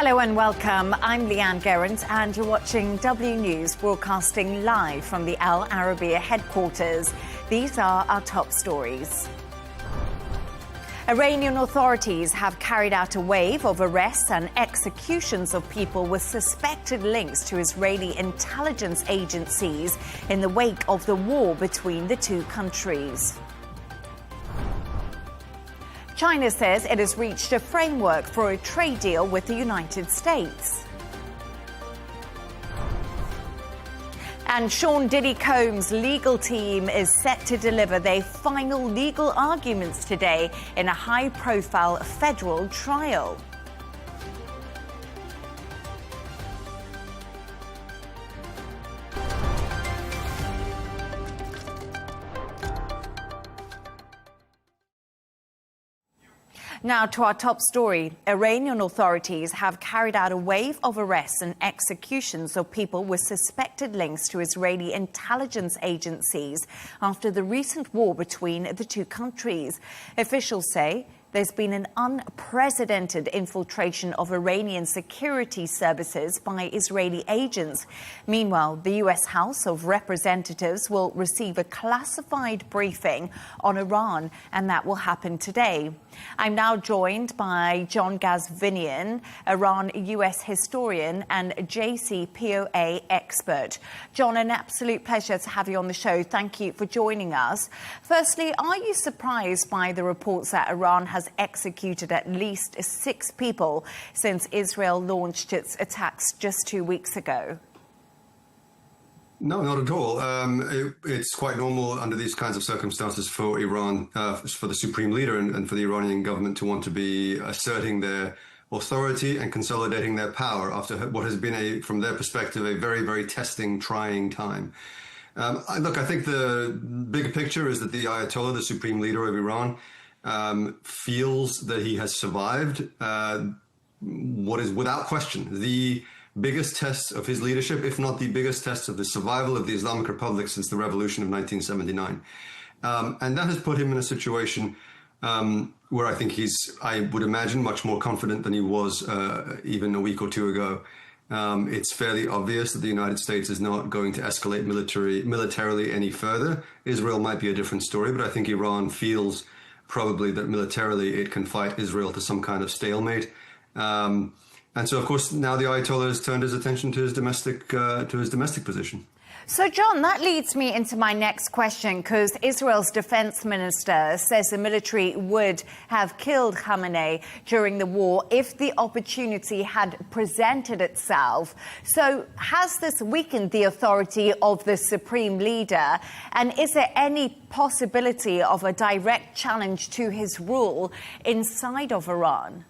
Hello and welcome. I'm Leigh Ann Gerrans and you're watching W News, broadcasting live from the Al Arabiya headquarters. These are our top stories. Iranian authorities have carried out a wave of arrests and executions of people with suspected links to Israeli intelligence agencies in the wake of the war between the two countries. China says it has reached a framework for a trade deal with the United States. And Sean Diddy Combs' legal team is set to deliver their final legal arguments today in a high-profile federal trial. Now to our top story. Iranian authorities have carried out a wave of arrests and executions of people with suspected links to Israeli intelligence agencies after the recent war between the two countries. Officials say there's been an unprecedented infiltration of Iranian security services by Israeli agents. Meanwhile, the U.S. House of Representatives will receive a classified briefing on Iran, and that will happen today. I'm now joined by John Gazvinian, Iran-U.S. historian and JCPOA expert. John, an absolute pleasure to have you on the show. Thank you for joining us. Firstly, are you surprised by the reports that Iran has executed at least 6 people since Israel launched its attacks just 2 weeks ago? No, not at all. It's quite normal under these kinds of circumstances for Iran, for the supreme leader and for the Iranian government to want to be asserting their authority and consolidating their power after what has been, from their perspective, a very, very testing, trying time. Look, I think the big picture is that the Ayatollah, the supreme leader of Iran, feels that he has survived what is without question the biggest test of his leadership, if not the biggest test of the survival of the Islamic Republic since the revolution of 1979. And that has put him in a situation where I think I would imagine, much more confident than he was even a week or two ago. It's fairly obvious that the United States is not going to escalate militarily any further. Israel might be a different story, but I think Iran feels probably that militarily it can fight Israel to some kind of stalemate. And so, of course, now the Ayatollah has turned his attention to his domestic position. So, John, that leads me into my next question, because Israel's defense minister says the military would have killed Khamenei during the war if the opportunity had presented itself. So has this weakened the authority of the supreme leader? And is there any possibility of a direct challenge to his rule inside of Iran?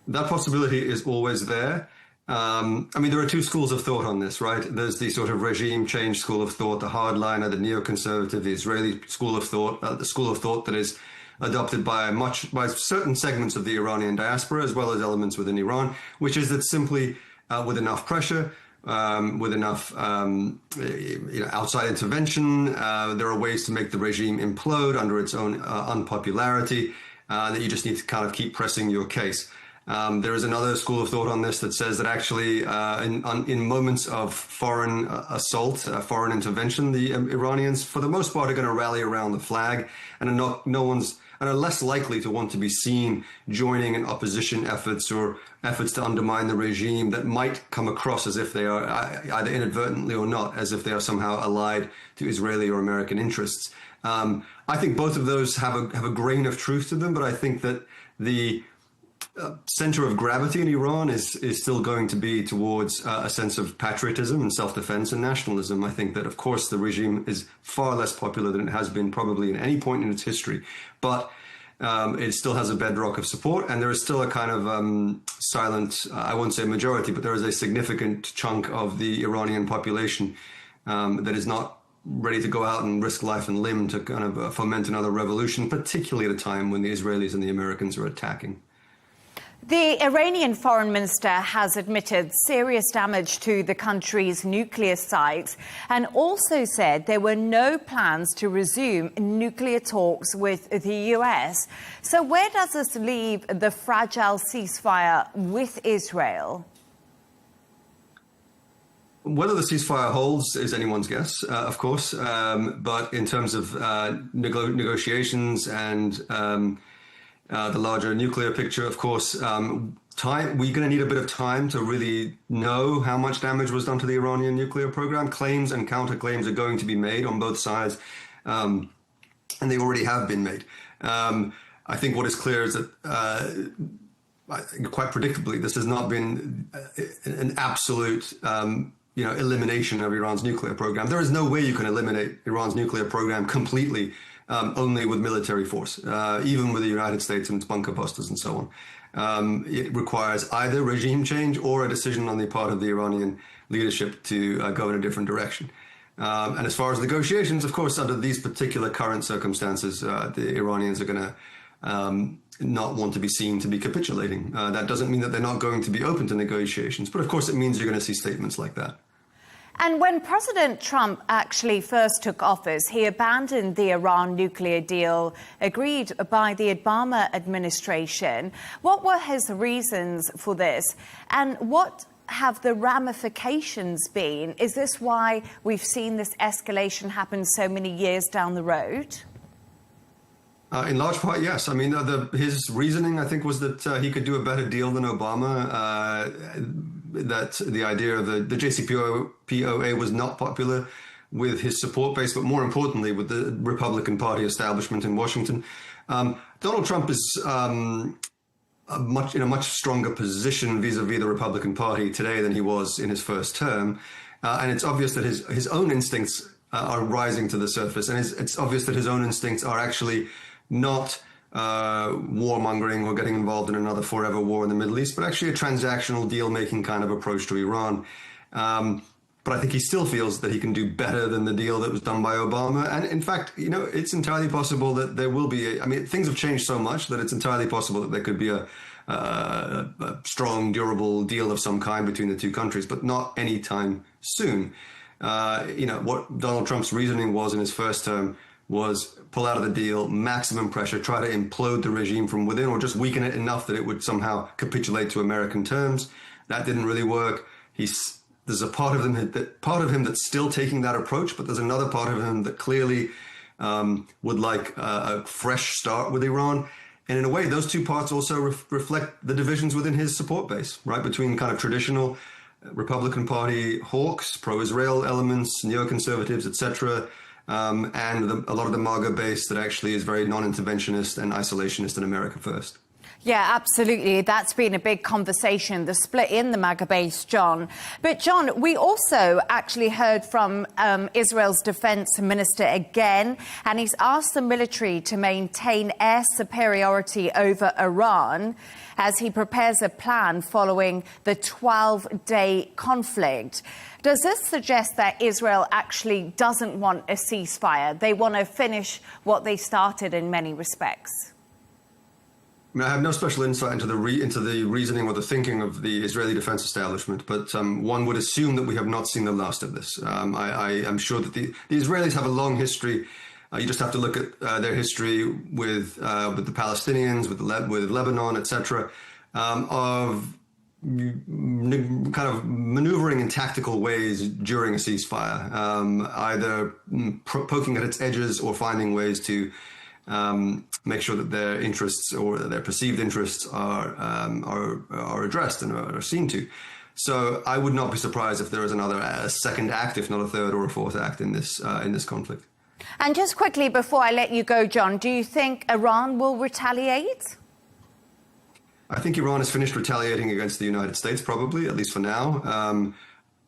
That possibility is always there. I mean, there are two schools of thought on this, right? There's the sort of regime change school of thought, the hardliner, the neoconservative, the Israeli school of thought, the school of thought that is adopted by certain segments of the Iranian diaspora, as well as elements within Iran, which is that simply with enough pressure, with enough outside intervention, there are ways to make the regime implode under its own unpopularity, that you just need to kind of keep pressing your case. There is another school of thought on this that says that actually in moments of foreign assault, foreign intervention, the Iranians, for the most part, are going to rally around the flag and are less likely to want to be seen joining in opposition efforts or efforts to undermine the regime that might come across as if they are, either inadvertently or not, as if they are somehow allied to Israeli or American interests. I think both of those have a grain of truth to them, but I think that the center of gravity in Iran is still going to be towards a sense of patriotism and self-defense and nationalism. I think that, of course, the regime is far less popular than it has been probably at any point in its history, but it still has a bedrock of support, and there is still a kind of silent, I won't say majority, but there is a significant chunk of the Iranian population that is not ready to go out and risk life and limb to kind of foment another revolution, particularly at a time when the Israelis and the Americans are attacking. The Iranian foreign minister has admitted serious damage to the country's nuclear sites and also said there were no plans to resume nuclear talks with the US. So where does this leave the fragile ceasefire with Israel? Whether the ceasefire holds is anyone's guess, of course. But in terms of negotiations and the larger nuclear picture, of course, we're going to need a bit of time to really know how much damage was done to the Iranian nuclear program. Claims and counterclaims are going to be made on both sides, and they already have been made. I think what is clear is that quite predictably, this has not been an absolute elimination of Iran's nuclear program. There is no way you can eliminate Iran's nuclear program completely only with military force, even with the United States and its bunker busters and so on. It requires either regime change or a decision on the part of the Iranian leadership to go in a different direction. And as far as negotiations, of course, under these particular current circumstances, the Iranians are going to not want to be seen to be capitulating. That doesn't mean that they're not going to be open to negotiations, but of course it means you're going to see statements like that. And when President Trump actually first took office, he abandoned the Iran nuclear deal agreed by the Obama administration. What were his reasons for this? And what have the ramifications been? Is this why we've seen this escalation happen so many years down the road? In large part, yes. I mean, his reasoning, I think, was that he could do a better deal than Obama. That the idea of the JCPOA was not popular with his support base, but more importantly, with the Republican Party establishment in Washington. Donald Trump is in a much stronger position vis-a-vis the Republican Party today than he was in his first term. And it's obvious that his own instincts are rising to the surface. And it's obvious that his own instincts are actually not warmongering or getting involved in another forever war in the Middle East, but actually a transactional deal-making kind of approach to Iran. But I think he still feels that he can do better than the deal that was done by Obama. And in fact, it's entirely possible that there will be, things have changed so much that it's entirely possible that there could be a strong, durable deal of some kind between the two countries, but not anytime soon. What Donald Trump's reasoning was in his first term was pull out of the deal, maximum pressure, try to implode the regime from within or just weaken it enough that it would somehow capitulate to American terms. That didn't really work. There's a part of him that's still taking that approach, but there's another part of him that clearly would like a fresh start with Iran. And in a way, those two parts also reflect the divisions within his support base, right? Between kind of traditional Republican Party hawks, pro-Israel elements, neoconservatives, etc., and a lot of the MAGA base that actually is very non-interventionist and isolationist in America first. Yeah, absolutely. That's been a big conversation, the split in the MAGA base, John. But, John, we also actually heard from Israel's defense minister again, and he's asked the military to maintain air superiority over Iran as he prepares a plan following the 12-day conflict. Does this suggest that Israel actually doesn't want a ceasefire? They want to finish what they started in many respects. I have no special insight into the reasoning or the thinking of the Israeli defense establishment, but one would assume that we have not seen the last of this. I am sure that the Israelis have a long history. You just have to look at their history with the Palestinians, with Lebanon, etc., of kind of maneuvering in tactical ways during a ceasefire, either poking at its edges or finding ways to make sure that their interests or their perceived interests are addressed and are seen to. So I would not be surprised if there is a second act, if not a third or a fourth act in this conflict. And just quickly before I let you go, John, do you think Iran will retaliate? I think Iran has finished retaliating against the United States, probably, at least for now.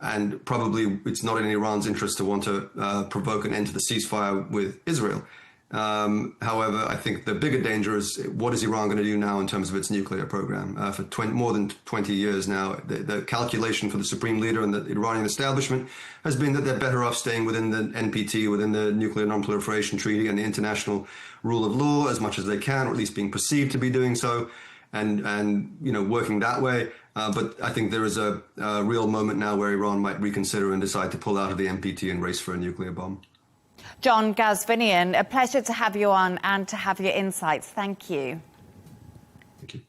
And probably it's not in Iran's interest to want to provoke an end to the ceasefire with Israel. However, I think the bigger danger is what is Iran going to do now in terms of its nuclear program? For more than 20 years now, the calculation for the supreme leader and the Iranian establishment has been that they're better off staying within the NPT, within the Nuclear Non-Proliferation Treaty and the international rule of law as much as they can, or at least being perceived to be doing so. and working that way. But I think there is a real moment now where Iran might reconsider and decide to pull out of the NPT and race for a nuclear bomb. John Gazvinian, a pleasure to have you on and to have your insights. Thank you. Thank you.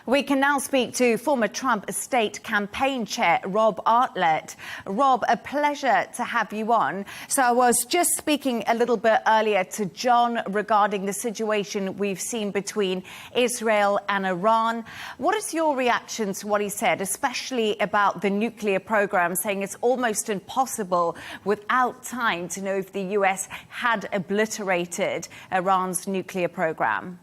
We can now speak to former Trump estate campaign chair Rob Artlett. Rob, a pleasure to have you on. So I was just speaking a little bit earlier to John regarding the situation we've seen between Israel and Iran. What is your reaction to what he said, especially about the nuclear program, saying it's almost impossible without time to know if the US had obliterated Iran's nuclear program?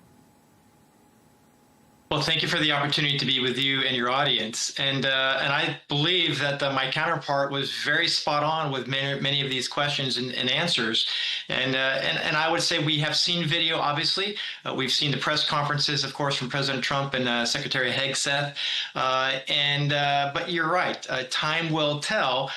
Well, thank you for the opportunity to be with you and your audience. And I believe that my counterpart was very spot on with many of these questions and answers. And I would say we have seen video, obviously. We've seen the press conferences, of course, from President Trump and Secretary Hegseth. But you're right. Time will tell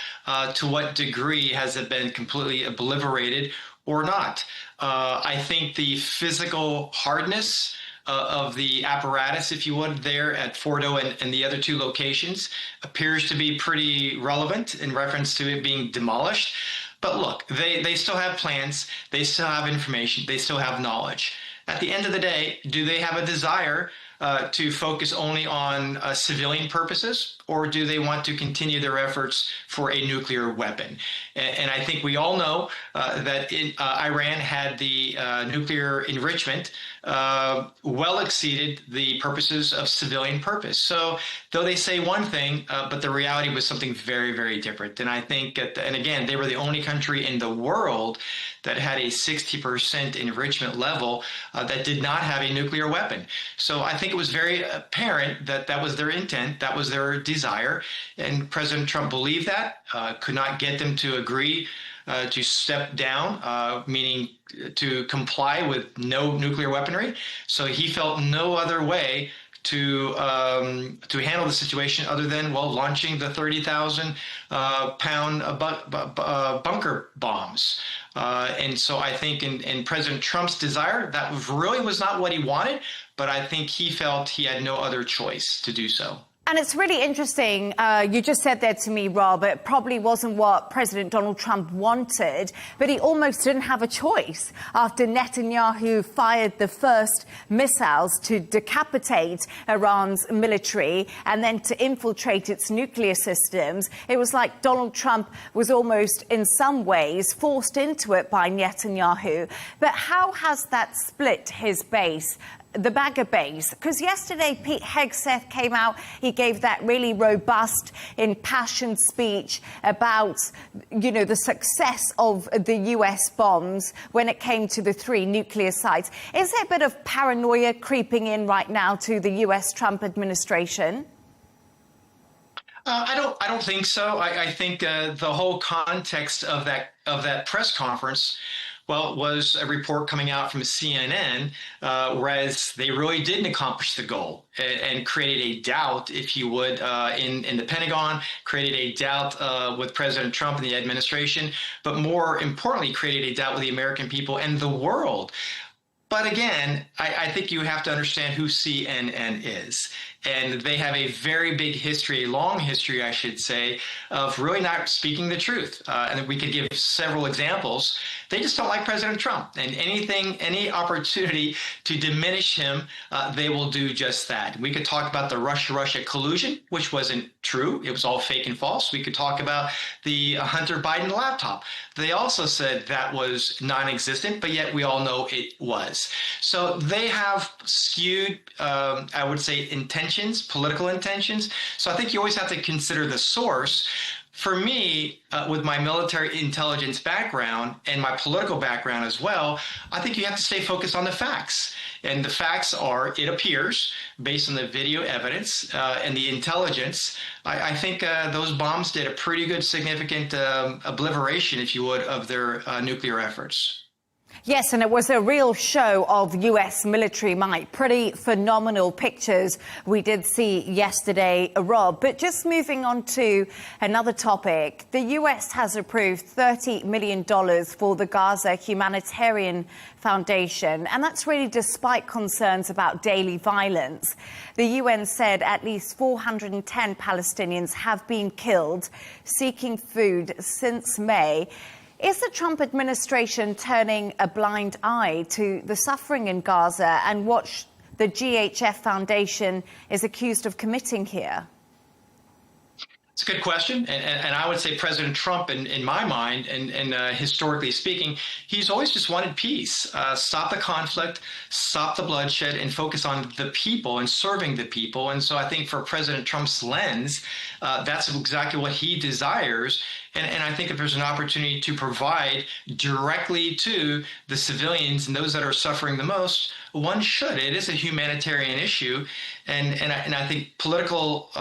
to what degree has it been completely obliterated or not. I think the physical hardness of the apparatus, if you would, there at Fordo and the other two locations appears to be pretty relevant in reference to it being demolished. But look, they still have plans, they still have information, they still have knowledge. At the end of the day, do they have a desire to focus only on civilian purposes, or do they want to continue their efforts for a nuclear weapon? And I think we all know that Iran had the nuclear enrichment well exceeded the purposes of civilian purpose. So though they say one thing, but the reality was something very, very different. And I think, and again, they were the only country in the world that had a 60% enrichment level that did not have a nuclear weapon. So I think it was very apparent that that was their intent, that was their desire. And President Trump believed that, could not get them to agree to step down, meaning to comply with no nuclear weaponry. So he felt no other way to handle the situation other than, well, launching the 30,000 pound bunker bombs. And so I think in President Trump's desire, that really was not what he wanted, but I think he felt he had no other choice to do so. And it's really interesting, you just said there to me, Rob, it probably wasn't what President Donald Trump wanted, but he almost didn't have a choice after Netanyahu fired the first missiles to decapitate Iran's military and then to infiltrate its nuclear systems. It was like Donald Trump was almost, in some ways, forced into it by Netanyahu. But how has that split his base? The bagger base, because yesterday Pete Hegseth came out, he gave that really robust, impassioned speech about, the success of the US bombs when it came to the 3 nuclear sites. Is there a bit of paranoia creeping in right now to the US Trump administration? I don't think so. I think the whole context of that press conference, well, was a report coming out from CNN, whereas they really didn't accomplish the goal and created a doubt, if you would, in the Pentagon, created a doubt with President Trump and the administration, but more importantly, created a doubt with the American people and the world. But again, I think you have to understand who CNN is. And they have a very big history, a long history, I should say, of really not speaking the truth. And we could give several examples. They just don't like President Trump. And any opportunity to diminish him, they will do just that. We could talk about the Russia-Russia collusion, which wasn't true. It was all fake and false. We could talk about the Hunter Biden laptop. They also said that was non-existent, but yet we all know it was. So they have skewed, I would say, political intentions. So I think you always have to consider the source. For me, with my military intelligence background and my political background as well, I think you have to stay focused on the facts. And the facts are, it appears, based on the video evidence and the intelligence, I think those bombs did a pretty good, significant obliteration, if you would, of their nuclear efforts. Yes, and it was a real show of US military might. Pretty phenomenal pictures we did see yesterday, Rob. But just moving on to another topic, the US has approved $30 million for the Gaza Humanitarian Foundation, and that's really despite concerns about daily violence. The UN said at least 410 Palestinians have been killed seeking food since May. Is the Trump administration turning a blind eye to the suffering in Gaza and what the GHF Foundation is accused of committing here? It's a good question, and I would say President Trump, in my mind, and historically speaking, he's always just wanted peace. Stop the conflict, stop the bloodshed, and focus on the people and serving the people. And so I think for President Trump's lens, that's exactly what he desires. And I think if there's an opportunity to provide directly to the civilians and those that are suffering the most, one should. It is a humanitarian issue. And I think political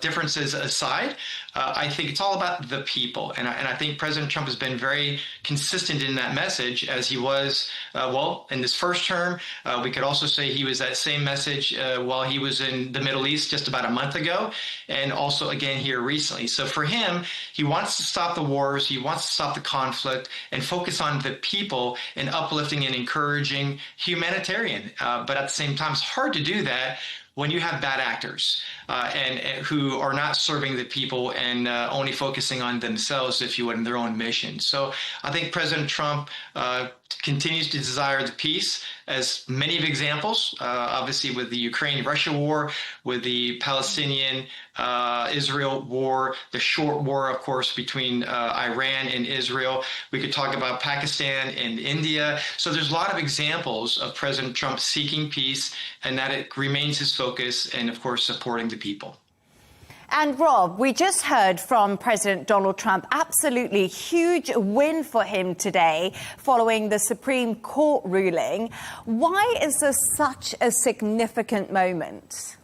differences aside, I think it's all about the people. And I think President Trump has been very consistent in that message, as he was, in this first term. We could also say he was that same message while he was in the Middle East just about a month ago, and also again here recently. So for him, he wants to stop the wars, he wants to stop the conflict, and focus on the people and uplifting and encouraging humanitarian. But at the same time, it's hard to do that when you have bad actors and who are not serving the people and only focusing on themselves, if you would, in their own mission. So I think President Trump continues to desire the peace, as many of examples, obviously with the Ukraine-Russia war, with the Palestinian-Israel war, the short war, of course, between Iran and Israel. We could talk about Pakistan and India. So there's a lot of examples of President Trump seeking peace, and that it remains his focus, and of course, supporting the people. And Rob, we just heard from President Donald Trump, absolutely huge win for him today following the Supreme Court ruling. Why is this such a significant moment?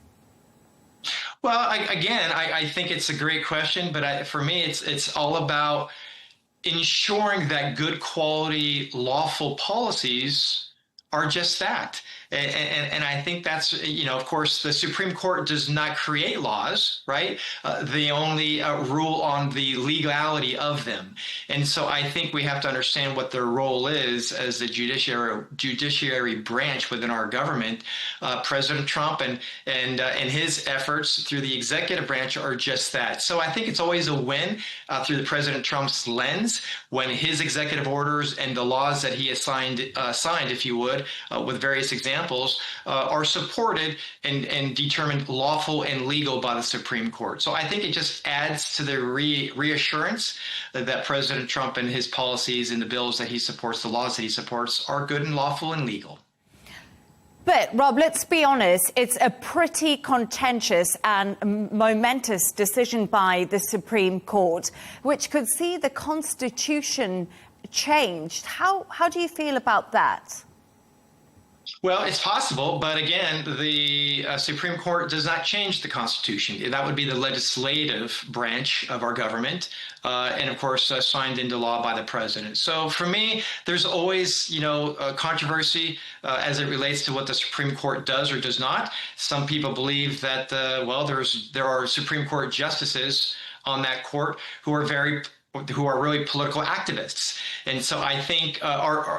Well, I think it's a great question, but for me, it's all about ensuring that good quality lawful policies are just that. And I think that's, of course, the Supreme Court does not create laws, right? They only rule on the legality of them. And so I think we have to understand what their role is as the judiciary branch within our government. President Trump and his efforts through the executive branch are just that. So I think it's always a win through the President Trump's lens when his executive orders and the laws that he has signed, if you would, with various examples, are supported and determined lawful and legal by the Supreme Court. So I think it just adds to the reassurance that President Trump and his policies and the bills that he supports, the laws that he supports, are good and lawful and legal. But, Rob, let's be honest, it's a pretty contentious and momentous decision by the Supreme Court, which could see the Constitution changed. How do you feel about that? Well, it's possible, but again, the Supreme Court does not change the Constitution. That would be the legislative branch of our government, and of course, signed into law by the president. So for me, there's always, a controversy as it relates to what the Supreme Court does or does not. Some people believe that, there are Supreme Court justices on that court who are really political activists. And so I think,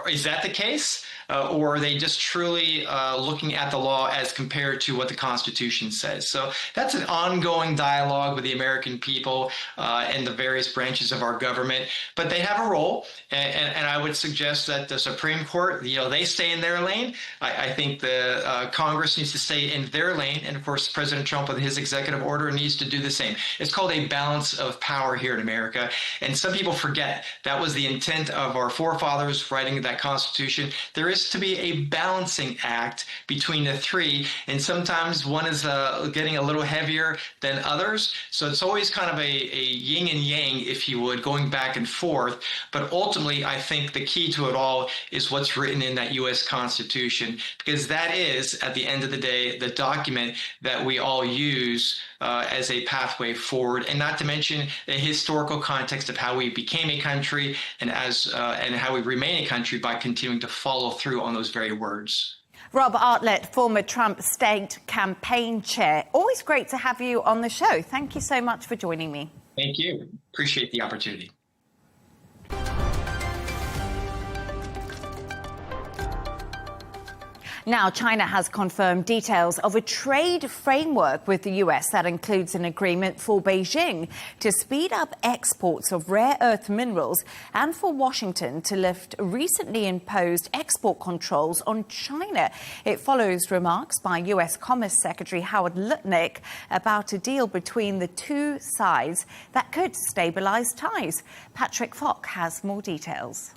is that the case? Or are they just truly looking at the law as compared to what the Constitution says? So that's an ongoing dialogue with the American people and the various branches of our government. But they have a role, and I would suggest that the Supreme Court, they stay in their lane. I think the Congress needs to stay in their lane, and of course, President Trump with his executive order needs to do the same. It's called a balance of power here in America, and some people forget that was the intent of our forefathers writing that Constitution. There is to be a balancing act between the three, and sometimes one is getting a little heavier than others. So it's always kind of a yin and yang, if you would, going back and forth. But ultimately, I think the key to it all is what's written in that U.S. Constitution, because that is, at the end of the day, the document that we all use as a pathway forward, and not to mention the historical context of of how we became a country and how we remain a country by continuing to follow through on those very words. Rob Artlett, former Trump state campaign chair. Always great to have you on the show. Thank you so much for joining me. Thank you. Appreciate the opportunity. Now, China has confirmed details of a trade framework with the US that includes an agreement for Beijing to speed up exports of rare earth minerals and for Washington to lift recently imposed export controls on China. It follows remarks by US Commerce Secretary Howard Lutnick about a deal between the two sides that could stabilize ties. Patrick Falk has more details.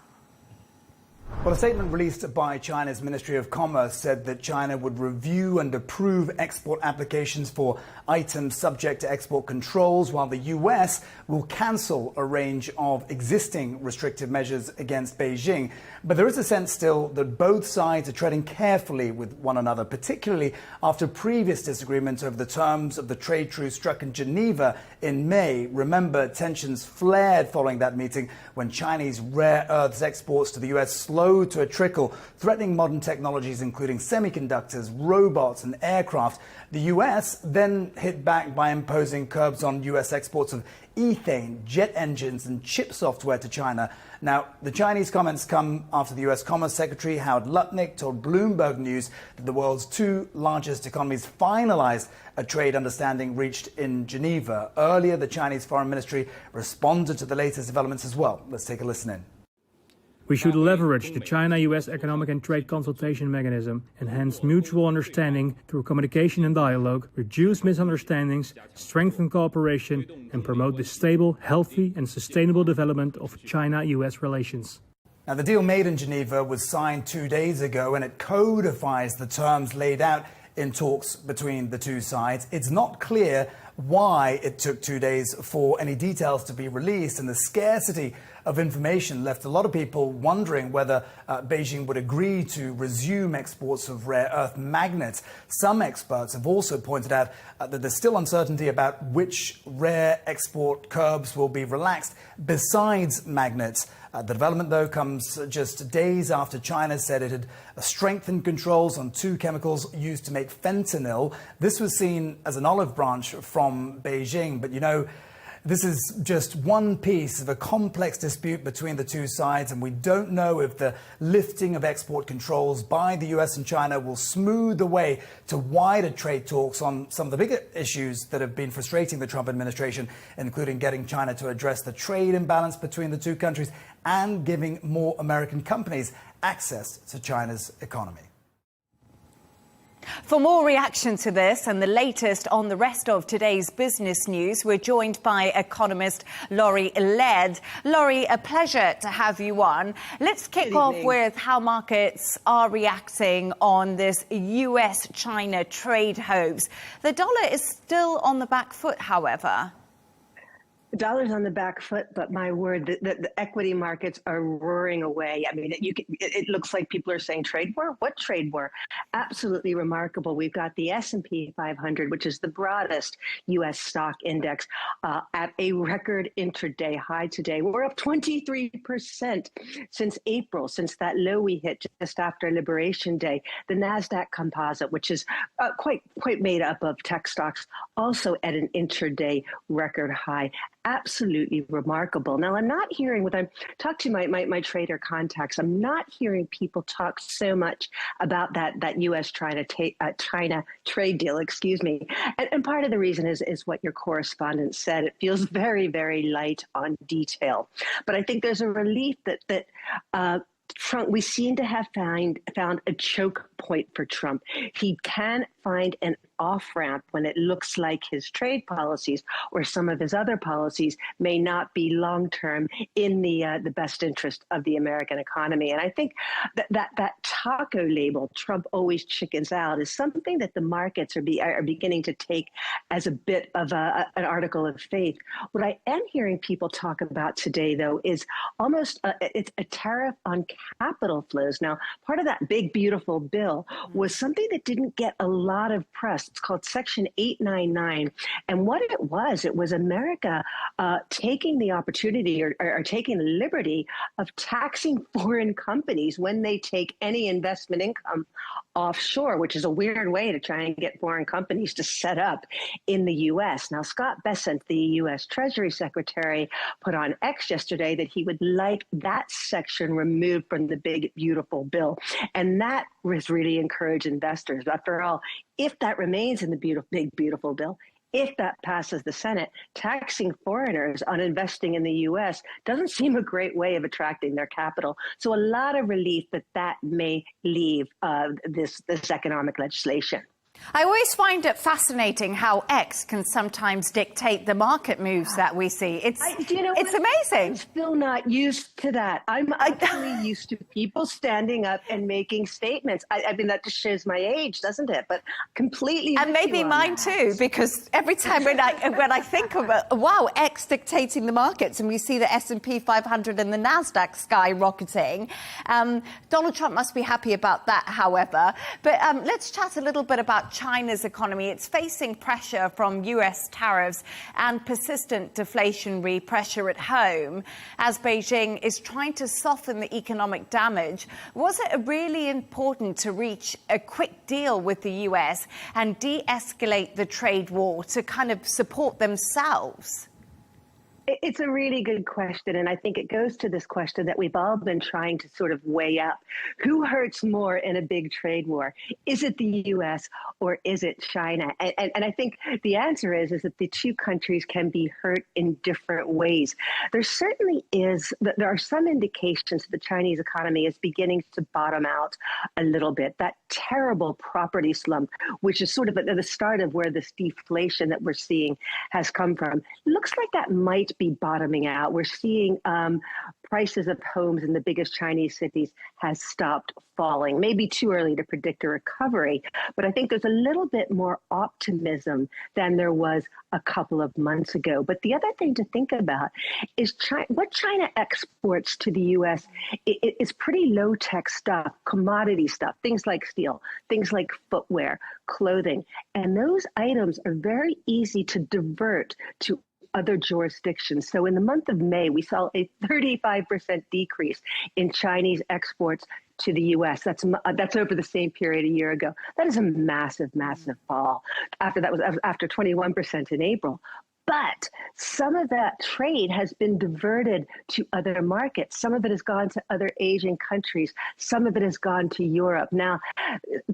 Well, a statement released by China's Ministry of Commerce said that China would review and approve export applications for items subject to export controls, while the US will cancel a range of existing restrictive measures against Beijing. But there is a sense still that both sides are treading carefully with one another, particularly after previous disagreements over the terms of the trade truce struck in Geneva in May. Remember, tensions flared following that meeting when Chinese rare earths exports to the US slowed to a trickle, threatening modern technologies including semiconductors, robots and aircraft. The US then hit back by imposing curbs on US exports of ethane, jet engines and chip software to China. Now, the Chinese comments come after the US Commerce Secretary Howard Lutnick told Bloomberg News that the world's two largest economies finalized a trade understanding reached in Geneva. Earlier, the Chinese Foreign Ministry responded to the latest developments as well. Let's take a listen in. We should leverage the China-US Economic and Trade Consultation Mechanism, enhance mutual understanding through communication and dialogue, reduce misunderstandings, strengthen cooperation, and promote the stable, healthy and sustainable development of China-US relations. Now, the deal made in Geneva was signed 2 days ago, and it codifies the terms laid out in talks between the two sides. It's not clear why it took 2 days for any details to be released, and the scarcity of information left a lot of people wondering whether Beijing would agree to resume exports of rare earth magnets. Some experts have also pointed out that there's still uncertainty about which rare export curbs will be relaxed besides magnets. The development, though, comes just days after China said it had strengthened controls on two chemicals used to make fentanyl. This was seen as an olive branch from Beijing, but you know, this is just one piece of a complex dispute between the two sides, and we don't know if the lifting of export controls by the US and China will smooth the way to wider trade talks on some of the bigger issues that have been frustrating the Trump administration, including getting China to address the trade imbalance between the two countries and giving more American companies access to China's economy. For more reaction to this and the latest on the rest of today's business news, we're joined by economist Laurie Laird. Laurie, a pleasure to have you on. Let's kick off with how markets are reacting on this US-China trade hopes. The dollar is still on the back foot, however. The dollar's on the back foot, but my word, the equity markets are roaring away. I mean, it looks like people are saying trade war. What trade war? Absolutely remarkable. We've got the S&P 500, which is the broadest U.S. stock index, at a record intraday high today. We're up 23% since April, since that low we hit just after Liberation Day. The NASDAQ Composite, which is quite made up of tech stocks, also at an intraday record high. Absolutely remarkable. Now, I'm not hearing, when I talk to my trader contacts, I'm not hearing people talk so much about that U.S.-China trade deal, excuse me. And part of the reason is what your correspondent said. It feels very, very light on detail. But I think there's a relief that Trump, we seem to have found a choke point for Trump. He can find an off-ramp when it looks like his trade policies or some of his other policies may not be long-term in the best interest of the American economy. And I think that taco label, Trump always chickens out, is something that the markets are beginning to take as a bit of an article of faith. What I am hearing people talk about today, though, is almost it's a tariff on capital flows. Now, part of that big, beautiful bill was something that didn't get a lot of press, It's called Section 899. And what it was America taking the opportunity or taking the liberty of taxing foreign companies when they take any investment income offshore, which is a weird way to try and get foreign companies to set up in the U.S. Now, Scott Bessent, the U.S. Treasury Secretary, put on X yesterday that he would like that section removed from the big, beautiful bill. And that was really encouraged investors. After all, if that remains in the big, beautiful bill, if that passes the Senate, taxing foreigners on investing in the U.S. doesn't seem a great way of attracting their capital. So a lot of relief that may leave this economic legislation. I always find it fascinating how X can sometimes dictate the market moves that we see. It's amazing. I'm still not used to that. I'm actually used to people standing up and making statements. I mean, that just shows my age, doesn't it? But completely. And maybe mine too, because every time when I think of it, wow, X dictating the markets, and we see the S&P 500 and the NASDAQ skyrocketing. Donald Trump must be happy about that, however. But let's chat a little bit about China's economy. It's facing pressure from US tariffs and persistent deflationary pressure at home as Beijing is trying to soften the economic damage. Was it really important to reach a quick deal with the US and de-escalate the trade war to kind of support themselves? It's a really good question, and I think it goes to this question that we've all been trying to sort of weigh up. Who hurts more in a big trade war? Is it the U.S. or is it China? And I think the answer is that the two countries can be hurt in different ways. There certainly is, there are some indications that the Chinese economy is beginning to bottom out a little bit. That terrible property slump, which is sort of at the start of where this deflation that we're seeing has come from, looks like that might be bottoming out. We're seeing prices of homes in the biggest Chinese cities has stopped falling. Maybe too early to predict a recovery, but I think there's a little bit more optimism than there was a couple of months ago. But the other thing to think about is what China exports to the U.S. is pretty low-tech stuff, commodity stuff, things like steel, things like footwear, clothing. And those items are very easy to divert to other jurisdictions. So in the month of May, we saw a 35% decrease in Chinese exports to the U.S. That's over the same period a year ago. That is a massive, massive fall. After 21% in April. But some of that trade has been diverted to other markets. Some of it has gone to other Asian countries. Some of it has gone to Europe. Now,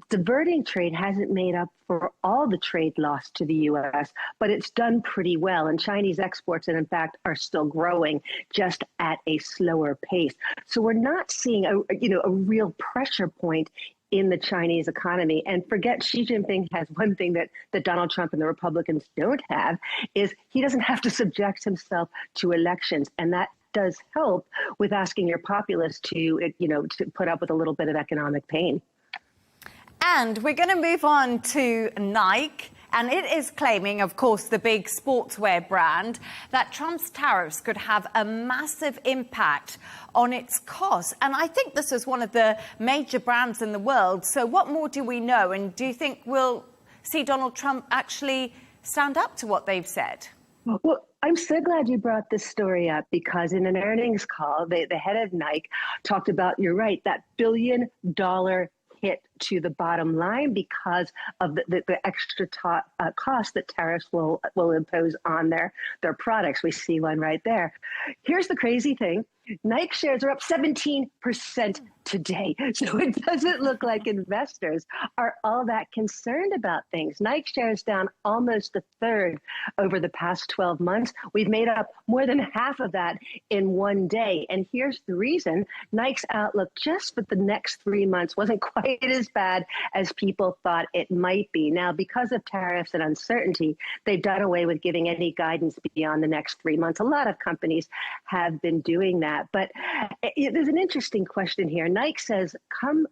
diverting trade hasn't made up for all the trade lost to the U.S., but it's done pretty well. And Chinese exports, and in fact, are still growing just at a slower pace. So we're not seeing a real pressure point in the Chinese economy. And forget Xi Jinping has one thing that Donald Trump and the Republicans don't have, is he doesn't have to subject himself to elections. And that does help with asking your populace to put up with a little bit of economic pain. And we're going to move on to Nike. And it is claiming, of course, the big sportswear brand, that Trump's tariffs could have a massive impact on its costs. And I think this is one of the major brands in the world. So what more do we know? And do you think we'll see Donald Trump actually stand up to what they've said? Well, I'm so glad you brought this story up, because in an earnings call, the head of Nike talked about, you're right, that $1 billion hit to the bottom line because of the extra cost that tariffs will impose on their products. We see one right there. Here's the crazy thing. Nike shares are up 17% today. So it doesn't look like investors are all that concerned about things. Nike shares down almost a third over the past 12 months. We've made up more than half of that in one day. And here's the reason. Nike's outlook just for the next 3 months wasn't quite as bad as people thought it might be. Now, because of tariffs and uncertainty, they've done away with giving any guidance beyond the next 3 months. A lot of companies have been doing that. But there's an interesting question here. Nike says come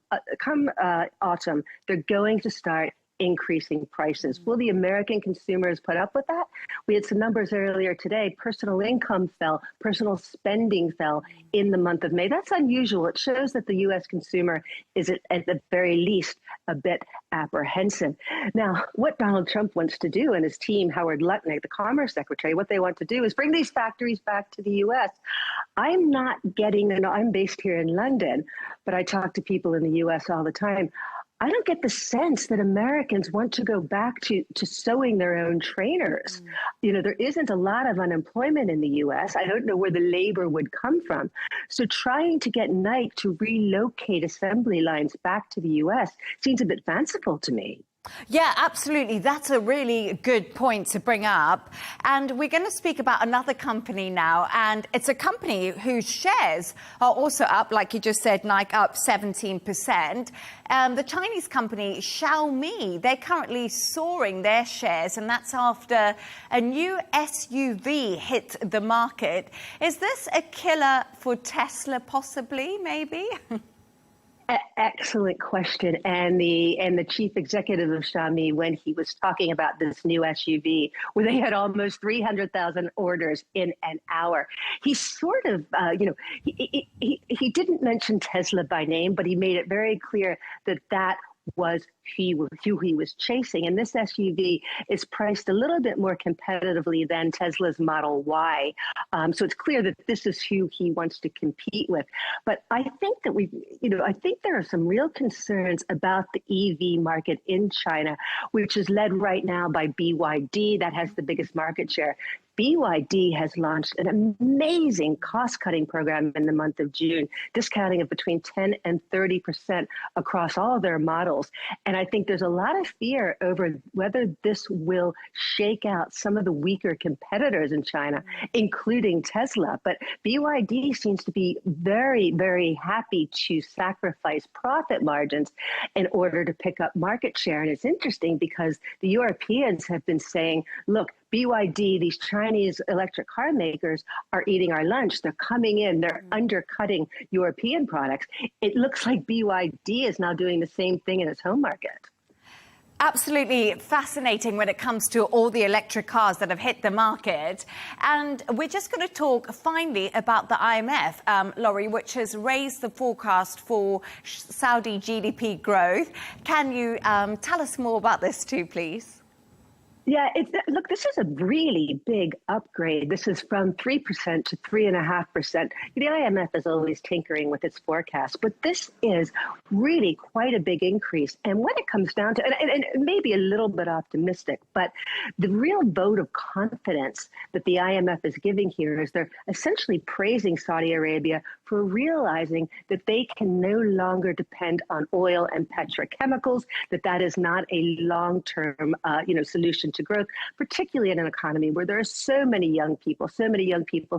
autumn, they're going to start increasing prices. Will the American consumers put up with that? We had some numbers earlier today. Personal income fell, personal spending fell in the month of May. That's unusual. It shows that the U.S. consumer is at the very least a bit apprehensive. Now, what Donald Trump wants to do and his team, Howard Lutnick, the Commerce Secretary, what they want to do is bring these factories back to the U.S. I'm not getting, and I'm based here in London, but I talk to people in the U.S. all the time. I don't get the sense that Americans want to go back to sewing their own trainers. You know, there isn't a lot of unemployment in the U.S. I don't know where the labor would come from. So trying to get Nike to relocate assembly lines back to the U.S. seems a bit fanciful to me. Yeah, absolutely. That's a really good point to bring up. And we're going to speak about another company now. And it's a company whose shares are also up, like you just said, Nike up 17%. The Chinese company Xiaomi, they're currently soaring their shares, and that's after a new SUV hit the market. Is this a killer for Tesla, possibly, maybe? Excellent question. And the chief executive of Xiaomi, when he was talking about this new SUV, where they had almost 300,000 orders in an hour, he sort of, he didn't mention Tesla by name, but he made it very clear that that was who he was chasing. And this SUV is priced a little bit more competitively than Tesla's Model Y. So it's clear that this is who he wants to compete with. But I think that I think there are some real concerns about the EV market in China, which is led right now by BYD, that has the biggest market share. BYD has launched an amazing cost-cutting program in the month of June, discounting of between 10 and 30% across all of their models. And I think there's a lot of fear over whether this will shake out some of the weaker competitors in China, including Tesla. But BYD seems to be very, very happy to sacrifice profit margins in order to pick up market share. And it's interesting because the Europeans have been saying, look, BYD, these Chinese electric car makers are eating our lunch. They're coming in, they're undercutting European products. It looks like BYD is now doing the same thing in its home market. Absolutely fascinating when it comes to all the electric cars that have hit the market. And we're just going to talk finally about the IMF, Laurie, which has raised the forecast for Saudi GDP growth. Can you tell us more about this too, please? Yeah, look, this is a really big upgrade. This is from 3% to 3.5%. The IMF is always tinkering with its forecast, but this is really quite a big increase. And when it comes down to, and maybe a little bit optimistic, but the real vote of confidence that the IMF is giving here is they're essentially praising Saudi Arabia for realizing that they can no longer depend on oil and petrochemicals, that is not a long-term, solution to growth, particularly in an economy where there are so many young people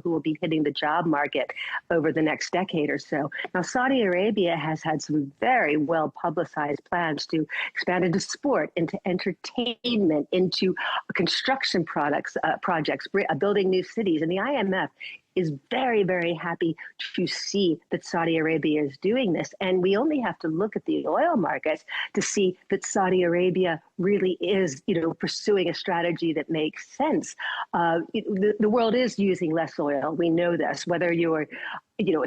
who will be hitting the job market over the next decade or so. Now, Saudi Arabia has had some very well publicized plans to expand into sport, into entertainment, into construction projects, building new cities. And the IMF is very, very happy to see that Saudi Arabia is doing this. And we only have to look at the oil markets to see that Saudi Arabia really is, pursuing a strategy that makes sense. The world is using less oil. We know this, whether you're,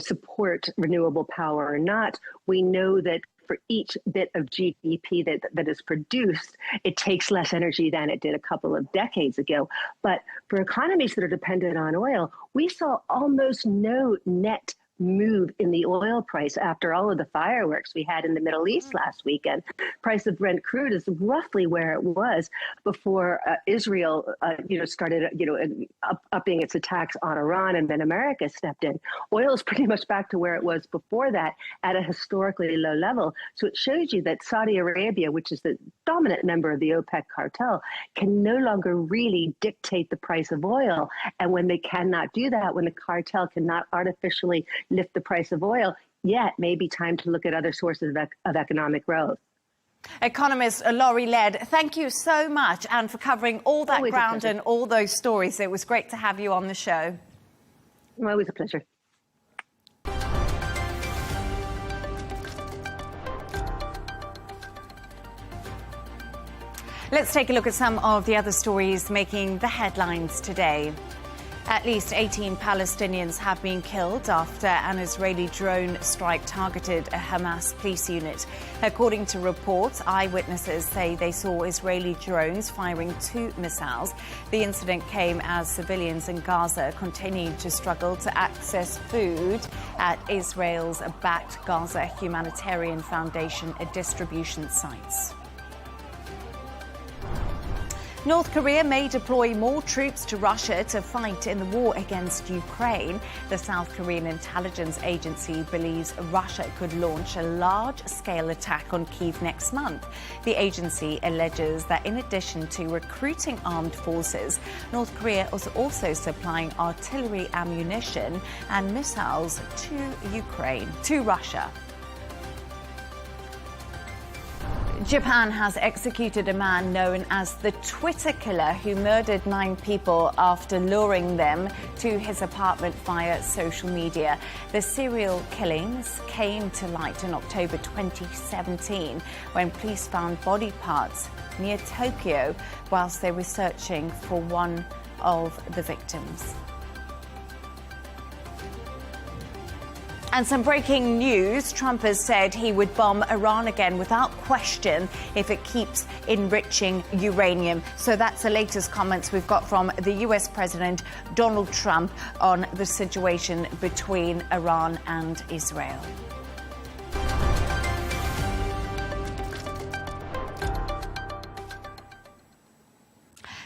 support renewable power or not. We know that for each bit of GDP that is produced, it takes less energy than it did a couple of decades ago. But for economies that are dependent on oil, we saw almost no net move in the oil price after all of the fireworks we had in the Middle East last weekend. Price of Brent crude is roughly where it was before Israel, started, upping its attacks on Iran, and then America stepped in. Oil is pretty much back to where it was before that at a historically low level. So it shows you that Saudi Arabia, which is the dominant member of the OPEC cartel, can no longer really dictate the price of oil. And when they cannot do that, when the cartel cannot artificially lift the price of oil, yet it may be time to look at other sources of economic growth. Economist Laurie Led, thank you so much, and for covering all that ground and all those stories. It was great to have you on the show. Always a pleasure. Let's take a look at some of the other stories making the headlines today. At least 18 Palestinians have been killed after an Israeli drone strike targeted a Hamas police unit. According to reports, eyewitnesses say they saw Israeli drones firing 2 missiles. The incident came as civilians in Gaza continued to struggle to access food at Israel's backed Gaza Humanitarian Foundation distribution sites. North Korea may deploy more troops to Russia to fight in the war against Ukraine. The South Korean intelligence agency believes Russia could launch a large-scale attack on Kyiv next month. The agency alleges that in addition to recruiting armed forces, North Korea is also supplying artillery ammunition and missiles to Russia. Japan has executed a man known as the Twitter killer who murdered 9 people after luring them to his apartment via social media. The serial killings came to light in October 2017 when police found body parts near Tokyo whilst they were searching for one of the victims. And some breaking news. Trump has said he would bomb Iran again without question if it keeps enriching uranium. So that's the latest comments we've got from the US President Donald Trump on the situation between Iran and Israel.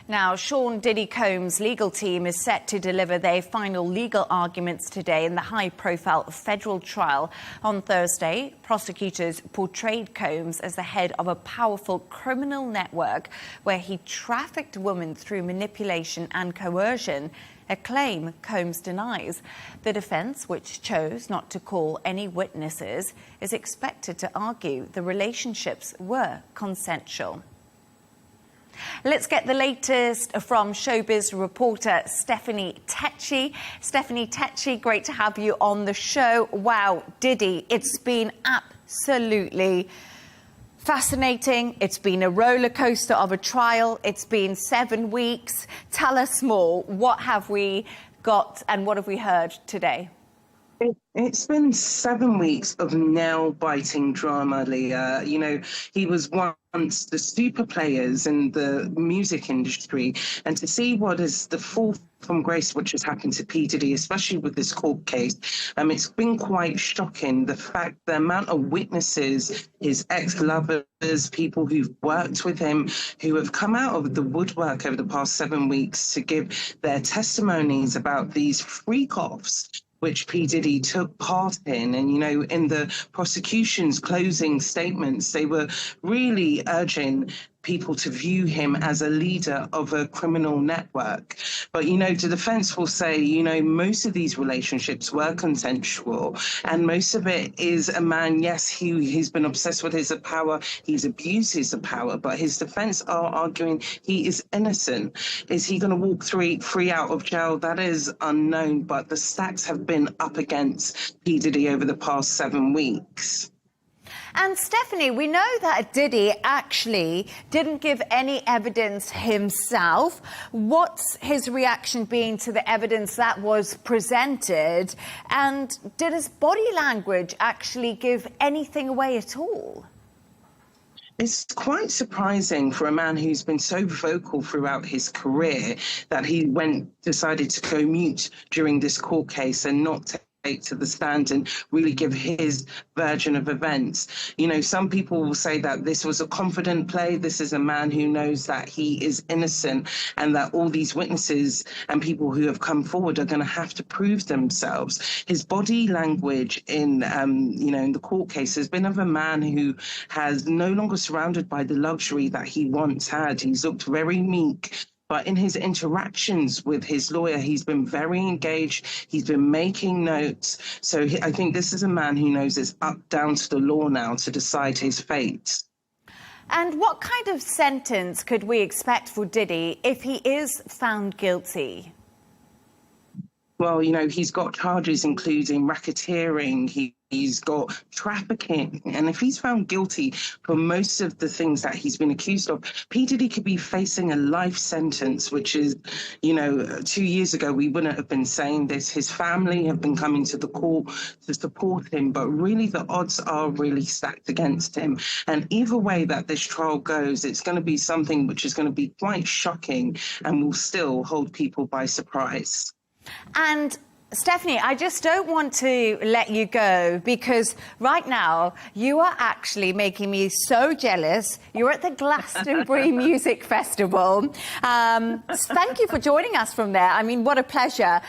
Now, Sean Diddy Combs' legal team is set to deliver their final legal arguments today in the high-profile federal trial. On Thursday, prosecutors portrayed Combs as the head of a powerful criminal network where he trafficked women through manipulation and coercion, a claim Combs denies. The defense, which chose not to call any witnesses, is expected to argue the relationships were consensual. Let's get the latest from showbiz reporter Stephanie Tecci. Stephanie Tecci, great to have you on the show. Wow, Diddy, it's been absolutely fascinating. It's been a roller coaster of a trial. It's been 7 weeks. Tell us more. What have we got and what have we heard today? It's been 7 weeks of nail-biting drama, Leah. You know, he was once the super players in the music industry, and to see what is the fall from grace which has happened to P. Diddy, especially with this court case, it's been quite shocking. The amount of witnesses, his ex-lovers, people who've worked with him, who have come out of the woodwork over the past 7 weeks to give their testimonies about these freak-offs which P. Diddy took part in. And, you know, in the prosecution's closing statements, they were really urging people to view him as a leader of a criminal network. But, you know, the defense will say, you know, most of these relationships were consensual, and most of it is a man, yes, he's been obsessed with his power, he's abused his power, but his defense are arguing he is innocent. Is he going to walk free out of jail? That is unknown, but the stacks have been up against P. Diddy over the past 7 weeks. And Stephanie, we know that Diddy actually didn't give any evidence himself. What's his reaction been to the evidence that was presented? And did his body language actually give anything away at all? It's quite surprising for a man who's been so vocal throughout his career that he decided to go mute during this court case and not take to the stand and really give his version of events. You know, some people will say that this was a confident play. This is a man who knows that he is innocent and that all these witnesses and people who have come forward are going to have to prove themselves. His body language in, in the court case has been of a man who has no longer surrounded by the luxury that he once had. He's looked very meek. But in his interactions with his lawyer, he's been very engaged. He's been making notes. So I think this is a man who knows it's up down to the law now to decide his fate. And what kind of sentence could we expect for Diddy if he is found guilty? Well, he's got charges including racketeering, he's got trafficking. And if he's found guilty for most of the things that he's been accused of, P. Diddy could be facing a life sentence, which is, 2 years ago, we wouldn't have been saying this. His family have been coming to the court to support him, but really the odds are really stacked against him. And either way that this trial goes, it's going to be something which is going to be quite shocking and will still hold people by surprise. And Stephanie, I just don't want to let you go because right now you are actually making me so jealous. You're at the Glastonbury Music Festival. Thank you for joining us from there. I mean, what a pleasure.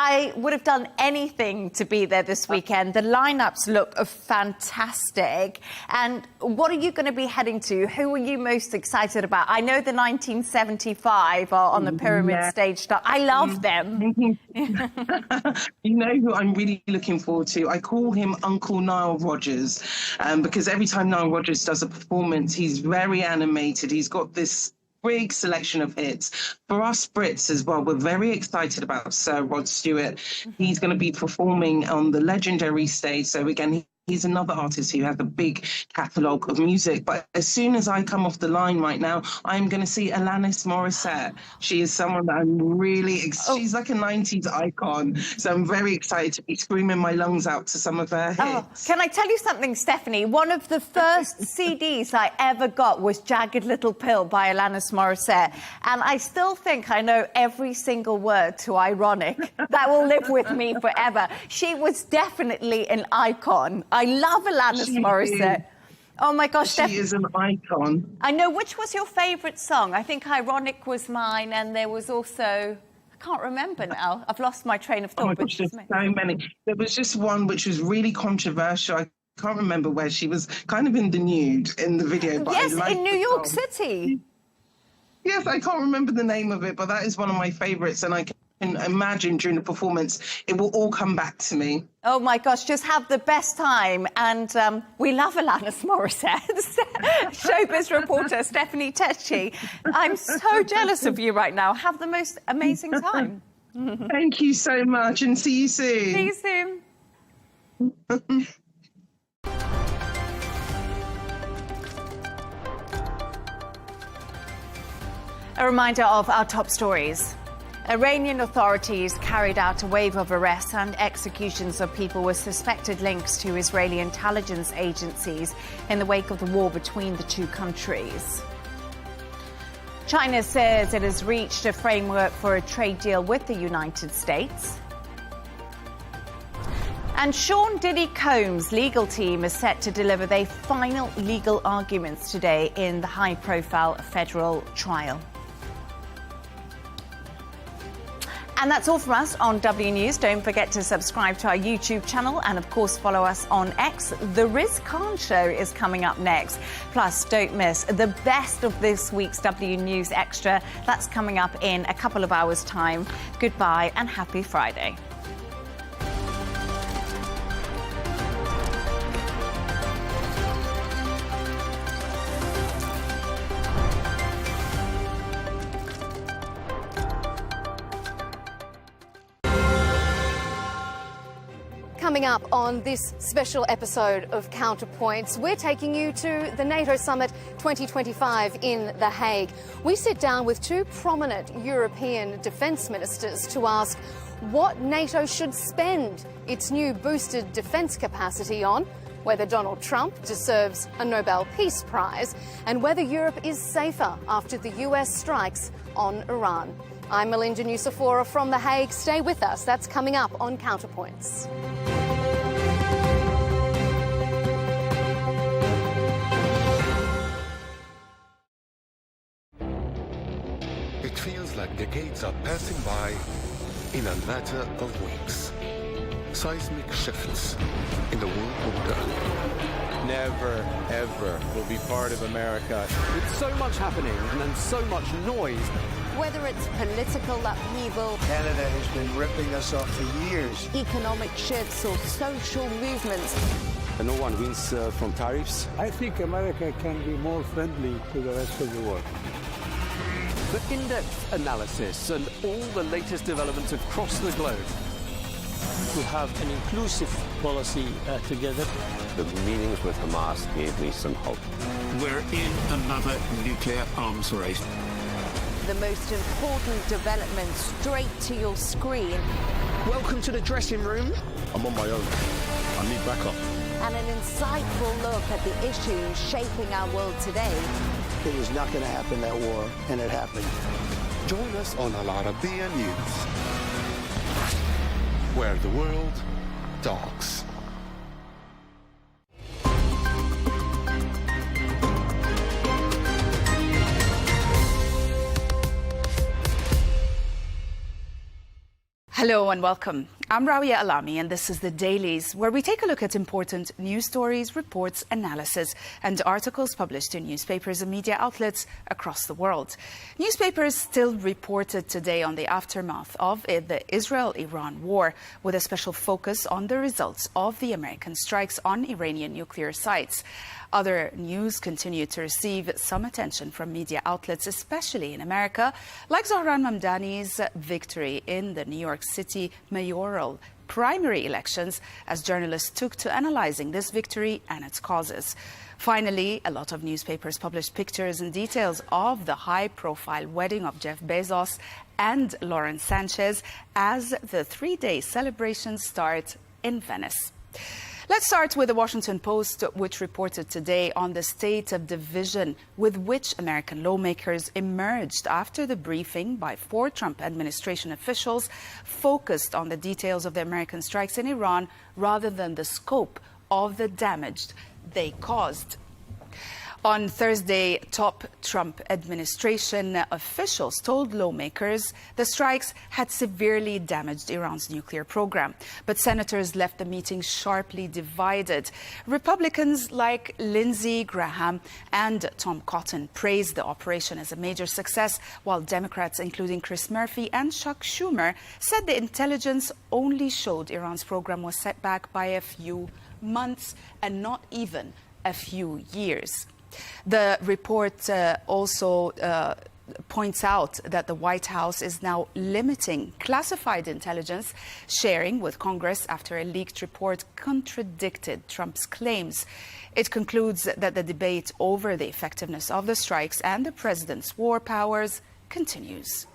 I would have done anything to be there this weekend. The lineups look fantastic. And what are you going to be heading to? Who are you most excited about? I know the 1975 are on the Pyramid stage. I love them. You know who I'm really looking forward to? I call him Uncle Nile Rodgers because every time Nile Rodgers does a performance, he's very animated. He's got this big selection of hits. For us Brits as well, we're very excited about Sir Rod Stewart. He's going to be performing on the legendary stage. So again, he's another artist who has a big catalogue of music. But as soon as I come off the line right now, I'm going to see Alanis Morissette. She is someone that I'm really... She's like a 90s icon. So I'm very excited to be screaming my lungs out to some of her hits. Can I tell you something, Stephanie? One of the first CDs I ever got was Jagged Little Pill by Alanis Morissette. And I still think I know every single word to Ironic. That will live with me forever. She was definitely an icon. I love Alanis Morissette. Oh my gosh, she is an icon. I know. Which was your favourite song? I think Ironic was mine, and there was also, I can't remember now. I've lost my train of thought. Oh my gosh, there's so many. There was just one which was really controversial. I can't remember where she was kind of in the nude in the video. But yes, in New York City. Yes, I can't remember the name of it, but that is one of my favourites, and I can imagine during the performance it will all come back to me. Oh my gosh, just have the best time. And we love Alanis Morissette. Showbiz reporter Stephanie Tetschi. I'm so jealous of you right now. Have the most amazing time. Thank you so much, and see you soon. See you soon. A reminder of our top stories. Iranian authorities carried out a wave of arrests and executions of people with suspected links to Israeli intelligence agencies in the wake of the war between the two countries. China says it has reached a framework for a trade deal with the United States. And Sean Diddy Combs' legal team is set to deliver their final legal arguments today in the high-profile federal trial. And that's all from us on W News. Don't forget to subscribe to our YouTube channel and, of course, follow us on X. The Riz Khan Show is coming up next. Plus, don't miss the best of this week's W News Extra. That's coming up in a couple of hours' time. Goodbye and happy Friday. Coming up on this special episode of Counterpoints, we're taking you to the NATO Summit 2025 in The Hague. We sit down with two prominent European defence ministers to ask what NATO should spend its new boosted defence capacity on, whether Donald Trump deserves a Nobel Peace Prize, and whether Europe is safer after the US strikes on Iran. I'm Melinda Nucifora from The Hague. Stay with us. That's coming up on Counterpoints. It feels like decades are passing by in a matter of weeks. Seismic shifts in the world order. Never, ever will be part of America. With so much happening and so much noise. Whether it's political upheaval, Canada has been ripping us off for years. Economic shifts or social movements. And no one wins from tariffs. I think America can be more friendly to the rest of the world. For in-depth analysis and all the latest developments across the globe. To have an inclusive policy together. The meetings with Hamas gave me some hope. We're in another nuclear arms race. The most important development straight to your screen. Welcome to the dressing room. I'm on my own. I need backup. And an insightful look at the issues shaping our world today. It was not going to happen, that war, and it happened. Join us on Arabiya News, where the world talks. Hello and welcome. I'm Rawiya Alami and this is The Dailies, where we take a look at important news stories, reports, analysis and articles published in newspapers and media outlets across the world. Newspapers still reported today on the aftermath of the Israel-Iran war, with a special focus on the results of the American strikes on Iranian nuclear sites. Other news continued to receive some attention from media outlets, especially in America, like Zohran Mamdani's victory in the New York City mayoral primary elections, as journalists took to analyzing this victory and its causes. Finally, a lot of newspapers published pictures and details of the high-profile wedding of Jeff Bezos and Lauren Sanchez as the three-day celebrations start in Venice. Let's start with the Washington Post, which reported today on the state of division with which American lawmakers emerged after the briefing by 4 Trump administration officials focused on the details of the American strikes in Iran rather than the scope of the damage they caused. On Thursday, top Trump administration officials told lawmakers the strikes had severely damaged Iran's nuclear program. But senators left the meeting sharply divided. Republicans like Lindsey Graham and Tom Cotton praised the operation as a major success, while Democrats, including Chris Murphy and Chuck Schumer, said the intelligence only showed Iran's program was set back by a few months and not even a few years. The report also points out that the White House is now limiting classified intelligence sharing with Congress after a leaked report contradicted Trump's claims. It concludes that the debate over the effectiveness of the strikes and the president's war powers continues.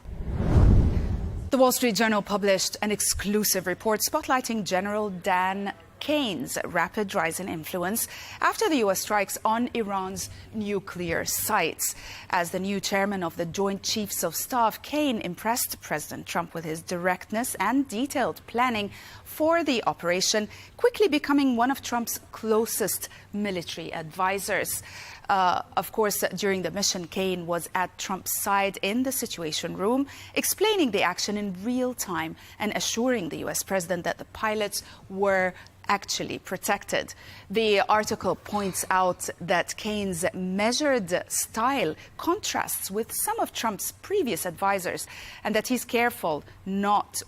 The Wall Street Journal published an exclusive report spotlighting General Dan Kane's rapid rise in influence after the U.S. strikes on Iran's nuclear sites. As the new chairman of the Joint Chiefs of Staff, Kane impressed President Trump with his directness and detailed planning for the operation, quickly becoming one of Trump's closest military advisors. Of course, during the mission, Kane was at Trump's side in the Situation Room, explaining the action in real time and assuring the U.S. president that the pilots were actually protected. The article points out that Kane's measured style contrasts with some of Trump's previous advisors, and that he's careful not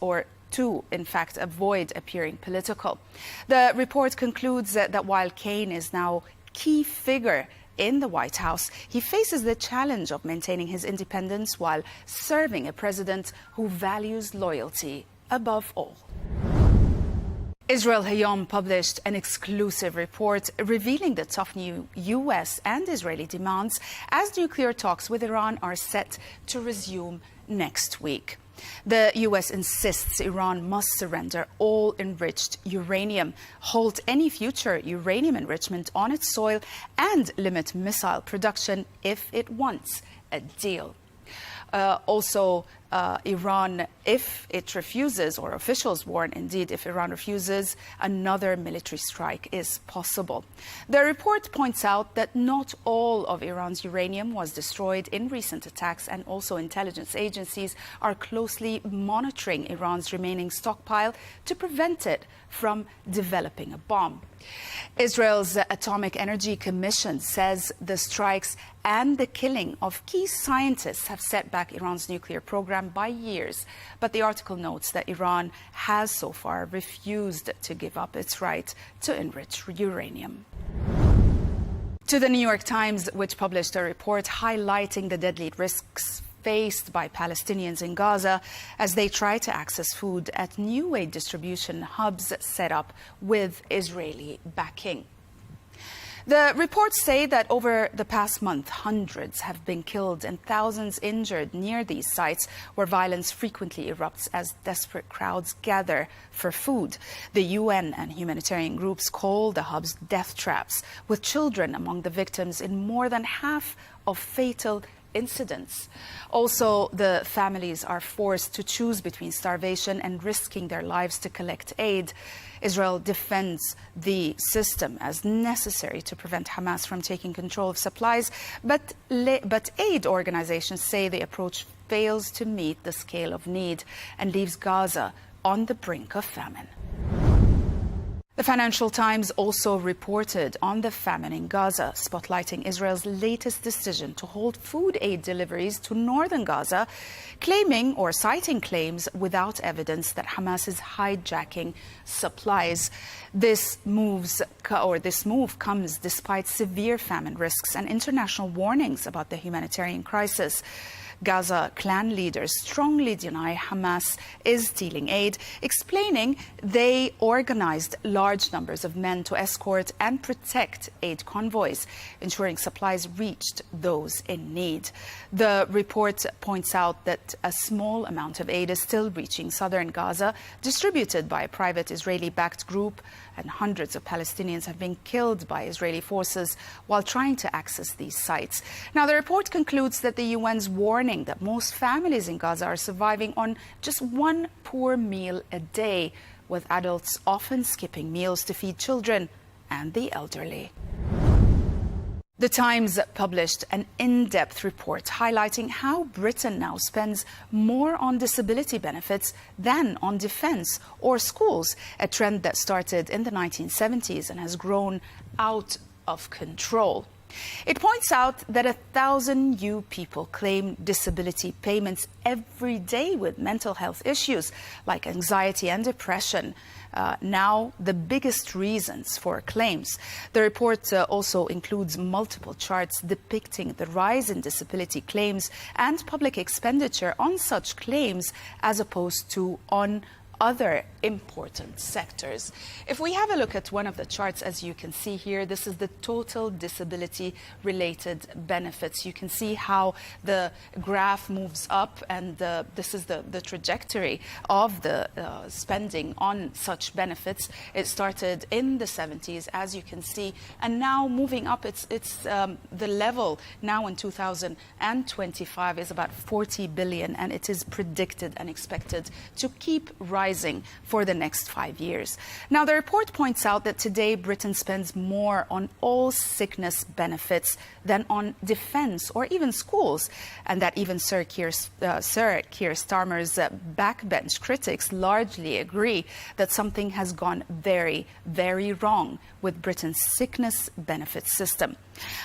to, in fact, avoid appearing political. The report concludes that while Kane is now key figure in the White House, he faces the challenge of maintaining his independence while serving a president who values loyalty above all. Israel Hayom published an exclusive report revealing the tough new U.S. and Israeli demands as nuclear talks with Iran are set to resume next week. The U.S. insists Iran must surrender all enriched uranium, halt any future uranium enrichment on its soil, and limit missile production if it wants a deal. Iran, if it refuses, or officials warn indeed, if Iran refuses, another military strike is possible. The report points out that not all of Iran's uranium was destroyed in recent attacks, and also intelligence agencies are closely monitoring Iran's remaining stockpile to prevent it from developing a bomb. Israel's Atomic Energy Commission says the strikes and the killing of key scientists have set back Iran's nuclear program by years. But the article notes that Iran has so far refused to give up its right to enrich uranium. To the New York Times, which published a report highlighting the deadly risks faced by Palestinians in Gaza as they try to access food at new aid distribution hubs set up with Israeli backing. The reports say that over the past month, hundreds have been killed and thousands injured near these sites where violence frequently erupts as desperate crowds gather for food. The UN and humanitarian groups call the hubs death traps, with children among the victims in more than half of fatal incidents. Also, the families are forced to choose between starvation and risking their lives to collect aid. Israel defends the system as necessary to prevent Hamas from taking control of supplies, but aid organizations say the approach fails to meet the scale of need and leaves Gaza on the brink of famine. The Financial Times also reported on the famine in Gaza, spotlighting Israel's latest decision to hold food aid deliveries to northern Gaza, claiming or citing claims without evidence that Hamas is hijacking supplies. This move comes despite severe famine risks and international warnings about the humanitarian crisis. Gaza clan leaders strongly deny Hamas is stealing aid, explaining they organized large numbers of men to escort and protect aid convoys, ensuring supplies reached those in need. The report points out that a small amount of aid is still reaching southern Gaza, distributed by a private Israeli-backed group, and hundreds of Palestinians have been killed by Israeli forces while trying to access these sites. Now, the report concludes that the UN's warning that most families in Gaza are surviving on just one poor meal a day, with adults often skipping meals to feed children and the elderly. The Times published an in-depth report highlighting how Britain now spends more on disability benefits than on defence or schools, a trend that started in the 1970s and has grown out of control. It points out that 1,000 new people claim disability payments every day with mental health issues like anxiety and depression. Now the biggest reasons for claims. The report also includes multiple charts depicting the rise in disability claims and public expenditure on such claims as opposed to on other important sectors. If we have a look at one of the charts, as you can see here, this is the total disability related benefits. You can see how the graph moves up, and this is the trajectory of the spending on such benefits. It started in the 70s, as you can see, and now moving up. It's the level now in 2025 is about 40 billion, and it is predicted and expected to keep rising for the next 5 years. Now, the report points out that today Britain spends more on all sickness benefits than on defence or even schools, and that even Sir Keir Starmer's backbench critics largely agree that something has gone very, very wrong with Britain's sickness benefit system.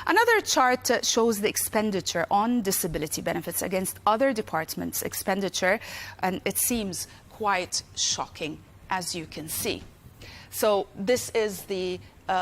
Another chart shows the expenditure on disability benefits against other departments' expenditure, and it seems quite shocking, as you can see. So this is the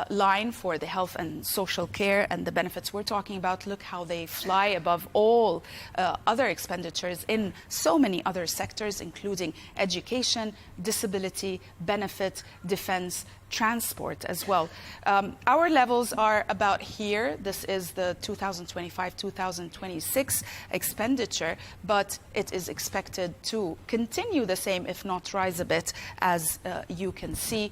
line for the health and social care and the benefits we're talking about. Look how they fly above all other expenditures in so many other sectors, including education, disability, benefit, defense, transport as well. Our levels are about here. This is the 2025-2026 expenditure, but it is expected to continue the same, if not rise a bit, as you can see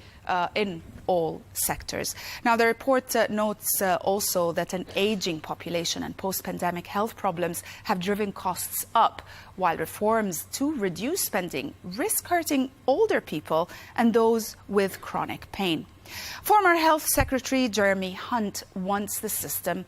in all sectors. Now, the report notes also that an aging population and post-pandemic health problems have driven costs up, while reforms to reduce spending risk hurting older people and those with chronic pain. Former Health Secretary Jeremy Hunt wants the system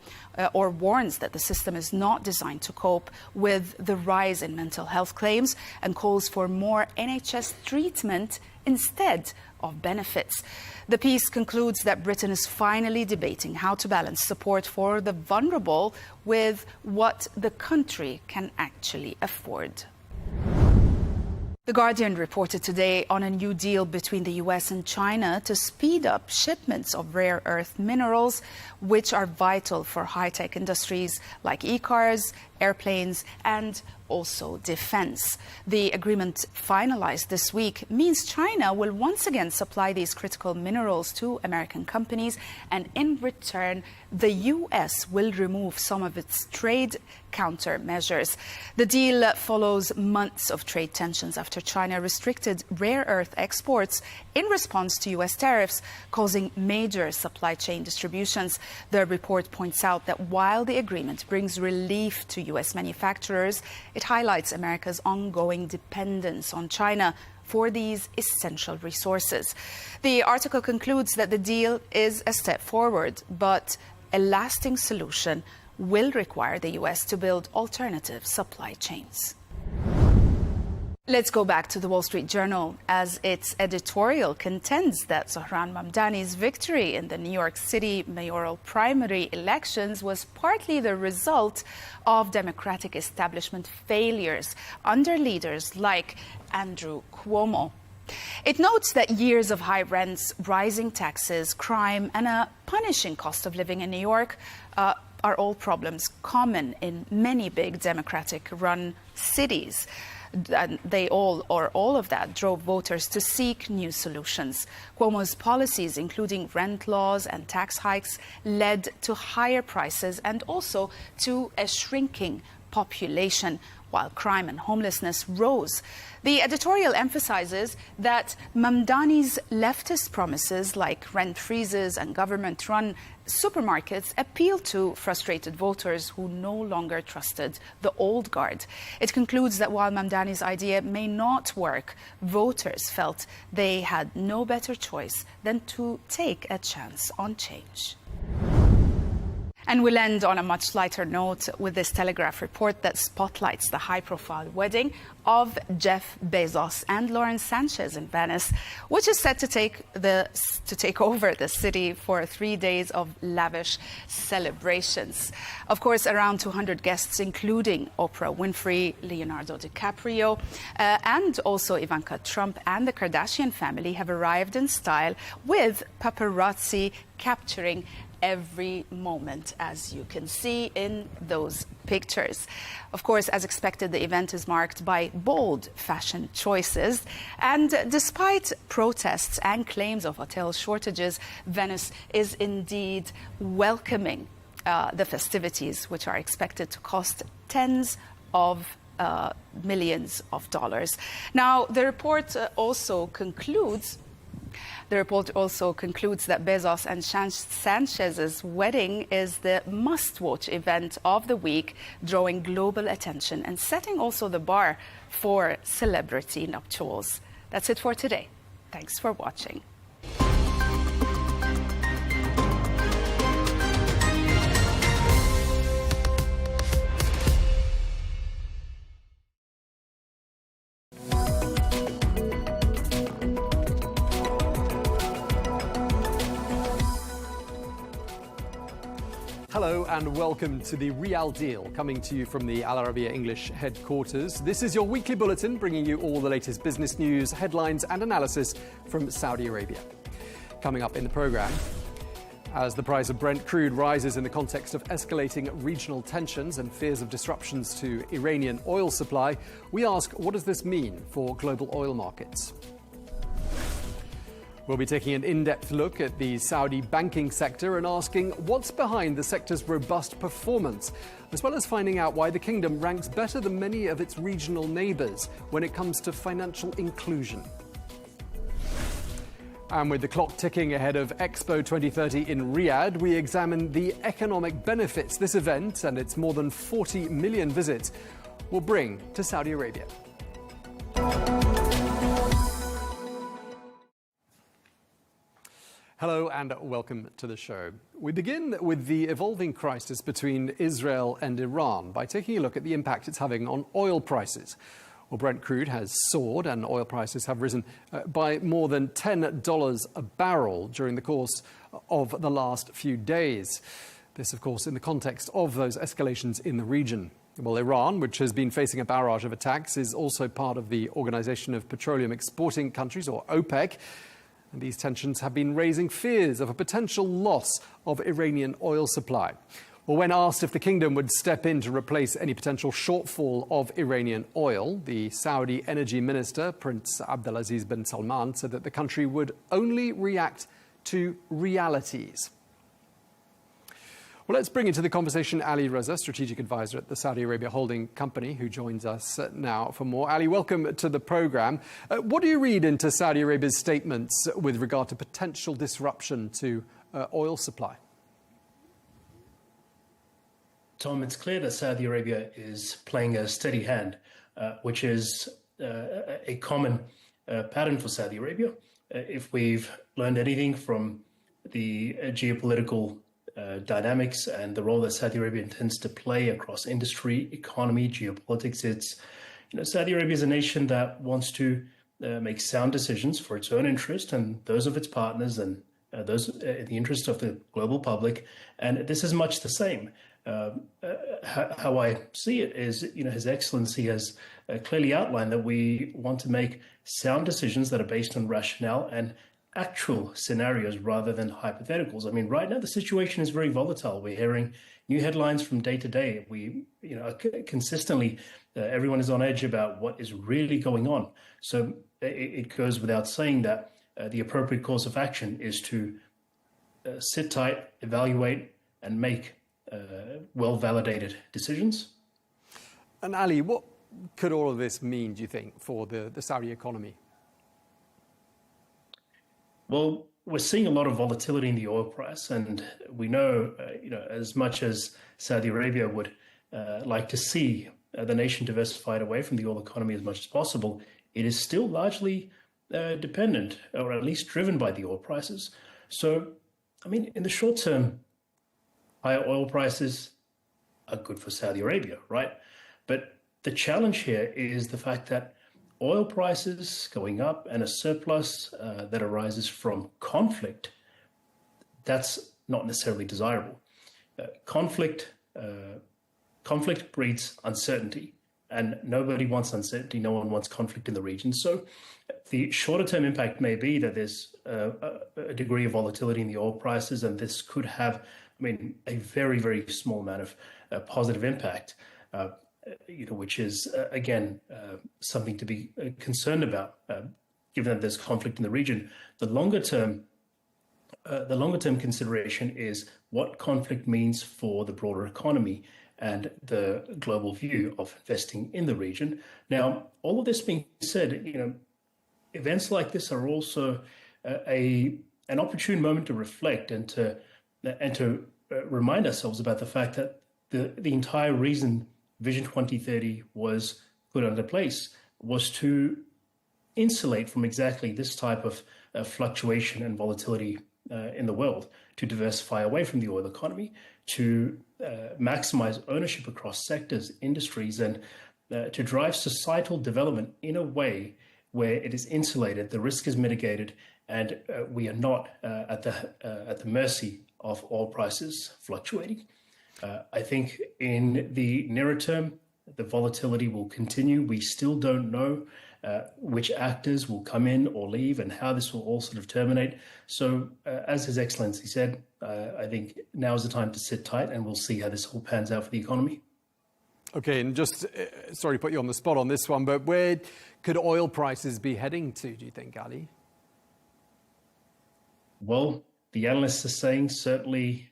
warns that the system is not designed to cope with the rise in mental health claims and calls for more NHS treatment instead of benefits. The piece concludes that Britain is finally debating how to balance support for the vulnerable with what the country can actually afford. The Guardian reported today on a new deal between the US and China to speed up shipments of rare earth minerals, which are vital for high-tech industries like e-cars airplanes, and also defense. The agreement finalized this week means China will once again supply these critical minerals to American companies, and in return, the US will remove some of its trade countermeasures. The deal follows months of trade tensions after China restricted rare earth exports in response to US tariffs, causing major supply chain distributions. The report points out that while the agreement brings relief to US manufacturers, it highlights America's ongoing dependence on China for these essential resources. The article concludes that the deal is a step forward, but a lasting solution will require the US to build alternative supply chains. Let's go back to the Wall Street Journal, as its editorial contends that Zohran Mamdani's victory in the New York City mayoral primary elections was partly the result of Democratic establishment failures under leaders like Andrew Cuomo. It notes that years of high rents, rising taxes, crime, and a punishing cost of living in New York are all problems common in many big Democratic-run cities. And all of that drove voters to seek new solutions. Cuomo's policies, including rent laws and tax hikes, led to higher prices and also to a shrinking population, while crime and homelessness rose. The editorial emphasizes that Mamdani's leftist promises, like rent freezes and government-run supermarkets, appeal to frustrated voters who no longer trusted the old guard. It concludes that while Mamdani's idea may not work, voters felt they had no better choice than to take a chance on change. And we'll end on a much lighter note with this Telegraph report that spotlights the high-profile wedding of Jeff Bezos and Lauren Sanchez in Venice, which is set to take over the city for 3 days of lavish celebrations. Of course, around 200 guests, including Oprah Winfrey, Leonardo DiCaprio, and also Ivanka Trump and the Kardashian family, have arrived in style, with paparazzi capturing every moment, as you can see in those pictures. Of course, as expected, the event is marked by bold fashion choices. And despite protests and claims of hotel shortages, Venice is indeed welcoming the festivities, which are expected to cost tens of millions of dollars. Now, the report also concludes that Bezos and Sanchez's wedding is the must-watch event of the week, drawing global attention and setting also the bar for celebrity nuptials. That's it for today. Thanks for watching. Hello and welcome to the Real Deal, coming to you from the Al Arabiya English headquarters. This is your weekly bulletin, bringing you all the latest business news, headlines and analysis from Saudi Arabia. Coming up in the programme, as the price of Brent crude rises in the context of escalating regional tensions and fears of disruptions to Iranian oil supply, we ask, what does this mean for global oil markets? We'll be taking an in-depth look at the Saudi banking sector and asking what's behind the sector's robust performance, as well as finding out why the kingdom ranks better than many of its regional neighbours when it comes to financial inclusion. And with the clock ticking ahead of Expo 2030 in Riyadh, we examine the economic benefits this event and its more than 40 million visits will bring to Saudi Arabia. Hello and welcome to the show. We begin with the evolving crisis between Israel and Iran by taking a look at the impact it's having on oil prices. Well, Brent crude has soared and oil prices have risen by more than $10 a barrel during the course of the last few days. This, of course, in the context of those escalations in the region. Well, Iran, which has been facing a barrage of attacks, is also part of the Organization of Petroleum Exporting Countries, or OPEC. And these tensions have been raising fears of a potential loss of Iranian oil supply. Well, when asked if the kingdom would step in to replace any potential shortfall of Iranian oil, the Saudi energy minister, Prince Abdulaziz bin Salman, said that the country would only react to realities. Well, let's bring into the conversation Ali Reza, strategic advisor at the Saudi Arabia holding company, who joins us now for more. Ali, welcome to the programme. What do you read into Saudi Arabia's statements with regard to potential disruption to oil supply? Tom, it's clear that Saudi Arabia is playing a steady hand, which is a common pattern for Saudi Arabia. If we've learned anything from the geopolitical dynamics and the role that Saudi Arabia intends to play across industry, economy, geopolitics, it's, Saudi Arabia is a nation that wants to make sound decisions for its own interest and those of its partners and those in the interest of the global public. And this is much the same. How I see it is, His Excellency has clearly outlined that we want to make sound decisions that are based on rationale and actual scenarios rather than hypotheticals. I mean, right now the situation is very volatile. We're hearing new headlines from day to day. We, consistently, everyone is on edge about what is really going on. So it goes without saying that the appropriate course of action is to sit tight, evaluate, and make well-validated decisions. And Ali, what could all of this mean, do you think, for the Saudi economy? Well, we're seeing a lot of volatility in the oil price, and we know, as much as Saudi Arabia would like to see the nation diversified away from the oil economy as much as possible, it is still largely dependent, or at least driven by the oil prices. So, I mean, in the short term, higher oil prices are good for Saudi Arabia, right? But the challenge here is the fact that oil prices going up and a surplus that arises from conflict, that's not necessarily desirable. Conflict breeds uncertainty, and nobody wants uncertainty. No one wants conflict in the region. So the shorter term impact may be that there's a degree of volatility in the oil prices, and this could have, a very, very small amount of positive impact, which is, again, something to be concerned about, given that there's conflict in the region. The longer term consideration is what conflict means for the broader economy and the global view of investing in the region. Now, all of this being said, events like this are also an opportune moment to reflect and to remind ourselves about the fact that the entire reason Vision 2030 was put into place was to insulate from exactly this type of fluctuation and volatility in the world, to diversify away from the oil economy, to maximize ownership across sectors, industries, and to drive societal development in a way where it is insulated, the risk is mitigated, and we are not at the mercy of oil prices fluctuating. I think in the nearer term, the volatility will continue. We still don't know which actors will come in or leave and how this will all sort of terminate. So as His Excellency said, I think now is the time to sit tight, and we'll see how this all pans out for the economy. Okay, and just, sorry to put you on the spot on this one, but where could oil prices be heading to, do you think, Ali? Well, the analysts are saying certainly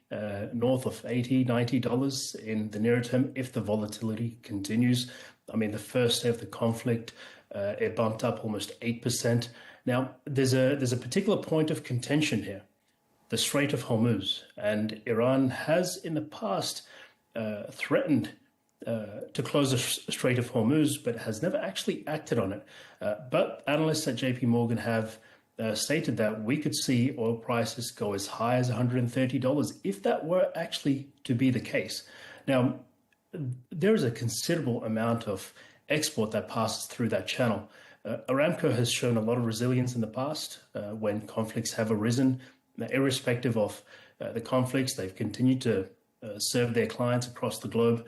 north of $80, $90 in the nearer term if the volatility continues. The first day of the conflict, it bumped up almost 8%. Now, there's a particular point of contention here, the Strait of Hormuz, and Iran has in the past threatened to close the Strait of Hormuz, but has never actually acted on it. But analysts at JP Morgan have stated that we could see oil prices go as high as $130 if that were actually to be the case. Now, there is a considerable amount of export that passes through that channel. Aramco has shown a lot of resilience in the past when conflicts have arisen. Irrespective of the conflicts, they've continued to serve their clients across the globe.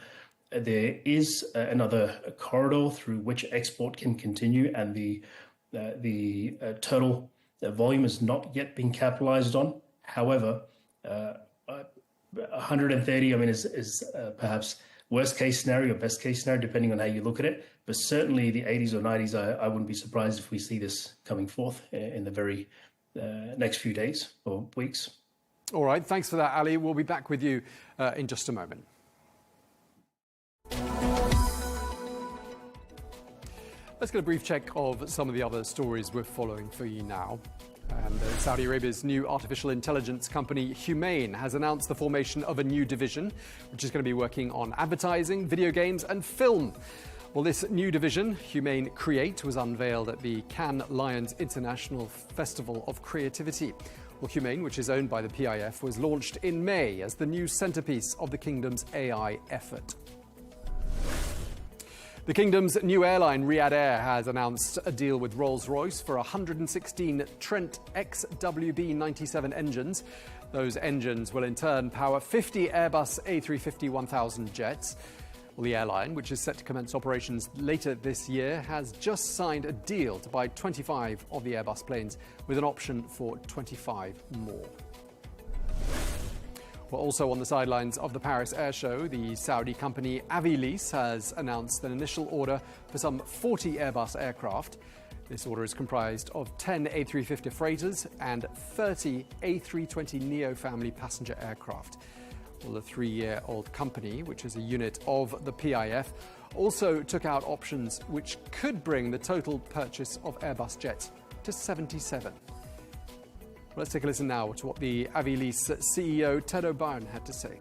There is another corridor through which export can continue, and the total volume has not yet been capitalized on. However, 130, I mean, is perhaps worst case scenario or best case scenario, depending on how you look at it. But certainly the 80s or 90s, I wouldn't be surprised if we see this coming forth in the very next few days or weeks. All right, thanks for that, Ali. We'll be back with you in just a moment. Let's get a brief check of some of the other stories we're following for you now. And Saudi Arabia's new artificial intelligence company, Humane, has announced the formation of a new division, which is going to be working on advertising, video games and film. Well, this new division, Humane Create, was unveiled at the Cannes Lions International Festival of Creativity. Well, Humane, which is owned by the PIF, was launched in May as the new centerpiece of the kingdom's AI effort. The kingdom's new airline, Riyadh Air, has announced a deal with Rolls-Royce for 116 Trent XWB-97 engines. Those engines will in turn power 50 Airbus A350-1000 jets. Well, the airline, which is set to commence operations later this year, has just signed a deal to buy 25 of the Airbus planes with an option for 25 more. Well, also on the sidelines of the Paris Air Show, the Saudi company Avilis has announced an initial order for some 40 Airbus aircraft. This order is comprised of 10 A350 freighters and 30 A320neo family passenger aircraft. Well, the 3-year-old company, which is a unit of the PIF, also took out options which could bring the total purchase of Airbus jets to 77. Let's take a listen now to what the Avilis CEO Ted O'Byrne had to say.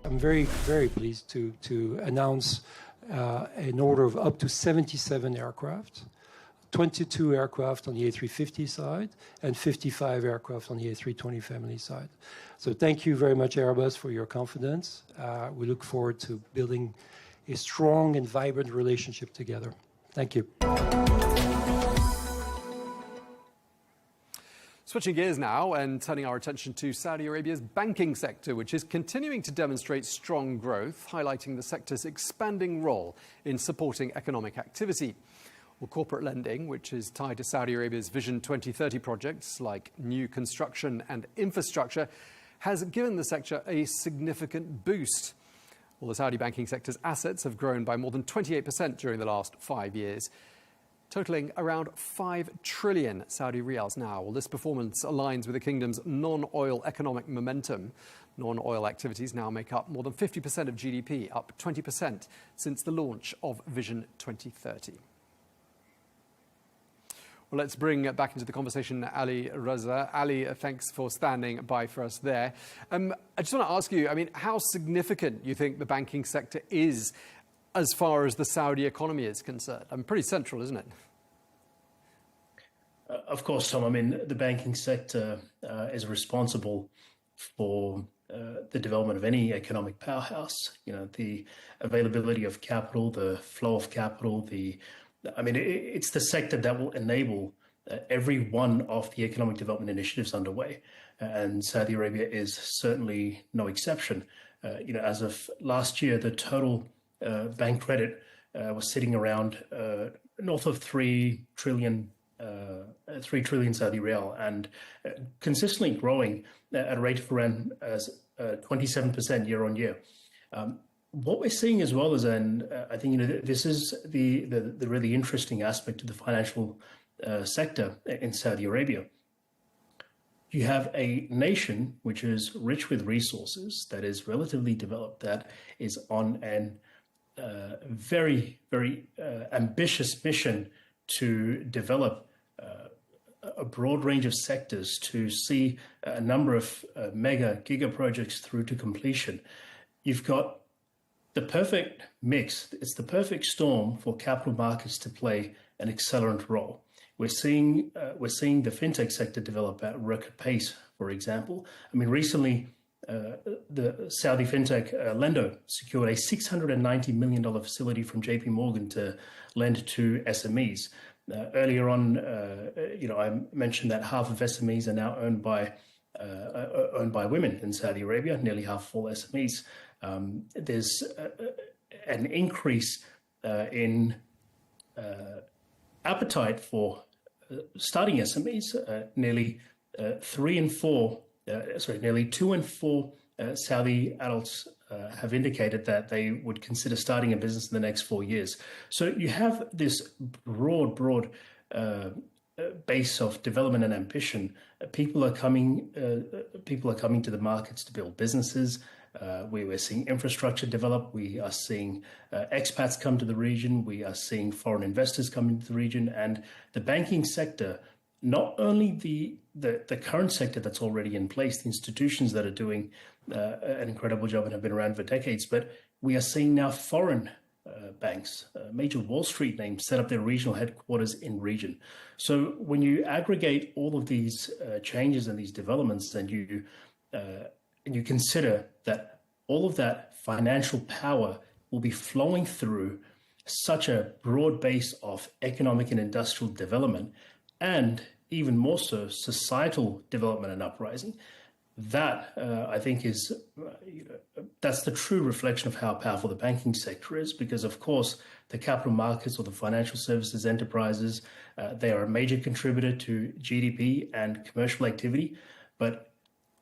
I'm very, very pleased to announce an order of up to 77 aircraft, 22 aircraft on the A350 side, and 55 aircraft on the A320 family side. So thank you very much, Airbus, for your confidence. We look forward to building a strong and vibrant relationship together. Thank you. Switching gears now and turning our attention to Saudi Arabia's banking sector, which is continuing to demonstrate strong growth, highlighting the sector's expanding role in supporting economic activity. Well, corporate lending, which is tied to Saudi Arabia's Vision 2030 projects like new construction and infrastructure, has given the sector a significant boost. Well, the Saudi banking sector's assets have grown by more than 28% during the last 5 years, totaling around 5 trillion Saudi riyals now. Well, this performance aligns with the kingdom's non-oil economic momentum. Non-oil activities now make up more than 50% of GDP, up 20% since the launch of Vision 2030. Well, let's bring back into the conversation Ali Raza. Ali, thanks for standing by for us there. I just want to ask you, how significant you think the banking sector is as far as the Saudi economy is concerned? Pretty central, isn't it? Of course, Tom. The banking sector is responsible for the development of any economic powerhouse. The availability of capital, the flow of capital, it's the sector that will enable every one of the economic development initiatives underway. And Saudi Arabia is certainly no exception. As of last year, the total bank credit was sitting around north of 3 trillion Saudi riyal, and consistently growing at a rate of around 27% year on year. What we're seeing as well is, and I think this is the really interesting aspect of the financial sector in Saudi Arabia. You have a nation which is rich with resources, that is relatively developed, that is on an very, very ambitious mission to develop a broad range of sectors, to see a number of giga projects through to completion. You've got the perfect mix. It's the perfect storm for capital markets to play an accelerant role. We're seeing the fintech sector develop at record pace, for example. Recently, the Saudi fintech Lendo secured a $690 million facility from JP Morgan to lend to SMEs. Earlier on, I mentioned that half of SMEs are now owned by women in Saudi Arabia, nearly half of all SMEs. There's an increase in appetite for starting SMEs. Nearly 2 in 4 Saudi adults have indicated that they would consider starting a business in the next 4 years. So you have this broad base of development and ambition. People are coming to the markets to build businesses. We're seeing infrastructure develop. We are seeing expats come to the region. We are seeing foreign investors come into the region. And the banking sector, not only the current sector that's already in place, the institutions that are doing an incredible job and have been around for decades, but we are seeing now foreign banks, major Wall Street names, set up their regional headquarters in region. So when you aggregate all of these changes and these developments, and you consider that all of that financial power will be flowing through such a broad base of economic and industrial development, and even more so societal development and uprising, that I think is that's the true reflection of how powerful the banking sector is. Because of course the capital markets or the financial services enterprises, they are a major contributor to GDP and commercial activity, but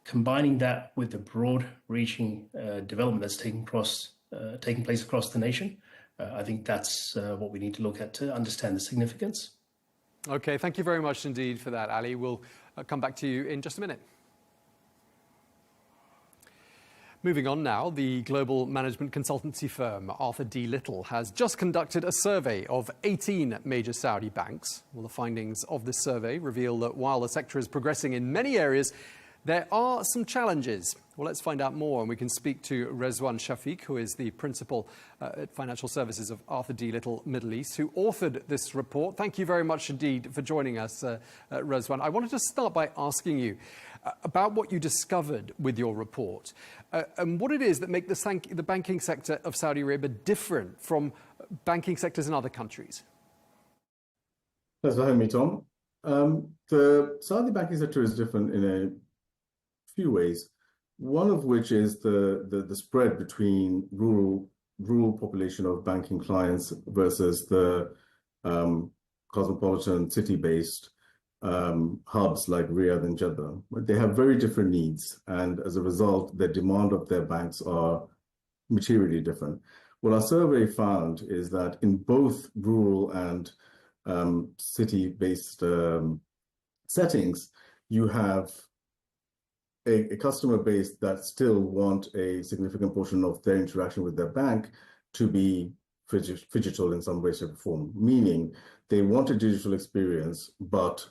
combining that with the broad-reaching development that's taking place across the nation, I think that's what we need to look at to understand the significance. Okay, thank you very much indeed for that, Ali. We'll come back to you in just a minute. Moving on now, the global management consultancy firm Arthur D. Little has just conducted a survey of 18 major Saudi banks. Well, the findings of this survey reveal that while the sector is progressing in many areas, there are some challenges. Well, let's find out more, and we can speak to Rezwan Shafiq, who is the principal at Financial Services of Arthur D. Little Middle East, who authored this report. Thank you very much indeed for joining us, Rezwan. I wanted to start by asking you about what you discovered with your report and what it is that make the banking sector of Saudi Arabia different from banking sectors in other countries. Thanks for having me, Tom. The Saudi banking sector is different in a few ways. One of which is the spread between rural population of banking clients versus the cosmopolitan city-based hubs like Riyadh and Jeddah. They have very different needs, and as a result, the demand of their banks are materially different. What our survey found is that in both rural and city-based settings, you have a customer base that still want a significant portion of their interaction with their bank to be phygital in some way, shape, or form, meaning they want a digital experience, but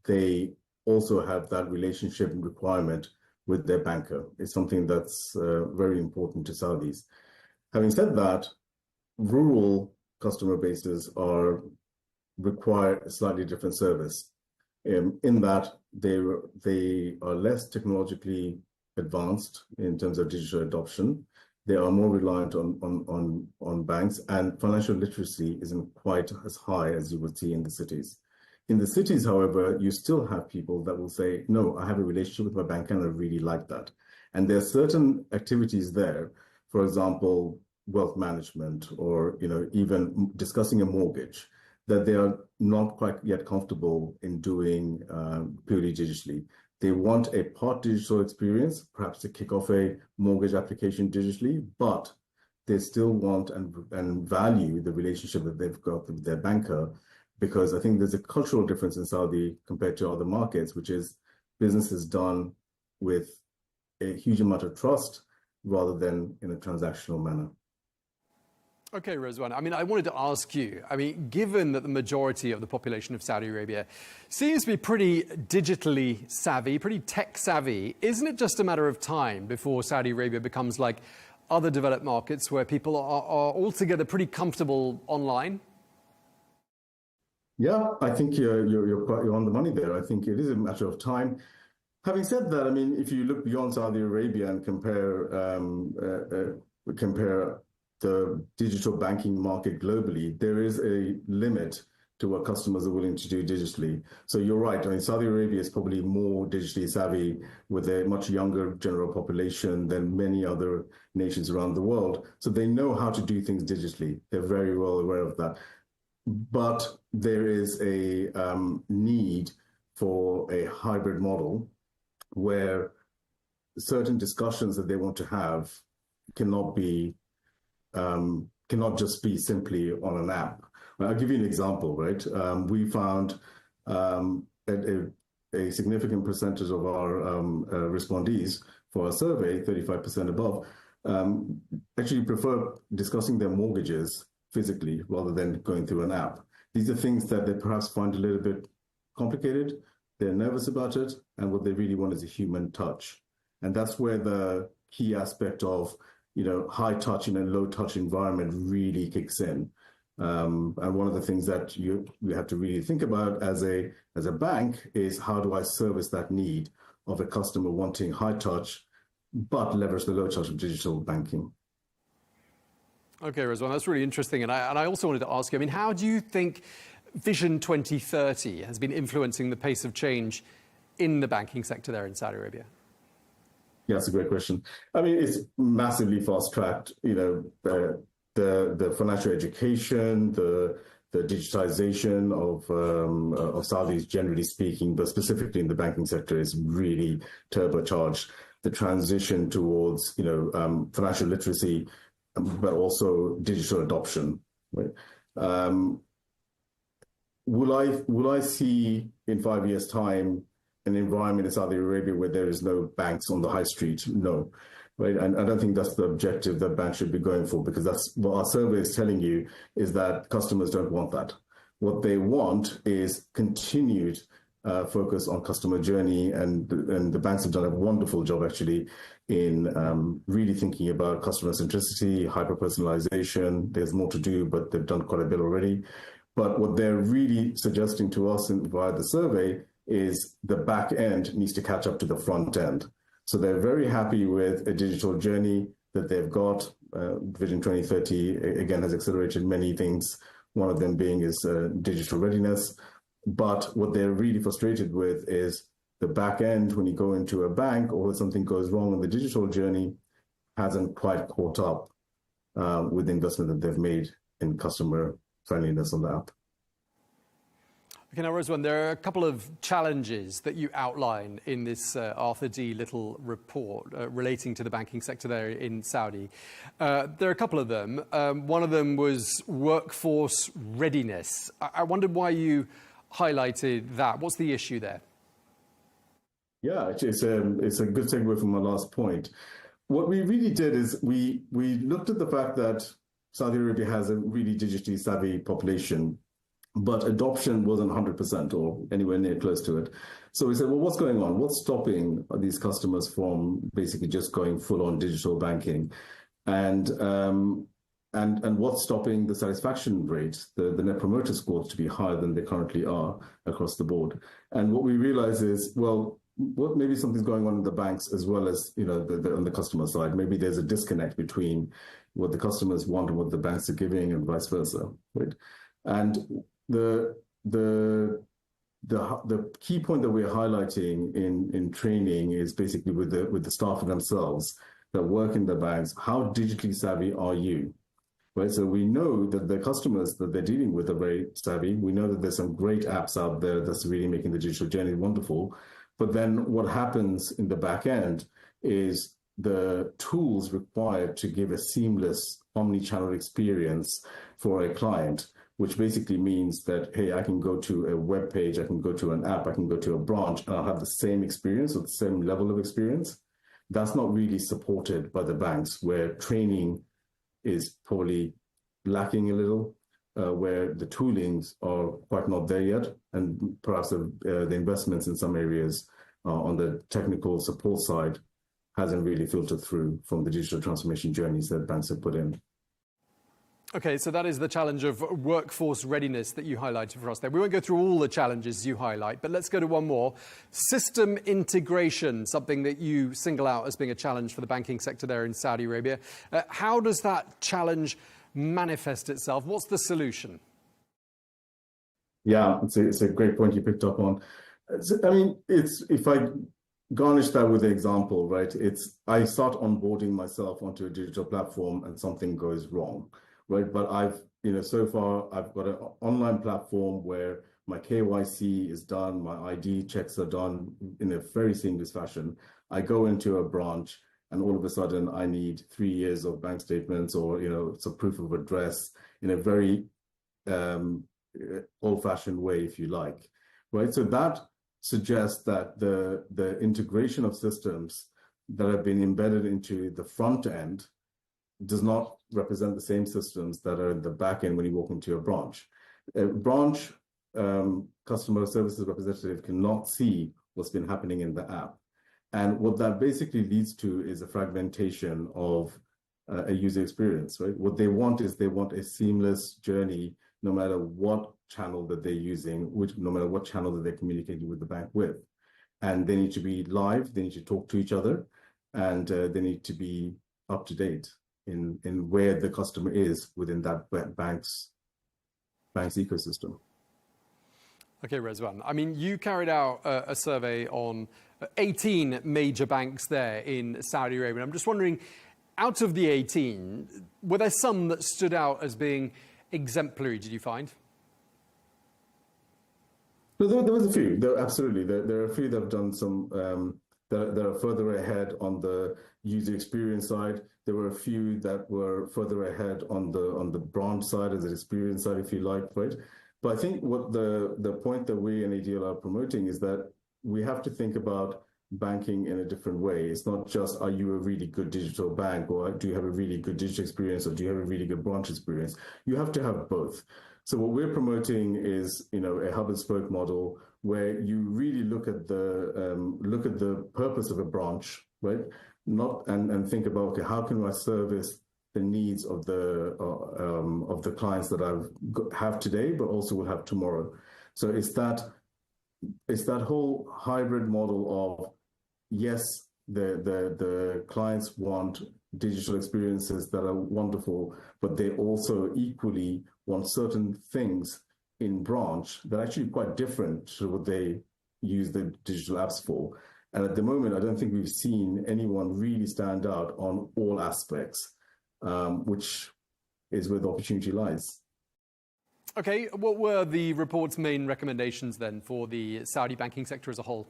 they also have that relationship requirement with their banker. It's something that's very important to Saudis. Having said that, rural customer bases require a slightly different service in that they are less technologically advanced in terms of digital adoption. They are more reliant on banks, and financial literacy isn't quite as high as you would see in the cities. In the cities, however, you still have people that will say, no, I have a relationship with my bank and I really like that. And there are certain activities there, for example, wealth management, or even discussing a mortgage, that they are not quite yet comfortable in doing purely digitally. They want a part digital experience, perhaps to kick off a mortgage application digitally, but they still want and value the relationship that they've got with their banker, because I think there's a cultural difference in Saudi compared to other markets, which is business is done with a huge amount of trust rather than in a transactional manner. Okay, Rezwan. I wanted to ask you, given that the majority of the population of Saudi Arabia seems to be pretty digitally savvy, pretty tech savvy, isn't it just a matter of time before Saudi Arabia becomes like other developed markets where people are altogether pretty comfortable online? Yeah, I think you're on the money there. I think it is a matter of time. Having said that, if you look beyond Saudi Arabia and compare the digital banking market globally, there is a limit to what customers are willing to do digitally. So you're right. Saudi Arabia is probably more digitally savvy with a much younger general population than many other nations around the world. So they know how to do things digitally. They're very well aware of that. But there is a need for a hybrid model where certain discussions that they want to have cannot just be simply on an app. I'll give you an example, right? We found a significant percentage of our respondees for our survey, 35% above, actually prefer discussing their mortgages physically rather than going through an app. These are things that they perhaps find a little bit complicated. They're nervous about it, and what they really want is a human touch. And that's where the key aspect of, high touch in a low touch environment really kicks in. And one of the things that you have to really think about as a bank is, how do I service that need of a customer wanting high touch, but leverage the low touch of digital banking? Okay, Rizwan, that's really interesting. And I also wanted to ask you, how do you think Vision 2030 has been influencing the pace of change in the banking sector there in Saudi Arabia? Yeah, that's a great question. It's massively fast-tracked, the financial education, the digitization of Saudis, generally speaking, but specifically in the banking sector, is really turbocharged. The transition towards, financial literacy, but also digital adoption. Right? Will I see in 5 years' time an environment in Saudi Arabia where there is no banks on the high street? No. Right? And I don't think that's the objective that banks should be going for, because that's what our survey is telling you, is that customers don't want that. What they want is continued focus on customer journey, and the banks have done a wonderful job actually in really thinking about customer centricity, hyper-personalization. There's more to do, but they've done quite a bit already. But what they're really suggesting to us via the survey is the back end needs to catch up to the front end. So they're very happy with a digital journey that they've got. Vision 2030, again, has accelerated many things, one of them being is digital readiness. But what they're really frustrated with is the back end, when you go into a bank or something goes wrong on the digital journey, hasn't quite caught up with the investment that they've made in customer friendliness on the app. Okay, now, Rizwan, there are a couple of challenges that you outline in this Arthur D. Little report relating to the banking sector there in Saudi. There are a couple of them. One of them was workforce readiness. I wondered why you highlighted that. What's the issue there? Yeah, it's a good segue from my last point. What we really did is we looked at the fact that Saudi Arabia has a really digitally savvy population, but adoption wasn't 100% or anywhere near close to it. So we said, well, what's going on? What's stopping these customers from basically just going full on digital banking? And what's stopping the satisfaction rates, the net promoter scores, to be higher than they currently are across the board? And what we realize is, well, maybe something's going on in the banks as well as, on the customer side. Maybe there's a disconnect between what the customers want and what the banks are giving, and vice versa, right? And the key point that we're highlighting in training is basically with the staff themselves that work in the banks. How digitally savvy are you? Right, so we know that the customers that they're dealing with are very savvy. We know that there's some great apps out there that's really making the digital journey wonderful. But then what happens in the back end is the tools required to give a seamless omni-channel experience for a client, which basically means that, hey, I can go to a web page, I can go to an app, I can go to a branch, and I'll have the same experience or the same level of experience. That's not really supported by the banks, where training is probably lacking a little, where the toolings are quite not there yet, and perhaps the investments in some areas on the technical support side hasn't really filtered through from the digital transformation journeys that banks have put in. Okay, so that is the challenge of workforce readiness that you highlighted for us there. We won't go through all the challenges you highlight, but let's go to one more. System integration, something that you single out as being a challenge for the banking sector there in Saudi Arabia. How does that challenge manifest itself? What's the solution? Yeah, it's a great point you picked up on. If I garnish that with an example, right? I start onboarding myself onto a digital platform and something goes wrong. Right, but so far I've got an online platform where my KYC is done, my ID checks are done in a very seamless fashion. I go into a branch and all of a sudden I need 3 years of bank statements or, some proof of address in a very old-fashioned way, if you like, right? So that suggests that the integration of systems that have been embedded into the front end does not represent the same systems that are in the back end when you walk into a branch. A branch customer services representative cannot see what's been happening in the app. And what that basically leads to is a fragmentation of a user experience, right? What they want is a seamless journey, no matter what channel that they're using, no matter what channel that they're communicating with the bank with. And they need to be live, they need to talk to each other, and they need to be up to date in where the customer is within that bank's ecosystem. Okay, Rizwan. I mean, you carried out a survey on 18 major banks there in Saudi Arabia. I'm just wondering, out of the 18, were there some that stood out as being exemplary, did you find? No, there was a few. Absolutely. There are a few that have done some, that are further ahead on the user experience side. There were a few that were further ahead on the branch side, as an experience side, if you like, right? But I think what the point that we in ADL are promoting is that we have to think about banking in a different way. It's not just, are you a really good digital bank, or do you have a really good digital experience, or do you have a really good branch experience? You have to have both. So what we're promoting is, a hub and spoke model where you really look at the purpose of a branch, right? And think about, okay, how can I service the needs of the clients that I have today, but also will have tomorrow. So it's that whole hybrid model of, yes, the clients want digital experiences that are wonderful, but they also equally want certain things in branch that are actually quite different to what they use the digital apps for. And at the moment, I don't think we've seen anyone really stand out on all aspects, which is where the opportunity lies. Okay, what were the report's main recommendations then for the Saudi banking sector as a whole?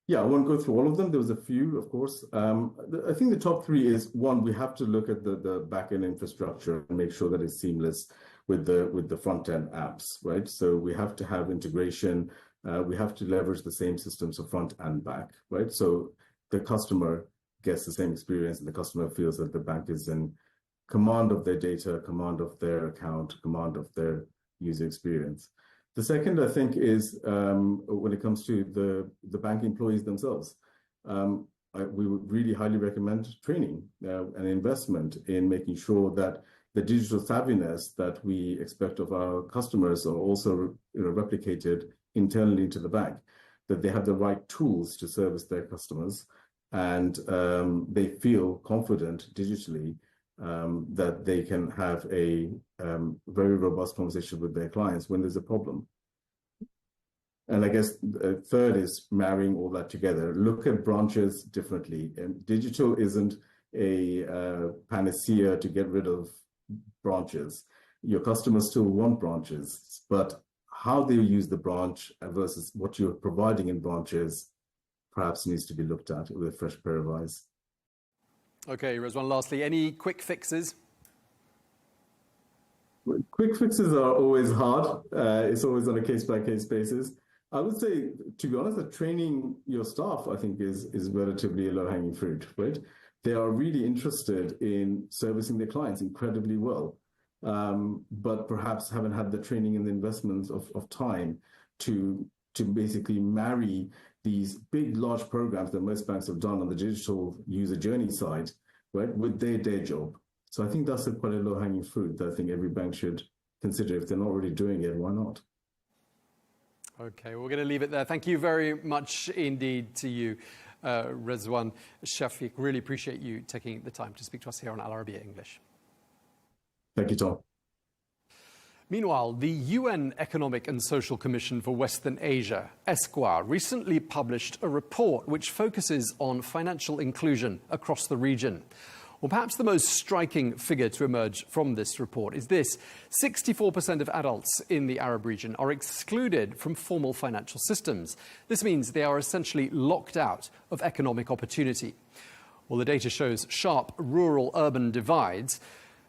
Yeah, I won't go through all of them. There was a few, of course. I think the top three is, one, we have to look at the back-end infrastructure and make sure that it's seamless with the front-end apps, right? So we have to have integration. We have to leverage the same systems of front and back, right? So the customer gets the same experience and the customer feels that the bank is in command of their data, command of their account, command of their user experience. The second, I think, is when it comes to the bank employees themselves. We would really highly recommend training and investment in making sure that the digital savviness that we expect of our customers are also replicated internally into the bank, that they have the right tools to service their customers, and they feel confident digitally that they can have a very robust conversation with their clients when there's a problem. And I guess third is marrying all that together. Look at branches differently. And digital isn't a panacea to get rid of branches. Your customers still want branches, but how they use the branch versus what you're providing in branches perhaps needs to be looked at with a fresh pair of eyes. Okay, Rizwan, lastly, any quick fixes? Quick fixes are always hard. It's always on a case-by-case basis. I would say, to be honest, that training your staff, I think, is relatively a low-hanging fruit, right? They are really interested in servicing their clients incredibly well, but perhaps haven't had the training and the investments of time to basically marry these big, large programs that most banks have done on the digital user journey side, right, with their day job. So I think that's quite a low-hanging fruit that I think every bank should consider. If they're not already doing it, why not? Okay, we're going to leave it there. Thank you very much indeed to you, Rizwan Shafiq. Really appreciate you taking the time to speak to us here on Arabiya English. Thank you, Tom. Meanwhile, the UN Economic and Social Commission for Western Asia, ESCWA, recently published a report which focuses on financial inclusion across the region. Well, perhaps the most striking figure to emerge from this report is this: 64% of adults in the Arab region are excluded from formal financial systems. This means they are essentially locked out of economic opportunity. Well, the data shows sharp rural-urban divides.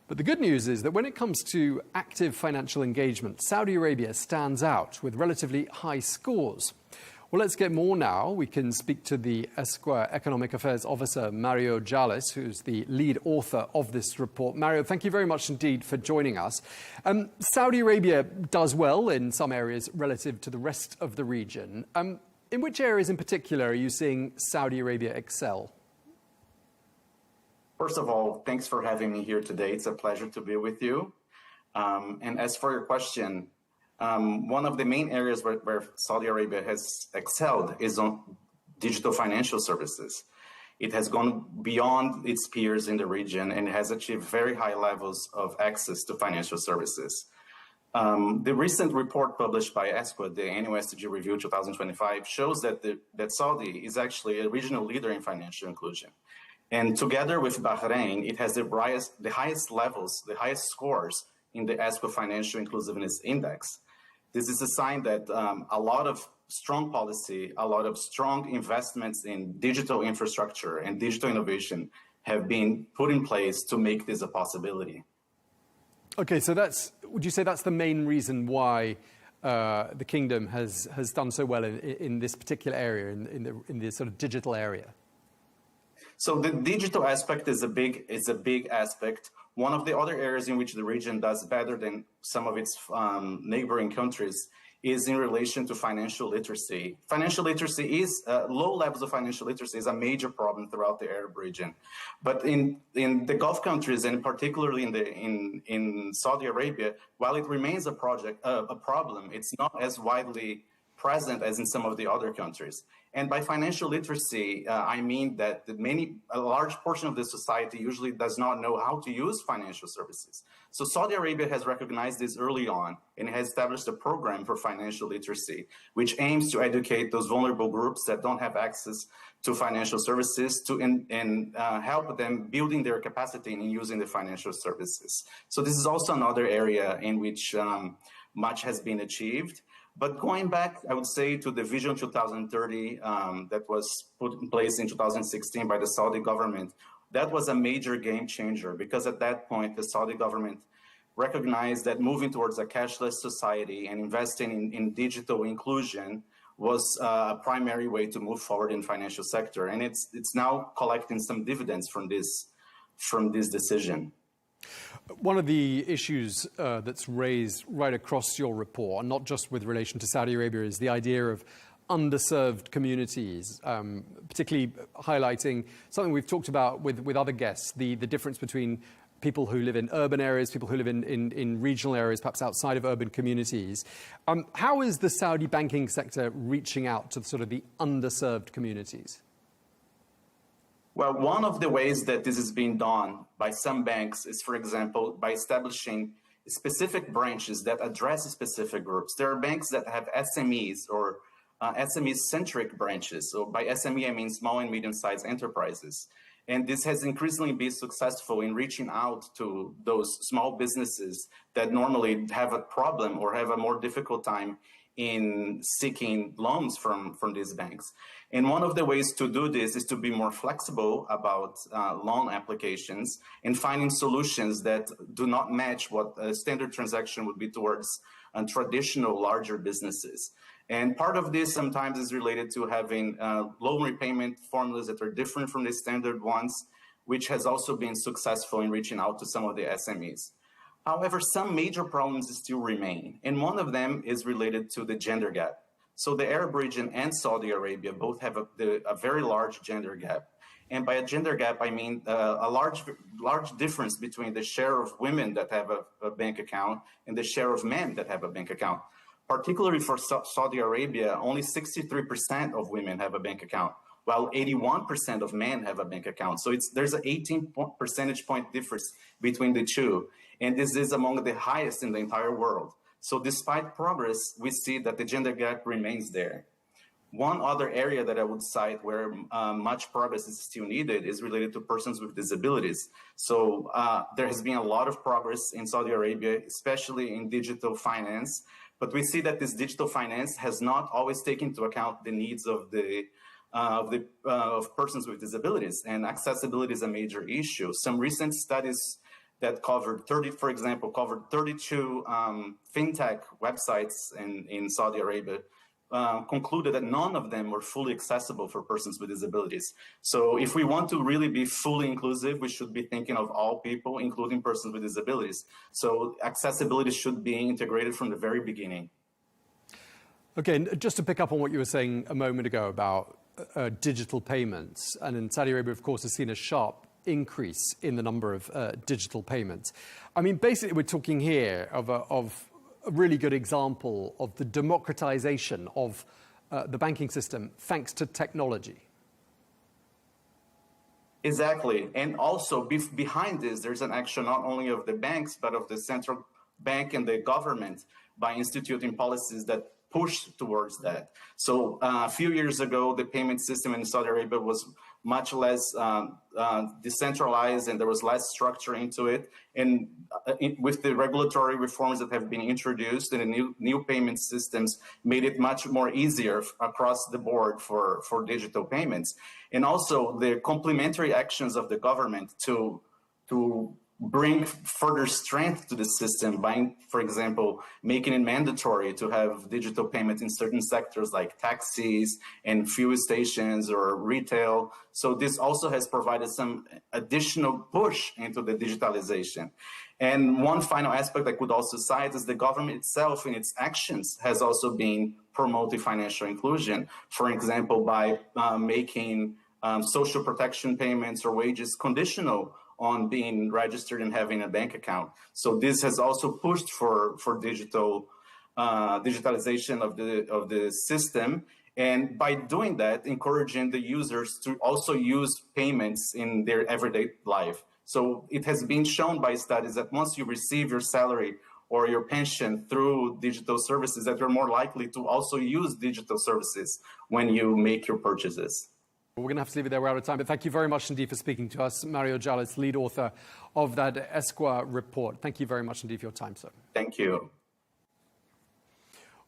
But the good news is that when it comes to active financial engagement, Saudi Arabia stands out with relatively high scores. Well, let's get more now. We can speak to the Esquire Economic Affairs Officer, Mario Jallis, who's the lead author of this report. Mario, thank you very much indeed for joining us. Saudi Arabia does well in some areas relative to the rest of the region. In which areas in particular are you seeing Saudi Arabia excel? First of all, thanks for having me here today. It's a pleasure to be with you. And as for your question, one of the main areas where Saudi Arabia has excelled is on digital financial services. It has gone beyond its peers in the region and has achieved very high levels of access to financial services. The recent report published by ESQA, the annual SDG Review 2025, shows that Saudi is actually a regional leader in financial inclusion. And together with Bahrain, it has the highest levels, the highest scores in the ESQA Financial Inclusiveness Index. This is a sign that a lot of strong policy, a lot of strong investments in digital infrastructure and digital innovation have been put in place to make this a possibility. Okay, so would you say that's the main reason why the kingdom has done so well in this particular area, in the sort of digital area? So the digital aspect is a big aspect. One of the other areas in which the region does better than some of its neighboring countries is in relation to financial literacy. Financial literacy is, low levels of financial literacy is a major problem throughout the Arab region. But in the Gulf countries, and particularly in Saudi Arabia, while it remains a problem, it's not as widely present as in some of the other countries. And by financial literacy, I mean that a large portion of the society usually does not know how to use financial services. So Saudi Arabia has recognized this early on and has established a program for financial literacy, which aims to educate those vulnerable groups that don't have access to financial services and help them building their capacity in using the financial services. So this is also another area in which much has been achieved. But going back, I would say, to the Vision 2030 that was put in place in 2016 by the Saudi government, that was a major game changer because at that point, the Saudi government recognized that moving towards a cashless society and investing in digital inclusion was a primary way to move forward in the financial sector. And it's now collecting some dividends from this decision. One of the issues that's raised right across your report, not just with relation to Saudi Arabia, is the idea of underserved communities, particularly highlighting something we've talked about with other guests, the difference between people who live in urban areas, people who live in regional areas, perhaps outside of urban communities. How is the Saudi banking sector reaching out to sort of the underserved communities? Well, one of the ways that this is being done by some banks is, for example, by establishing specific branches that address specific groups. There are banks that have SMEs or SME-centric branches. So by SME, I mean small and medium-sized enterprises. And this has increasingly been successful in reaching out to those small businesses that normally have a problem or have a more difficult time in seeking loans from these banks. And one of the ways to do this is to be more flexible about loan applications and finding solutions that do not match what a standard transaction would be towards traditional larger businesses. And part of this sometimes is related to having loan repayment formulas that are different from the standard ones, which has also been successful in reaching out to some of the SMEs. However, some major problems still remain, and one of them is related to the gender gap. So the Arab region and Saudi Arabia both have a very large gender gap. And by a gender gap, I mean a large difference between the share of women that have a bank account and the share of men that have a bank account. Particularly for Saudi Arabia, only 63% of women have a bank account, while 81% of men have a bank account. So there's an 18 percentage point difference between the two. And this is among the highest in the entire world. So despite progress, we see that the gender gap remains there. One other area that I would cite where much progress is still needed is related to persons with disabilities. So there has been a lot of progress in Saudi Arabia, especially in digital finance, but we see that this digital finance has not always taken into account the needs of persons with disabilities, and accessibility is a major issue. Some recent studies that covered 32 fintech websites in Saudi Arabia concluded that none of them were fully accessible for persons with disabilities. So if we want to really be fully inclusive, we should be thinking of all people, including persons with disabilities. So accessibility should be integrated from the very beginning. Okay, and just to pick up on what you were saying a moment ago about digital payments, and in Saudi Arabia, of course, has seen a sharp increase in the number of digital payments. I mean, basically, we're talking here of a really good example of the democratization of the banking system thanks to technology. Exactly. And also behind this, there's an action not only of the banks, but of the central bank and the government by instituting policies that push towards that. So a few years ago, the payment system in Saudi Arabia was much less decentralized, and there was less structure into it. And with the regulatory reforms that have been introduced and the new payment systems made it much more easier across the board for digital payments. And also the complementary actions of the government to bring further strength to the system by, for example, making it mandatory to have digital payment in certain sectors like taxis and fuel stations or retail. So this also has provided some additional push into the digitalization. And one final aspect I could also cite is the government itself in its actions has also been promoting financial inclusion. For example, by making social protection payments or wages conditional on being registered and having a bank account. So this has also pushed for digitalization of the system. And by doing that, encouraging the users to also use payments in their everyday life. So it has been shown by studies that once you receive your salary or your pension through digital services, that you're more likely to also use digital services when you make your purchases. We're going to have to leave it there. We're out of time. But thank you very much indeed for speaking to us. Mario Jallis, lead author of that ESQA report. Thank you very much indeed for your time, sir. Thank you.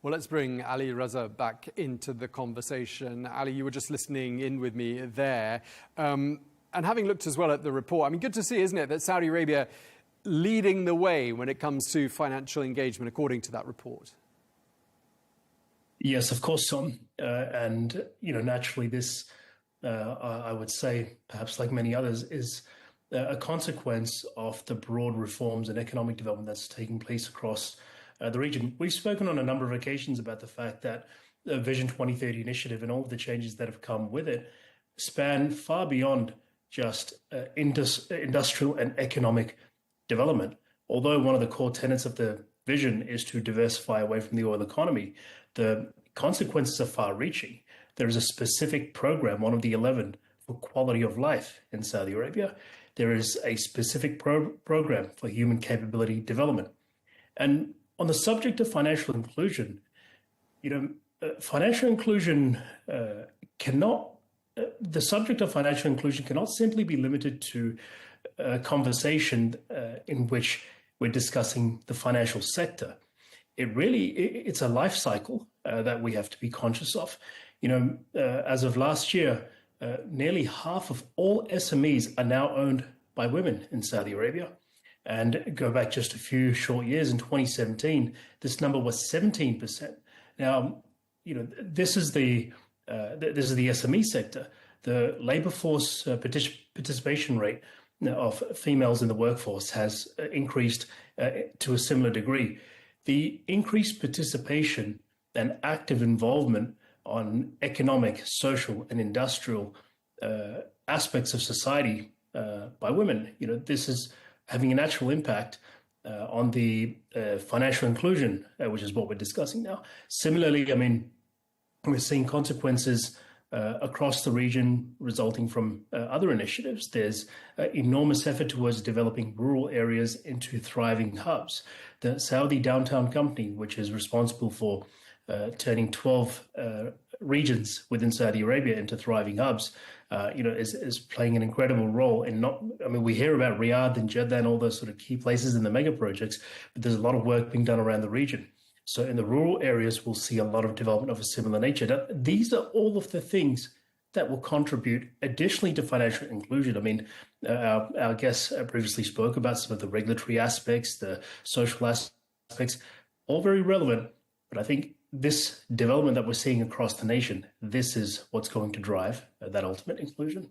Well, let's bring Ali Reza back into the conversation. Ali, you were just listening in with me there. And having looked as well at the report, I mean, good to see, isn't it, that Saudi Arabia leading the way when it comes to financial engagement, according to that report? Yes, of course, Tom. And, naturally this, I would say, perhaps like many others, is a consequence of the broad reforms and economic development that's taking place across the region. We've spoken on a number of occasions about the fact that the Vision 2030 initiative and all of the changes that have come with it span far beyond just industrial and economic development. Although one of the core tenets of the vision is to diversify away from the oil economy, the consequences are far-reaching. There is a specific program, one of the 11, for quality of life in Saudi Arabia. There is a specific program for human capability development. And on the subject of financial inclusion, financial inclusion the subject of financial inclusion cannot simply be limited to a conversation in which we're discussing the financial sector. It's a life cycle that we have to be conscious of. As of last year, nearly half of all SMEs are now owned by women in Saudi Arabia. And go back just a few short years, in 2017, this number was 17%. Now, this is the SME sector. The labor force participation rate of females in the workforce has increased to a similar degree. The increased participation and active involvement on economic, social, and industrial aspects of society by women, this is having a natural impact on the financial inclusion, which is what we're discussing now. Similarly, we're seeing consequences across the region resulting from other initiatives. There's enormous effort towards developing rural areas into thriving hubs. The Saudi Downtown Company, which is responsible for turning 12 regions within Saudi Arabia into thriving hubs, is playing an incredible role in we hear about Riyadh and Jeddah and all those sort of key places in the mega projects, but there's a lot of work being done around the region. So in the rural areas, we'll see a lot of development of a similar nature. Now, these are all of the things that will contribute additionally to financial inclusion. I mean, our guests previously spoke about some of the regulatory aspects, the social aspects, all very relevant. But I think this development that we're seeing across the nation, this is what's going to drive that ultimate inclusion.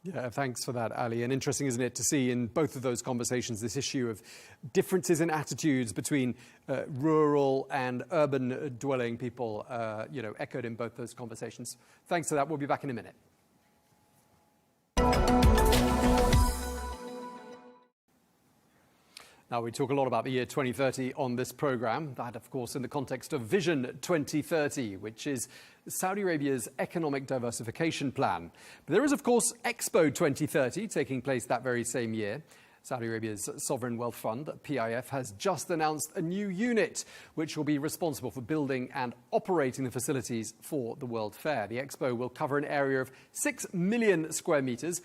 Yeah, thanks for that, Ali. And interesting, isn't it, to see in both of those conversations this issue of differences in attitudes between rural and urban dwelling people, echoed in both those conversations. Thanks for that. We'll be back in a minute. Now, we talk a lot about the year 2030 on this programme. That, of course, in the context of Vision 2030, which is Saudi Arabia's economic diversification plan. But there is, of course, Expo 2030 taking place that very same year. Saudi Arabia's sovereign wealth fund, PIF, has just announced a new unit which will be responsible for building and operating the facilities for the World Fair. The Expo will cover an area of 6 million square metres,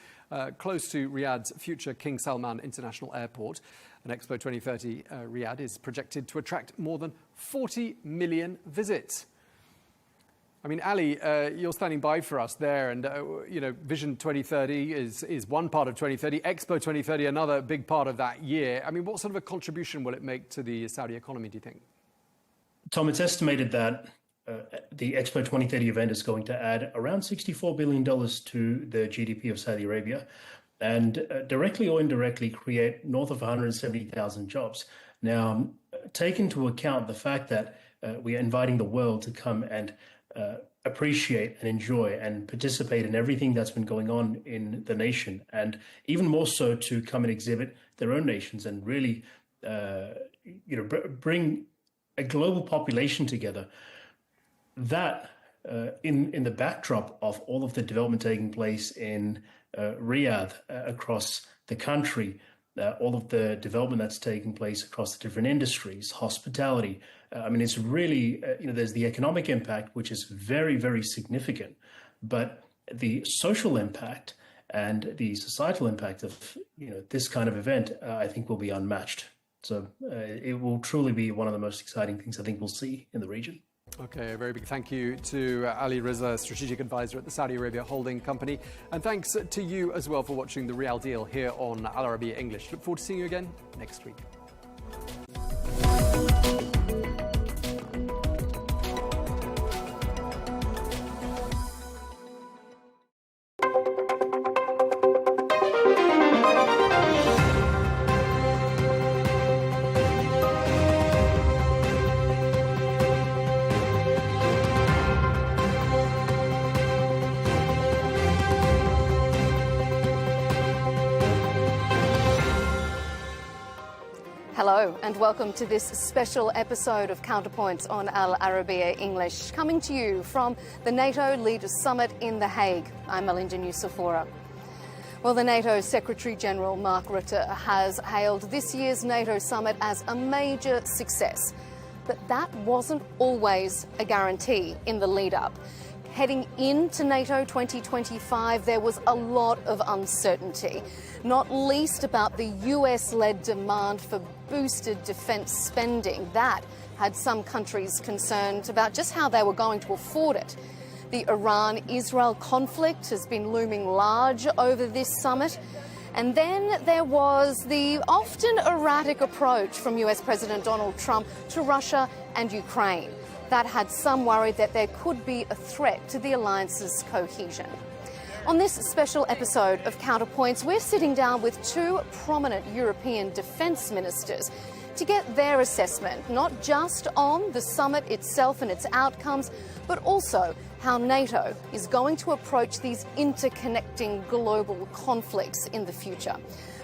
close to Riyadh's future King Salman International Airport. And Expo 2030 Riyadh is projected to attract more than 40 million visits. I mean, Ali, you're standing by for us there, and Vision 2030 is one part of 2030. Expo 2030, another big part of that year. I mean, what sort of a contribution will it make to the Saudi economy, do you think? Tom, it's estimated that the Expo 2030 event is going to add around $64 billion to the GDP of Saudi Arabia, and directly or indirectly create north of 170,000 jobs. Now, take into account the fact that we are inviting the world to come and appreciate and enjoy and participate in everything that's been going on in the nation, and even more so to come and exhibit their own nations and really, bring a global population together. That in the backdrop of all of the development taking place in Riyadh, across the country, all of the development that's taking place across the different industries, hospitality. It's really, there's the economic impact, which is very, very significant, but the social impact and the societal impact of, this kind of event, I think will be unmatched. So it will truly be one of the most exciting things I think we'll see in the region. Okay, a very big thank you to Ali Riza, Strategic Advisor at the Saudi Arabia Holding Company. And thanks to you as well for watching The Real Deal here on Al Arabiya English. Look forward to seeing you again next week. Hello and welcome to this special episode of Counterpoints on Al Arabiya English, coming to you from the NATO Leaders Summit in The Hague. I'm Melinda Nucifora. Well, the NATO Secretary-General Mark Rutte has hailed this year's NATO summit as a major success. But that wasn't always a guarantee in the lead-up. Heading into NATO 2025, there was a lot of uncertainty, not least about the US-led demand for boosted defence spending. That had some countries concerned about just how they were going to afford it. The Iran-Israel conflict has been looming large over this summit. And then there was the often erratic approach from US President Donald Trump to Russia and Ukraine. That had some worried that there could be a threat to the alliance's cohesion. On this special episode of Counterpoints, we're sitting down with two prominent European defence ministers to get their assessment, not just on the summit itself and its outcomes, but also how NATO is going to approach these interconnecting global conflicts in the future.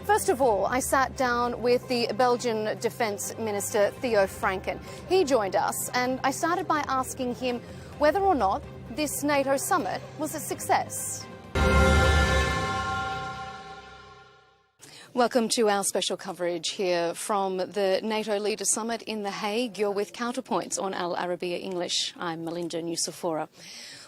First of all, I sat down with the Belgian Defence Minister, Theo Franken. He joined us, and I started by asking him whether or not this NATO summit was a success. Welcome to our special coverage here from the NATO Leaders Summit in The Hague. You're with Counterpoints on Al Arabiya English. I'm Melinda Nucifora.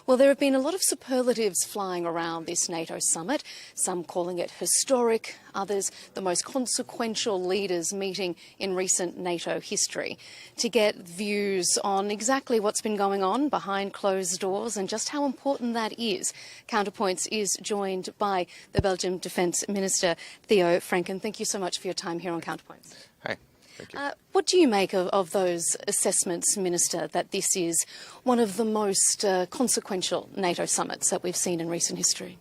Well, there have been a lot of superlatives flying around this NATO summit, some calling it historic, others the most consequential leaders meeting in recent NATO history. To get views on exactly what's been going on behind closed doors and just how important that is, Counterpoints is joined by the Belgian Defence Minister, Theo Franken. Thank you so much for your time here on Counterpoints. Hi. Thank you. What do you make of those assessments, Minister, that this is one of the most consequential NATO summits that we've seen in recent history?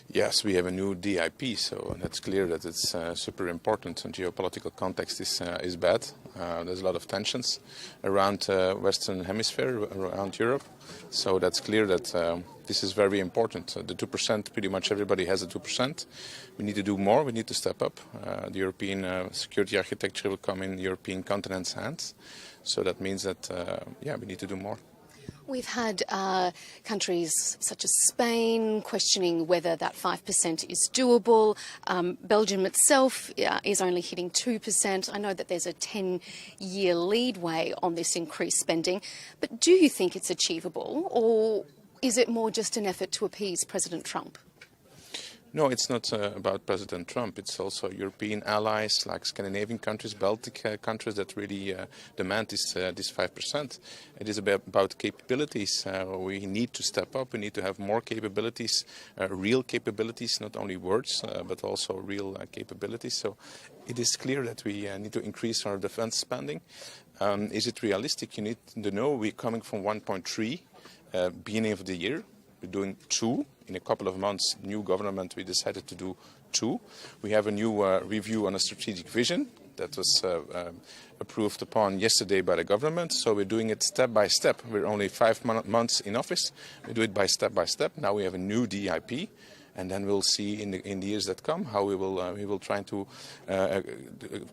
Yes, we have a new DIP, so that's clear that it's super important. And geopolitical context is bad. There's a lot of tensions around Western Hemisphere, around Europe. So that's clear that this is very important. The 2%, pretty much everybody has a 2%. We need to do more. We need to step up. The European security architecture will come in the European continent's hands. So that means that, we need to do more. We've had countries such as Spain questioning whether that 5% is doable. Belgium itself is only hitting 2%. I know that there's a 10-year leadway on this increased spending. But do you think it's achievable, or is it more just an effort to appease President Trump? No, it's not about President Trump. It's also European allies like Scandinavian countries, Baltic countries that really demand this 5%. It is about capabilities. We need to step up. We need to have more capabilities, real capabilities, not only words, but also real capabilities. So it is clear that we need to increase our defense spending. Is it realistic? You need to know we're coming from 1.3 beginning of the year. We're doing 2. In a couple of months, new government, we decided to do 2. We have a new review on a strategic vision that was approved upon yesterday by the government. So we're doing it step by step. We're only 5 months in office. We do it by step. Now we have a new DIP. And then we'll see in the years that come how we will try to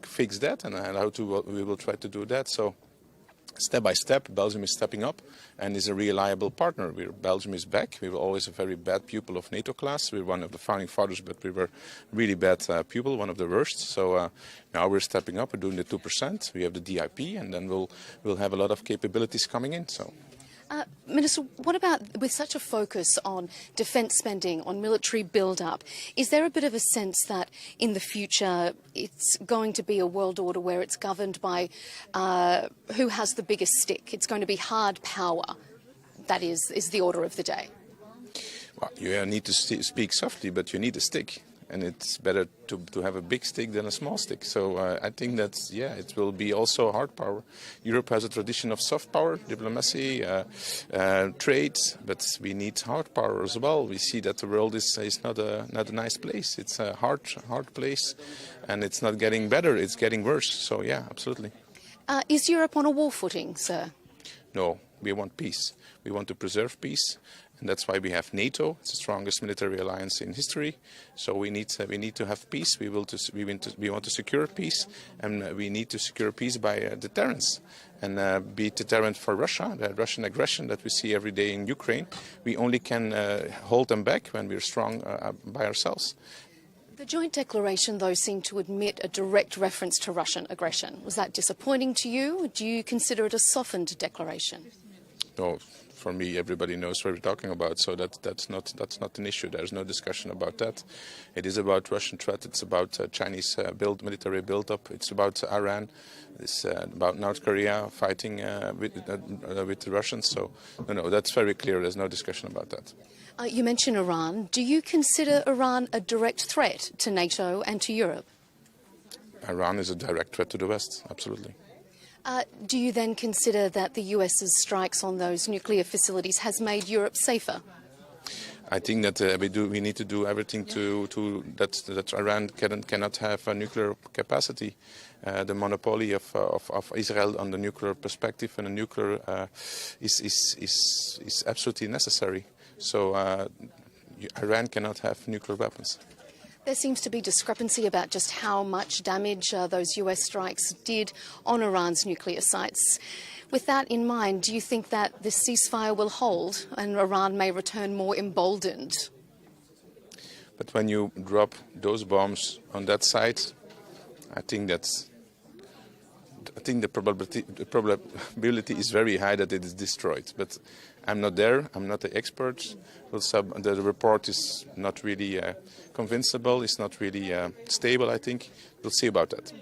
fix that and how we will try to do that. So step by step, Belgium is stepping up and is a reliable partner. Belgium is back. We were always a very bad pupil of NATO class. We were one of the founding fathers, but we were really bad pupil, one of the worst. So now we're stepping up. We're doing the 2%. We have the DIP, and then we'll have a lot of capabilities coming in. So. Minister, what about with such a focus on defence spending, on military build-up, is there a bit of a sense that in the future it's going to be a world order where it's governed by who has the biggest stick? It's going to be hard power. That is the order of the day. Well, you need to speak softly, but you need a stick. And it's better to have a big stick than a small stick. So I think that, it will be also hard power. Europe has a tradition of soft power, diplomacy, trade, but we need hard power as well. We see that the world is not a nice place. It's a hard place, and it's not getting better. It's getting worse. So, absolutely. Is Europe on a war footing, sir? No, we want peace. We want to preserve peace. And that's why we have NATO. It's the strongest military alliance in history. So we need to have peace. We want to secure peace, and we need to secure peace by deterrence, and be deterrent for Russia, the Russian aggression that we see every day in Ukraine. We only can hold them back when we're strong by ourselves. The joint declaration, though, seemed to admit a direct reference to Russian aggression. Was that disappointing to you? Do you consider it a softened declaration? No. For me, everybody knows what we're talking about, so that's not an issue. There's no discussion about that. It is about Russian threat. It's about Chinese military build-up. It's about Iran. It's about North Korea fighting with the Russians. So, no, that's very clear. There's no discussion about that. You mentioned Iran. Do you consider Iran a direct threat to NATO and to Europe? Iran is a direct threat to the West, absolutely. Do you then consider that the US's strikes on those nuclear facilities has made Europe safer? I think that we need to do everything that Iran cannot have a nuclear capacity. The monopoly of Israel on the nuclear perspective and the nuclear is absolutely necessary. So Iran cannot have nuclear weapons. There seems to be discrepancy about just how much damage those US strikes did on Iran's nuclear sites. With that in mind, do you think that the ceasefire will hold and Iran may return more emboldened? But when you drop those bombs on that site, I think the probability is very high that it is destroyed. But I'm not there. I'm not the expert. The report is not really convincible. It's not really stable, I think. We'll see about that.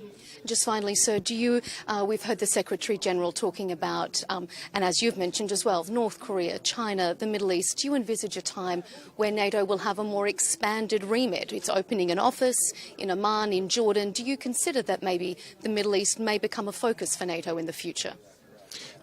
Just finally, sir, do you, we've heard the Secretary General talking about, and as you've mentioned as well, North Korea, China, the Middle East. Do you envisage a time where NATO will have a more expanded remit? It's opening an office in Oman, in Jordan. Do you consider that maybe the Middle East may become a focus for NATO in the future?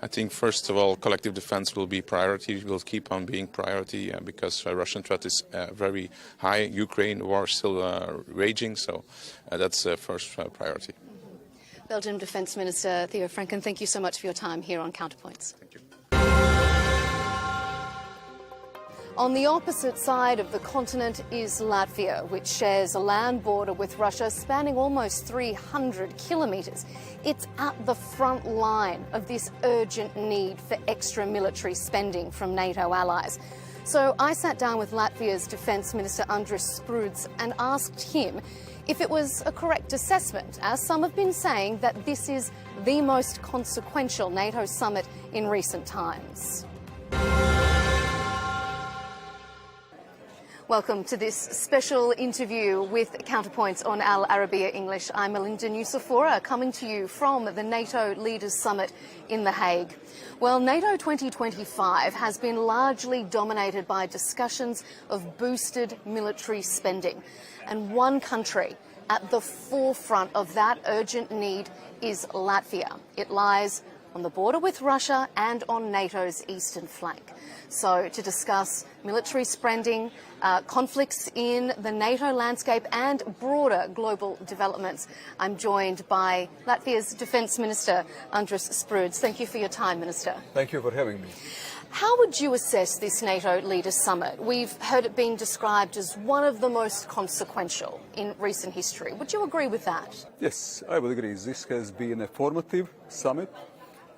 I think, first of all, collective defense will be priority, will keep on being priority because Russian threat is very high. Ukraine war is still raging, so that's first priority. Belgian Defence Minister Theo Franken, thank you so much for your time here on Counterpoints. Thank you. On the opposite side of the continent is Latvia, which shares a land border with Russia spanning almost 300 kilometres. It's at the front line of this urgent need for extra military spending from NATO allies. So I sat down with Latvia's Defence Minister Andris Spruds and asked him if it was a correct assessment, as some have been saying, that this is the most consequential NATO summit in recent times. Welcome to this special interview with Counterpoints on Al Arabiya English. I'm Melinda Nucifora, coming to you from the NATO Leaders Summit in The Hague. Well, NATO 2025 has been largely dominated by discussions of boosted military spending. And one country at the forefront of that urgent need is Latvia. It lies on the border with Russia and on NATO's eastern flank. So to discuss military spending, conflicts in the NATO landscape and broader global developments, I'm joined by Latvia's Defence Minister, Andris Spruds. Thank you for your time, Minister. Thank you for having me. How would you assess this NATO Leaders Summit? We've heard it being described as one of the most consequential in recent history. Would you agree with that? Yes, I would agree. This has been a formative summit,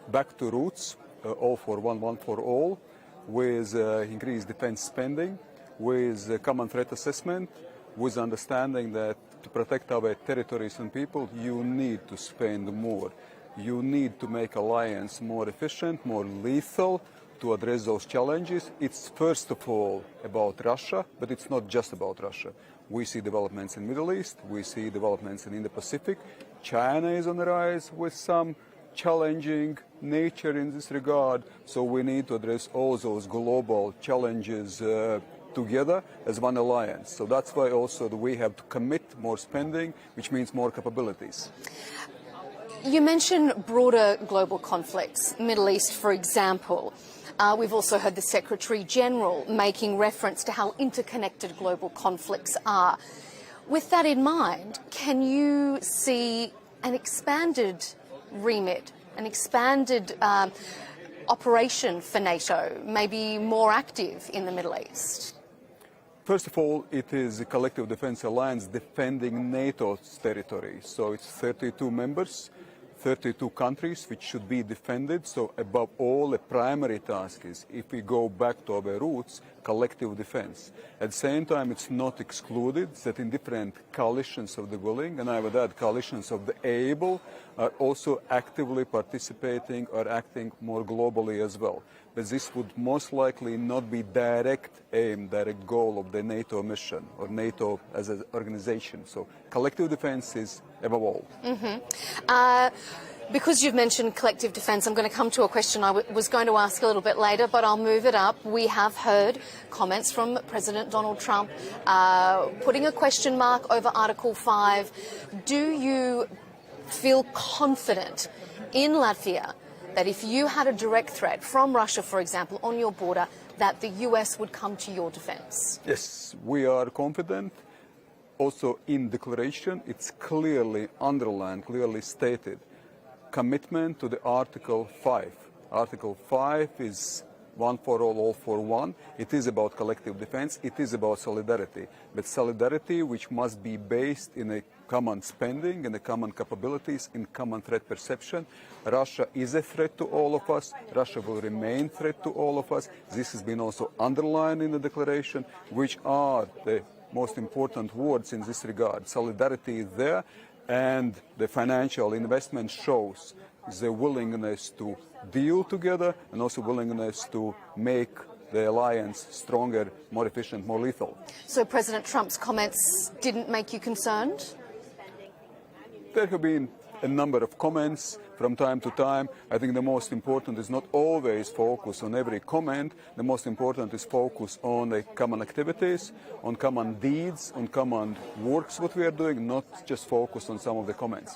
back to roots, all for one, one for all, with increased defense spending, with common threat assessment, with understanding that to protect our territories and people, you need to spend more. You need to make alliance more efficient, more lethal, to address those challenges. It's first of all about Russia, but it's not just about Russia. We see developments in the Middle East, we see developments in the Pacific. China is on the rise with some challenging nature in this regard, so we need to address all those global challenges together as one alliance. So that's why also we have to commit more spending, which means more capabilities. You mentioned broader global conflicts, Middle East, for example. We've also heard the Secretary General making reference to how interconnected global conflicts are. With that in mind, can you see an expanded remit, an expanded operation for NATO, maybe more active in the Middle East? First of all, it is a collective defense alliance defending NATO's territory. So it's 32 members, 32 countries which should be defended. So above all, the primary task is, if we go back to our roots, collective defense. At the same time, it's not excluded that in different coalitions of the willing, and I would add coalitions of the able, are also actively participating or acting more globally as well. But this would most likely not be direct aim, direct goal of the NATO mission or NATO as an organization. So collective defense is above all. Because you've mentioned collective defence, I'm going to come to a question I was going to ask a little bit later, but I'll move it up. We have heard comments from President Donald Trump putting a question mark over Article 5. Do you feel confident in Latvia that if you had a direct threat from Russia, for example, on your border, that the US would come to your defence? Yes, we are confident. Also in declaration, it's clearly underlined, clearly stated, commitment to the Article 5. Article 5 is one for all for one. It is about collective defense. It is about solidarity. But solidarity which must be based in a common spending, in a common capabilities, in common threat perception. Russia is a threat to all of us. Russia will remain a threat to all of us. This has been also underlined in the declaration, which are the most important words in this regard. Solidarity is there, and the financial investment shows the willingness to deal together and also willingness to make the alliance stronger, more efficient, more lethal. So President Trump's comments didn't make you concerned? There have been a number of comments from time to time. I think the most important is not always focus on every comment. The most important is focus on the common activities, on common deeds, on common works what we are doing, not just focus on some of the comments.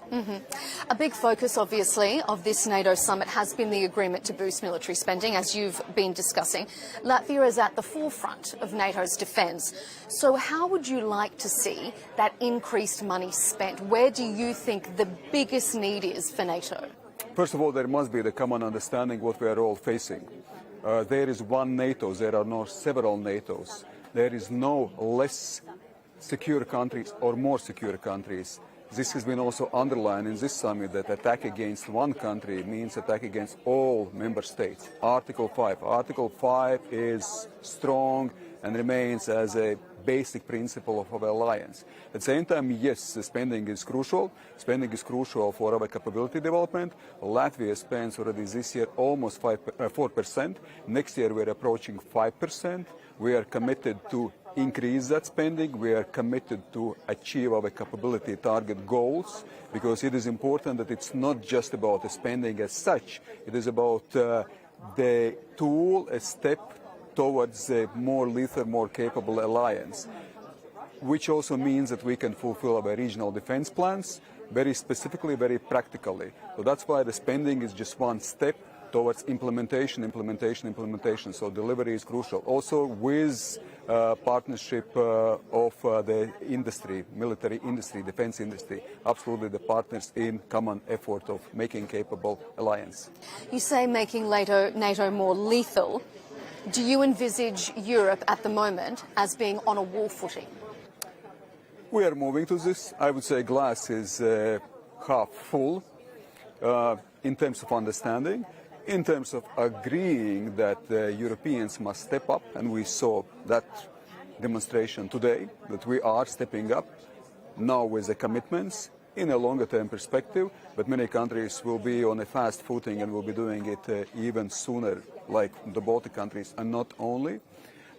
A big focus, obviously, of this NATO summit has been the agreement to boost military spending, as you've been discussing. Latvia is at the forefront of NATO's defence. So how would you like to see that increased money spent? Where do you think the biggest need is for NATO? First of all, there must be the common understanding what we are all facing. There is one NATO, there are no several NATOs. There is no less secure countries or more secure countries. This has been also underlined in this summit that attack against one country means attack against all member states. Article 5. Article 5 is strong and remains as a basic principle of our alliance. At the same time, yes, spending is crucial. Spending is crucial for our capability development. Latvia spends already this year almost 4%. Next year we're approaching 5%. We are committed to increase that spending. We are committed to achieve our capability target goals, because it is important that it's not just about the spending as such. It is about the tool, a step towards a more lethal, more capable alliance, which also means that we can fulfill our regional defense plans very specifically, very practically. So that's why the spending is just one step towards implementation. So delivery is crucial. Also with partnership of the industry, military industry, defense industry, absolutely the partners in common effort of making capable alliance. You say making NATO more lethal. Do you envisage Europe at the moment as being on a war footing? We are moving to this. I would say glass is half full in terms of understanding, in terms of agreeing that Europeans must step up, and we saw that demonstration today, that we are stepping up now with the commitments in a longer-term perspective, but many countries will be on a fast footing and will be doing it even sooner, like the Baltic countries, and not only.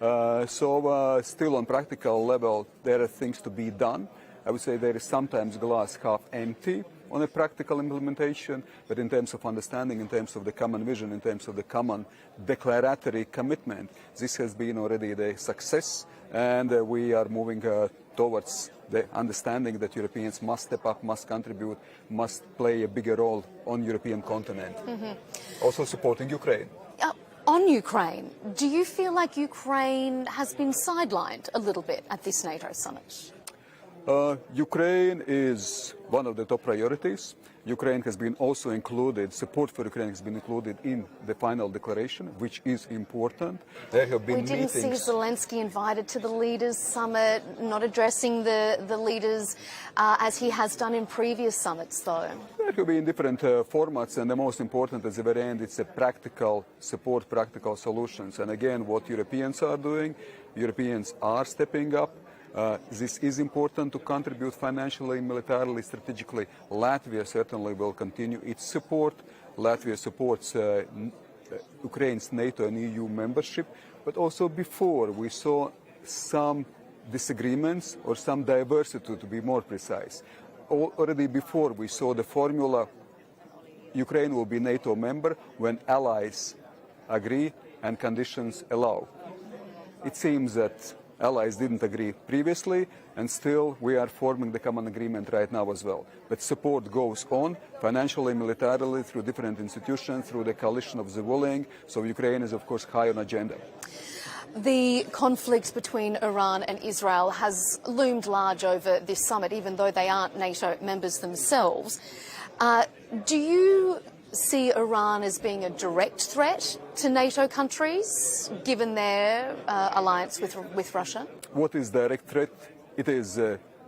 So still on practical level, there are things to be done. I would say there is sometimes glass half empty on a practical implementation, but in terms of understanding, in terms of the common vision, in terms of the common declaratory commitment, this has been already the success, and we are moving towards the understanding that Europeans must step up, must contribute, must play a bigger role on European continent. Also supporting Ukraine. On Ukraine, do you feel like Ukraine has been sidelined a little bit at this NATO summit? Ukraine is one of the top priorities. Ukraine has been also included, support for Ukraine has been included in the final declaration, which is important. There have been meetings. We didn't see Zelensky invited to the Leaders' Summit, not addressing the leaders as he has done in previous summits, though. There have been different formats, and the most important at the very end, it's a practical support, practical solutions. And again, what Europeans are doing, Europeans are stepping up. This is important to contribute financially, militarily, strategically. Latvia certainly will continue its support. Latvia supports Ukraine's NATO and EU membership, but also before we saw some disagreements or some diversity, to be more precise. Already before we saw the formula, Ukraine will be NATO member when allies agree and conditions allow. It seems that allies didn't agree previously, and still we are forming the common agreement right now as well. But support goes on, financially, militarily, through different institutions, through the coalition of the willing. So Ukraine is, of course, high on agenda. The conflict between Iran and Israel has loomed large over this summit, even though they aren't NATO members themselves. Do you see Iran as being a direct threat to NATO countries, given their alliance with Russia? What is direct threat? It is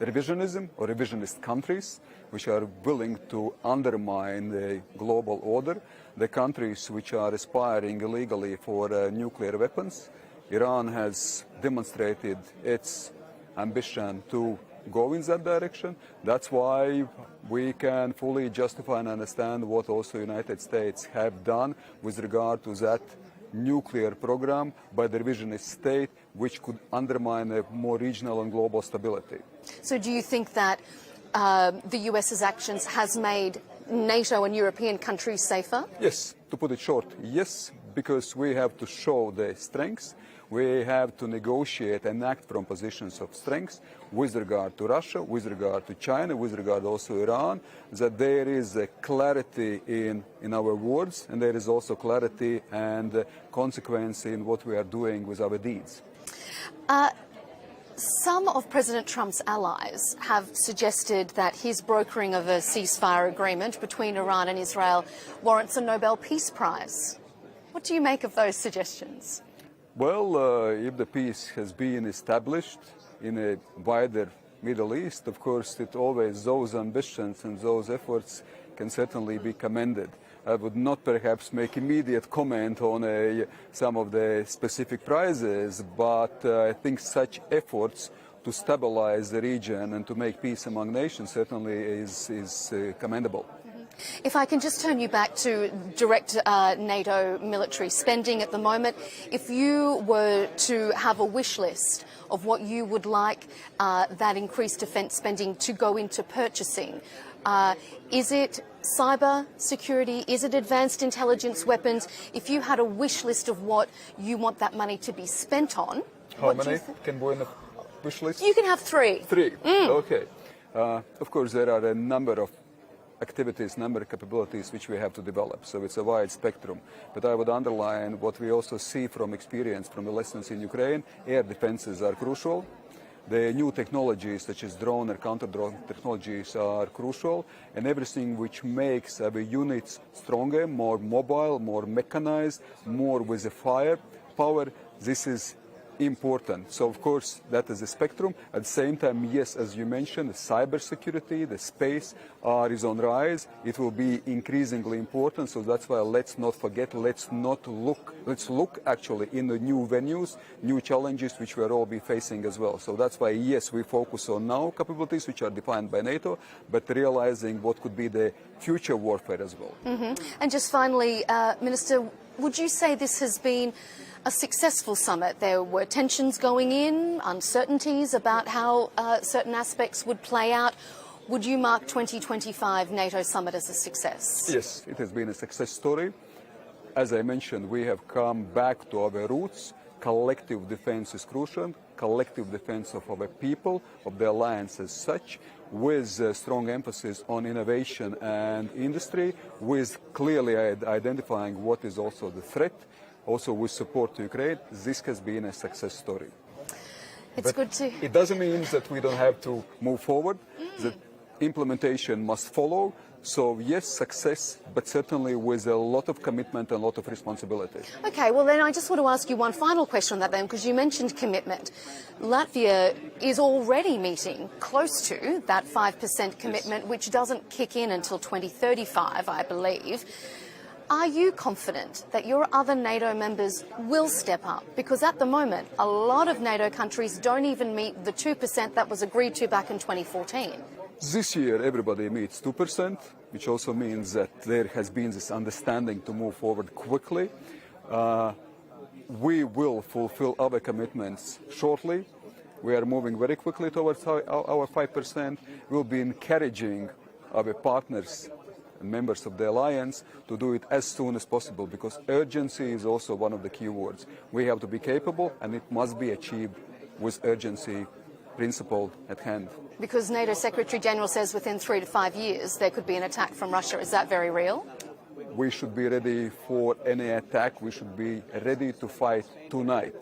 revisionism or revisionist countries which are willing to undermine the global order, the countries which are aspiring illegally for nuclear weapons. Iran has demonstrated its ambition to go in that direction. That's why we can fully justify and understand what also United States have done with regard to that nuclear program by the revisionist state, which could undermine a more regional and global stability. So do you think that the US's actions has made NATO and European countries safer? Yes, to put it short, yes, because we have to show the strengths. We have to negotiate and act from positions of strength with regard to Russia, with regard to China, with regard also Iran, that there is a clarity in our words, and there is also clarity and consequence in what we are doing with our deeds. Some of President Trump's allies have suggested that his brokering of a ceasefire agreement between Iran and Israel warrants a Nobel Peace Prize. What do you make of those suggestions? Well, if the peace has been established in a wider Middle East, of course, those ambitions and those efforts can certainly be commended. I would not perhaps make immediate comment on some of the specific prizes, but I think such efforts to stabilize the region and to make peace among nations certainly is commendable. If I can just turn you back to direct NATO military spending at the moment, if you were to have a wish list of what you would like that increased defence spending to go into purchasing, is it cyber security? Is it advanced intelligence weapons? If you had a wish list of what you want that money to be spent on, how many can go in the wish list? You can have three. Three, okay. Of course, there are a number of activities, number of capabilities which we have to develop. So it's a wide spectrum. But I would underline what we also see from experience, from the lessons in Ukraine. Air defenses are crucial. The new technologies such as drone or counter-drone technologies are crucial, and everything which makes our units stronger, more mobile, more mechanized, more with a firepower, this is important. So, of course, that is a spectrum. At the same time, yes, as you mentioned, the cybersecurity, the space is on rise. It will be increasingly important. So that's why let's not forget, let's look actually in the new venues, new challenges which we are all be facing as well. So that's why, yes, we focus on now capabilities which are defined by NATO, but realizing what could be the future warfare as well. And just finally, Minister, would you say this has been a successful summit? There were tensions going in, uncertainties about how certain aspects would play out. Would you mark 2025 NATO summit as a success? Yes, it has been a success story. As I mentioned, we have come back to our roots. Collective defense is crucial. Collective defense of our people, of the alliance as such, with strong emphasis on innovation and industry, with clearly identifying what is also the threat. Also with support to Ukraine, this has been a success story. It's good to... It doesn't mean that we don't have to move forward. The implementation must follow. So yes, success, but certainly with a lot of commitment and a lot of responsibility. Okay, well then I just want to ask you one final question on that then, because you mentioned commitment. Latvia is already meeting close to that 5% commitment, which doesn't kick in until 2035, I believe. Are you confident that your other NATO members will step up? Because at the moment, a lot of NATO countries don't even meet the 2% that was agreed to back in 2014. This year, everybody meets 2%, which also means that there has been this understanding to move forward quickly. We will fulfill our commitments shortly. We are moving very quickly towards our 5%. We'll be encouraging our partners and members of the alliance to do it as soon as possible, because urgency is also one of the key words. We have to be capable, and it must be achieved with urgency principle at hand. Because NATO Secretary General says within 3 to 5 years there could be an attack from Russia. Is that very real? We should be ready for any attack. We should be ready to fight tonight.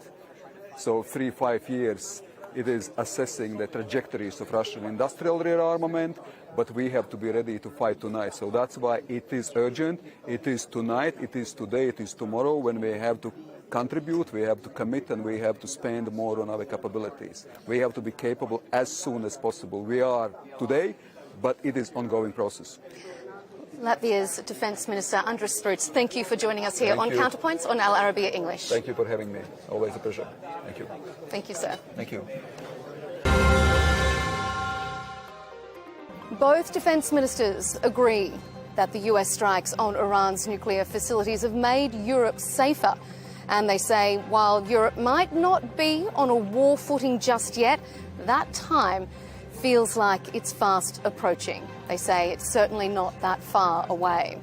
So 3-5 years, it is assessing the trajectories of Russian industrial rearmament, but we have to be ready to fight tonight. So that's why it is urgent. It is tonight, it is today, it is tomorrow when we have to contribute, we have to commit, and we have to spend more on our capabilities. We have to be capable as soon as possible. We are today, but it is an ongoing process. Latvia's Defence Minister Andris Spruds, thank you for joining us here on Counterpoints on Al Arabiya English. Thank you for having me. Always a pleasure. Thank you. Thank you, sir. Thank you. Both defence ministers agree that the US strikes on Iran's nuclear facilities have made Europe safer. And they say while Europe might not be on a war footing just yet, that time feels like it's fast approaching. They say it's certainly not that far away.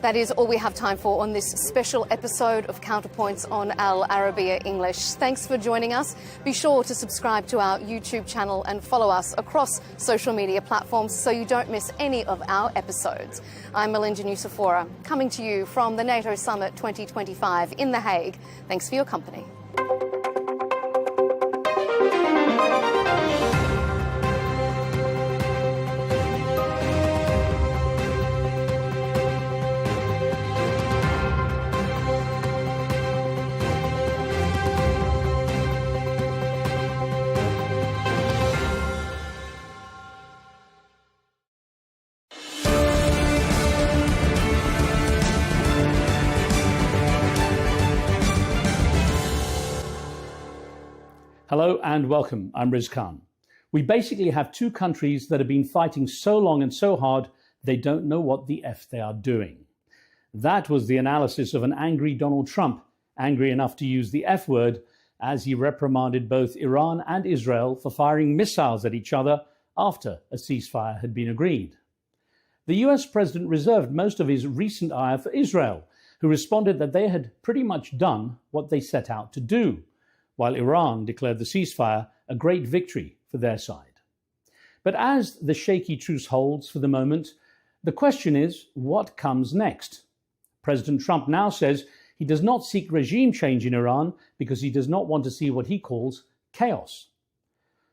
That is all we have time for on this special episode of Counterpoints on Al Arabiya English. Thanks for joining us. Be sure to subscribe to our YouTube channel and follow us across social media platforms so you don't miss any of our episodes. I'm Melinda Nucifora, coming to you from the NATO Summit 2025 in The Hague. Thanks for your company. Hello and welcome. I'm Riz Khan. We basically have two countries that have been fighting so long and so hard they don't know what the F they are doing. That was the analysis of an angry Donald Trump, angry enough to use the F word as he reprimanded both Iran and Israel for firing missiles at each other after a ceasefire had been agreed. The US president reserved most of his recent ire for Israel, who responded that they had pretty much done what they set out to do, while Iran declared the ceasefire a great victory for their side. But as the shaky truce holds for the moment, the question is, what comes next? President Trump now says he does not seek regime change in Iran because he does not want to see what he calls chaos.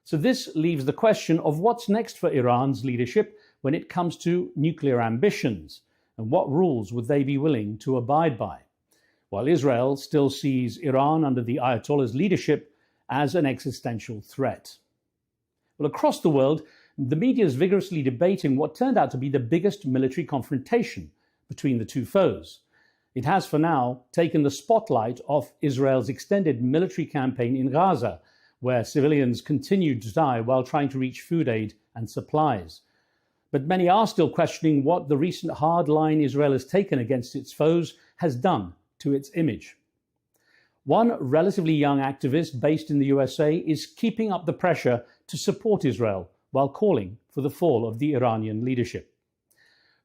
So this leaves the question of what's next for Iran's leadership when it comes to nuclear ambitions, and what rules would they be willing to abide by, while Israel still sees Iran under the Ayatollah's leadership as an existential threat. Well, across the world, the media is vigorously debating what turned out to be the biggest military confrontation between the two foes. It has for now taken the spotlight off Israel's extended military campaign in Gaza, where civilians continued to die while trying to reach food aid and supplies. But many are still questioning what the recent hard line Israel has taken against its foes has done to its image. One relatively young activist based in the USA is keeping up the pressure to support Israel while calling for the fall of the Iranian leadership.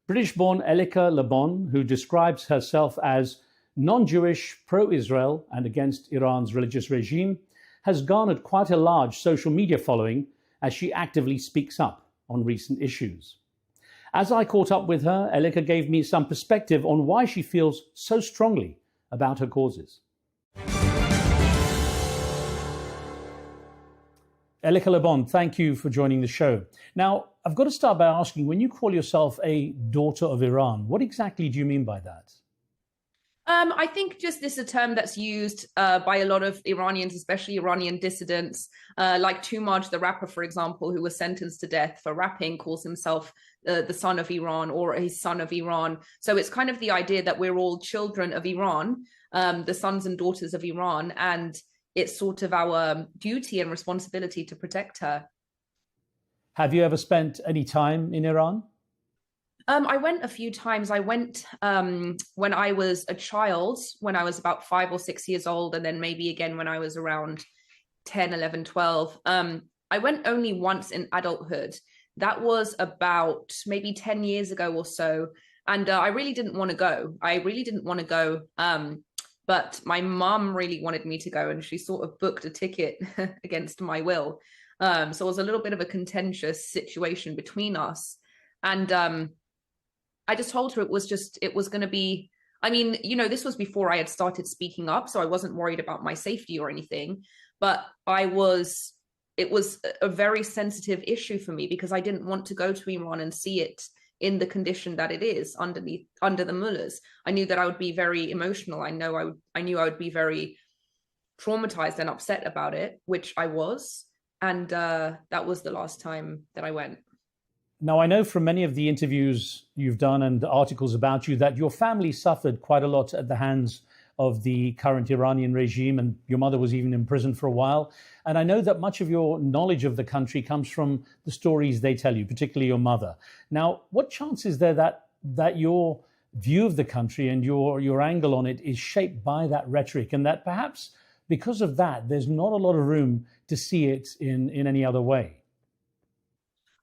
British-born Elika Lebon, who describes herself as non-Jewish, pro-Israel and against Iran's religious regime, has garnered quite a large social media following as she actively speaks up on recent issues. As I caught up with her, Elika gave me some perspective on why she feels so strongly about her causes. Elika Lebon, thank you for joining the show. Now, I've got to start by asking, when you call yourself a daughter of Iran, what exactly do you mean by that? I think just this is a term that's used by a lot of Iranians, especially Iranian dissidents, like Tumaj, the rapper, for example, who was sentenced to death for rapping, calls himself the son of Iran or his son of Iran. So it's kind of the idea that we're all children of Iran, the sons and daughters of Iran, and it's sort of our duty and responsibility to protect her. Have you ever spent any time in Iran? I went a few times. I went when I was a child, when I was about 5 or 6 years old, and then maybe again when I was around 10, 11, 12. I went only once in adulthood. That was about maybe 10 years ago or so. And I really didn't want to go. But my mum really wanted me to go, and she sort of booked a ticket against my will. So it was a little bit of a contentious situation between us. And I just told her it was going to be, I mean, you know, this was before I had started speaking up, so I wasn't worried about my safety or anything, but it was a very sensitive issue for me because I didn't want to go to Iran and see it in the condition that it is under the mullahs. I knew that I would be very emotional. I knew I would be very traumatized and upset about it, which I was. And that was the last time that I went. Now, I know from many of the interviews you've done and the articles about you that your family suffered quite a lot at the hands of the current Iranian regime, and your mother was even imprisoned for a while. And I know that much of your knowledge of the country comes from the stories they tell you, particularly your mother. Now, what chance is there that your view of the country and your angle on it is shaped by that rhetoric, and that perhaps because of that, there's not a lot of room to see it in any other way?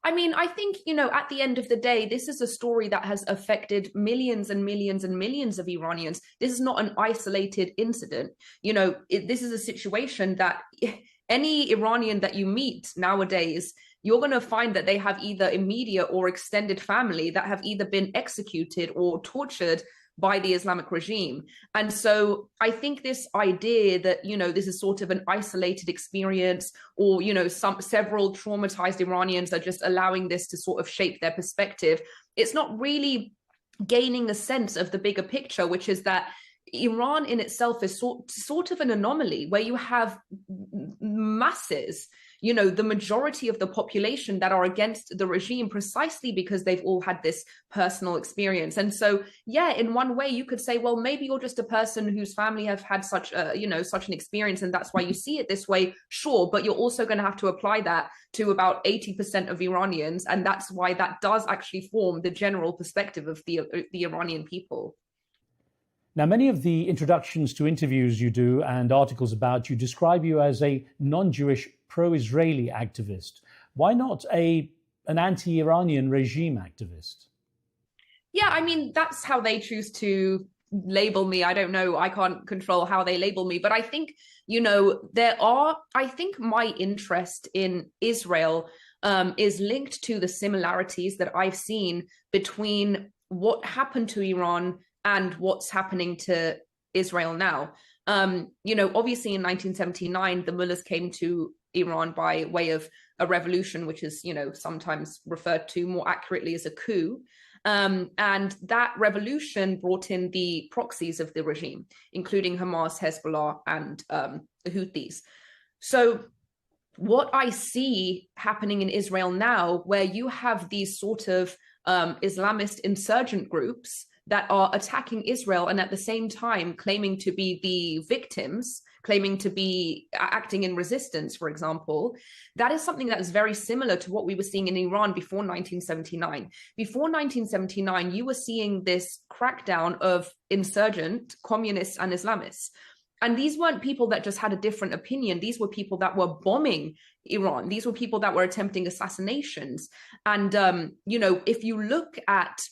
I mean, I think, at the end of the day, this is a story that has affected millions and millions and millions of Iranians. This is not an isolated incident. This is a situation that any Iranian that you meet nowadays, you're going to find that they have either immediate or extended family that have either been executed or tortured by the Islamic regime. And so I think this idea that, this is sort of an isolated experience, or, several traumatized Iranians are just allowing this to sort of shape their perspective, it's not really gaining a sense of the bigger picture, which is that Iran in itself is sort of an anomaly where you have masses, the majority of the population that are against the regime precisely because they've all had this personal experience. And so, yeah, in one way you could say, well, maybe you're just a person whose family have had such an experience, and that's why you see it this way. Sure, but you're also going to have to apply that to about 80% of Iranians, and that's why that does actually form the general perspective of the Iranian people. Now, many of the introductions to interviews you do and articles about you describe you as a non-Jewish pro-Israeli activist. Why not an anti-Iranian regime activist? Yeah, I mean, that's how they choose to label me. I don't know. I can't control how they label me. But I think, I think my interest in Israel is linked to the similarities that I've seen between what happened to Iran and what's happening to Israel now. Obviously in 1979, the mullahs came to Iran by way of a revolution, which is, sometimes referred to more accurately as a coup. And that revolution brought in the proxies of the regime, including Hamas, Hezbollah, and the Houthis. So what I see happening in Israel now, where you have these sort of Islamist insurgent groups that are attacking Israel and at the same time claiming to be the victims, claiming to be acting in resistance, for example, that is something that is very similar to what we were seeing in Iran before 1979. Before 1979, you were seeing this crackdown of insurgent communists and Islamists. And these weren't people that just had a different opinion. These were people that were bombing Iran. These were people that were attempting assassinations. And, if you look at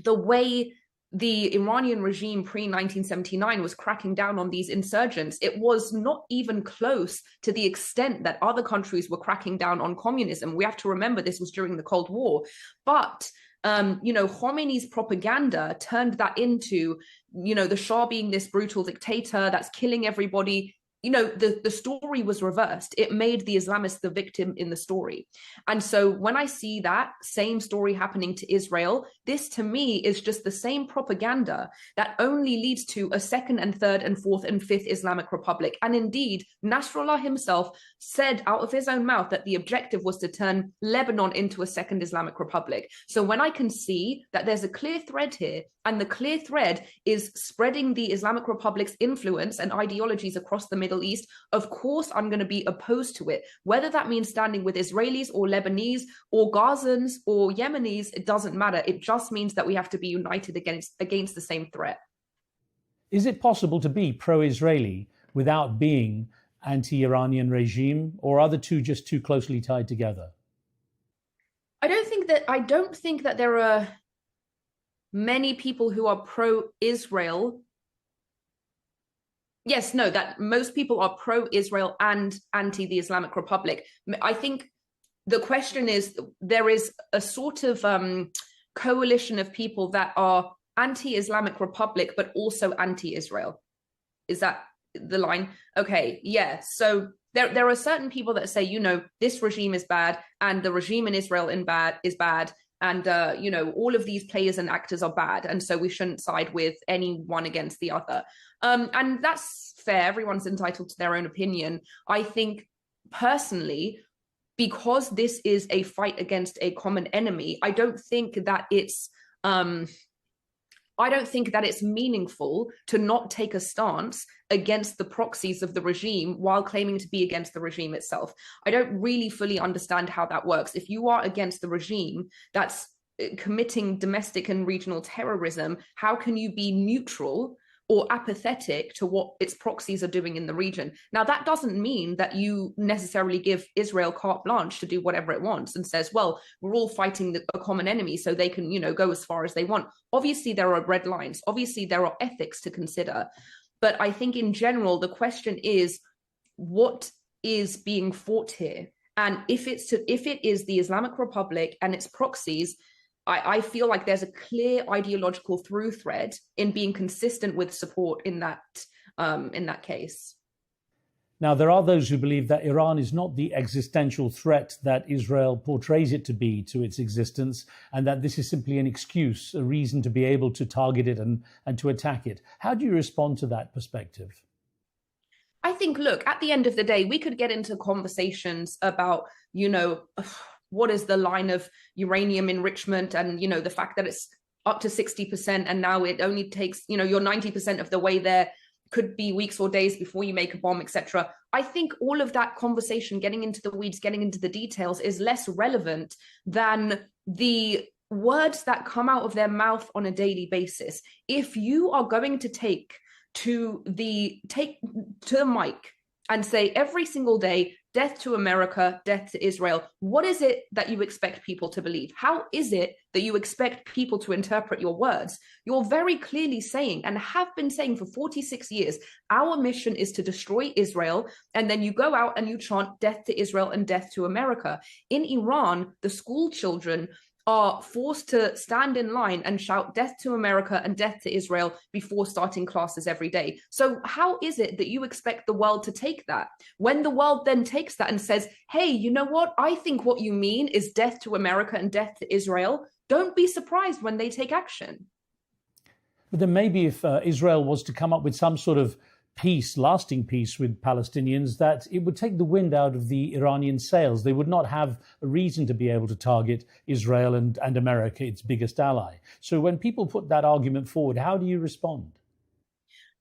the way the Iranian regime pre-1979 was cracking down on these insurgents, it was not even close to the extent that other countries were cracking down on communism. We have to remember this was during the Cold War. But, Khomeini's propaganda turned that into, the Shah being this brutal dictator that's killing everybody. The story was reversed. It made the Islamists the victim in the story. And so when I see that same story happening to Israel, this to me is just the same propaganda that only leads to a second and third and fourth and fifth Islamic Republic. And indeed, Nasrallah himself said out of his own mouth that the objective was to turn Lebanon into a second Islamic Republic. So when I can see that there's a clear thread here, and the clear thread is spreading the Islamic Republic's influence and ideologies across the Middle East, of course I'm going to be opposed to it. Whether that means standing with Israelis or Lebanese or Gazans or Yemenis, it doesn't matter. It just means that we have to be united against the same threat. Is it possible to be pro-Israeli without being anti-Iranian regime, or are the two just too closely tied together? I don't think that there are many people who are pro-Israel. Yes, no, that most people are pro-Israel and anti the Islamic Republic. I think the question is, there is a sort of coalition of people that are anti-Islamic Republic, but also anti-Israel. Is that the line? Okay, yeah. So there are certain people that say, this regime is bad and the regime in Israel is bad. And, all of these players and actors are bad. And so we shouldn't side with any one against the other. And that's fair. Everyone's entitled to their own opinion. I think personally, because this is a fight against a common enemy, I don't think that it's I don't think that it's meaningful to not take a stance against the proxies of the regime while claiming to be against the regime itself. I don't really fully understand how that works. If you are against the regime that's committing domestic and regional terrorism, how can you be neutral or apathetic to what its proxies are doing in the region? Now, that doesn't mean that you necessarily give Israel carte blanche to do whatever it wants and says, well, we're all fighting a common enemy so they can, go as far as they want. Obviously, there are red lines. Obviously, there are ethics to consider. But I think in general, the question is, what is being fought here? And if it is the Islamic Republic and its proxies, I feel like there's a clear ideological through thread in being consistent with support in that case. Now, there are those who believe that Iran is not the existential threat that Israel portrays it to be to its existence, and that this is simply an excuse, a reason to be able to target it and to attack it. How do you respond to that perspective? I think, look, at the end of the day, we could get into conversations about, what is the line of uranium enrichment and, the fact that it's up to 60% and now it only takes, you're 90% of the way there, could be weeks or days before you make a bomb, etc. I think all of that conversation, getting into the weeds, getting into the details, is less relevant than the words that come out of their mouth on a daily basis. If you are going to take to the mic and say every single day, death to America, death to Israel, what is it that you expect people to believe? How is it that you expect people to interpret your words? You're very clearly saying, and have been saying for 46 years, our mission is to destroy Israel, and then you go out and you chant death to Israel and death to America. In Iran, the school children are forced to stand in line and shout death to America and death to Israel before starting classes every day. So how is it that you expect the world to take that? When the world then takes that and says, hey, you know what? I think what you mean is death to America and death to Israel. Don't be surprised when they take action. But then maybe if Israel was to come up with some sort of peace, lasting peace with Palestinians, that it would take the wind out of the Iranian sails. They would not have a reason to be able to target Israel and America, its biggest ally. So when people put that argument forward, how do you respond?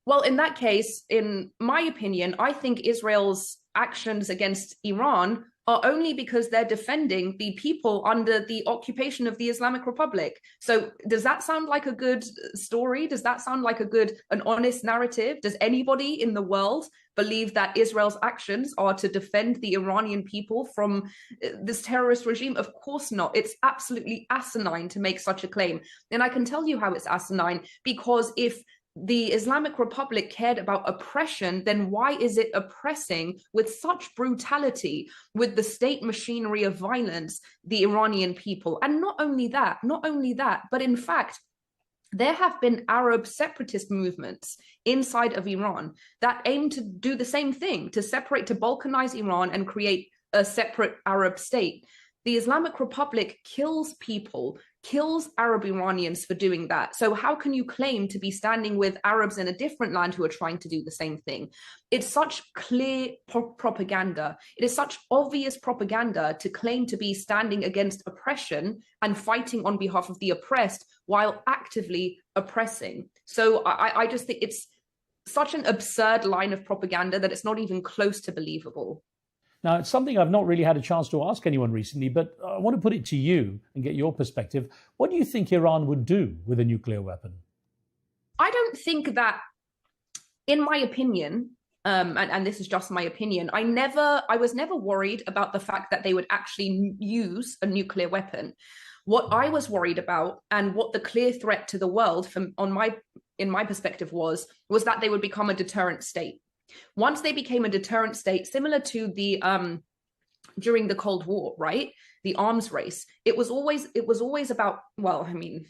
Well, in that case, in my opinion, I think Israel's actions against Iran are only because they're defending the people under the occupation of the Islamic Republic. So does that sound like a good story? Does that sound like an honest narrative? Does anybody in the world believe that Israel's actions are to defend the Iranian people from this terrorist regime? Of course not. It's absolutely asinine to make such a claim. And I can tell you how it's asinine, because if the Islamic Republic cared about oppression, then why is it oppressing with such brutality, with the state machinery of violence, the Iranian people? And not only that, but in fact, there have been Arab separatist movements inside of Iran that aim to do the same thing, to separate, to balkanize Iran and create a separate Arab state. The Islamic Republic kills people, kills Arab Iranians for doing that. So how can you claim to be standing with Arabs in a different land who are trying to do the same thing? It's such clear propaganda. It is such obvious propaganda to claim to be standing against oppression and fighting on behalf of the oppressed while actively oppressing. So I just think it's such an absurd line of propaganda that it's not even close to believable. Now, it's something I've not really had a chance to ask anyone recently, but I want to put it to you and get your perspective. What do you think Iran would do with a nuclear weapon? I don't think that, in my opinion, and this is just my opinion, I was never worried about the fact that they would actually use a nuclear weapon. What I was worried about, and what the clear threat to the world in my perspective was that they would become a deterrent state. Once they became a deterrent state, similar to the during the Cold War, right? The arms race. It was always about, well, I mean,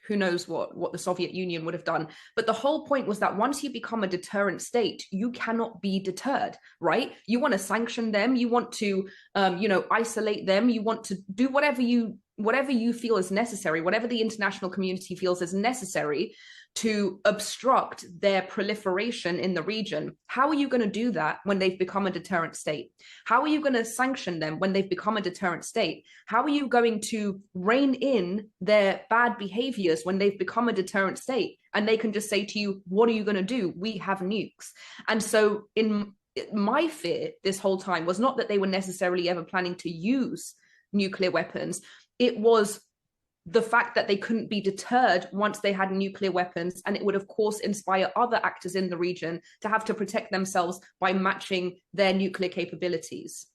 who knows what the Soviet Union would have done. But the whole point was that once you become a deterrent state, you cannot be deterred, right? You want to sanction them, you want to isolate them, you want to do whatever you whatever you feel is necessary, whatever the international community feels is necessary to obstruct their proliferation in the region. How are you going to do that when they've become a deterrent state? How are you going to sanction them when they've become a deterrent state? How are you going to rein in their bad behaviors when they've become a deterrent state? And they can just say to you, what are you going to do? We have nukes. And so in my fear this whole time was not that they were necessarily ever planning to use nuclear weapons. It was the fact that they couldn't be deterred once they had nuclear weapons, and it would of course inspire other actors in the region to have to protect themselves by matching their nuclear capabilities.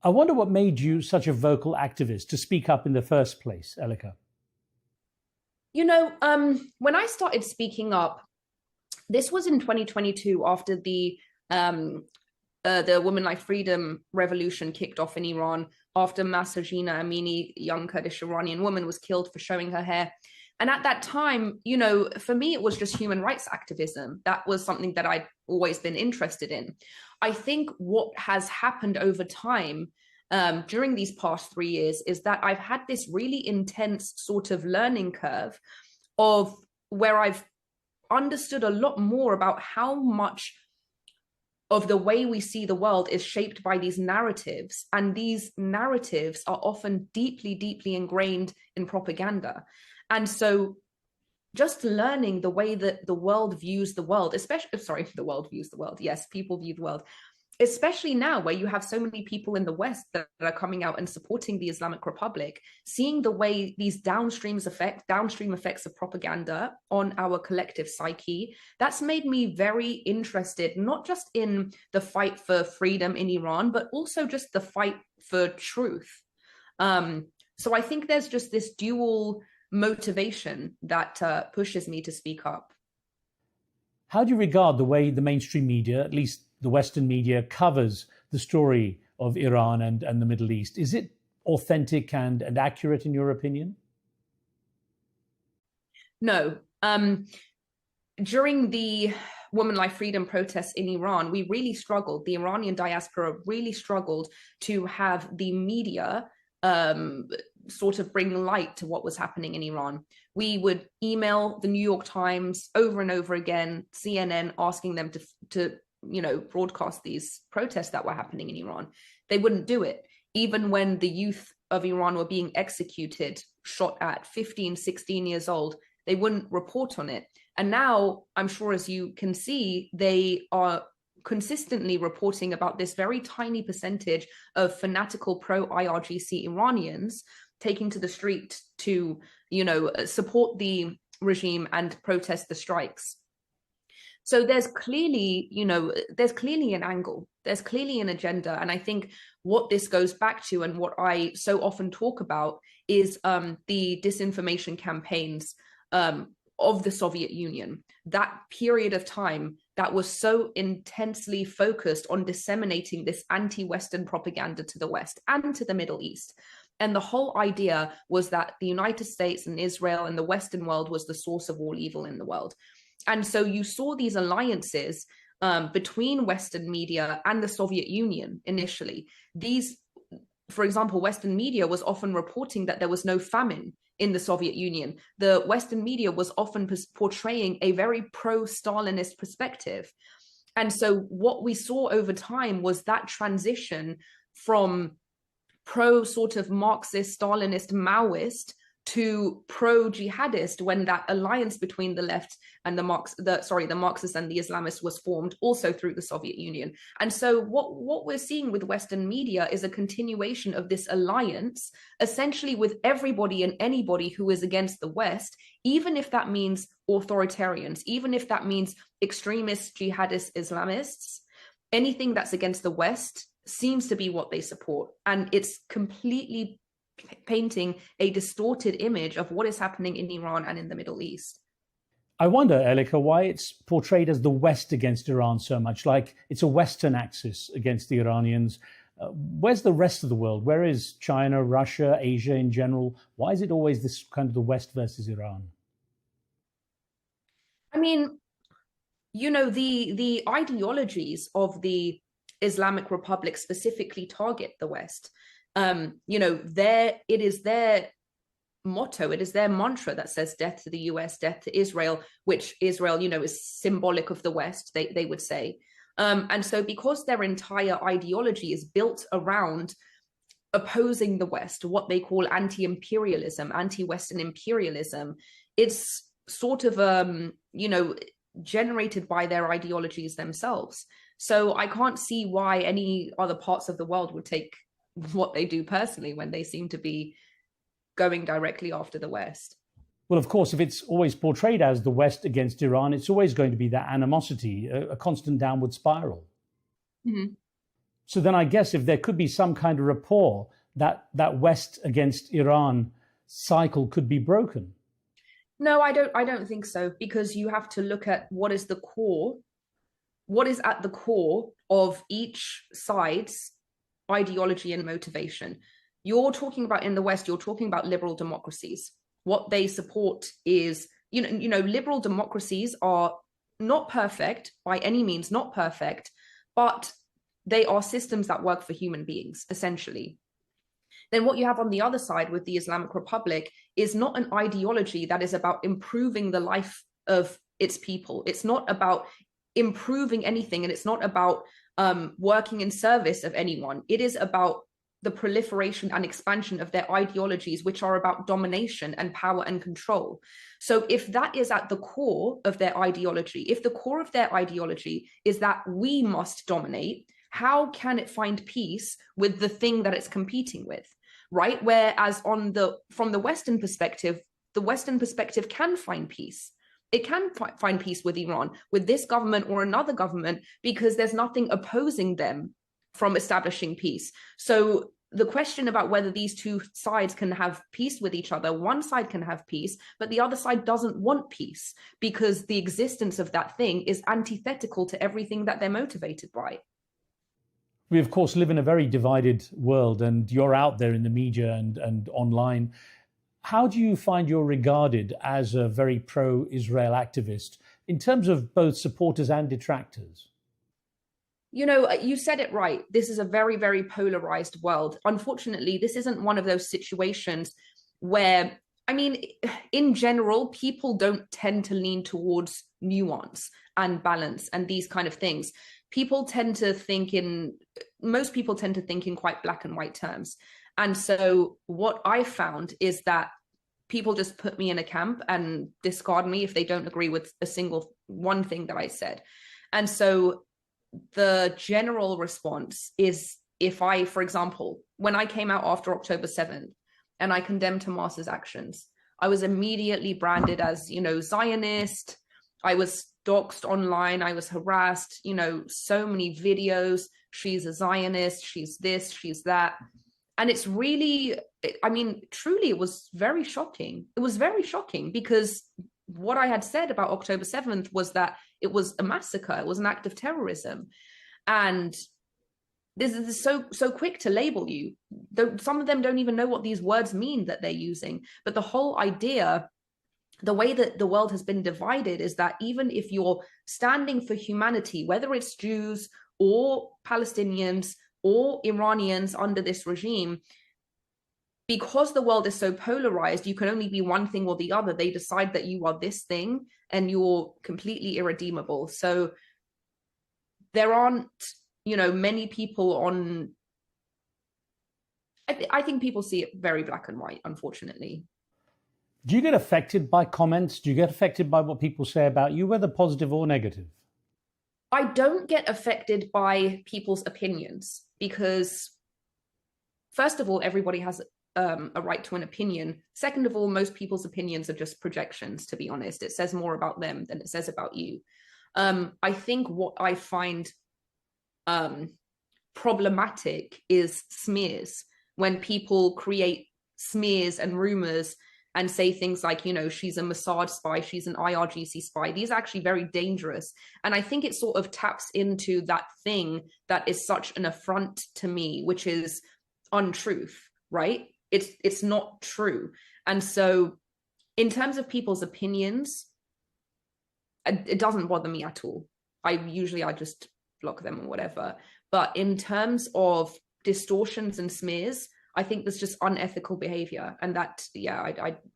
I wonder what made you such a vocal activist to speak up in the first place, Elika? You know, when I started speaking up, this was in 2022 after the Women Like Freedom revolution kicked off in Iran, after Mahsa Amini, a young Kurdish Iranian woman, was killed for showing her hair. And at that time, you know, for me, it was just human rights activism. That was something that I'd always been interested in. I think what has happened over time during these past 3 years is that I've had this really intense sort of learning curve of where I've understood a lot more about how much of the way we see the world is shaped by these narratives. And these narratives are often deeply, deeply ingrained in propaganda. And so just learning the way that the world views the world, the world views the world. Yes, people view the world, especially now where you have so many people in the West that are coming out and supporting the Islamic Republic, seeing the way these downstream effects of propaganda on our collective psyche, that's made me very interested, not just in the fight for freedom in Iran, but also just the fight for truth. So I think there's just this dual motivation that pushes me to speak up. How do you regard the way the mainstream media, at least the Western media, covers the story of Iran and the Middle East? Is it authentic and accurate in your opinion? No. During the Women Like Freedom protests in Iran, we really struggled. The Iranian diaspora really struggled to have the media sort of bring light to what was happening in Iran. We would email the New York Times over and over again, CNN, asking them to broadcast these protests that were happening in Iran. They wouldn't do it. Even when the youth of Iran were being executed, shot at 15, 16 years old, they wouldn't report on it. And now, I'm sure as you can see, they are consistently reporting about this very tiny percentage of fanatical pro-IRGC Iranians taking to the street to, support the regime and protest the strikes. So there's clearly an angle, there's clearly an agenda. And I think what this goes back to, and what I so often talk about, is the disinformation campaigns of the Soviet Union. That period of time that was so intensely focused on disseminating this anti-Western propaganda to the West and to the Middle East. And the whole idea was that the United States and Israel and the Western world was the source of all evil in the world. And so you saw these alliances between Western media and the Soviet Union initially. These, for example, Western media was often reporting that there was no famine in the Soviet Union. The Western media was often portraying a very pro-Stalinist perspective. And so what we saw over time was that transition from pro sort of Marxist, Stalinist, Maoist to pro-jihadist, when that alliance between the left and the Marxists and the Islamists was formed also through the Soviet Union. And so what we're seeing with Western media is a continuation of this alliance, essentially with everybody and anybody who is against the West, even if that means authoritarians, even if that means extremist, jihadist Islamists. Anything that's against the West seems to be what they support. And it's completely painting a distorted image of what is happening in Iran and in the Middle East. I wonder, Elika, why it's portrayed as the West against Iran so much, like it's a Western axis against the Iranians. Where's the rest of the world? Where is China, Russia, Asia in general? Why is it always this kind of the West versus Iran? I mean, the ideologies of the Islamic Republic specifically target the West. It is their motto, it is their mantra that says death to the US, death to Israel, which Israel, you know, is symbolic of the West, they would say. And so because their entire ideology is built around opposing the West, what they call anti-imperialism, anti-Western imperialism, it's sort of, you know, generated by their ideologies themselves. So I can't see why any other parts of the world would take what they do personally when they seem to be going directly after the West. Well, of course, if it's always portrayed as the West against Iran, it's always going to be that animosity, a constant downward spiral. Mm-hmm. So then I guess if there could be some kind of rapport, that West against Iran cycle could be broken. No, I don't think so, because you have to look at what is at the core of each side's ideology and motivation. You're talking about in the West, you're talking about liberal democracies. What they support is, you know, liberal democracies are not perfect by any means, not perfect, but they are systems that work for human beings, essentially. Then what you have on the other side with the Islamic Republic is not an ideology that is about improving the life of its people. It's not about improving anything, and it's not about working in service of anyone. It is about the proliferation and expansion of their ideologies, which are about domination and power and control. So if that is at the core of their ideology, if the core of their ideology is that we must dominate, how can it find peace with the thing that it's competing with, right? Whereas from the Western perspective, the Western perspective can find peace. It can find peace with Iran, with this government or another government, because there's nothing opposing them from establishing peace. So the question about whether these two sides can have peace with each other, one side can have peace, but the other side doesn't want peace because the existence of that thing is antithetical to everything that they're motivated by. We, of course, live in a very divided world, and you're out there in the media and online. How do you find you're regarded as a very pro-Israel activist in terms of both supporters and detractors? You know, you said it right. This is a very, very polarized world. Unfortunately, this isn't one of those situations where, I mean, in general, people don't tend to lean towards nuance and balance and these kind of things. Most people tend to think in quite black and white terms. And so what I found is that people just put me in a camp and discard me if they don't agree with one thing that I said. And so the general response is, if I, for example, when I came out after October 7th and I condemned Hamas's actions, I was immediately branded as, you know, Zionist. I was doxxed online. I was harassed, you know, so many videos. She's a Zionist. She's this, she's that. And it's really, I mean, truly, it was very shocking. It was very shocking because what I had said about October 7th was that it was a massacre. It was an act of terrorism. And this is so quick to label you. Some of them don't even know what these words mean that they're using. But the whole idea, the way that the world has been divided is that even if you're standing for humanity, whether it's Jews or Palestinians or Iranians under this regime, because the world is so polarized, you can only be one thing or the other. They decide that you are this thing and you're completely irredeemable. So there aren't, you know, many people on, I think people see it very black and white, unfortunately. Do you get affected by comments? Do you get affected by what people say about you, whether positive or negative? I don't get affected by people's opinions because, first of all, everybody has a right to an opinion. Second of all, most people's opinions are just projections, to be honest. It says more about them than it says about you. I think what I find problematic is smears. When people create smears and rumors and say things like, you know, she's a Mossad spy, she's an IRGC spy. These are actually very dangerous. And I think it sort of taps into that thing that is such an affront to me, which is untruth, right? It's not true. And so in terms of people's opinions, it doesn't bother me at all. I just block them or whatever. But in terms of distortions and smears, I think there's just unethical behavior, and that, yeah,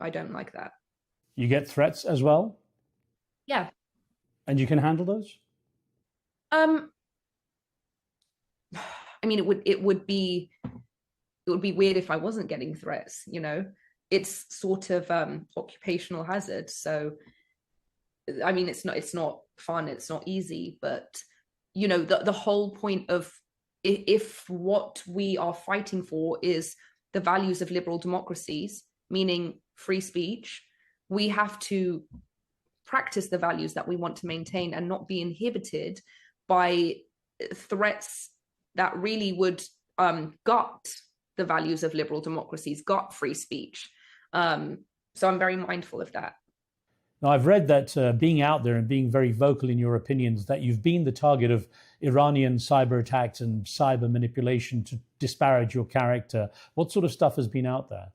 I don't like that. You get threats as well? Yeah. And you can handle those? I mean, it would be weird if I wasn't getting threats, you know. It's sort of occupational hazard. So, I mean, it's not fun, it's not easy, but, you know, the whole point of, if what we are fighting for is the values of liberal democracies, meaning free speech, we have to practice the values that we want to maintain and not be inhibited by threats that really would gut the values of liberal democracies, gut free speech. So I'm very mindful of that. Now, I've read that being out there and being very vocal in your opinions, that you've been the target of Iranian cyber attacks and cyber manipulation to disparage your character. What sort of stuff has been out there?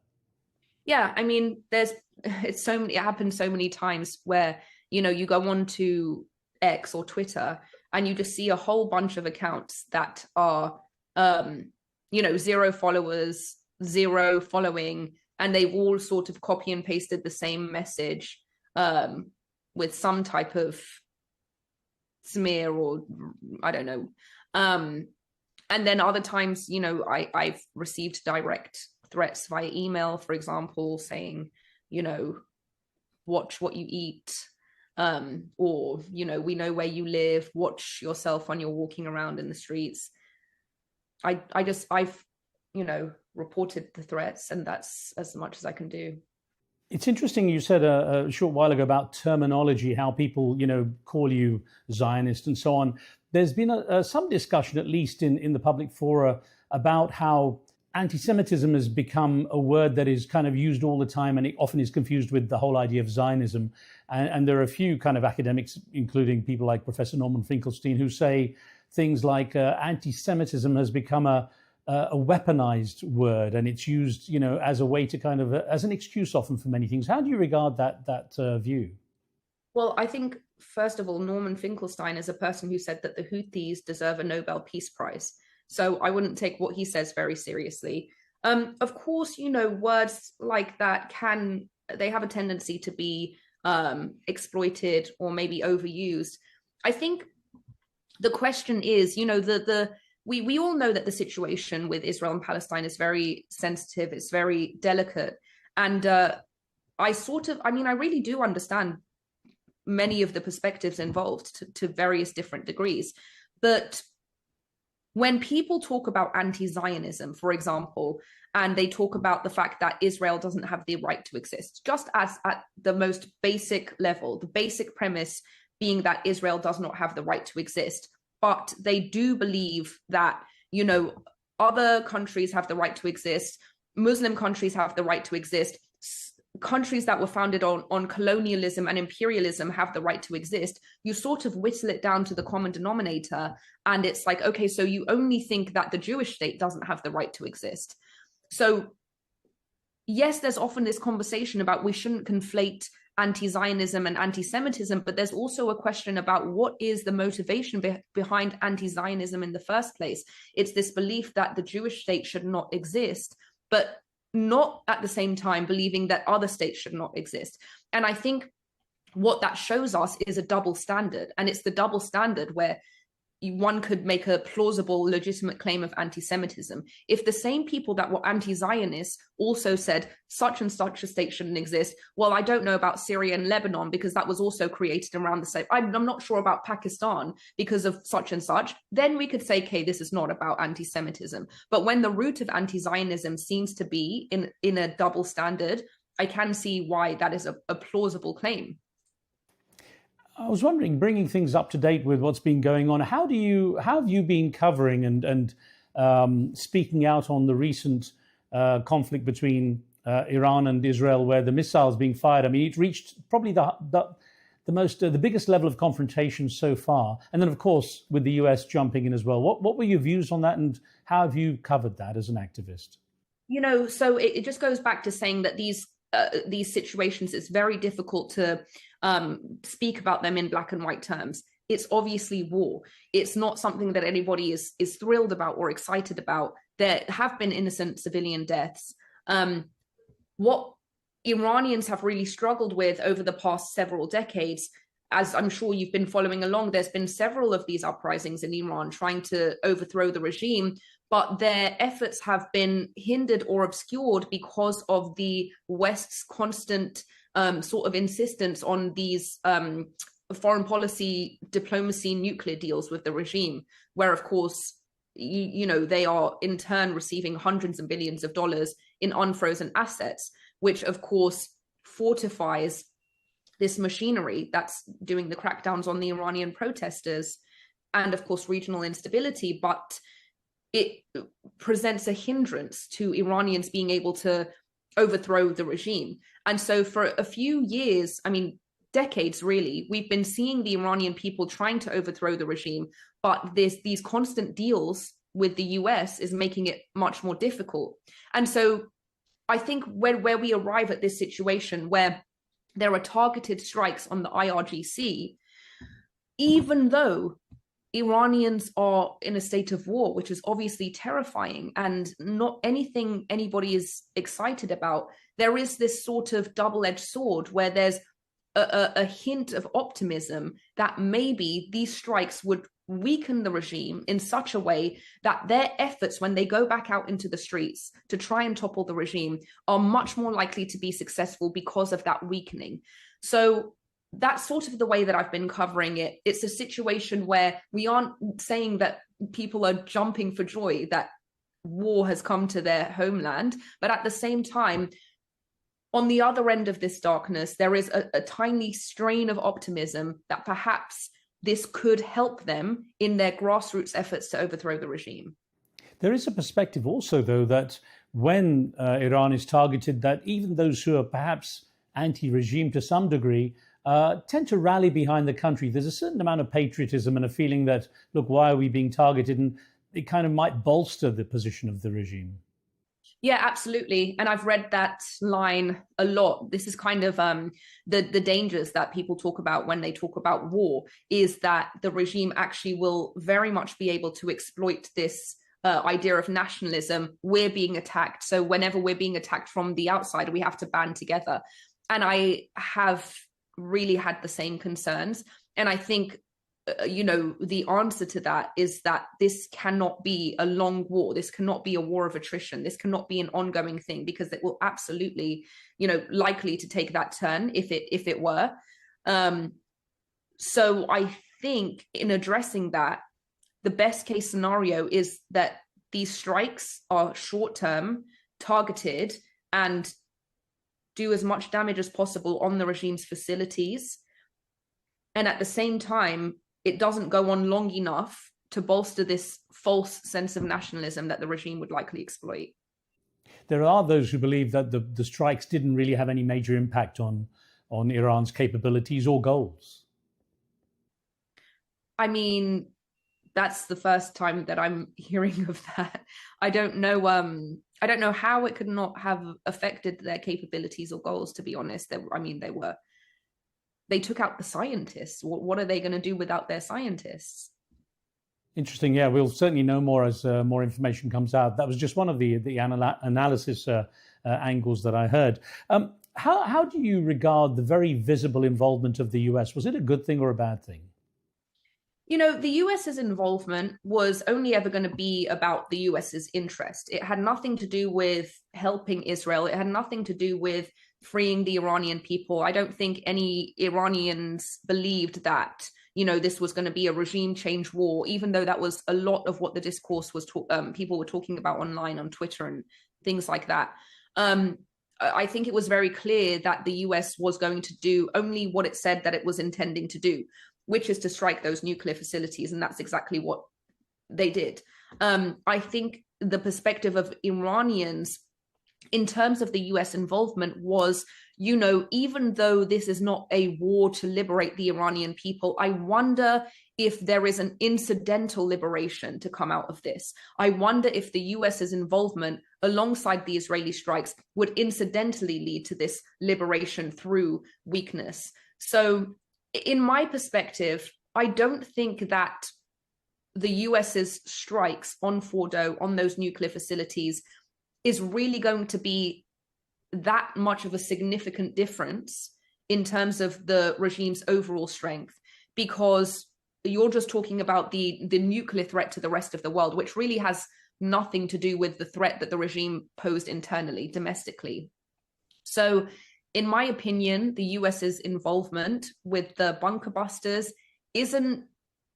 Yeah, I mean, it happens so many times where, you know, you go on to X or Twitter and you just see a whole bunch of accounts that are, you know, 0 followers, 0 following, and they've all sort of copy and pasted the same message with some type of smear, or I don't know. And then other times, you know, I've received direct threats via email, for example, saying, you know, watch what you eat, or, you know, we know where you live, watch yourself when you're walking around in the streets. I've, you know, reported the threats, and that's as much as I can do. It's interesting you said a short while ago about terminology, how people, you know, call you Zionist and so on. There's been some discussion, at least in the public fora, about how anti-Semitism has become a word that is kind of used all the time, and it often is confused with the whole idea of Zionism. And there are a few kind of academics, including people like Professor Norman Finkelstein, who say things like anti-Semitism has become a weaponized word, and it's used, you know, as a way to kind of as an excuse often for many things. How do you regard that view? Well, I think, first of all, Norman Finkelstein is a person who said that the Houthis deserve a Nobel Peace Prize. So I wouldn't take what he says very seriously. Of course, you know, words like that they have a tendency to be exploited or maybe overused. I think the question is, you know, we all know that the situation with Israel and Palestine is very sensitive, it's very delicate. And I really do understand many of the perspectives involved to various different degrees. But when people talk about anti-Zionism, for example, and they talk about the fact that Israel doesn't have the right to exist, just as at the most basic level, the basic premise being that Israel does not have the right to exist, but they do believe that, you know, other countries have the right to exist, Muslim countries have the right to exist, countries that were founded on colonialism and imperialism have the right to exist. You sort of whittle it down to the common denominator, and it's like, okay, so you only think that the Jewish state doesn't have the right to exist. So yes, there's often this conversation about we shouldn't conflate anti-Zionism and anti-Semitism, but there's also a question about what is the motivation behind anti-Zionism in the first place. It's this belief that the Jewish state should not exist, but not at the same time believing that other states should not exist. And I think what that shows us is a double standard. And it's the double standard where one could make a plausible, legitimate claim of anti-Semitism. If the same people that were anti-Zionists also said such and such a state shouldn't exist, well, I don't know about Syria and Lebanon because that was also created around the same. I'm not sure about Pakistan because of such and such. Then we could say, okay, this is not about anti-Semitism. But when the root of anti-Zionism seems to be in a double standard, I can see why that is a plausible claim. I was wondering, bringing things up to date with what's been going on, how have you been covering and speaking out on the recent conflict between Iran and Israel, where the missiles being fired? I mean, it reached probably the biggest level of confrontation so far, and then of course with the US jumping in as well. What were your views on that, and how have you covered that as an activist? You know, so it just goes back to saying that these situations, it's very difficult to speak about them in black and white terms. It's obviously war. It's not something that anybody is thrilled about or excited about. there have been innocent civilian deaths. What Iranians have really struggled with over the past several decades, as I'm sure you've been following along, there's been several of these uprisings in Iran trying to overthrow the regime, but their efforts have been hindered or obscured because of the West's constant sort of insistence on these foreign policy, diplomacy, nuclear deals with the regime, where, of course, you know, they are in turn receiving hundreds of billions of dollars in unfrozen assets, which, of course, fortifies this machinery that's doing the crackdowns on the Iranian protesters and, of course, regional instability. But it presents a hindrance to Iranians being able to overthrow the regime. And so for a few years, I mean, decades really, we've been seeing the Iranian people trying to overthrow the regime, but these constant deals with the US is making it much more difficult. And so I think where we arrive at this situation where there are targeted strikes on the IRGC, even though Iranians are in a state of war, which is obviously terrifying and not anything anybody is excited about, there is this sort of double-edged sword where there's a hint of optimism that maybe these strikes would weaken the regime in such a way that their efforts when they go back out into the streets to try and topple the regime are much more likely to be successful because of that weakening. So that's sort of the way that I've been covering it. It's a situation where we aren't saying that people are jumping for joy that war has come to their homeland, but at the same time, on the other end of this darkness, there is a tiny strain of optimism that perhaps this could help them in their grassroots efforts to overthrow the regime. There is a perspective also, though, that when Iran is targeted, that even those who are perhaps anti-regime to some degree tend to rally behind the country. There's a certain amount of patriotism and a feeling that, look, why are we being targeted? And it kind of might bolster the position of the regime. Yeah, absolutely. And I've read that line a lot. This is kind of the dangers that people talk about when they talk about war, is that the regime actually will very much be able to exploit this idea of nationalism. We're being attacked. So whenever we're being attacked from the outside, we have to band together. And I have really had the same concerns. And I think you know, the answer to that is that this cannot be a long war. This cannot be a war of attrition. This cannot be an ongoing thing, because it will absolutely, you know, likely to take that turn if it were. So I think in addressing that, the best case scenario is that these strikes are short-term, targeted, and do as much damage as possible on the regime's facilities. And at the same time, it doesn't go on long enough to bolster this false sense of nationalism that the regime would likely exploit. There are those who believe that the strikes didn't really have any major impact on Iran's capabilities or goals. I mean, that's the first time that I'm hearing of that. I don't know how it could not have affected their capabilities or goals, to be honest. They took out the scientists. What are they going to do without their scientists? Interesting. Yeah, we'll certainly know more as more information comes out. That was just one of the analysis angles that I heard. How do you regard the very visible involvement of the US? Was it a good thing or a bad thing? You know, the US's involvement was only ever going to be about the US's interest. It had nothing to do with helping Israel. It had nothing to do with freeing the Iranian people. I don't think any Iranians believed that, you know, this was going to be a regime change war, even though that was a lot of what the discourse was, people were talking about online, on Twitter and things like that. I think it was very clear that the US was going to do only what it said that it was intending to do, which is to strike those nuclear facilities. And that's exactly what they did. I think the perspective of Iranians in terms of the US involvement was, you know, even though this is not a war to liberate the Iranian people, I wonder if there is an incidental liberation to come out of this. I wonder if the US's involvement alongside the Israeli strikes would incidentally lead to this liberation through weakness. So in my perspective, I don't think that the US's strikes on Fordo, on those nuclear facilities, is really going to be that much of a significant difference in terms of the regime's overall strength, because you're just talking about the nuclear threat to the rest of the world, which really has nothing to do with the threat that the regime posed internally, domestically. So in my opinion, the US's involvement with the bunker busters isn't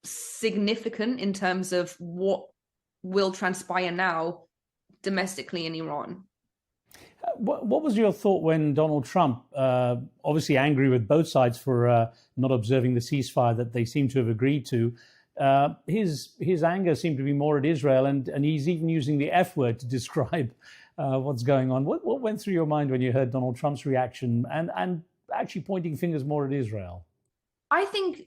significant in terms of what will transpire now domestically in Iran. What was your thought when Donald Trump, obviously angry with both sides for not observing the ceasefire that they seem to have agreed to, his anger seemed to be more at Israel, and he's even using the F word to describe what's going on. What went through your mind when you heard Donald Trump's reaction and actually pointing fingers more at Israel? I think,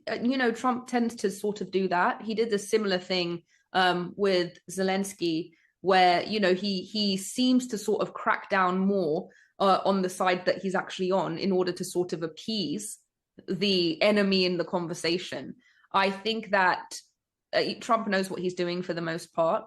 Trump tends to sort of do that. He did a similar thing with Zelensky, where, he seems to sort of crack down more on the side that he's actually on in order to sort of appease the enemy in the conversation. I think that Trump knows what he's doing for the most part.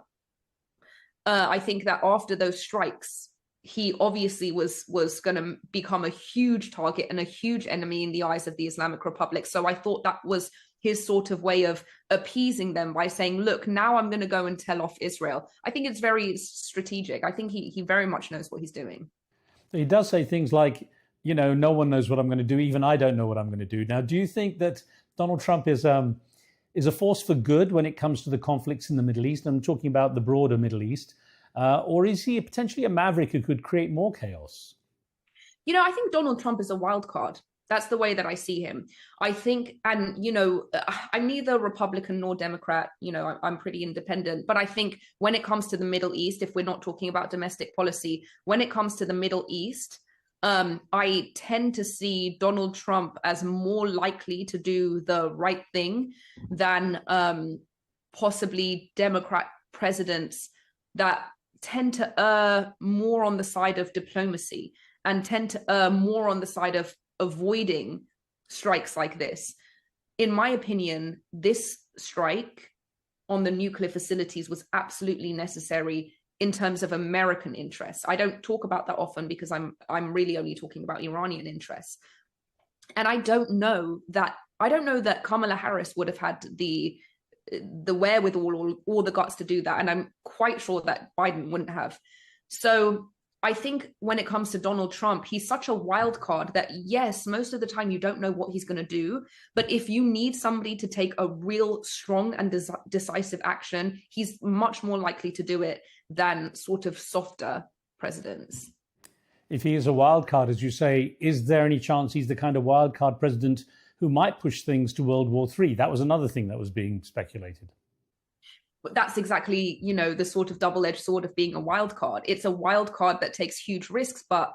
I think that after those strikes, he obviously was going to become a huge target and a huge enemy in the eyes of the Islamic Republic. So I thought that was his sort of way of appeasing them by saying, look, now I'm going to go and tell off Israel. I think it's very strategic. I think he very much knows what he's doing. He does say things like, no one knows what I'm going to do. Even I don't know what I'm going to do. Now, do you think that Donald Trump is a force for good when it comes to the conflicts in the Middle East? I'm talking about the broader Middle East. Or is he potentially a maverick who could create more chaos? I think Donald Trump is a wild card. That's the way that I see him. I think, and, I'm neither Republican nor Democrat, I'm pretty independent. But I think when it comes to the Middle East, if we're not talking about domestic policy, when it comes to the Middle East, I tend to see Donald Trump as more likely to do the right thing than possibly Democrat presidents that tend to err more on the side of diplomacy and tend to err more on the side of avoiding strikes like this. In my opinion, this strike on the nuclear facilities was absolutely necessary in terms of American interests. I don't talk about that often because I'm really only talking about Iranian interests. And I don't know that Kamala Harris would have had the wherewithal or the guts to do that. And I'm quite sure that Biden wouldn't have. So I think when it comes to Donald Trump, he's such a wild card that, yes, most of the time you don't know what he's going to do. But if you need somebody to take a real strong and decisive action, he's much more likely to do it than sort of softer presidents. If he is a wild card, as you say, is there any chance he's the kind of wild card president who might push things to World War III? That was another thing that was being speculated. But that's exactly, the sort of double-edged sword of being a wild card. It's a wild card that takes huge risks, but,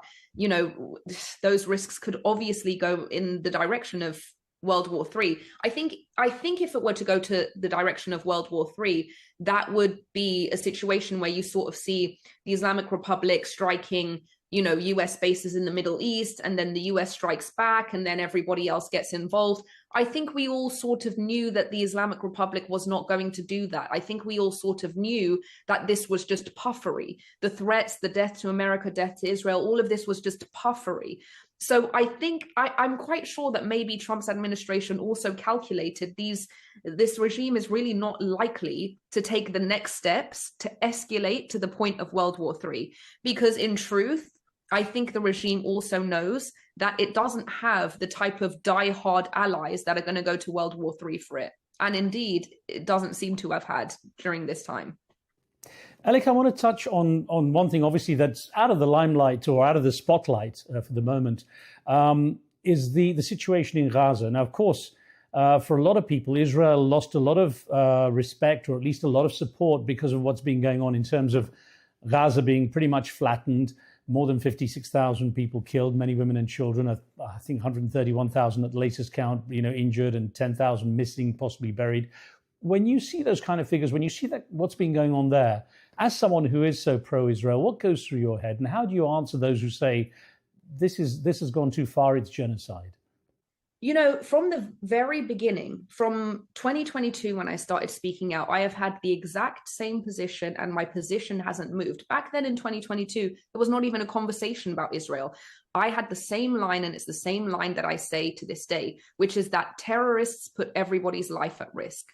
those risks could obviously go in the direction of World War III. I think if it were to go to the direction of World War III, that would be a situation where you sort of see the Islamic Republic striking, US bases in the Middle East, and then the US strikes back, and then everybody else gets involved. I think we all sort of knew that the Islamic Republic was not going to do that. I think we all sort of knew that this was just puffery. The threats, the death to America, death to Israel, all of this was just puffery. So I think I'm quite sure that maybe Trump's administration also calculated this regime is really not likely to take the next steps to escalate to the point of World War III. Because in truth, I think the regime also knows that it doesn't have the type of die-hard allies that are going to go to World War III for it. And indeed, it doesn't seem to have had during this time. Alec, I want to touch on one thing, obviously, that's out of the limelight or out of the spotlight for the moment, is the situation in Gaza. Now, of course, for a lot of people, Israel lost a lot of respect, or at least a lot of support, because of what's been going on in terms of Gaza being pretty much flattened. More than 56,000 people killed, many women and children. I think 131,000 at the latest count, injured, and 10,000 missing, possibly buried. When you see those kind of figures, when you see that what's been going on there, as someone who is so pro-Israel, what goes through your head, and how do you answer those who say this has gone too far, it's genocide? You know, from the very beginning, from 2022, when I started speaking out, I have had the exact same position, and my position hasn't moved. Back then in 2022, there was not even a conversation about Israel. I had the same line, and it's the same line that I say to this day, which is that terrorists put everybody's life at risk.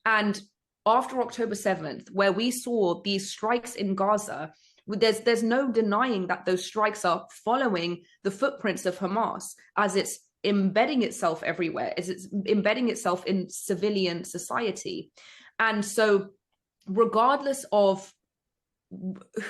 And after October 7th, where we saw these strikes in Gaza, there's no denying that those strikes are following the footprints of Hamas as it's embedding itself everywhere, as it's embedding itself in civilian society. And so regardless of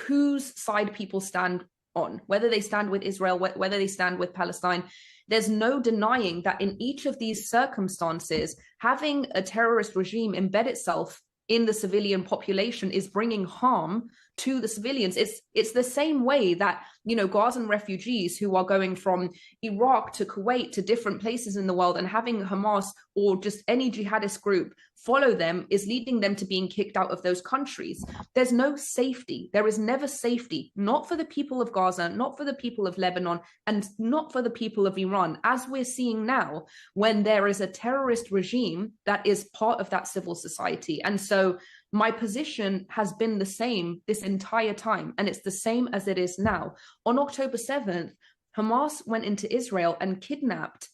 whose side people stand on, whether they stand with Israel, whether they stand with Palestine, there's no denying that in each of these circumstances, having a terrorist regime embed itself in the civilian population is bringing harm to the civilians. It's the same way that, you know, Gazan refugees who are going from Iraq to Kuwait to different places in the world, and having Hamas or just any jihadist group follow them is leading them to being kicked out of those countries. There's no safety. There is never safety, not for the people of Gaza, not for the people of Lebanon, and not for the people of Iran, as we're seeing now when there is a terrorist regime that is part of that civil society. And so my position has been the same this entire time, and it's the same as it is now. On October 7th, Hamas went into Israel and kidnapped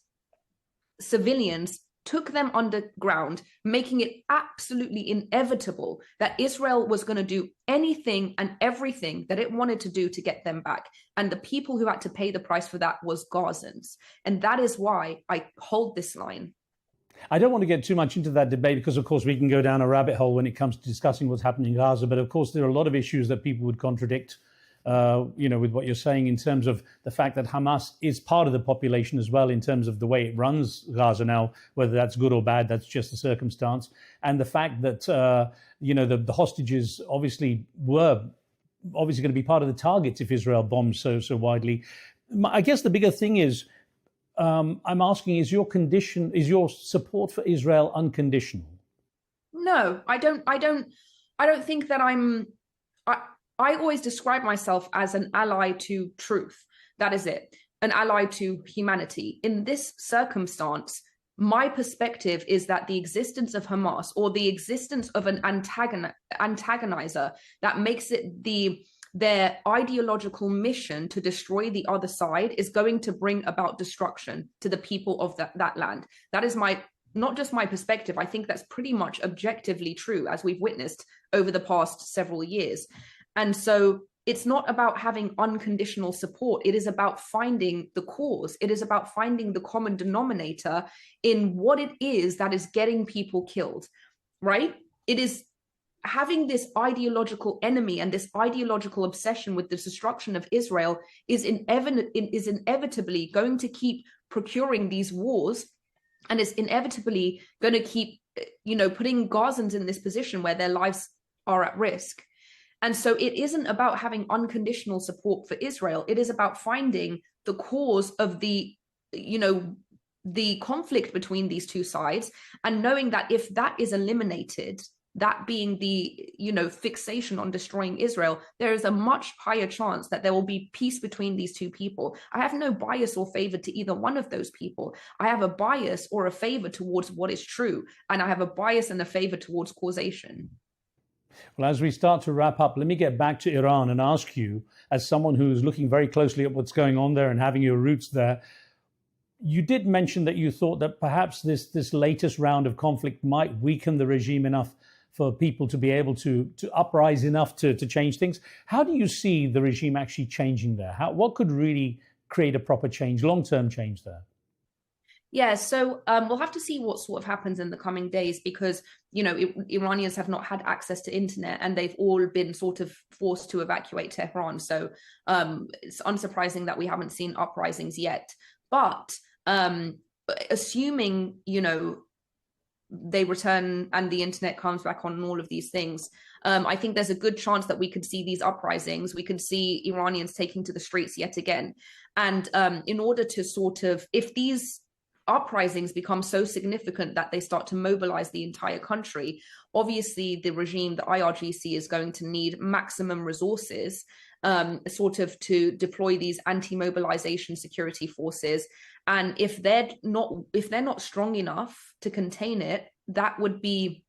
civilians, took them underground, making it absolutely inevitable that Israel was going to do anything and everything that it wanted to do to get them back. And the people who had to pay the price for that was Gazans. And that is why I hold this line. I don't want to get too much into that debate because, of course, we can go down a rabbit hole when it comes to discussing what's happening in Gaza. But, of course, there are a lot of issues that people would contradict, you know, with what you're saying in terms of the fact that Hamas is part of the population as well in terms of the way it runs Gaza now, whether that's good or bad, that's just a circumstance. And the fact that, you know, the hostages obviously were going to be part of the targets if Israel bombs so widely. I guess the bigger thing is, I'm asking, is your support for Israel unconditional? No, I don't think that I always describe myself as an ally to truth. That is it. An ally to humanity. In this circumstance, my perspective is that the existence of Hamas, or the existence of an antagonizer that makes it their ideological mission to destroy the other side, is going to bring about destruction to the people of that land. That is not just my perspective. I think that's pretty much objectively true, as we've witnessed over the past several years. And so it's not about having unconditional support. It is about finding the cause. It is about finding the common denominator in what it is that is getting people killed, right? It is having this ideological enemy and this ideological obsession with the destruction of Israel is inevitably going to keep procuring these wars, and is inevitably going to keep, you know, putting Gazans in this position where their lives are at risk. And so it isn't about having unconditional support for Israel. It is about finding the cause of the conflict between these two sides, and knowing that if that is eliminated, that being the, you know, fixation on destroying Israel, there is a much higher chance that there will be peace between these two people. I have no bias or favor to either one of those people. I have a bias or a favor towards what is true, and I have a bias and a favor towards causation. Well, as we start to wrap up, let me get back to Iran and ask you, as someone who's looking very closely at what's going on there and having your roots there, you did mention that you thought that perhaps this latest round of conflict might weaken the regime enough for people to be able to uprise enough to change things. How do you see the regime actually changing there? What could really create a proper change, long-term change there? Yeah, so we'll have to see what sort of happens in the coming days, because, you know, Iranians have not had access to internet, and they've all been sort of forced to evacuate Tehran. So it's unsurprising that we haven't seen uprisings yet. But assuming, you know, they return and the internet comes back on and all of these things, I think there's a good chance that we could see these uprisings. We could see Iranians taking to the streets yet again. And in order to sort of, if these uprisings become so significant that they start to mobilize the entire country, obviously the regime, the IRGC, is going to need maximum resources sort of to deploy these anti-mobilization security forces. And if they're not strong enough to contain it, that would be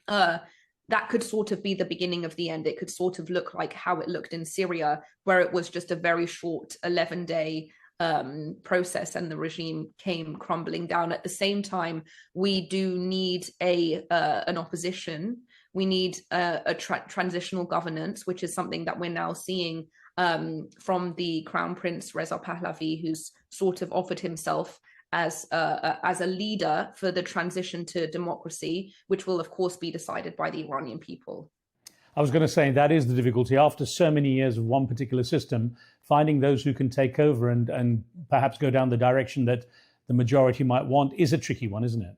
that could sort of be the beginning of the end. It could sort of look like how it looked in Syria, where it was just a very short 11-day process and the regime came crumbling down. At the same time, we do need an opposition. We need a transitional governance, which is something that we're now seeing from the Crown Prince Reza Pahlavi, who's sort of offered himself as a leader for the transition to democracy, which will, of course, be decided by the Iranian people. I was going to say that is the difficulty. After so many years of one particular system, finding those who can take over and perhaps go down the direction that the majority might want is a tricky one, isn't it?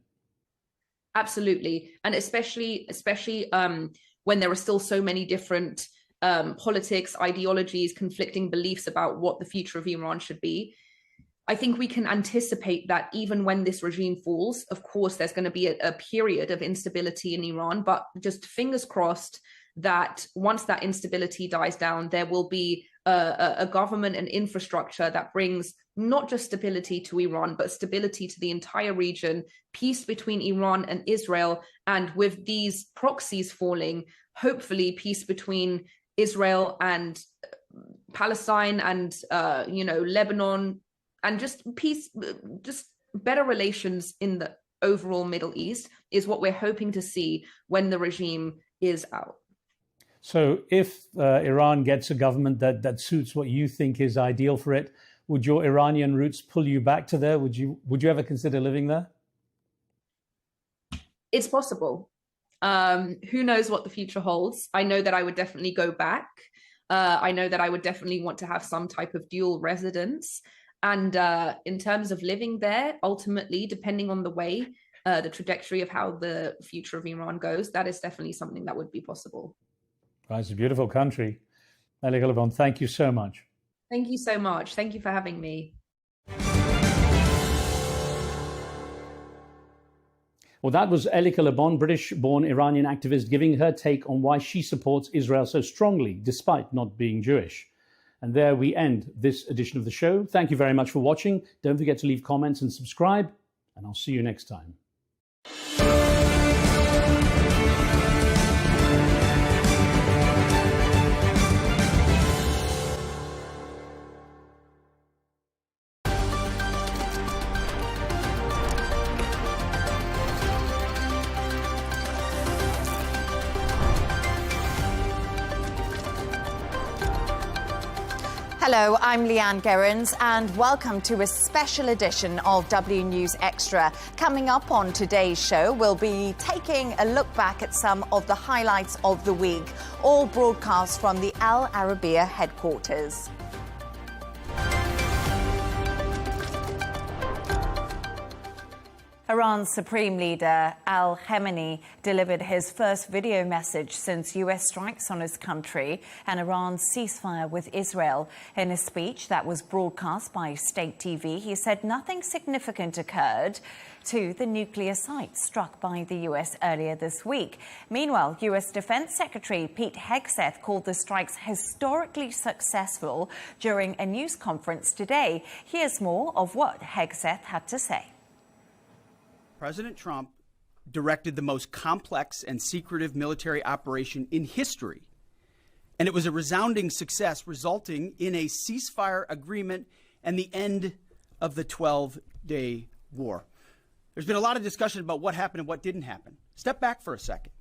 Absolutely. And especially when there are still so many different politics, ideologies, conflicting beliefs about what the future of Iran should be. I think we can anticipate that even when this regime falls, of course, there's going to be a period of instability in Iran, but just fingers crossed that once that instability dies down, there will be a government and infrastructure that brings not just stability to Iran, but stability to the entire region, peace between Iran and Israel, and with these proxies falling, hopefully peace between Israel and Palestine and Lebanon, and just peace, just better relations in the overall Middle East is what we're hoping to see when the regime is out. So if Iran gets a government that suits what you think is ideal for it, would your Iranian roots pull you back to there? Would you ever consider living there? It's possible. Who knows what the future holds? I know that I would definitely go back. I know that I would definitely want to have some type of dual residence. And in terms of living there, ultimately, depending on the way, the trajectory of how the future of Iran goes, that is definitely something that would be possible. Right, it's a beautiful country. Leigh Ann Gerrans, thank you so much. Thank you so much. Thank you for having me. Well, that was Elika Lebon, British-born Iranian activist, giving her take on why she supports Israel so strongly, despite not being Jewish. And there we end this edition of the show. Thank you very much for watching. Don't forget to leave comments and subscribe, and I'll see you next time. Hello, I'm Leigh Ann Gerrans and welcome to a special edition of W News Extra. Coming up on today's show, we'll be taking a look back at some of the highlights of the week, all broadcast from the Al Arabiya headquarters. Iran's Supreme Leader Al Khamenei delivered his first video message since US strikes on his country and Iran's ceasefire with Israel. In a speech that was broadcast by state TV, he said nothing significant occurred to the nuclear site struck by the US earlier this week. Meanwhile, US Defense Secretary Pete Hegseth called the strikes historically successful during a news conference today. Here's more of what Hegseth had to say. President Trump directed the most complex and secretive military operation in history, and it was a resounding success, resulting in a ceasefire agreement and the end of the 12-day war. There's been a lot of discussion about what happened and what didn't happen. Step back for a second.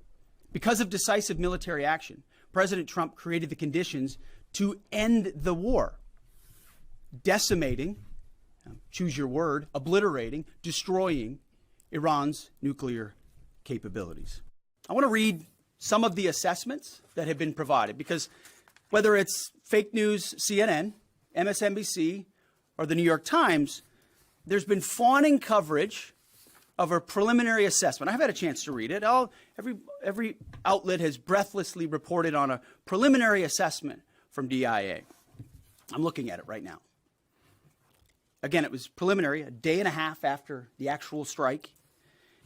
Because of decisive military action, President Trump created the conditions to end the war, decimating, choose your word, obliterating, destroying Iran's nuclear capabilities. I want to read some of the assessments that have been provided, because whether it's fake news, CNN, MSNBC, or the New York Times, there's been fawning coverage of a preliminary assessment. I haven't had a chance to read it. Every outlet has breathlessly reported on a preliminary assessment from DIA. I'm looking at it right now. Again, it was preliminary, a day and a half after the actual strike,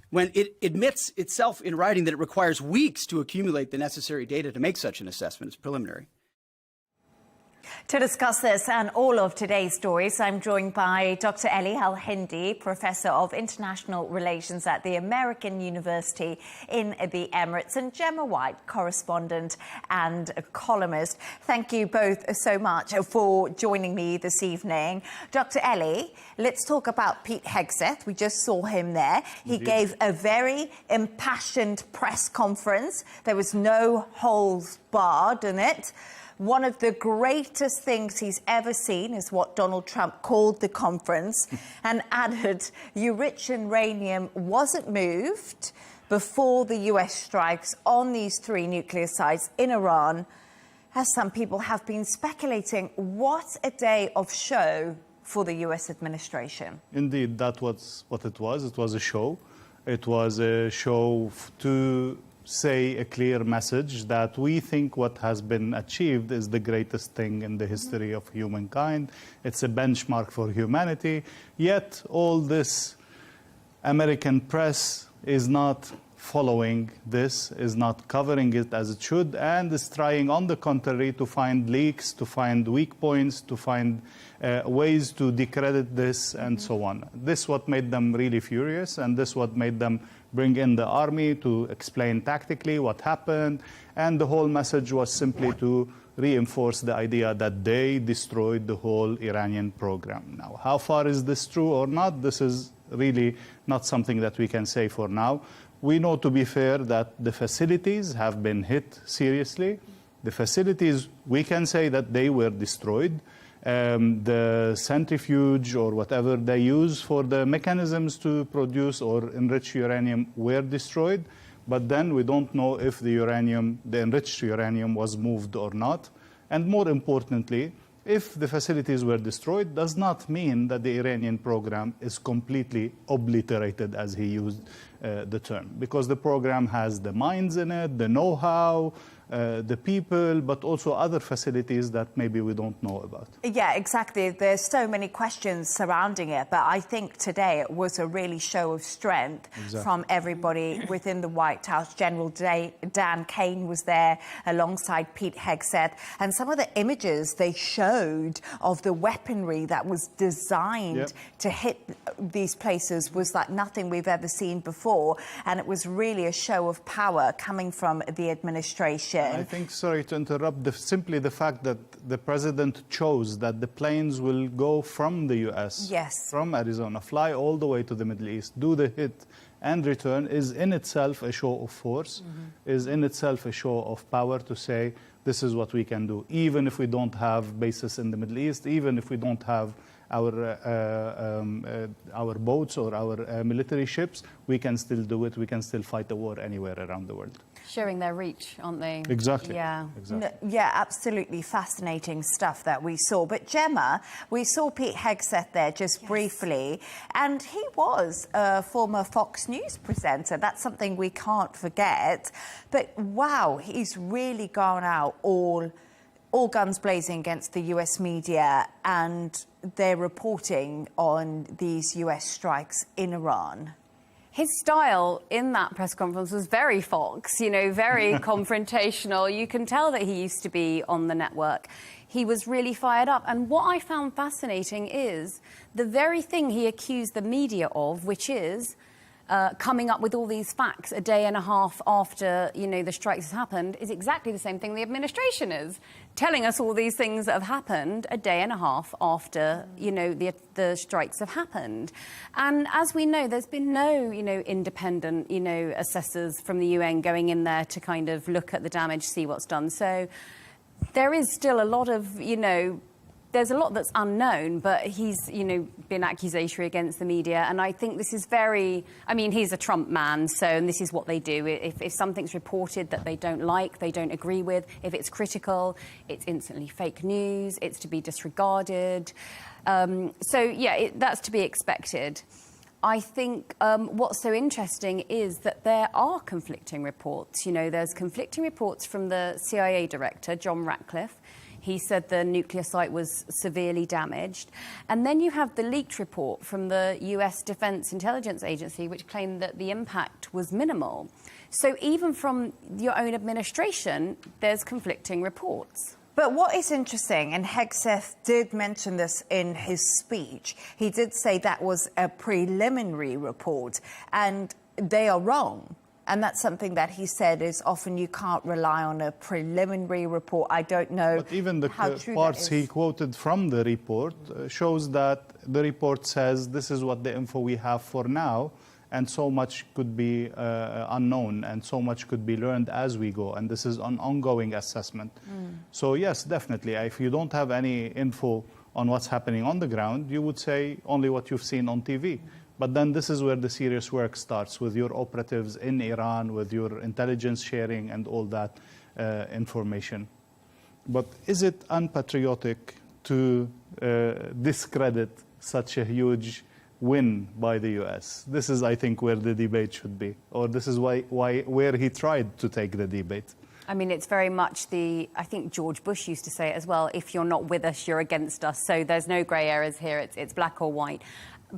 when it admits itself in writing that it requires weeks to accumulate the necessary data to make such an assessment. It's preliminary. To discuss this and all of today's stories, I'm joined by Dr. Leigh Al-Hindi, Professor of International Relations at the American University in the Emirates, and Gemma White, correspondent and columnist. Thank you both so much for joining me this evening. Dr. Leigh, let's talk about Pete Hegseth. We just saw him there. He gave a very impassioned press conference. There was no holds barred in it. One of the greatest things he's ever seen is what Donald Trump called the conference and added uranium wasn't moved before the US strikes on these 3 nuclear sites in Iran, as some people have been speculating. What a day of show for the US administration. Indeed, that was what it was. It was a show. It was a show to say a clear message that we think what has been achieved is the greatest thing in the history of humankind. It's a benchmark for humanity. Yet all this American press is not following this, is not covering it as it should, and is trying, on the contrary, to find leaks, to find weak points, to find ways to discredit this, and so on. This is what made them really furious, and this is what made them bring in the army to explain tactically what happened. And the whole message was simply to reinforce the idea that they destroyed the whole Iranian program. Now, how far is this true or not? This is really not something that we can say for now. We know, to be fair, that the facilities have been hit seriously. The facilities, we can say that they were destroyed. The centrifuge or whatever they use for the mechanisms to produce or enrich uranium were destroyed. But then we don't know if the enriched uranium was moved or not. And more importantly, if the facilities were destroyed, does not mean that the Iranian program is completely obliterated, as he used the term. Because the program has the mines in it, the know-how, the people, but also other facilities that maybe we don't know about. Yeah, exactly. There's so many questions surrounding it, but I think today it was a really show of strength from everybody within the White House. General Dan Kane was there alongside Pete Hegseth, and some of the images they showed of the weaponry that was designed to hit these places was like nothing we've ever seen before, and it was really a show of power coming from the administration. I think, sorry to interrupt, simply the fact that the president chose that the planes will go from the US, from Arizona, fly all the way to the Middle East, do the hit and return is in itself a show of force, is in itself a show of power to say this is what we can do, even if we don't have bases in the Middle East, even if we don't have our boats or our military ships, we can still do it. We can still fight the war anywhere around the world. Showing their reach, aren't they? Exactly. Yeah. Exactly. Yeah, absolutely fascinating stuff that we saw. But Gemma, we saw Pete Hegseth there just briefly, and he was a former Fox News presenter. That's something we can't forget. But wow, he's really gone out all guns blazing against the US media and their reporting on these US strikes in Iran. His style in that press conference was very Fox, you know, very confrontational. You can tell that he used to be on the network. He was really fired up. And what I found fascinating is the very thing he accused the media of, which is coming up with all these facts a day and a half after, you know, the strikes have happened, is exactly the same thing the administration is. Telling us all these things that have happened a day and a half after, you know, the strikes have happened. And as we know, there's been no, you know, independent, you know, assessors from the UN going in there to kind of look at the damage, see what's done. So there is still a lot of, you know, there's a lot that's unknown, but he's, you know, been accusatory against the media. And I think this is very, I mean, he's a Trump man, so, and this is what they do. If something's reported that they don't like, they don't agree with, if it's critical, it's instantly fake news, it's to be disregarded. So, yeah, that's to be expected. I think what's so interesting is that there are conflicting reports. You know, there's conflicting reports from the CIA director, John Ratcliffe. He said the nuclear site was severely damaged. And then you have the leaked report from the US Defense Intelligence Agency, which claimed that the impact was minimal. So even from your own administration, there's conflicting reports. But what is interesting, and Hegseth did mention this in his speech, he did say that was a preliminary report, and they are wrong. And that's something that he said is often you can't rely on a preliminary report. I don't know. But even the how true parts that is. he quoted from the report shows that the report says this is what the info we have for now, and so much could be unknown, and so much could be learned as we go. And this is an ongoing assessment. So yes, definitely, if you don't have any info on what's happening on the ground, you would say only what you've seen on TV. But then this is where the serious work starts, with your operatives in Iran, with your intelligence sharing and all that information. But is it unpatriotic to discredit such a huge win by the US? This is, I think, where the debate should be, or this is where he tried to take the debate. I mean, it's very much I think George Bush used to say it as well, if you're not with us, you're against us. So there's no grey areas here, it's black or white.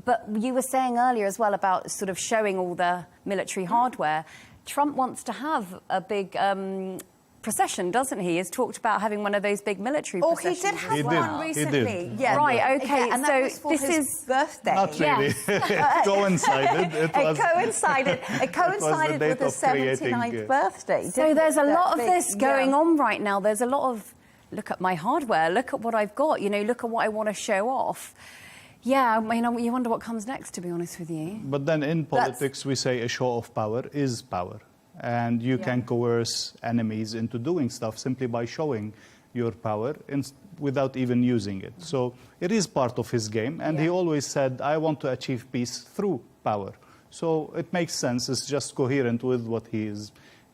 But you were saying earlier as well about sort of showing all the military hardware. Trump wants to have a big procession, doesn't he? He's talked about having one of those big military processions. He did have one recently. Yeah. Right, okay. Yeah, and that was for his birthday. Not really. It coincided. It coincided with his 79th birthday. So there's a lot of this going on right now. There's a lot of, look at my hardware, look at what I've got, you know, look at what I want to show off. Yeah, I mean, you wonder what comes next, to be honest with you. But then in politics, we say a show of power is power. And you can coerce enemies into doing stuff simply by showing your power without even using it. So it is part of his game. And he always said, I want to achieve peace through power. So it makes sense. It's just coherent with what he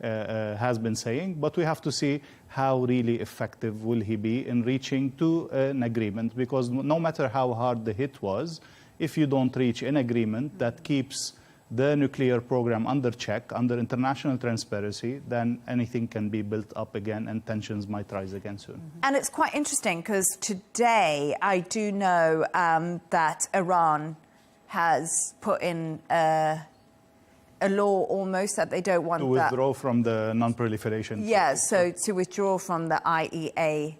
has been saying. But we have to see how really effective will he be in reaching to an agreement. Because no matter how hard the hit was, if you don't reach an agreement that keeps the nuclear program under check, under international transparency, then anything can be built up again and tensions might rise again soon. And it's quite interesting because today I do know that Iran has put in a law almost that they don't want to withdraw from the non-proliferation. Yeah, so to withdraw from the IAEA,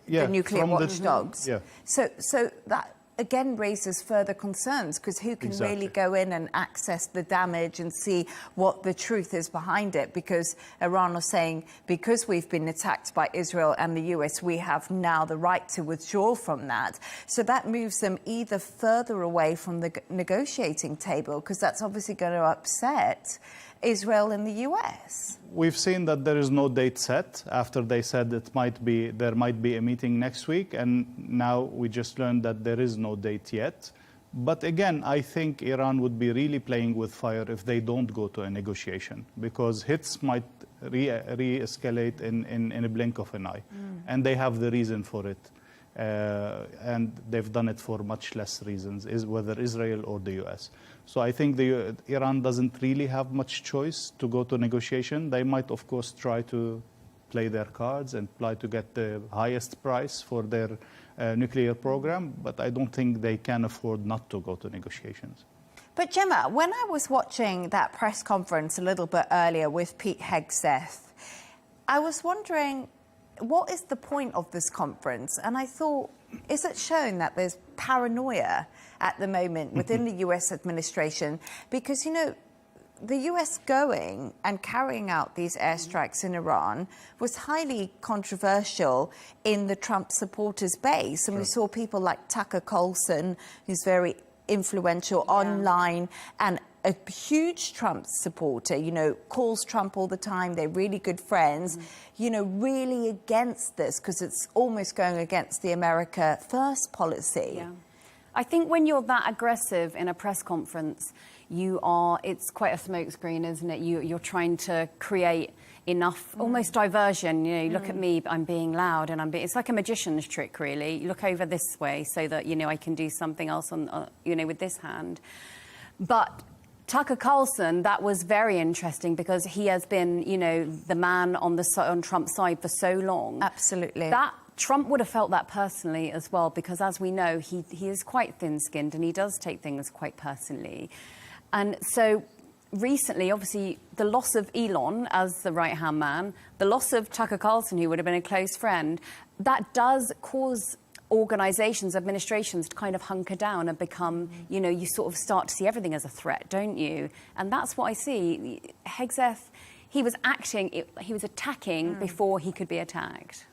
the nuclear watchdogs. Yeah. So that again raises further concerns because who can really go in and access the damage and see what the truth is behind it? Because Iran are saying, because we've been attacked by Israel and the US, we have now the right to withdraw from that. So that moves them either further away from the negotiating table, because that's obviously going to upset Israel and the US. We've seen that there is no date set after they said there might be a meeting next week, and now we just learned that there is no date yet. But again, I think Iran would be really playing with fire if they don't go to a negotiation, because hits might re-escalate in a blink of an eye, and they have the reason for it. And they've done it for much less reasons, whether Israel or the US. So I think Iran doesn't really have much choice to go to negotiation. They might, of course, try to play their cards and try to get the highest price for their nuclear program, but I don't think they can afford not to go to negotiations. But Gemma, when I was watching that press conference a little bit earlier with Pete Hegseth, I was wondering, what is the point of this conference? And I thought, is it showing that there's paranoia at the moment within the US administration? Because, you know, the US going and carrying out these airstrikes in Iran was highly controversial in the Trump supporters base. And we saw people like Tucker Carlson, who's very influential online and a huge Trump supporter, you know, calls Trump all the time. They're really good friends, you know, really against this because it's almost going against the America First policy. Yeah. I think when you're that aggressive in a press conference, it's quite a smokescreen, isn't it? You're trying to create enough, almost diversion. You know, look at me, I'm being loud and it's like a magician's trick, really. You look over this way so that, you know, I can do something else with this hand. But Tucker Carlson, that was very interesting because he has been, you know, the man on Trump's side for so long. Absolutely. That Trump would have felt that personally as well, because as we know, he is quite thin-skinned and he does take things quite personally. And so recently, obviously, the loss of Elon as the right-hand man, the loss of Tucker Carlson, who would have been a close friend, that does cause organisations, administrations to kind of hunker down and become, you know, you sort of start to see everything as a threat, don't you? And that's what I see. Hegseth, he was acting, he was attacking before he could be attacked.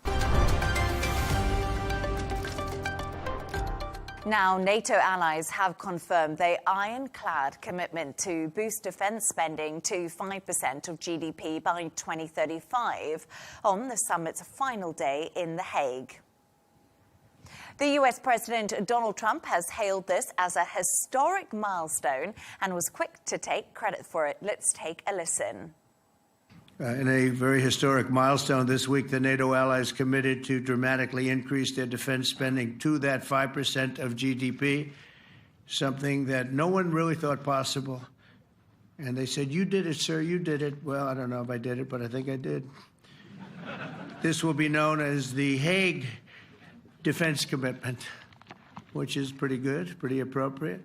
Now, NATO allies have confirmed their ironclad commitment to boost defence spending to 5% of GDP by 2035 on the summit's final day in The Hague. The US President Donald Trump has hailed this as a historic milestone and was quick to take credit for it. Let's take a listen. In a very historic milestone this week, the NATO allies committed to dramatically increase their defense spending to that 5% of GDP, something that no one really thought possible. And they said, "You did it, sir, you did it." Well, I don't know if I did it, but I think I did. This will be known as the Hague Defense Commitment, which is pretty good, pretty appropriate.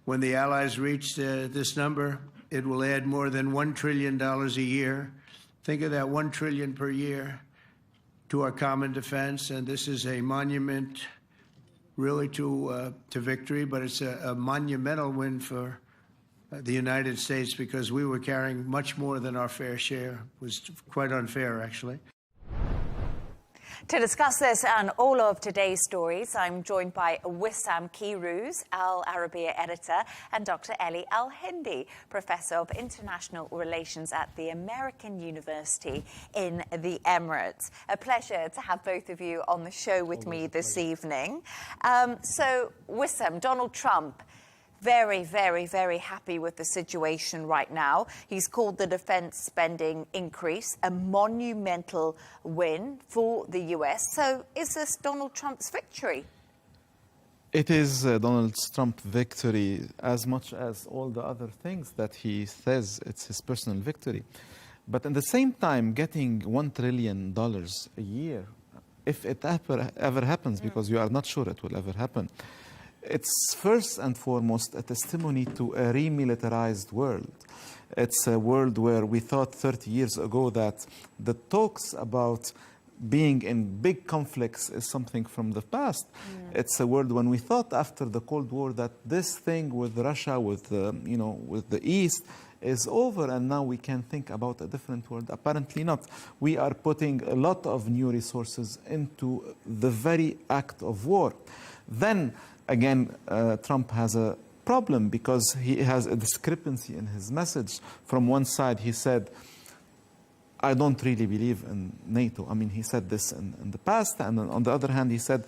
When the allies reach this number, it will add more than $1 trillion a year. Think of that, $1 trillion per year to our common defense, and this is a monument really to victory, but it's a monumental win for the United States because we were carrying much more than our fair share. It was quite unfair, actually. To discuss this and all of today's stories, I'm joined by Wissam Kirouz, Al Arabiya editor, and Dr. Eli Al-Hindi, Professor of International Relations at the American University in the Emirates. A pleasure to have both of you on the show with me this evening. So, Wissam, Donald Trump, very, very, very happy with the situation right now. He's called the defense spending increase a monumental win for the US. So is this Donald Trump's victory? It is Donald Trump's victory as much as all the other things that he says it's his personal victory. But at the same time, getting $1 trillion a year, if it ever happens, because you are not sure it will ever happen, it's first and foremost a testimony to a remilitarized world. It's a world where we thought 30 years ago that the talks about being in big conflicts is something from the past. It's a world when we thought after the Cold War that this thing with Russia, with the East, is over, and now we can think about a different world. Apparently not. We are putting a lot of new resources into the very act of war. Then again, Trump has a problem because he has a discrepancy in his message. From one side, he said, I don't really believe in NATO. I mean, he said this in the past. And on the other hand, he said,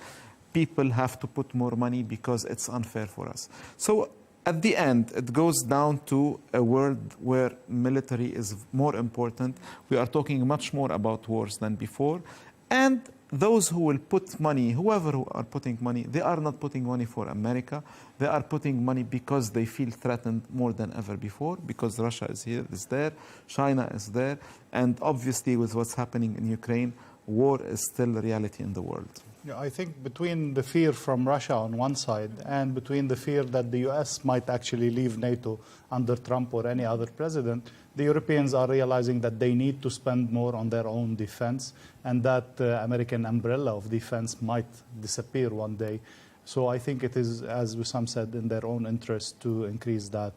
people have to put more money because it's unfair for us. So at the end, it goes down to a world where military is more important. We are talking much more about wars than before. And those who will put money, whoever who are putting money, they are not putting money for America. They are putting money because they feel threatened more than ever before, because Russia is there, China is there, and obviously with what's happening in Ukraine, war is still a reality in the world. Yeah, I think between the fear from Russia on one side and between the fear that the US might actually leave NATO under Trump or any other president, the Europeans are realizing that they need to spend more on their own defense and that American umbrella of defense might disappear one day. So I think it is, as Wissam said, in their own interest to increase that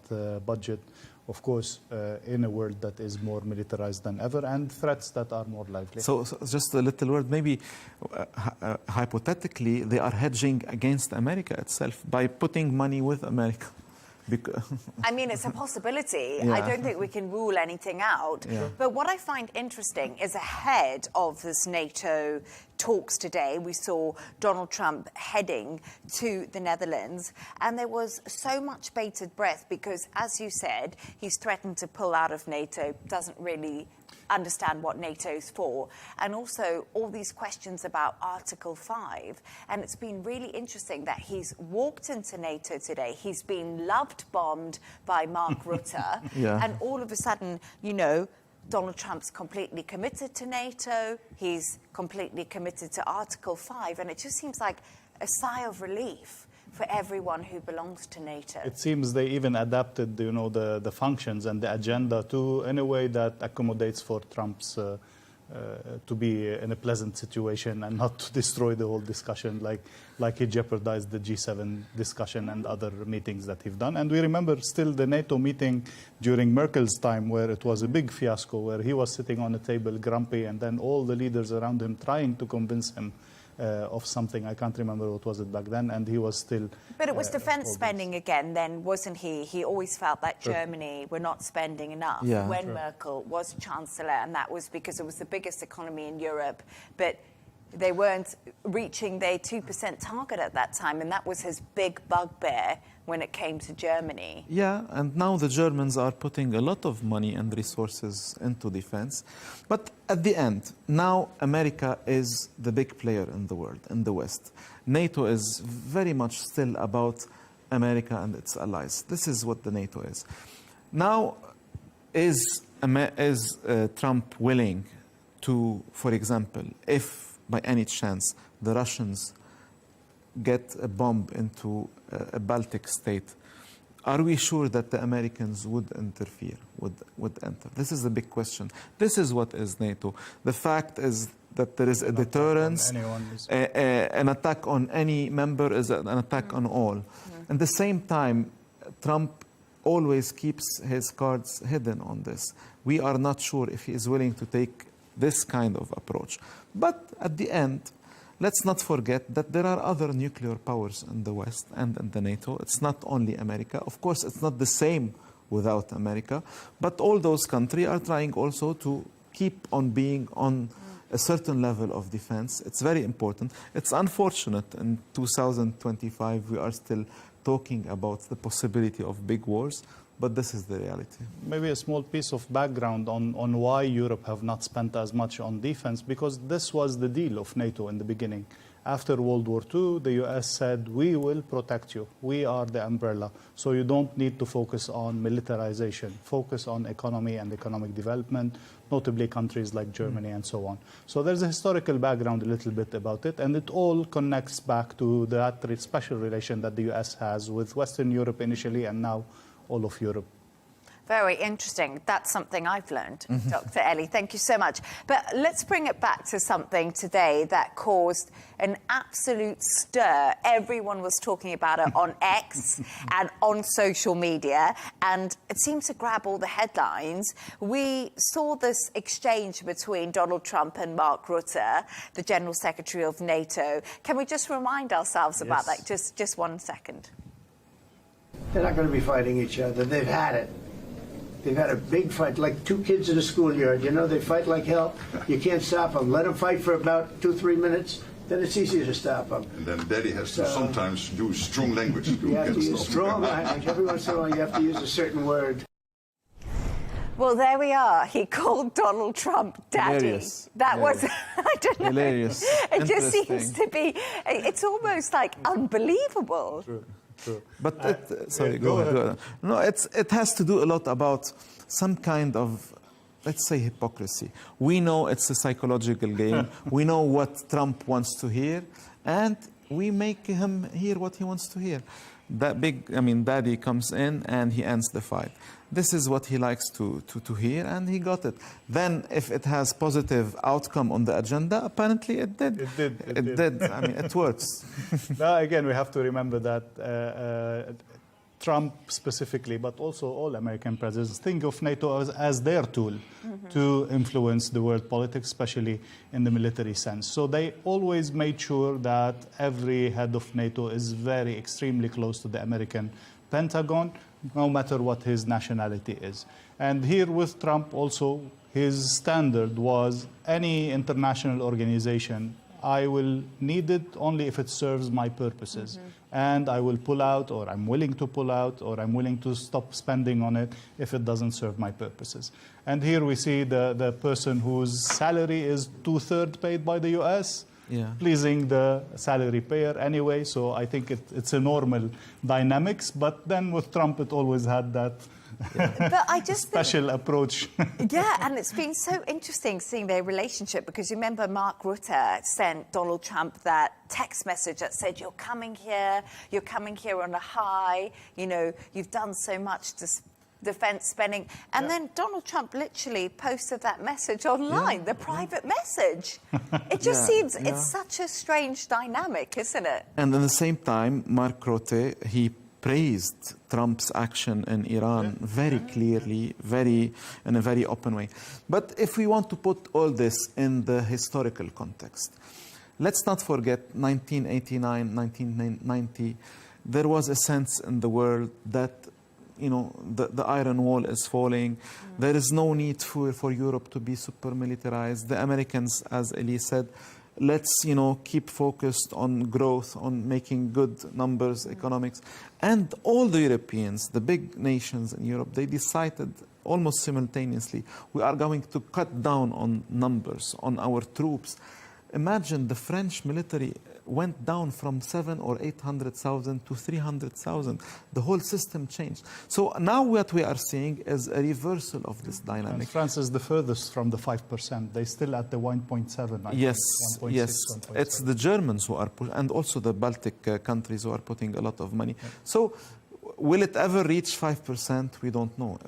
budget, of course, in a world that is more militarized than ever and threats that are more likely. So just a little word, maybe hypothetically, they are hedging against America itself by putting money with America. I mean, it's a possibility. Yeah. I don't think we can rule anything out. Yeah. But what I find interesting is ahead of this NATO talks today, we saw Donald Trump heading to the Netherlands, and there was so much bated breath because, as you said, he's threatened to pull out of NATO, doesn't really understand what NATO's for, and also all these questions about Article 5. And it's been really interesting that he's walked into NATO today. He's been loved-bombed by Mark Rutte, Yeah. and all of a sudden, you know, Donald Trump's completely committed to NATO. He's completely committed to Article 5, and it just seems like a sigh of relief for everyone who belongs to NATO. It seems they even adapted, the functions and the agenda in a way that accommodates for Trump's to be in a pleasant situation and not to destroy the whole discussion, like he jeopardized the G7 discussion and other meetings that he've done. And we remember still the NATO meeting during Merkel's time, where it was a big fiasco, where he was sitting on a table grumpy, and then all the leaders around him trying to convince him of something. I can't remember what was it back then, and he was still... But it was defence spending again then, wasn't he? He always felt that Germany were not spending enough when Merkel was Chancellor, and that was because it was the biggest economy in Europe, but they weren't reaching their 2% target at that time, and that was his big bugbear when it came to Germany. Yeah, and now the Germans are putting a lot of money and resources into defense. But at the end, now America is the big player in the world, in the West. NATO is very much still about America and its allies. This is what the NATO is. Now, is Trump willing to, for example, if by any chance the Russians get a bomb into a Baltic state, are we sure that the Americans would interfere, would enter? This is the big question. This is what is NATO. The fact is that there is a deterrence. An attack on any member is an attack on all. At the same time, Trump always keeps his cards hidden on this. We are not sure if he is willing to take this kind of approach. But at the end, let's not forget that there are other nuclear powers in the West and in the NATO. It's not only America. Of course, it's not the same without America. But all those countries are trying also to keep on being on a certain level of defense. It's very important. It's unfortunate in 2025 we are still talking about the possibility of big wars, but this is the reality. Maybe a small piece of background on why Europe have not spent as much on defense, because this was the deal of NATO in the beginning. After World War II, the US said, we will protect you. We are the umbrella. So you don't need to focus on militarization. Focus on economy and economic development, notably countries like Germany and so on. So there's a historical background a little bit about it, and it all connects back to that special relation that the US has with Western Europe initially and now all of Europe. Very interesting. That's something I've learned, Dr. Ellie. Thank you so much. But let's bring it back to something today that caused an absolute stir. Everyone was talking about it on X and on social media, and it seemed to grab all the headlines. We saw this exchange between Donald Trump and Mark Rutte, the General Secretary of NATO. Can we just remind ourselves about that? Just 1 second. They're not going to be fighting each other. They've had it. They've had a big fight, like two kids in a schoolyard. You know, they fight like hell. You can't stop them. Let them fight for about 2-3 minutes. Then it's easier to stop them. And then Daddy has to sometimes use strong language to You have get to use stuff. strong language. Every once in a while, you have to use a certain word. Well, there we are. He called Donald Trump Daddy. Hilarious. That was, I don't know. Hilarious. It just seems to be, it's almost like unbelievable. True. But sorry, go ahead. No, it has to do a lot about some kind of, let's say, hypocrisy. We know it's a psychological game. We know what Trump wants to hear, and we make him hear what he wants to hear. That Daddy comes in and he ends the fight. This is what he likes to hear, and he got it. Then, if it has positive outcome on the agenda, apparently it did. It did. I mean, it works. Now, again, we have to remember that Trump specifically, but also all American presidents, think of NATO as their tool to influence the world politics, especially in the military sense. So they always made sure that every head of NATO is extremely close to the American Pentagon, no matter what his nationality is. And here with Trump also, his standard was any international organization, I will need it only if it serves my purposes. And I will pull out, or I'm willing to pull out, or I'm willing to stop spending on it if it doesn't serve my purposes. And here we see the person whose salary is 2/3 paid by the US, pleasing the salary payer anyway. So I think it's a normal dynamics. But then with Trump, it always had that But I just special approach. Yeah, and it's been so interesting seeing their relationship, because you remember Mark Rutte sent Donald Trump that text message that said, you're coming here on a high, you know, you've done so much to defense spending. And then Donald Trump literally posted that message online, the private message. It just seems, it's such a strange dynamic, isn't it? And at the same time, Mark Rutte, he praised Trump's action in Iran very clearly, in a very open way. But if we want to put all this in the historical context, let's not forget 1989, 1990, there was a sense in the world that, you know, the Iron Wall is falling. There is no need for Europe to be super militarized. The Americans, as Elise said, let's, you know, keep focused on growth, on making good numbers, economics. And all the Europeans, the big nations in Europe, they decided almost simultaneously, we are going to cut down on numbers, on our troops. Imagine the French military went down from 700,000 or 800,000 to 300,000. The whole system changed. So now what we are seeing is a reversal of this dynamic. And France is the furthest from the 5%. They're still at the 1.7. Yes, 1.6, yes. 1.7. It's the Germans who are pushing, and also the Baltic countries who are putting a lot of money. So will it ever reach 5%? We don't know.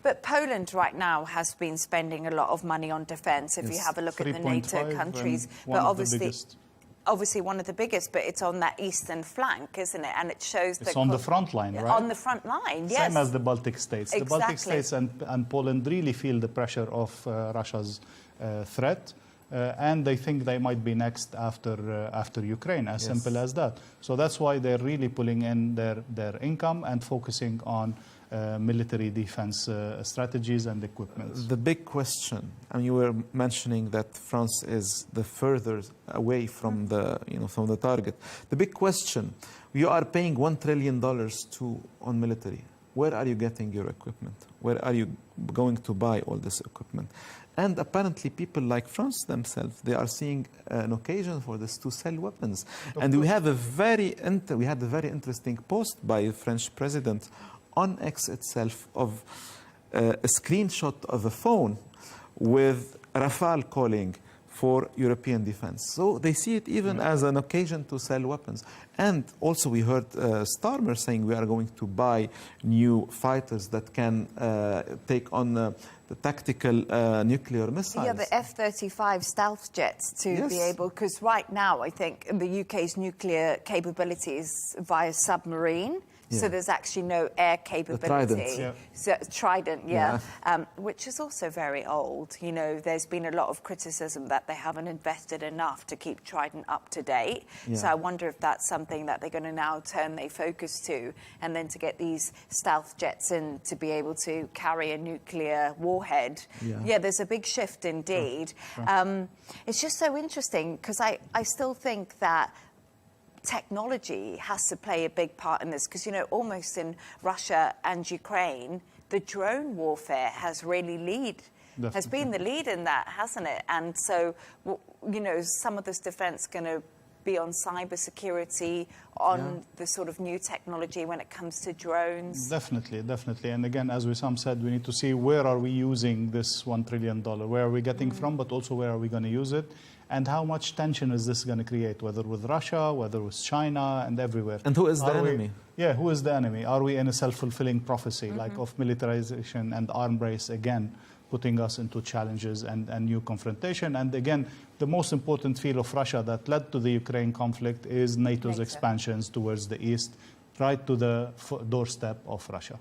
But Poland right now has been spending a lot of money on defence, if you have a look at the NATO countries. But obviously one of the biggest, but it's on that eastern flank, isn't it? And it shows it's on the front line, right? On the front line, yes. Same as the Baltic states. Exactly. The Baltic states and Poland really feel the pressure of Russia's threat. And they think they might be next after Ukraine, as simple as that. So that's why they're really pulling in their income and focusing on military defense strategies and equipment. The big question, I mean, you were mentioning that France is the further away from the, you know, from the target. The big question, you are paying $1 trillion on military. Where are you getting your equipment? Where are you going to buy all this equipment? And apparently people like France themselves, they are seeing an occasion for this to sell weapons. And we have a very interesting post by the French president on X itself of a screenshot of a phone with Rafale calling for European defense. So they see it even as an occasion to sell weapons. And also we heard Starmer saying we are going to buy new fighters that can take on the tactical nuclear missiles. Yeah, the F-35 stealth jets to be able, because right now I think the UK's nuclear capability is via submarine. So there's actually no air capability. Trident, which is also very old. You know, there's been a lot of criticism that they haven't invested enough to keep Trident up to date. So I wonder if that's something that they're going to now turn their focus to, and then to get these stealth jets in to be able to carry a nuclear warhead. Yeah, there's a big shift indeed. It's just so interesting because I still think that technology has to play a big part in this, because, you know, almost in Russia and Ukraine, the drone warfare has really has been the lead in that, hasn't it? And so, you know, some of this defense going to be on cybersecurity, on the sort of new technology when it comes to drones? Definitely. And again, as Wissam said, we need to see where are we using this $1 trillion, where are we getting from, but also where are we going to use it, and how much tension is this going to create, whether with Russia, whether with China, and everywhere. And who is the enemy? Who is the enemy? Are we in a self-fulfilling prophecy, like of militarization and arms race again, putting us into challenges and new confrontation? And again, the most important field of Russia that led to the Ukraine conflict is NATO's expansions towards the east, right to the doorstep of Russia.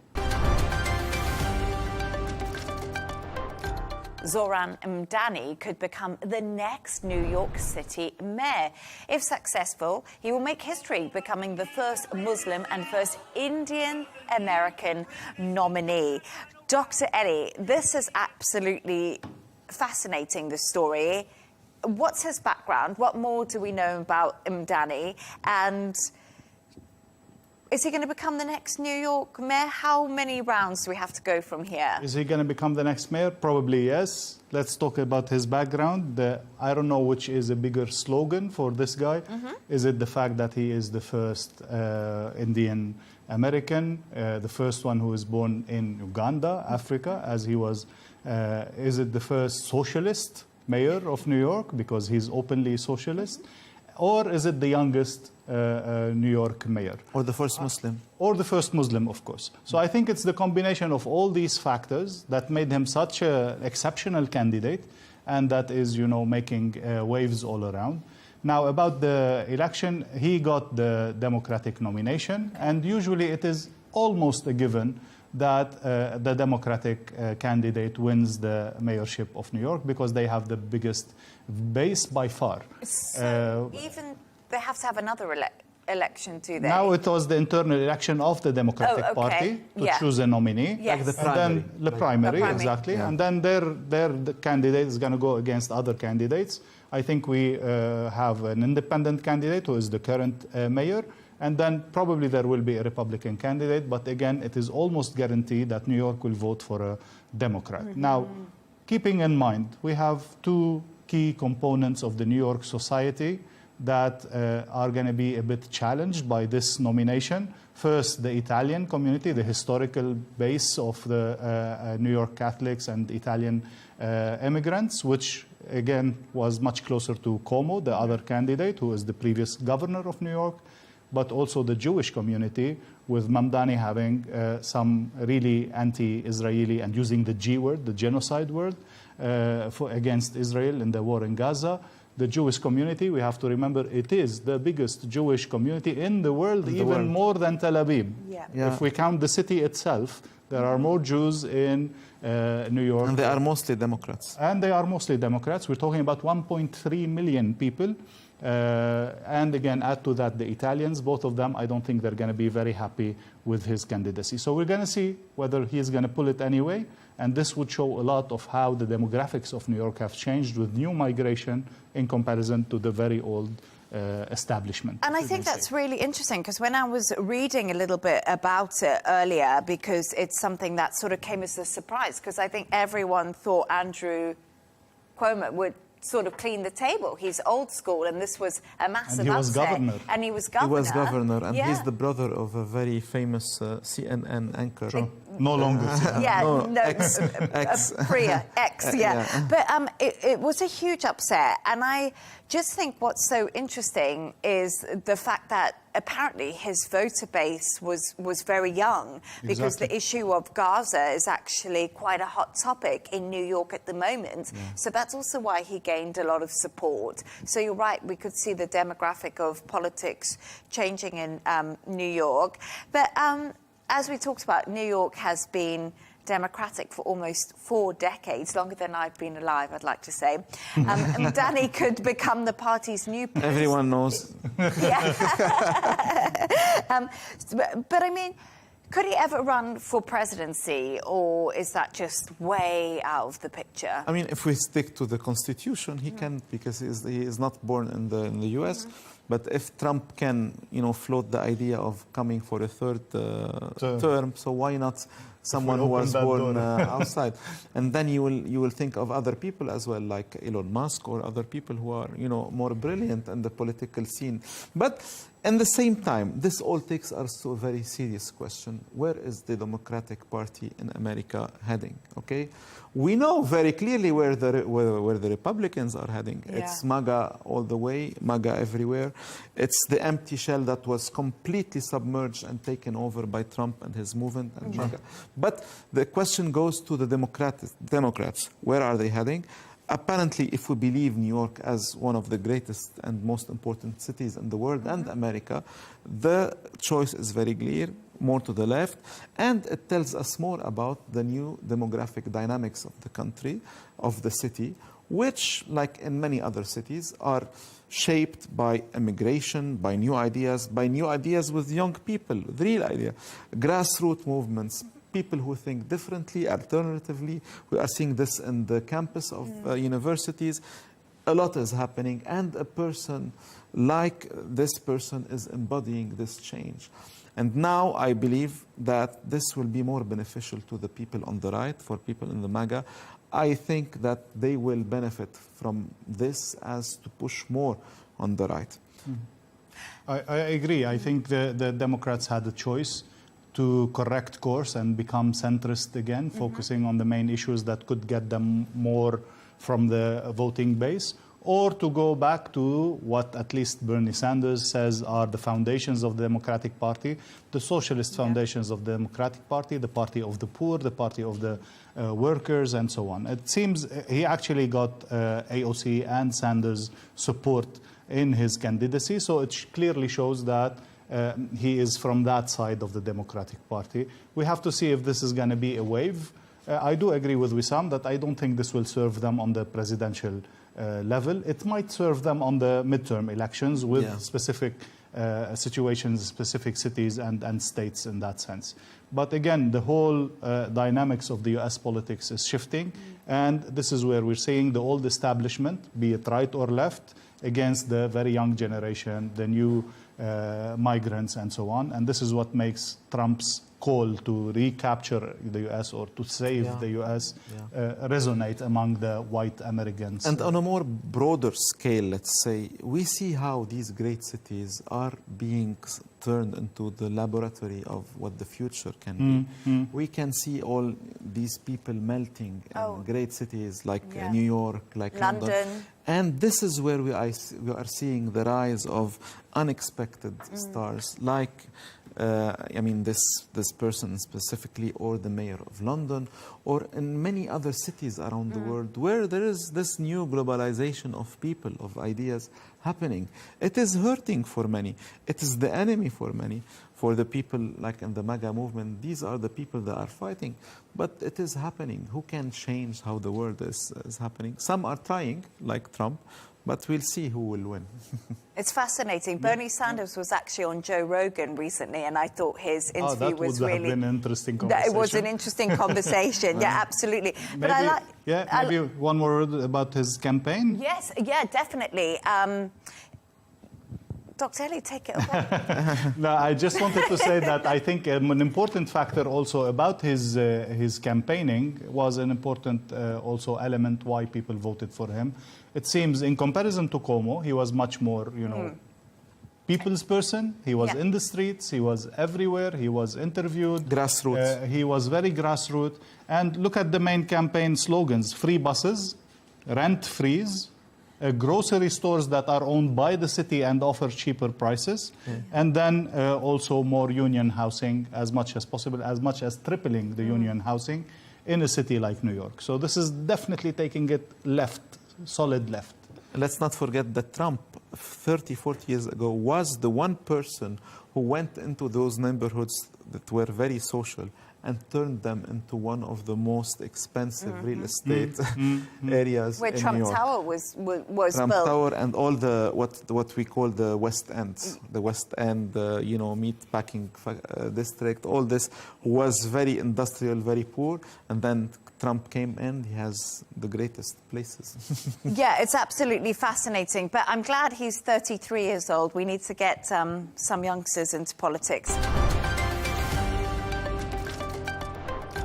Zoran Mdani could become the next New York City mayor. If successful, he will make history, becoming the first Muslim and first Indian-American nominee. Dr. Eddie, this is absolutely fascinating, this story. What's his background? What more do we know about Mdani? And is he going to become the next New York mayor? How many rounds do we have to go from here? Is he going to become the next mayor? Probably yes. Let's talk about his background. I don't know which is a bigger slogan for this guy. Is it the fact that he is the first Indian American, the first one who was born in Uganda, Africa, as he was, is it the first socialist mayor of New York because he's openly socialist? Or is it the youngest New York mayor? Or the first Muslim. Or the first Muslim, of course. So I think it's the combination of all these factors that made him such an exceptional candidate, and that is, you know, making waves all around. Now, about the election, he got the Democratic nomination, and usually it is almost a given that the Democratic candidate wins the mayorship of New York because they have the biggest base by far. So even they have to have another election, do they? Now it was the internal election of the Democratic Party to choose a nominee. Yes. Like the And primary. then the primary, exactly. Yeah. And then the candidate is going to go against other candidates. I think we have an independent candidate who is the current mayor. And then probably there will be a Republican candidate. But again, it is almost guaranteed that New York will vote for a Democrat. Now, keeping in mind, we have two key components of the New York society that are going to be a bit challenged by this nomination. First, the Italian community, the historical base of the New York Catholics and Italian immigrants, which again was much closer to Cuomo, the other candidate, who is the previous governor of New York, but also the Jewish community, with Mamdani having some really anti-Israeli and using the G word, the genocide word, against Israel in the war in Gaza. The Jewish community, we have to remember, it is the biggest Jewish community in the world, even more than Tel Aviv. Yeah. If we count the city itself, there are more Jews in New York. And they are mostly Democrats. And they are mostly Democrats. We're talking about 1.3 million people. And again, add to that the Italians, both of them, I don't think they're going to be very happy with his candidacy. So we're going to see whether he's going to pull it anyway. And this would show a lot of how the demographics of New York have changed with new migration in comparison to the very old establishment. And I think that's really interesting because when I was reading a little bit about it earlier, because it's something that sort of came as a surprise, because I think everyone thought Andrew Cuomo would sort of clean the table. He's old school, and this was a massive And he was upset. governor. And he was governor. He was governor, and Yeah. he's the brother of a very famous CNN anchor. No longer. Priya, X, yeah. But it was a huge upset. And I just think what's so interesting is the fact that apparently his voter base was very young, because the issue of Gaza is actually quite a hot topic in New York at the moment. So that's also why he gained a lot of support. So you're right, we could see the demographic of politics changing in New York. But as we talked about, New York has been Democratic for almost 4 decades, longer than I've been alive, I'd like to say. And Danny could become the party's new president. Everyone knows. But I mean, could he ever run for presidency, or is that just way out of the picture? I mean, if we stick to the Constitution, he can, because he is not born in the U.S. But if Trump can, float the idea of coming for a third term, so why not someone who was born outside? And then you will think of other people as well, like Elon Musk or other people who are, more brilliant in the political scene. But at the same time, this all takes us to a very serious question. Where is the Democratic Party in America heading? Okay, we know very clearly where the Republicans are heading. Yeah. It's MAGA all the way, MAGA everywhere. It's the empty shell that was completely submerged and taken over by Trump and his movement and MAGA. But the question goes to the Democrats. Where are they heading? Apparently, if we believe New York as one of the greatest and most important cities in the world and America, the choice is very clear, more to the left, and it tells us more about the new demographic dynamics of the country, of the city, which, like in many other cities, are shaped by immigration, by new ideas with young people, the real idea, grassroots movements, people who think differently, alternatively. We are seeing this in the campus of universities. A lot is happening, and a person like this person is embodying this change. And now I believe that this will be more beneficial to the people on the right, for people in the MAGA. I think that they will benefit from this as to push more on the right. I agree. I think the Democrats had a choice. to correct course and become centrist again, focusing on the main issues that could get them more from the voting base, or to go back to what at least Bernie Sanders says are the foundations of the Democratic Party, the socialist foundations of the Democratic Party, the party of the poor, the party of the workers, and so on. It seems he actually got AOC and Sanders' support in his candidacy, so it clearly shows that he is from that side of the Democratic Party. We have to see if this is going to be a wave. I do agree with Wissam that I don't think this will serve them on the presidential level. It might serve them on the midterm elections with specific situations, specific cities and states in that sense. But again, the whole dynamics of the US politics is shifting, and this is where we're seeing the old establishment, be it right or left, against the very young generation, the new migrants and so on. And this is what makes Trump's call to recapture the US or to save the US resonate among the white Americans. And on a more broader scale, let's say, we see how these great cities are being turned into the laboratory of what the future can be. We can see all these people melting in great cities like New York, like London. And this is where we are seeing the rise of unexpected stars, like this person specifically, or the mayor of London, or in many other cities around the world, where there is this new globalization of people, of ideas happening. It is hurting for many. It is the enemy for many. For the people like in the MAGA movement, these are the people that are fighting. But it is happening. Who can change how the world is happening? Some are trying, like Trump, but we'll see who will win. It's fascinating. Bernie Sanders was actually on Joe Rogan recently, and I thought his interview was really... That would have been an interesting conversation. It was an interesting conversation, yeah, absolutely. But I like... Yeah, maybe one more word about his campaign? Yes, yeah, definitely. Dr. Ellie, take it away. No, I just wanted to say that I think an important factor also about his campaigning was an important also element why people voted for him. It seems in comparison to Cuomo, he was much more, people's person. He was in the streets. He was everywhere. He was interviewed. Grassroots. He was very grassroots. And look at the main campaign slogans: free buses, rent freeze, grocery stores that are owned by the city and offer cheaper prices, and then also more union housing as much as possible, as much as tripling the union housing in a city like New York. So this is definitely taking it left, solid left. Let's not forget that Trump, 30, 40 years ago, was the one person who went into those neighborhoods that were very social and turned them into one of the most expensive real estate areas where in Trump New York. Tower was Trump built. Tower and all the what we call the West End, the West End, meat packing district. All this was very industrial, very poor, and then Trump came in. He has the greatest places. Yeah, it's absolutely fascinating. But I'm glad he's 33 years old. We need to get some youngsters into politics.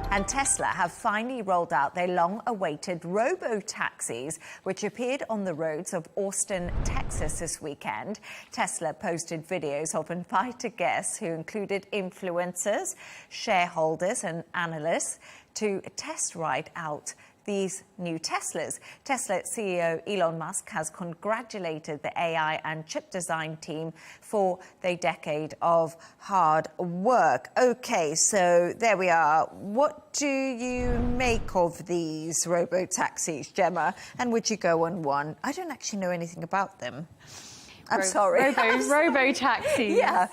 And Tesla have finally rolled out their long-awaited robo-taxis, which appeared on the roads of Austin, Texas this weekend. Tesla posted videos of invited guests who included influencers, shareholders and analysts to test ride out these new Teslas. Tesla CEO Elon Musk has congratulated the AI and chip design team for their decade of hard work. Okay, so there we are. What do you make of these robo-taxis, Gemma? And would you go on one? I don't actually know anything about them. I'm sorry. Robo-taxis. Yeah.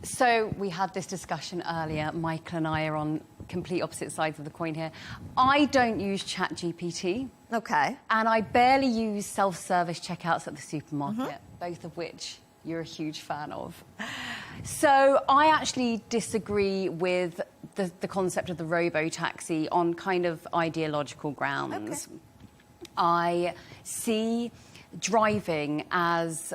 So we had this discussion earlier. Michael and I are on complete opposite sides of the coin here. I don't use ChatGPT. Okay. And I barely use self-service checkouts at the supermarket, both of which you're a huge fan of. So I actually disagree with the concept of the robo-taxi on kind of ideological grounds. Okay. I see driving as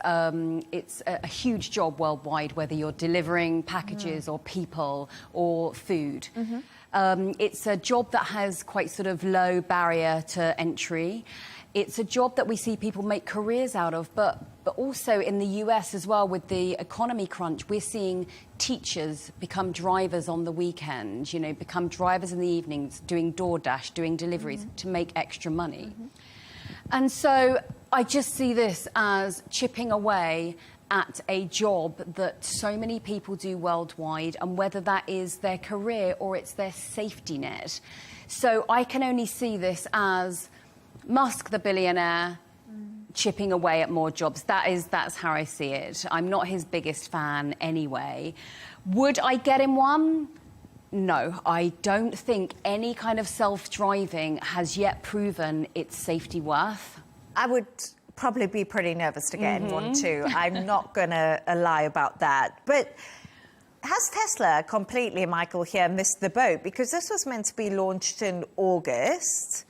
it's a huge job worldwide, whether you're delivering packages or people or food. It's a job that has quite sort of low barrier to entry. It's a job that we see people make careers out of, but also in the US as well, with the economy crunch, we're seeing teachers become drivers on the weekend, you know, become drivers in the evenings, doing DoorDash, doing deliveries to make extra money. And so I just see this as chipping away at a job that so many people do worldwide, and whether that is their career or it's their safety net. So I can only see this as Musk, the billionaire, chipping away at more jobs. That's how I see it. I'm not his biggest fan anyway. Would I get him one? No, I don't think any kind of self-driving has yet proven its safety worth. I would probably be pretty nervous to get in one too. I'm not going to lie about that. But has Tesla completely, Michael, here missed the boat? Because this was meant to be launched in August.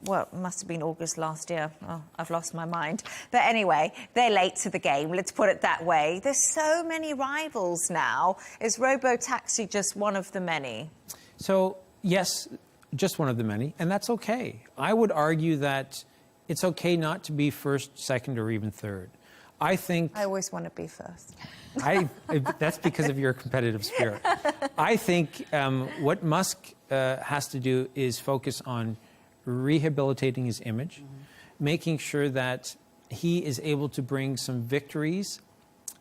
Well, it must have been August last year. Oh, I've lost my mind. But anyway, they're late to the game, let's put it that way. There's so many rivals now. Is robo-taxi just one of the many? So, yes, just one of the many, and that's okay. I would argue that it's okay not to be first, second, or even third. I always want to be first. That's because of your competitive spirit. I think what Musk has to do is focus on rehabilitating his image, making sure that he is able to bring some victories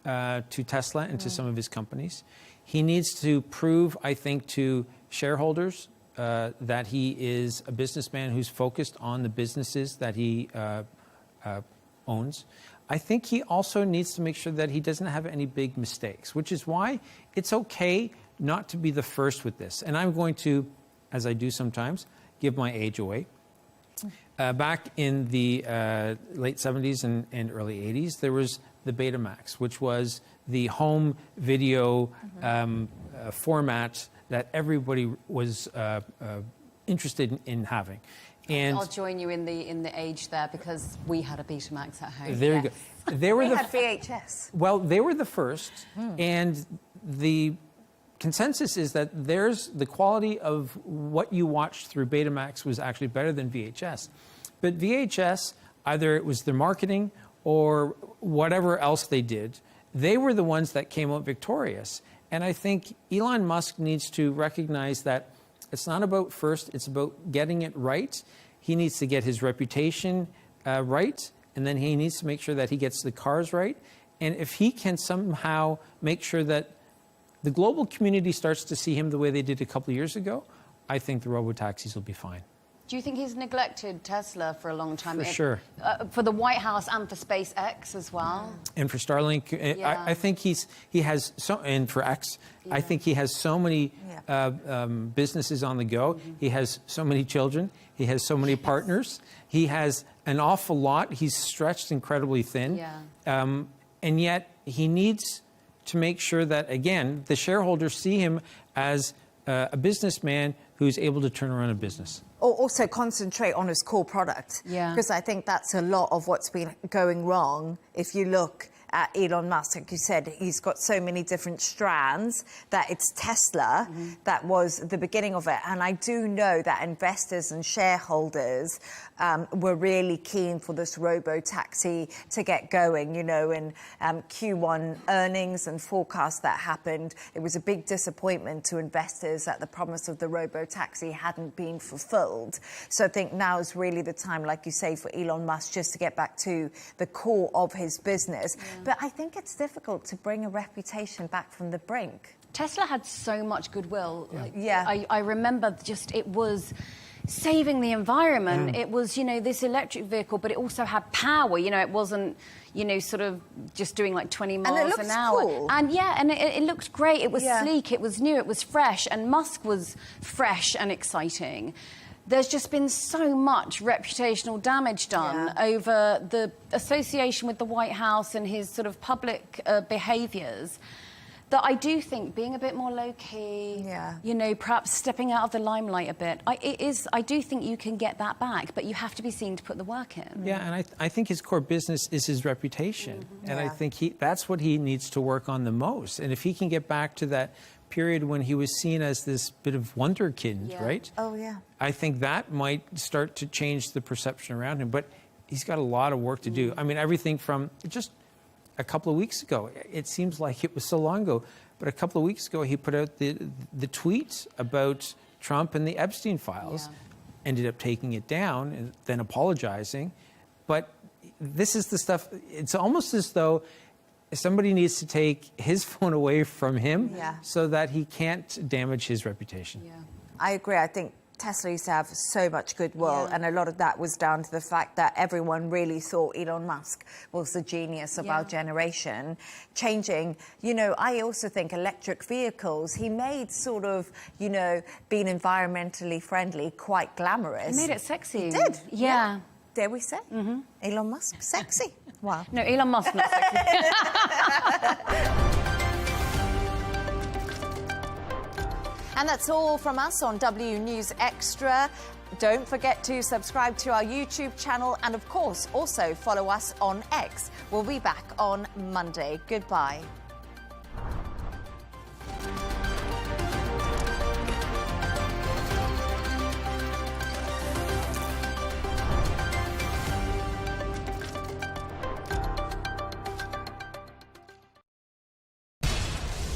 to Tesla and to some of his companies. He needs to prove, I think, to shareholders that he is a businessman who's focused on the businesses that he owns. I think he also needs to make sure that he doesn't have any big mistakes, which is why it's okay not to be the first with this. And I'm going to, as I do sometimes, give my age away. Back in the late 70s and early 80s, there was the Betamax, which was the home video format that everybody was interested in having. And I'll join you in the age there, because we had a Betamax at home. There you go. They were we had VHS. Well, they were the first, and the consensus is that the quality of what you watched through Betamax was actually better than VHS. But VHS, either it was their marketing or whatever else they did, they were the ones that came out victorious. And I think Elon Musk needs to recognize that it's not about first, it's about getting it right. He needs to get his reputation right, and then he needs to make sure that he gets the cars right. And if he can somehow make sure that the global community starts to see him the way they did a couple of years ago, I think the robo-taxis will be fine. Do you think he's neglected Tesla for a long time? For sure. For the White House and for SpaceX as well? And for Starlink, I think he has and for X, I think he has so many businesses on the go. He has so many children. He has so many partners. He has an awful lot. He's stretched incredibly thin. And yet he needs to make sure that, again, the shareholders see him as a businessman who's able to turn around a business. Or also concentrate on his core product. Because I think that's a lot of what's been going wrong. If you look at Elon Musk, like you said, he's got so many different strands that it's Tesla that was the beginning of it. And I do know that investors and shareholders were really keen for this robo-taxi to get going. You know, in Q1 earnings and forecasts that happened, it was a big disappointment to investors that the promise of the robo-taxi hadn't been fulfilled. So I think now is really the time, like you say, for Elon Musk just to get back to the core of his business. But I think it's difficult to bring a reputation back from the brink. Tesla had so much goodwill. I remember it was saving the environment. It was, you know, this electric vehicle, but it also had power. You know, it wasn't, you know, sort of just doing like 20 miles an hour. Cool. And it looked great. It was sleek, it was new, it was fresh. And Musk was fresh and exciting. There's just been so much reputational damage done over the association with the White House and his sort of public behaviours, that I do think being a bit more low-key, you know, perhaps stepping out of the limelight a bit, I do think you can get that back, but you have to be seen to put the work in. Yeah, and I think his core business is his reputation. And I think that's what he needs to work on the most. And if he can get back to that period when he was seen as this bit of wonderkind, right? Oh, yeah. I think that might start to change the perception around him. But he's got a lot of work to do. I mean, everything from just a couple of weeks ago, it seems like it was so long ago, but a couple of weeks ago, he put out the tweet about Trump and the Epstein files, ended up taking it down and then apologizing. But this is the stuff, it's almost as though somebody needs to take his phone away from him so that he can't damage his reputation. I agree. I think Tesla used to have so much goodwill, and a lot of that was down to the fact that everyone really thought Elon Musk was the genius of our generation. Changing, you know, I also think electric vehicles, he made sort of, you know, being environmentally friendly quite glamorous. He made it sexy. He did. Yeah. Dare we say? Elon Musk, sexy. Wow. No, Elon Musk, not sexy. And that's all from us on W News Extra. Don't forget to subscribe to our YouTube channel and, of course, also follow us on X. We'll be back on Monday. Goodbye.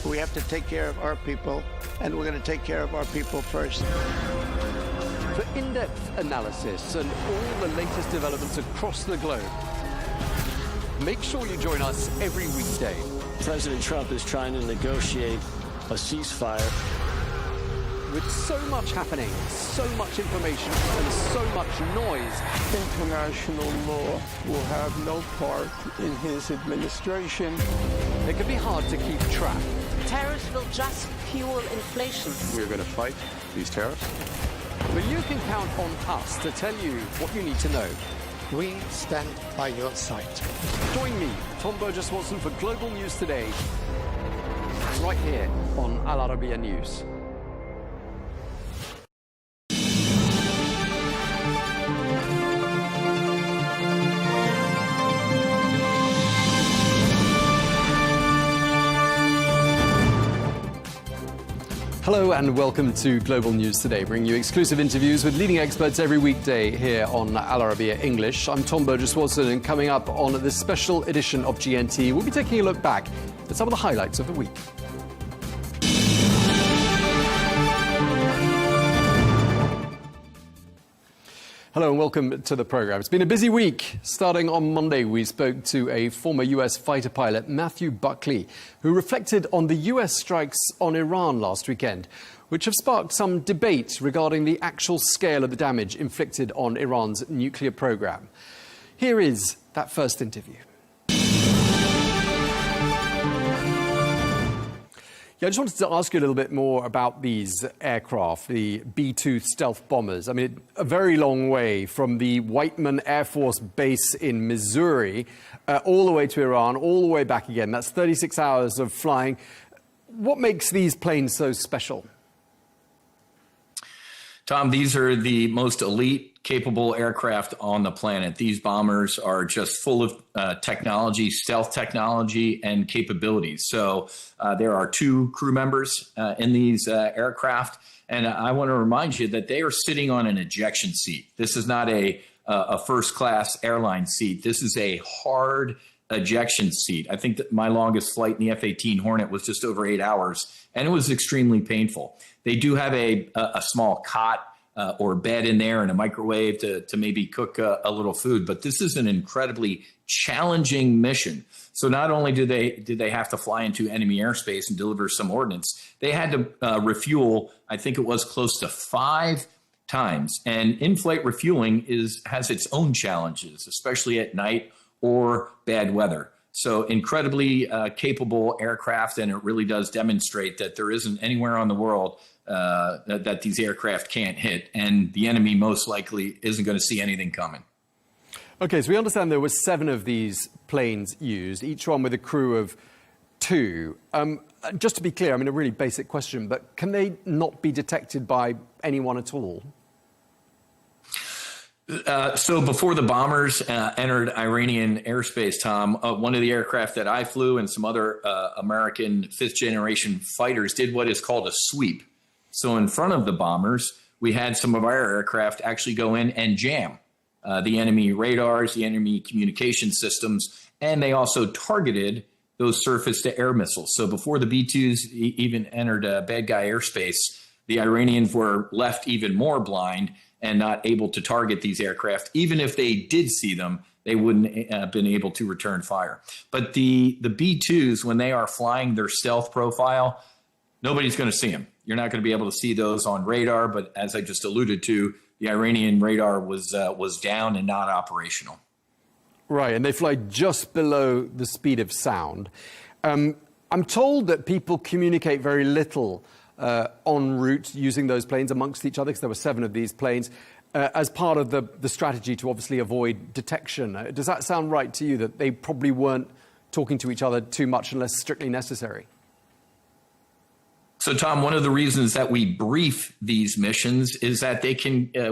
We have to take care of our people, and we're going to take care of our people first. For in-depth analysis and all the latest developments across the globe, make sure you join us every weekday. President Trump is trying to negotiate a ceasefire. With so much happening, so much information, and so much noise, International law will have no part in his administration. It can be hard to keep track. Tariffs will just fuel inflation. We're going to fight these tariffs. But you can count on us to tell you what you need to know. We stand by your side. Join me, Tom Burges Watson, for Global News Today, right here on Al Arabiya News. Hello and welcome to Global News Today, bringing you exclusive interviews with leading experts every weekday here on Al Arabiya English. I'm Tom Burges Watson, and coming up on this special edition of GNT, we'll be taking a look back at some of the highlights of the week. Hello and welcome to the program. It's been a busy week. Starting on Monday, we spoke to a former US fighter pilot, Matthew Buckley, who reflected on the US strikes on Iran last weekend, which have sparked some debate regarding the actual scale of the damage inflicted on Iran's nuclear program. Here is that first interview. I just wanted to ask you a little bit more about these aircraft, the B-2 stealth bombers. I mean, a very long way from the Whiteman Air Force Base in Missouri, all the way to Iran, all the way back again. That's 36 hours of flying. What makes these planes so special? Tom, these are the most elite, capable aircraft on the planet. These bombers are just full of technology, stealth technology, and capabilities. So there are 2 crew members in these aircraft. And I want to remind you that they are sitting on an ejection seat. This is not a first-class airline seat. This is a hard ejection seat. I think that my longest flight in the F-18 Hornet was just over 8 hours, and it was extremely painful. They do have a small cot or bed in there and a microwave to maybe cook a little food, but this is an incredibly challenging mission. So not only did they have to fly into enemy airspace and deliver some ordnance, they had to refuel, I think it was close to 5 times. And in-flight refueling has its own challenges, especially at night or bad weather. So incredibly capable aircraft, and it really does demonstrate that there isn't anywhere on the world that these aircraft can't hit, and the enemy most likely isn't going to see anything coming. Okay, so we understand there were 7 of these planes used, each one with a crew of 2. Just to be clear, I mean, a really basic question, but can they not be detected by anyone at all? So before the bombers entered Iranian airspace, Tom, one of the aircraft that I flew and some other American 5th-generation fighters did what is called a sweep. So in front of the bombers, we had some of our aircraft actually go in and jam the enemy radars, the enemy communication systems, and they also targeted those surface-to-air missiles. So before the B-2s even entered bad guy airspace, the Iranians were left even more blind and not able to target these aircraft. Even if they did see them, they wouldn't have been able to return fire. But the B-2s, when they are flying their stealth profile, nobody's going to see them. You're not going to be able to see those on radar. But as I just alluded to, the Iranian radar was down and not operational. Right, and they fly just below the speed of sound. I'm told that people communicate very little en route using those planes amongst each other, because there were 7 of these planes, as part of the strategy to obviously avoid detection. Does that sound right to you, that they probably weren't talking to each other too much unless strictly necessary? So, Tom, one of the reasons that we brief these missions is that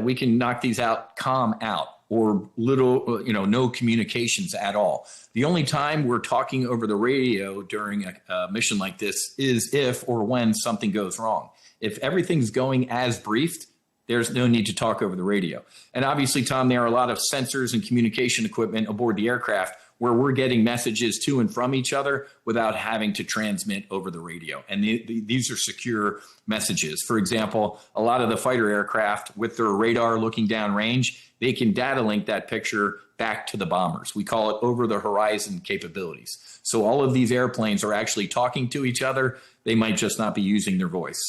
we can knock these out, calm out, or little, no communications at all. The only time we're talking over the radio during a mission like this is if or when something goes wrong. If everything's going as briefed, there's no need to talk over the radio. And obviously, Tom, there are a lot of sensors and communication equipment aboard the aircraft where we're getting messages to and from each other without having to transmit over the radio. And these are secure messages. For example, a lot of the fighter aircraft with their radar looking downrange, they can data link that picture back to the bombers. We call it over the horizon capabilities. So all of these airplanes are actually talking to each other. They might just not be using their voice.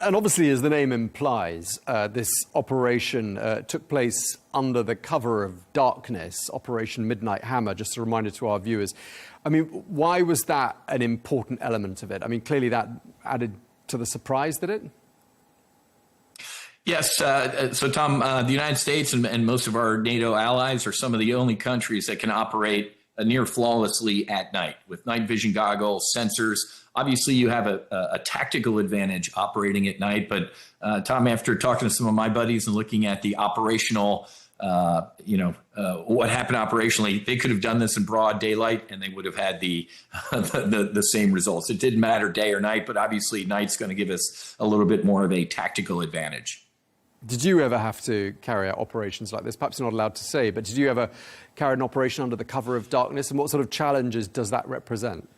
And obviously, as the name implies, this operation took place under the cover of darkness, Operation Midnight Hammer, just a reminder to our viewers. I mean, why was that an important element of it? I mean, clearly that added to the surprise, did it? Yes. So, Tom, the United States and most of our NATO allies are some of the only countries that can operate near flawlessly at night with night vision goggles, sensors. Obviously, you have a tactical advantage operating at night. But, Tom, after talking to some of my buddies and looking at the operational, what happened operationally, they could have done this in broad daylight and they would have had the same results. It didn't matter day or night, but obviously night's going to give us a little bit more of a tactical advantage. Did you ever have to carry out operations like this? Perhaps you're not allowed to say, but did you ever carry an operation under the cover of darkness? And what sort of challenges does that represent?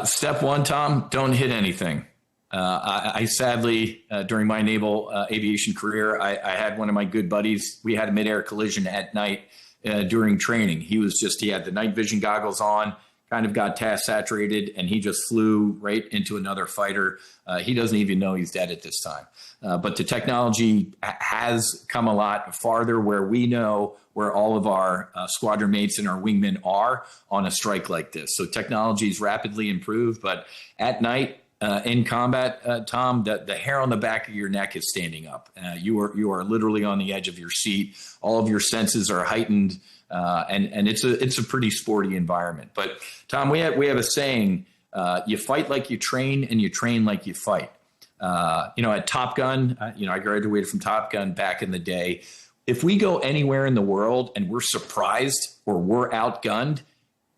Step one, Tom, don't hit anything. I sadly, during my naval aviation career, I had one of my good buddies. We had a midair collision at night during training. He had the night vision goggles on, kind of got task saturated, and he just flew right into another fighter. He doesn't even know he's dead at this time. But the technology has come a lot farther where we know where all of our squadron mates and our wingmen are on a strike like this. So technology is rapidly improved, but at night in combat, Tom, the hair on the back of your neck is standing up. You are literally on the edge of your seat. All of your senses are heightened. And it's a pretty sporty environment. But Tom, we have a saying: you fight like you train, and you train like you fight. At Top Gun, I graduated from Top Gun back in the day. If we go anywhere in the world and we're surprised or we're outgunned,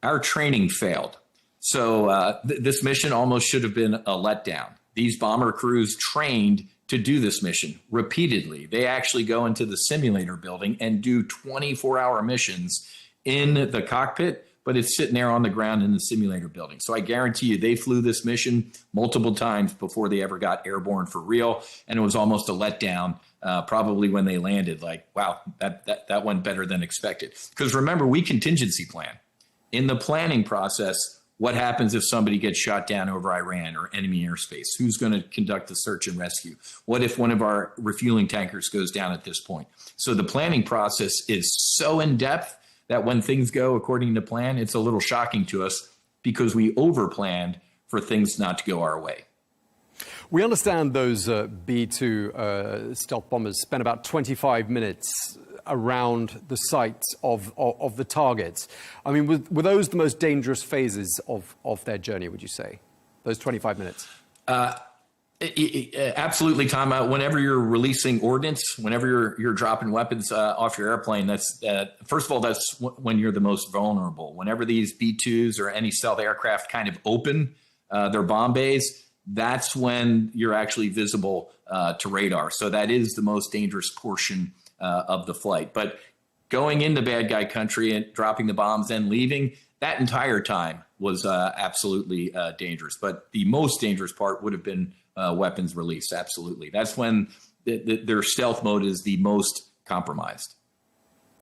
our training failed. So this mission almost should have been a letdown. These bomber crews trained to do this mission repeatedly. They actually go into the simulator building and do 24-hour missions in the cockpit, but it's sitting there on the ground in the simulator building. So I guarantee you they flew this mission multiple times before they ever got airborne for real, and it was almost a letdown probably when they landed, like, wow, that went better than expected. Because remember, we contingency plan. In the planning process, what happens if somebody gets shot down over Iran or enemy airspace? Who's going to conduct the search and rescue? What if one of our refueling tankers goes down at this point? So the planning process is so in depth that when things go according to plan, it's a little shocking to us because we overplanned for things not to go our way. We understand those B-2 stealth bombers spent about 25 minutes around the site of the targets. I mean, were those the most dangerous phases of their journey, would you say, those 25 minutes? Absolutely, Tom. Whenever you're releasing ordnance, whenever you're dropping weapons off your airplane, that's first of all, that's when you're the most vulnerable. Whenever these B-2s or any stealth aircraft kind of open their bomb bays, that's when you're actually visible to radar. So that is the most dangerous portion of the flight. But going into bad guy country and dropping the bombs and leaving, that entire time was absolutely dangerous. But the most dangerous part would have been weapons release. Absolutely. That's when their stealth mode is the most compromised.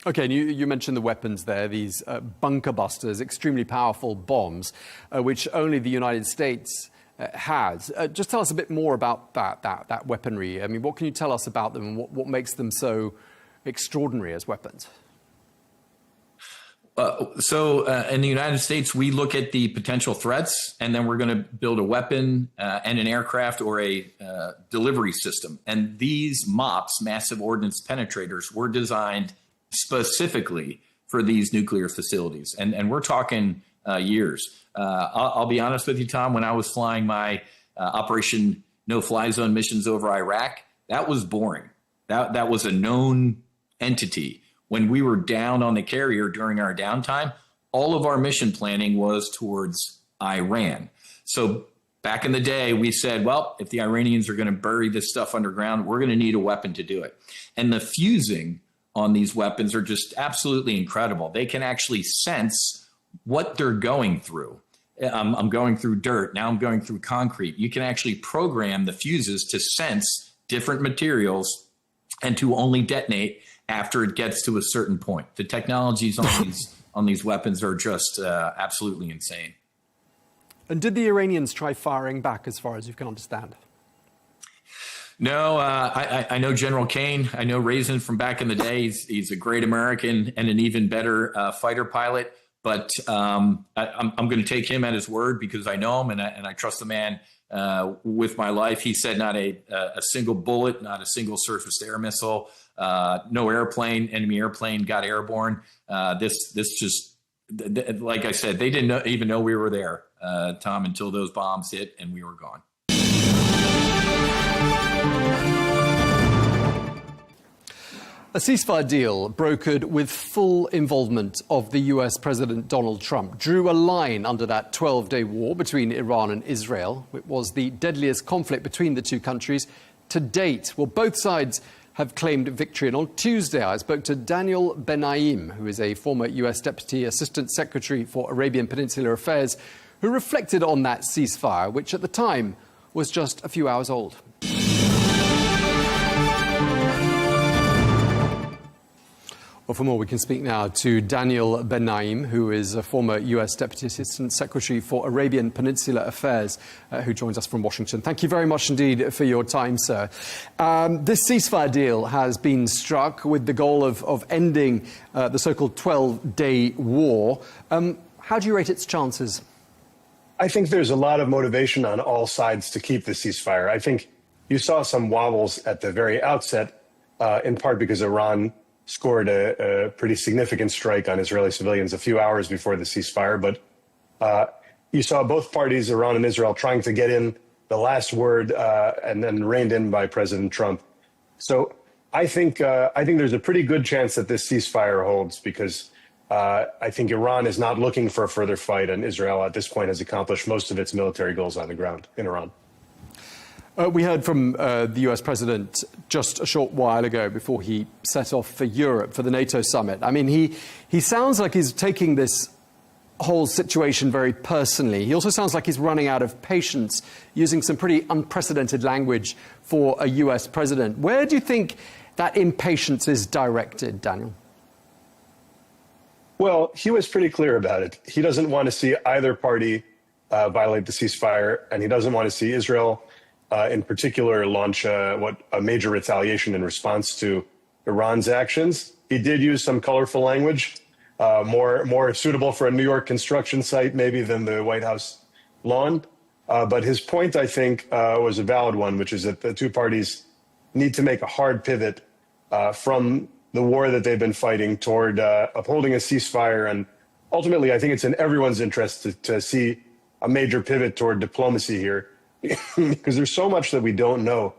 Okay, and you mentioned the weapons there, these bunker busters, extremely powerful bombs, which only the United States has. Just tell us a bit more about that weaponry. I mean, what can you tell us about them and what makes them so extraordinary as weapons? So in the United States, we look at the potential threats, and then we're going to build a weapon and an aircraft or a delivery system. And these MOPs, massive ordnance penetrators, were designed specifically for these nuclear facilities. And we're talking years. I'll be honest with you, Tom, when I was flying my Operation No-Fly Zone missions over Iraq, that was boring. That was a known entity. When we were down on the carrier during our downtime, all of our mission planning was towards Iran. So back in the day, we said, well, if the Iranians are going to bury this stuff underground, we're going to need a weapon to do it. And the fusing on these weapons are just absolutely incredible. They can actually sense what they're going through. I'm going through dirt. Now I'm going through concrete. You can actually program the fuses to sense different materials and to only detonate after it gets to a certain point. The technologies on these weapons are just absolutely insane. And did the Iranians try firing back, as far as you can understand? No, I know General Kane. I know Raisin from back in the day. He's a great American and an even better fighter pilot. But I'm going to take him at his word because I know him and I trust the man with my life. He said not a single bullet, not a single surface-to-air missile, no enemy airplane got airborne. This just, like I said, they didn't even know we were there, Tom, until those bombs hit and we were gone. A ceasefire deal brokered with full involvement of the US President Donald Trump drew a line under that 12-day war between Iran and Israel. It was the deadliest conflict between the two countries to date. Well, both sides have claimed victory. And on Tuesday, I spoke to Daniel Benaim, who is a former US Deputy Assistant Secretary for Arabian Peninsula Affairs, who reflected on that ceasefire, which at the time was just a few hours old. Well, for more, we can speak now to Daniel Benaim, who is a former US Deputy Assistant Secretary for Arabian Peninsula Affairs, who joins us from Washington. Thank you very much indeed for your time, sir. This ceasefire deal has been struck with the goal of ending the so-called 12-day war. How do you rate its chances? I think there's a lot of motivation on all sides to keep the ceasefire. I think you saw some wobbles at the very outset, in part because Iran scored a pretty significant strike on Israeli civilians a few hours before the ceasefire. But you saw both parties, Iran and Israel, trying to get in the last word and then reined in by President Trump. So I think there's a pretty good chance that this ceasefire holds because I think Iran is not looking for a further fight, and Israel at this point has accomplished most of its military goals on the ground in Iran. We heard from the US president just a short while ago before he set off for Europe for the NATO summit. I mean, he sounds like he's taking this whole situation very personally. He also sounds like he's running out of patience, using some pretty unprecedented language for a US president. Where do you think that impatience is directed, Daniel? Well, he was pretty clear about it. He doesn't want to see either party violate the ceasefire, and he doesn't want to see Israel in particular launch a major retaliation in response to Iran's actions. He did use some colorful language, more suitable for a New York construction site maybe than the White House lawn. But his point, I think, was a valid one, which is that the two parties need to make a hard pivot from the war that they've been fighting toward upholding a ceasefire. And ultimately, I think it's in everyone's interest to see a major pivot toward diplomacy here. Because there's so much that we don't know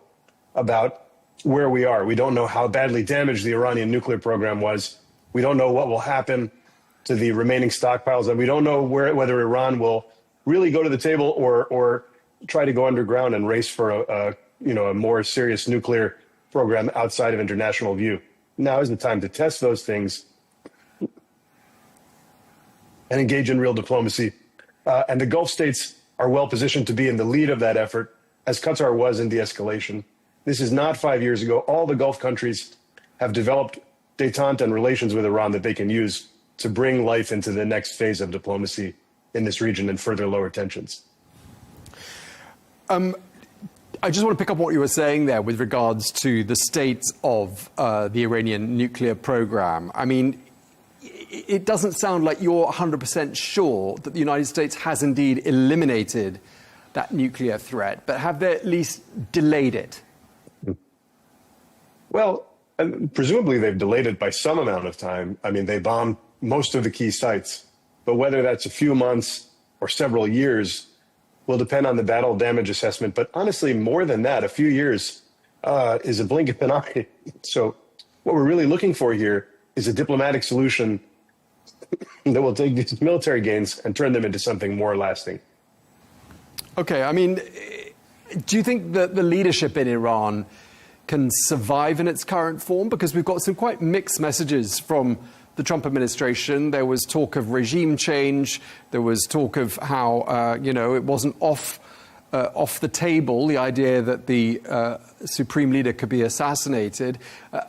about where we are. We don't know how badly damaged the Iranian nuclear program was. We don't know what will happen to the remaining stockpiles, and we don't know whether Iran will really go to the table or try to go underground and race for a more serious nuclear program outside of international view. now is the time to test those things and engage in real diplomacy. And the Gulf states are well positioned to be in the lead of that effort, as Qatar was in de-escalation. This is not 5 years ago. All the Gulf countries have developed détente and relations with Iran that they can use to bring life into the next phase of diplomacy in this region and further lower tensions. I just want to pick up what you were saying there with regards to the state of the Iranian nuclear program. I mean, it doesn't sound like you're 100% sure that the United States has indeed eliminated that nuclear threat, but have they at least delayed it? Well, presumably they've delayed it by some amount of time. I mean, they bombed most of the key sites, but whether that's a few months or several years will depend on the battle damage assessment. But honestly, more than that, a few years is a blink of an eye. So what we're really looking for here is a diplomatic solution that will take these military gains and turn them into something more lasting. Okay, I mean, do you think that the leadership in Iran can survive in its current form? Because we've got some quite mixed messages from the Trump administration. There was talk of regime change. There was talk of how, it wasn't off the table, the idea that the supreme leader could be assassinated.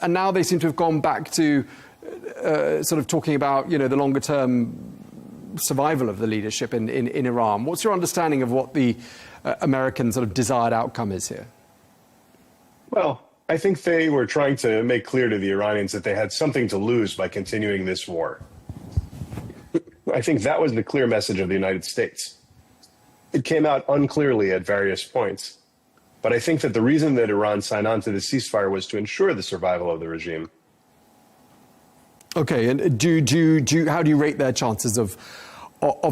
And now they seem to have gone back to sort of talking about, the longer-term survival of the leadership in Iran. What's your understanding of what the American sort of desired outcome is here? Well, I think they were trying to make clear to the Iranians that they had something to lose by continuing this war. I think that was the clear message of the United States. It came out unclearly at various points, but I think that the reason that Iran signed on to the ceasefire was to ensure the survival of the regime. Okay, and how do you rate their chances of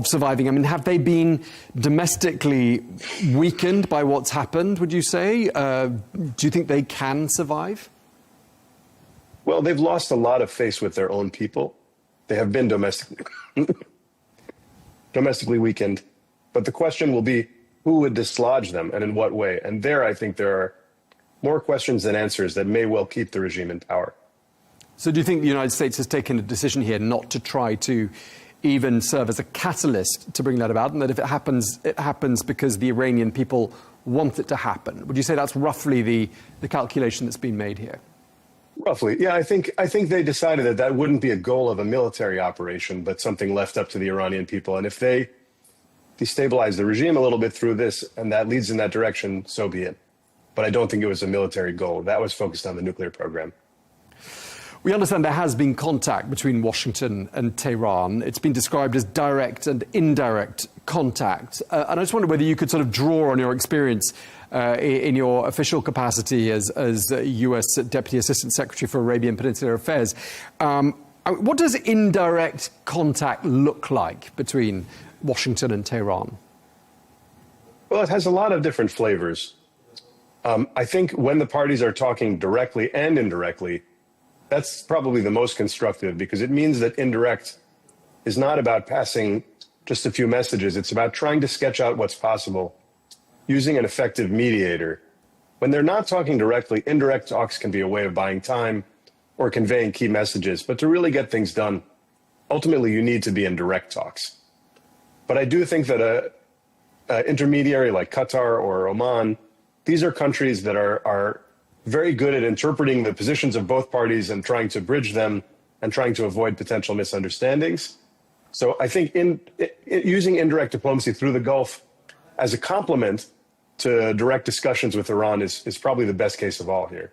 surviving? I mean, have they been domestically weakened by what's happened, would you say? Do you think they can survive? Well, they've lost a lot of face with their own people. They have been domestically weakened. But the question will be, who would dislodge them and in what way? And there, I think there are more questions than answers that may well keep the regime in power. So do you think the United States has taken a decision here not to try to even serve as a catalyst to bring that about, and that if it happens because the Iranian people want it to happen? Would you say that's roughly the calculation that's been made here? Roughly, yeah. I think they decided that that wouldn't be a goal of a military operation, but something left up to the Iranian people. And if they destabilize the regime a little bit through this, and that leads in that direction, so be it. But I don't think it was a military goal. That was focused on the nuclear program. We understand there has been contact between Washington and Tehran. It's been described as direct and indirect contact. And I just wonder whether you could sort of draw on your experience in your official capacity as US Deputy Assistant Secretary for Arabian Peninsula Affairs. What does indirect contact look like between Washington and Tehran? Well, it has a lot of different flavors. I think when the parties are talking directly and indirectly, that's probably the most constructive, because it means that indirect is not about passing just a few messages. It's about trying to sketch out what's possible using an effective mediator. When they're not talking directly, indirect talks can be a way of buying time or conveying key messages. But to really get things done, ultimately you need to be in direct talks. But I do think that an intermediary like Qatar or Oman, these are countries that are very good at interpreting the positions of both parties and trying to bridge them and trying to avoid potential misunderstandings. So I think using indirect diplomacy through the Gulf as a complement to direct discussions with Iran is probably the best case of all here.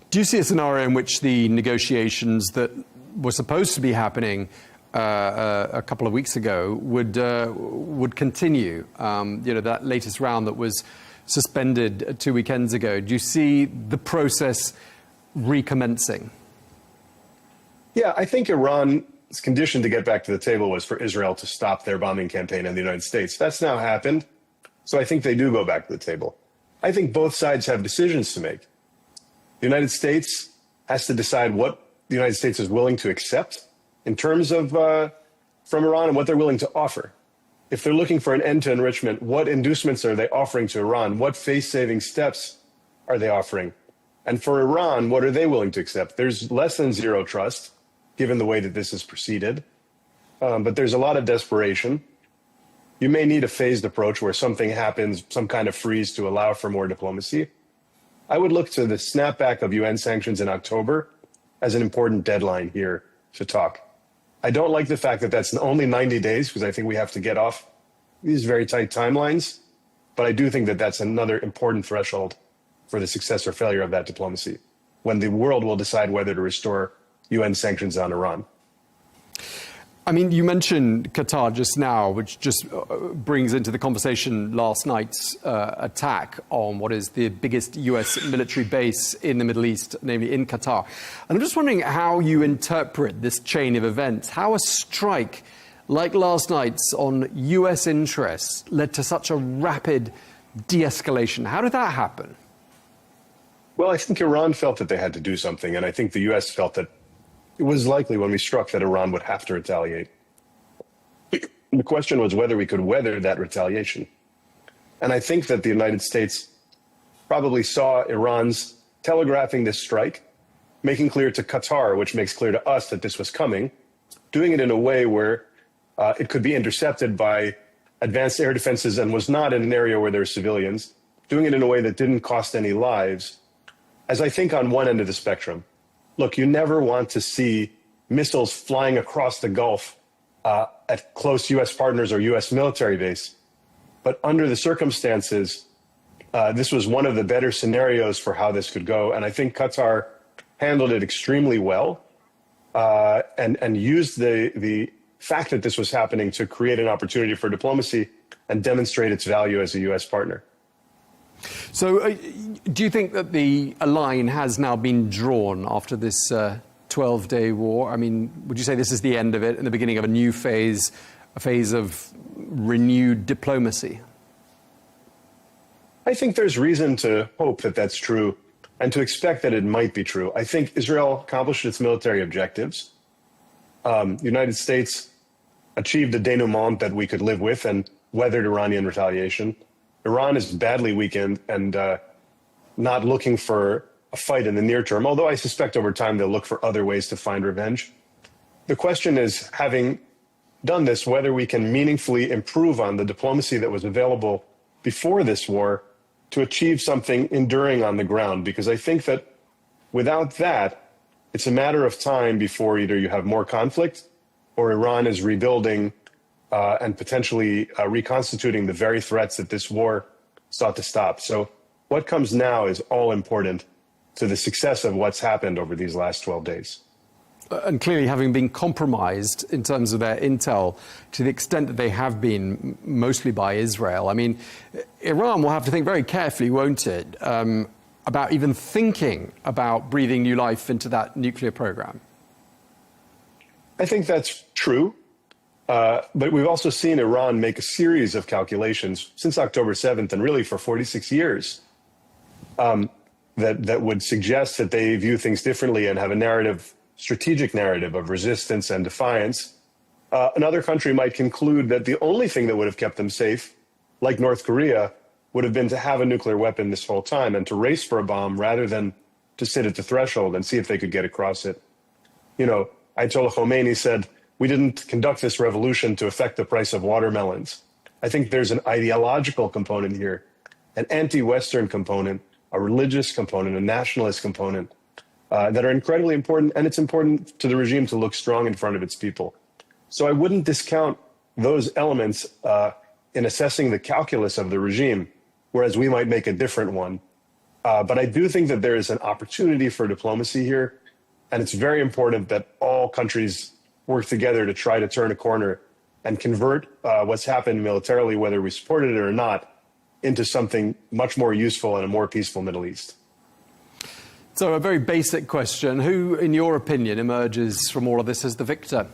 Do you see a scenario in which the negotiations that were supposed to be happening a couple of weeks ago would continue? That latest round that was suspended 2 weekends ago. Do you see the process recommencing? Yeah, I think Iran's condition to get back to the table was for Israel to stop their bombing campaign in the United States. That's now happened. So I think they do go back to the table. I think both sides have decisions to make. The United States has to decide what the United States is willing to accept in terms of from Iran and what they're willing to offer. If they're looking for an end to enrichment, what inducements are they offering to Iran? What face-saving steps are they offering? And for Iran, what are they willing to accept? There's less than zero trust, given the way that this has proceeded. But there's a lot of desperation. You may need a phased approach where something happens, some kind of freeze to allow for more diplomacy. I would look to the snapback of UN sanctions in October as an important deadline here to talk. I don't like the fact that that's only 90 days, because I think we have to get off these very tight timelines. But I do think that that's another important threshold for the success or failure of that diplomacy, when the world will decide whether to restore UN sanctions on Iran. I mean, you mentioned Qatar just now, which just brings into the conversation last night's attack on what is the biggest US military base in the Middle East, namely in Qatar. And I'm just wondering how you interpret this chain of events, how a strike like last night's on US interests led to such a rapid de-escalation. How did that happen? Well, I think Iran felt that they had to do something, and I think the US felt that it was likely when we struck that Iran would have to retaliate. The question was whether we could weather that retaliation. And I think that the United States probably saw Iran's telegraphing this strike, making clear to Qatar, which makes clear to us that this was coming, doing it in a way where it could be intercepted by advanced air defenses and was not in an area where there were civilians, doing it in a way that didn't cost any lives, as I think on one end of the spectrum. Look, you never want to see missiles flying across the Gulf at close U.S. partners or U.S. military base. But under the circumstances, this was one of the better scenarios for how this could go. And I think Qatar handled it extremely well and used the fact that this was happening to create an opportunity for diplomacy and demonstrate its value as a U.S. partner. So do you think that a line has now been drawn after this 12-day war? I mean, would you say this is the end of it and the beginning of a new phase, a phase of renewed diplomacy? I think there's reason to hope that that's true and to expect that it might be true. I think Israel accomplished its military objectives. The United States achieved a denouement that we could live with and weathered Iranian retaliation. Iran is badly weakened and not looking for a fight in the near term, although I suspect over time they'll look for other ways to find revenge. The question is, having done this, whether we can meaningfully improve on the diplomacy that was available before this war to achieve something enduring on the ground, because I think that without that, it's a matter of time before either you have more conflict or Iran is rebuilding and potentially reconstituting the very threats that this war sought to stop. So what comes now is all important to the success of what's happened over these last 12 days. And clearly having been compromised in terms of their intel to the extent that they have been, mostly by Israel. I mean, Iran will have to think very carefully, won't it, about even thinking about breathing new life into that nuclear program? I think that's true. But we've also seen Iran make a series of calculations since October 7th and really for 46 years that would suggest that they view things differently and have a narrative, strategic narrative of resistance and defiance. Another country might conclude that the only thing that would have kept them safe, like North Korea, would have been to have a nuclear weapon this whole time and to race for a bomb rather than to sit at the threshold and see if they could get across it. You know, Ayatollah Khomeini said, "We didn't conduct this revolution to affect the price of watermelons." I think there's an ideological component here, an anti-Western component, a religious component, a nationalist component that are incredibly important. And it's important to the regime to look strong in front of its people. So I wouldn't discount those elements in assessing the calculus of the regime, whereas we might make a different one. But I do think that there is an opportunity for diplomacy here. And it's very important that all countries work together to try to turn a corner and convert what's happened militarily, whether we supported it or not, into something much more useful and a more peaceful Middle East. So a very basic question. Who, in your opinion, emerges from all of this as the victor?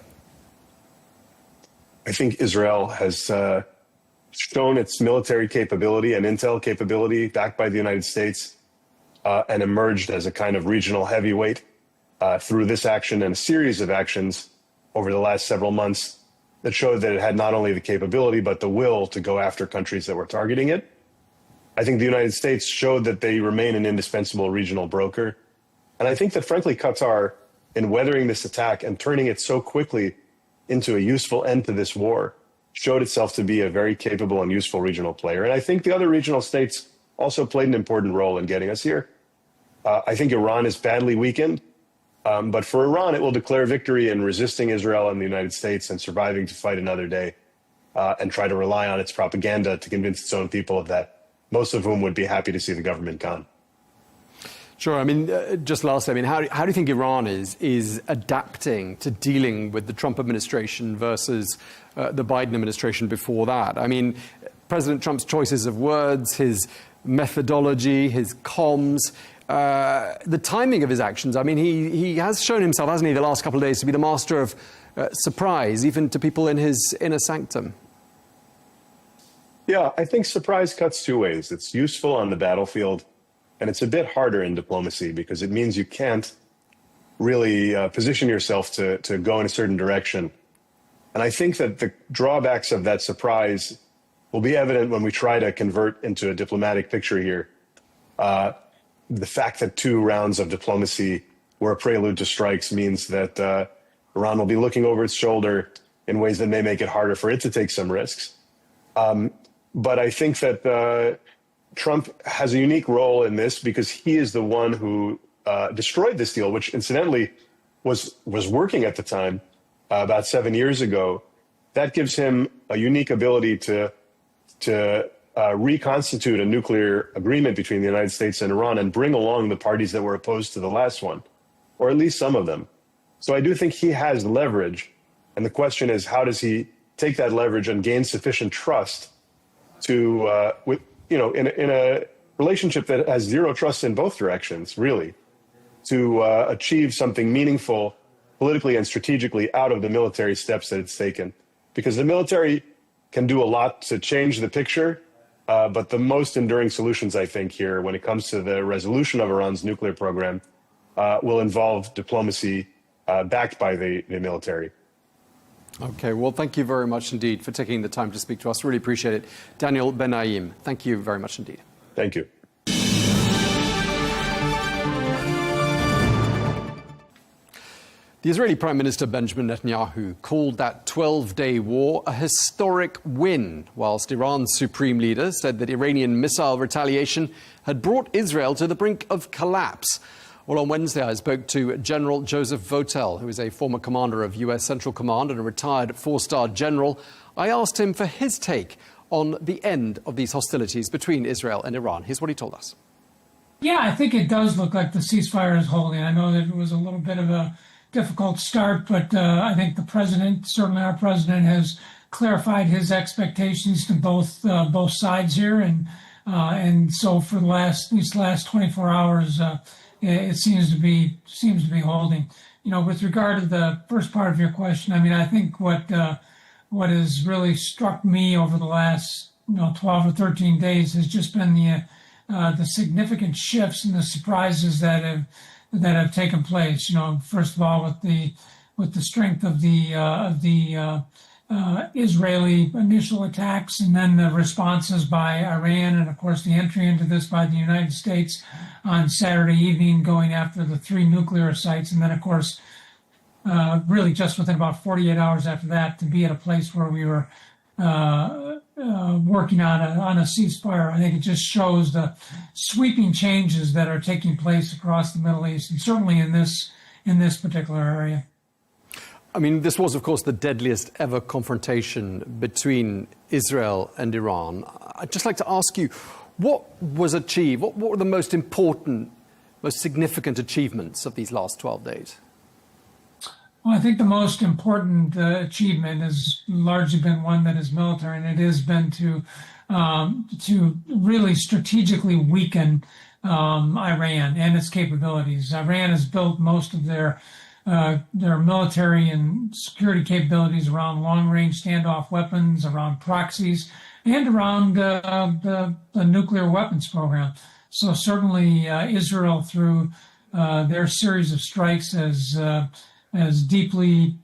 I think Israel has shown its military capability and intel capability backed by the United States and emerged as a kind of regional heavyweight through this action and a series of actions over the last several months that showed that it had not only the capability but the will to go after countries that were targeting it. I think the United States showed that they remain an indispensable regional broker. And I think that, frankly, Qatar, in weathering this attack and turning it so quickly into a useful end to this war, showed itself to be a very capable and useful regional player. And I think the other regional states also played an important role in getting us here. I think Iran is badly weakened, but for Iran, it will declare victory in resisting Israel and the United States and surviving to fight another day and try to rely on its propaganda to convince its own people of that, most of whom would be happy to see the government gone. Sure. I mean, just lastly, I mean, how do you think Iran is adapting to dealing with the Trump administration versus the Biden administration before that? I mean, President Trump's choices of words, his methodology, his comms, the timing of his actions. I mean, he has shown himself, hasn't he, the last couple of days to be the master of surprise, even to people in his inner sanctum. Yeah, I think surprise cuts two ways. It's useful on the battlefield, and it's a bit harder in diplomacy because it means you can't really position yourself to go in a certain direction. And I think that the drawbacks of that surprise will be evident when we try to convert into a diplomatic picture here. The fact that 2 rounds of diplomacy were a prelude to strikes means that Iran will be looking over its shoulder in ways that may make it harder for it to take some risks. But I think that Trump has a unique role in this because he is the one who destroyed this deal, which incidentally was working at the time, about 7 years ago. That gives him a unique ability to reconstitute a nuclear agreement between the United States and Iran and bring along the parties that were opposed to the last one, or at least some of them. So I do think he has leverage. And the question is, how does he take that leverage and gain sufficient trust to, in a relationship that has zero trust in both directions, really, to achieve something meaningful politically and strategically out of the military steps that it's taken? Because the military can do a lot to change the picture, but the most enduring solutions, I think, here, when it comes to the resolution of Iran's nuclear program, will involve diplomacy backed by the military. Okay, well, thank you very much indeed for taking the time to speak to us. Really appreciate it. Daniel Ben-Naim, thank you very much indeed. Thank you. The Israeli Prime Minister Benjamin Netanyahu called that 12-day war a historic win, whilst Iran's supreme leader said that Iranian missile retaliation had brought Israel to the brink of collapse. Well, on Wednesday, I spoke to General Joseph Votel, who is a former commander of U.S. Central Command and a retired 4-star general. I asked him for his take on the end of these hostilities between Israel and Iran. Here's what he told us. Yeah, I think it does look like the ceasefire is holding. I know that it was a little bit of a difficult start, but I think the president, certainly our president, has clarified his expectations to both sides here, and so for these last 24 hours, it seems to be holding. You know, with regard to the first part of your question, I mean, I think what has really struck me over the last 12 or 13 days has just been the significant shifts and the surprises that have taken place. You know, first of all, with the strength of the Israeli initial attacks, and then the responses by Iran, and of course the entry into this by the United States on Saturday evening, going after the 3 nuclear sites, and then of course really just within about 48 hours after that to be at a place where we were working on a ceasefire. I think it just shows the sweeping changes that are taking place across the Middle East, and certainly in this particular area. I mean, this was, of course, the deadliest ever confrontation between Israel and Iran. I'd just like to ask you, what was achieved? What were the most important, most significant achievements of these last 12 days? Well, I think the most important achievement has largely been one that is military, and it has been to really strategically weaken Iran and its capabilities. Iran has built most of their military and security capabilities around long-range standoff weapons, around proxies, and around the nuclear weapons program. So certainly Israel, through their series of strikes, has has deeply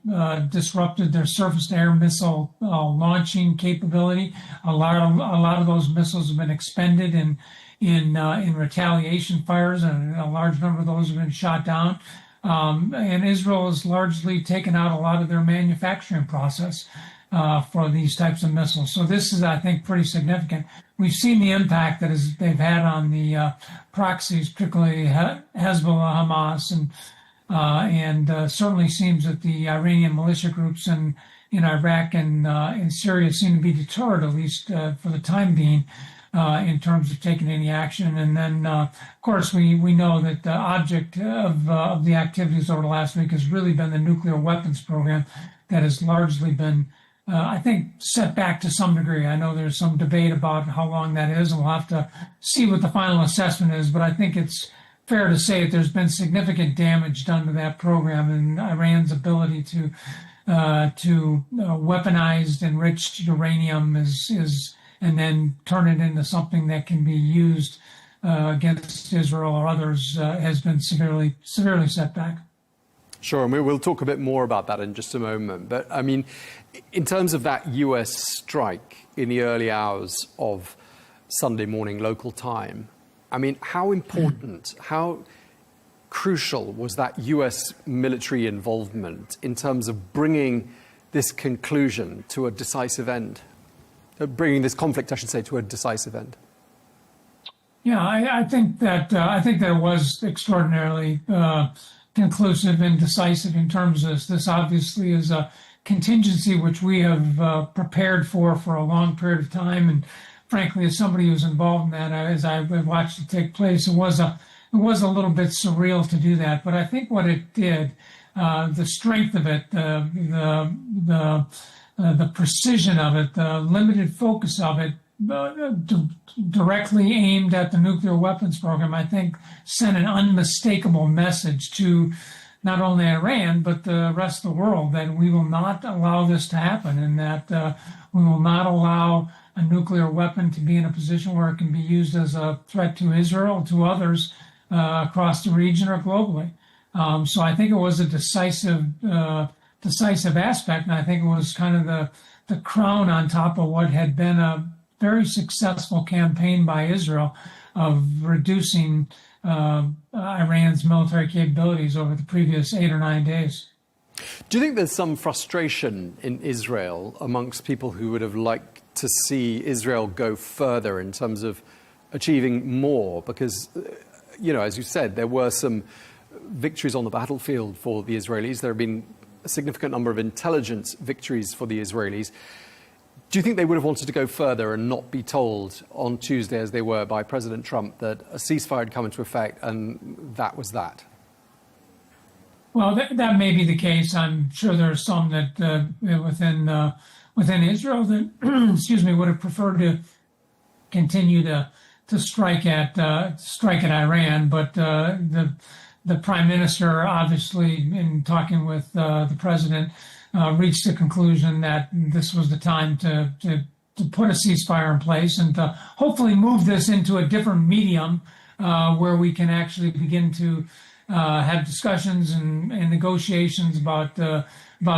disrupted their surface-to-air missile launching capability. A lot of those missiles have been expended in retaliation fires, and a large number of those have been shot down. And Israel has largely taken out a lot of their manufacturing process for these types of missiles. So this is, I think, pretty significant. We've seen the impact that they've had on the proxies, particularly Hezbollah, Hamas, and certainly seems that the Iranian militia groups in Iraq and in Syria seem to be deterred, at least for the time being, in terms of taking any action. And then, of course, we know that the object of the activities over the last week has really been the nuclear weapons program that has largely been, I think, set back to some degree. I know there's some debate about how long that is, and we'll have to see what the final assessment is, but I think it's fair to say that there's been significant damage done to that program, and Iran's ability to weaponized enriched uranium is and then turn it into something that can be used against Israel or others has been severely set back. Sure, and we'll talk a bit more about that in just a moment. But I mean, in terms of that US strike in the early hours of Sunday morning local time, I mean, how important, how crucial was that US military involvement in terms of bringing this conclusion to a decisive end? Bringing this conflict, I should say, to a decisive end? Yeah, I think that it was extraordinarily conclusive and decisive in terms of this. Obviously is a contingency which we have prepared for a long period of time, and frankly, as somebody who's involved in that, as I watched it take place, it was a little bit surreal to do that. But I think what it did, the strength of it, the precision of it, the limited focus of it, directly aimed at the nuclear weapons program, I think sent an unmistakable message to not only Iran, but the rest of the world that we will not allow this to happen, and that we will not allow a nuclear weapon to be in a position where it can be used as a threat to Israel, to others across the region or globally. So I think it was a decisive aspect, and I think it was kind of the crown on top of what had been a very successful campaign by Israel of reducing Iran's military capabilities over the previous 8 or 9 days. Do you think there's some frustration in Israel amongst people who would have liked to see Israel go further in terms of achieving more? Because, as you said, there were some victories on the battlefield for the Israelis. There have been a significant number of intelligence victories for the Israelis. Do you think they would have wanted to go further and not be told on Tuesday, as they were by President Trump, that a ceasefire had come into effect and that was that? Well, that may be the case. I'm sure there are some that within Israel that, would have preferred to continue to strike at Iran, but the prime minister, obviously, in talking with the president, reached the conclusion that this was the time to put a ceasefire in place and to hopefully move this into a different medium where we can actually begin to have discussions and negotiations about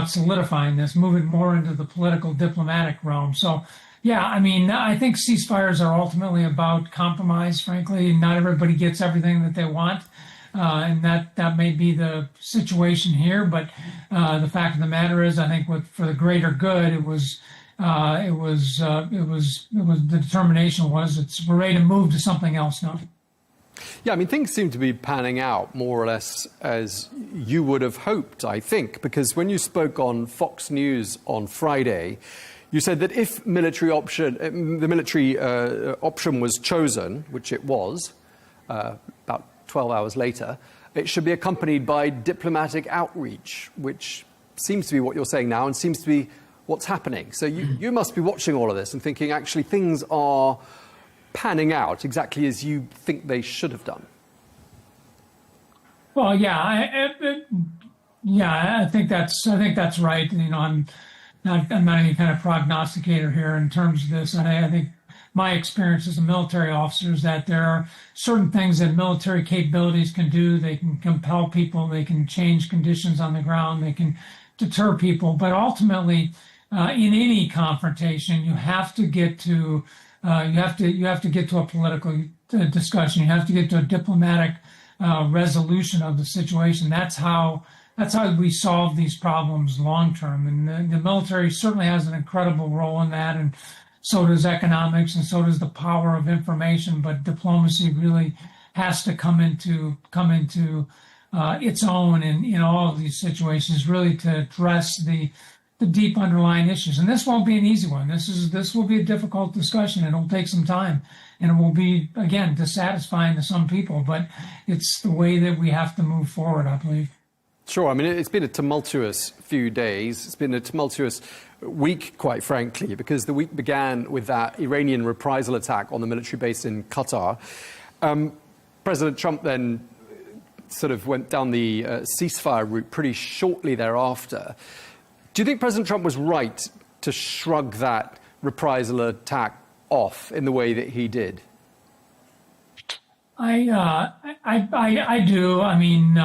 solidifying this, move it more into the political diplomatic realm. So, yeah, I mean, I think ceasefires are ultimately about compromise, frankly. Not everybody gets everything that they want. And that may be the situation here, but the fact of the matter is, I think for the greater good, the determination was we're ready to move to something else now. Yeah, I mean, things seem to be panning out more or less as you would have hoped, I think, because when you spoke on Fox News on Friday, you said that if the military option was chosen, which it was, about 12 hours later, it should be accompanied by diplomatic outreach, which seems to be what you're saying now and seems to be what's happening. So you must be watching all of this and thinking, actually, things are panning out exactly as you think they should have done. Well, yeah, I think that's right. I'm not any kind of prognosticator here in terms of this. And I think my experience as a military officer is that there are certain things that military capabilities can do. They can compel people, they can change conditions on the ground, they can deter people. But ultimately, in any confrontation, you have to get to get to a political discussion. You have to get to a diplomatic resolution of the situation. That's how we solve these problems long term. And the military certainly has an incredible role in that, and so does economics, and so does the power of information. But diplomacy really has to come into its own in all of these situations, really to address the deep underlying issues. And this won't be an easy one. This will be a difficult discussion. It'll take some time, and it will be, again, dissatisfying to some people, but it's the way that we have to move forward, I believe. Sure. I mean, it's been a tumultuous few days. It's been a tumultuous week, quite frankly, because the week began with that Iranian reprisal attack on the military base in Qatar. President Trump then sort of went down the ceasefire route pretty shortly thereafter. Do you think President Trump was right to shrug that reprisal attack off in the way that he did? I do. I mean,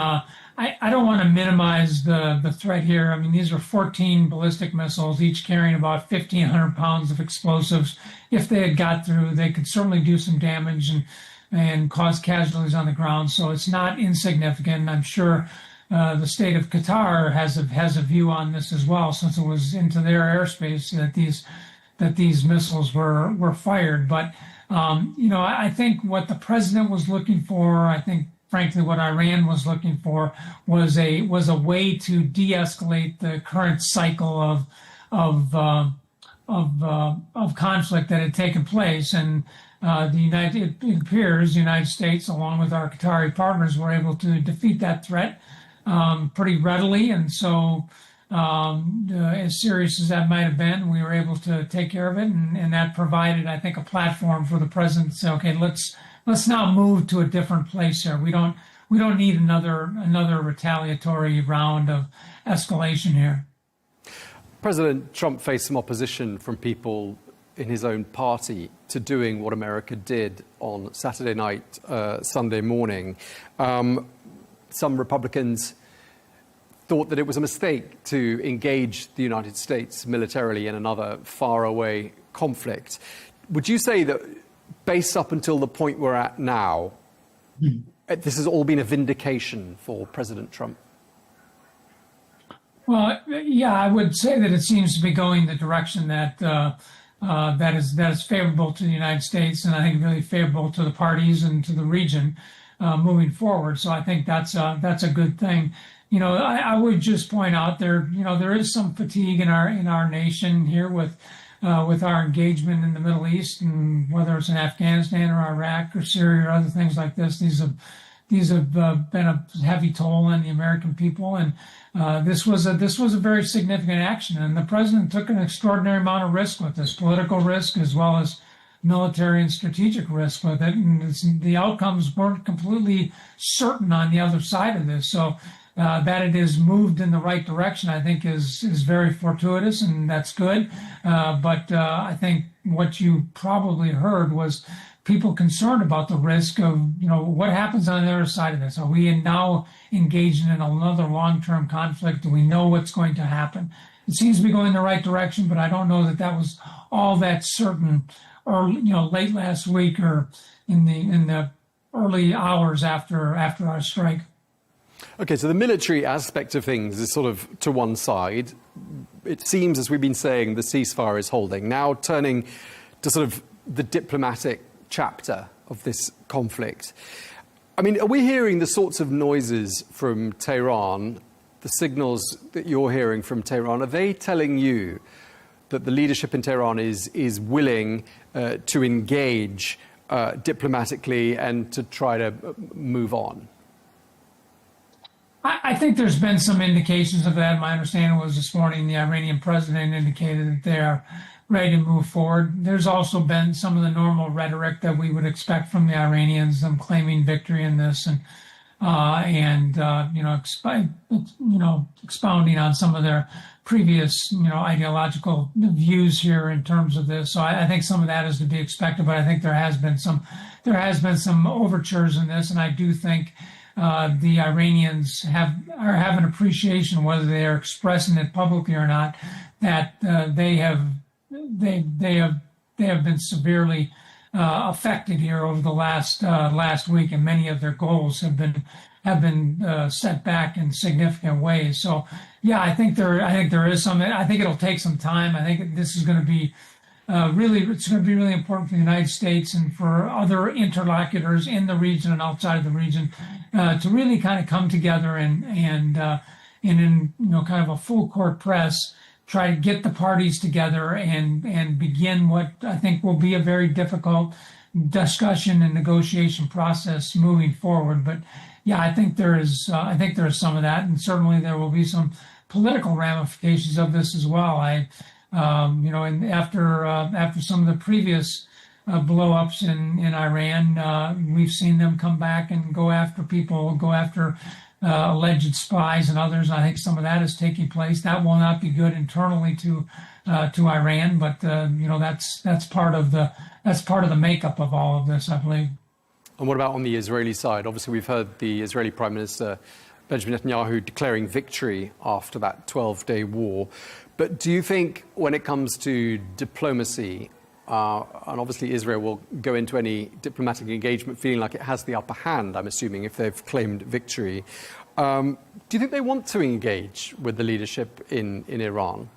I don't want to minimize the threat here. I mean, these are 14 ballistic missiles, each carrying about 1,500 pounds of explosives. If they had got through, they could certainly do some damage and cause casualties on the ground. So it's not insignificant. I'm sure the state of Qatar has a view on this as well, since it was into their airspace that these missiles were fired. But I think what the president was looking for, I think, frankly, what Iran was looking for was a way to de-escalate the current cycle of conflict that had taken place. And it appears the United States, along with our Qatari partners, were able to defeat that threat pretty readily. And so, as serious as that might have been, we were able to take care of it, and that provided, I think, a platform for the president to say, okay, let's now move to a different place here. We don't need another retaliatory round of escalation here. President Trump faced some opposition from people in his own party to doing what America did on Saturday night, Sunday morning. Some Republicans thought that it was a mistake to engage the United States militarily in another faraway conflict. Would you say that, based up until the point we're at now, this has all been a vindication for President Trump? Well, yeah, I would say that it seems to be going the direction that that is favorable to the United States, and I think really favorable to the parties and to the region moving forward. So I think that's a good thing. I would just point out there is some fatigue in our nation here with our engagement in the Middle East, and whether it's in Afghanistan or Iraq or Syria or other things like this. These have been a heavy toll on the American people, and this was a very significant action. And the president took an extraordinary amount of risk with this, political risk as well as military and strategic risk with it. And the outcomes weren't completely certain on the other side of this. So that it is moved in the right direction, I think, is very fortuitous, and that's good. But I think what you probably heard was people concerned about the risk of, what happens on the other side of this. Are we now engaged in another long-term conflict? Do we know what's going to happen? It seems to be going in the right direction, but I don't know that was all that certain, or late last week or in the early hours after our strike. Okay, so the military aspect of things is sort of to one side. It seems, as we've been saying, the ceasefire is holding. Now turning to sort of the diplomatic chapter of this conflict. I mean, are we hearing the sorts of noises from Tehran, the signals that you're hearing from Tehran? Are they telling you that the leadership in Tehran is willing to engage diplomatically and to try to move on? I think there's been some indications of that. My understanding was this morning the Iranian president indicated that they're ready to move forward. There's also been some of the normal rhetoric that we would expect from the Iranians, them claiming victory in this. And and expounding on some of their previous ideological views here in terms of this. So I think some of that is to be expected, but I think there has been some overtures in this, and I do think the Iranians have an appreciation, whether they are expressing it publicly or not, that they have been severely affected here over the last week, and many of their goals have been set back in significant ways. So, yeah, I think there is some. I think it'll take some time. I think this is going to be really important for the United States and for other interlocutors in the region and outside of the region to really kind of come together and in kind of a full court press, try to get the parties together and begin what I think will be a very difficult discussion and negotiation process moving forward. But yeah, I think there is some of that, and certainly there will be some political ramifications of this as well. And after some of the previous blow-ups in Iran, we've seen them come back and go after alleged spies and others. And I think some of that is taking place. That will not be good internally to Iran, but that's part of the makeup of all of this, I believe. And what about on the Israeli side? Obviously, we've heard the Israeli Prime Minister Benjamin Netanyahu declaring victory after that 12-day war. But do you think when it comes to diplomacy, and obviously Israel will go into any diplomatic engagement feeling like it has the upper hand, I'm assuming, if they've claimed victory, do you think they want to engage with the leadership in Iran?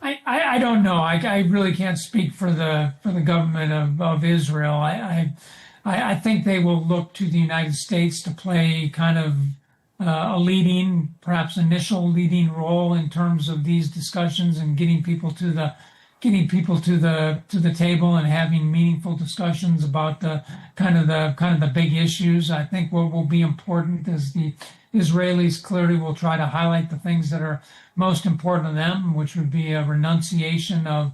I don't know. I really can't speak for the government of Israel. I think they will look to the United States to play kind of a leading, perhaps initial leading role in terms of these discussions and getting people to the table and having meaningful discussions about the kind of the big issues. I think what will be important is the Israelis clearly will try to highlight the things that are most important to them, which would be a renunciation of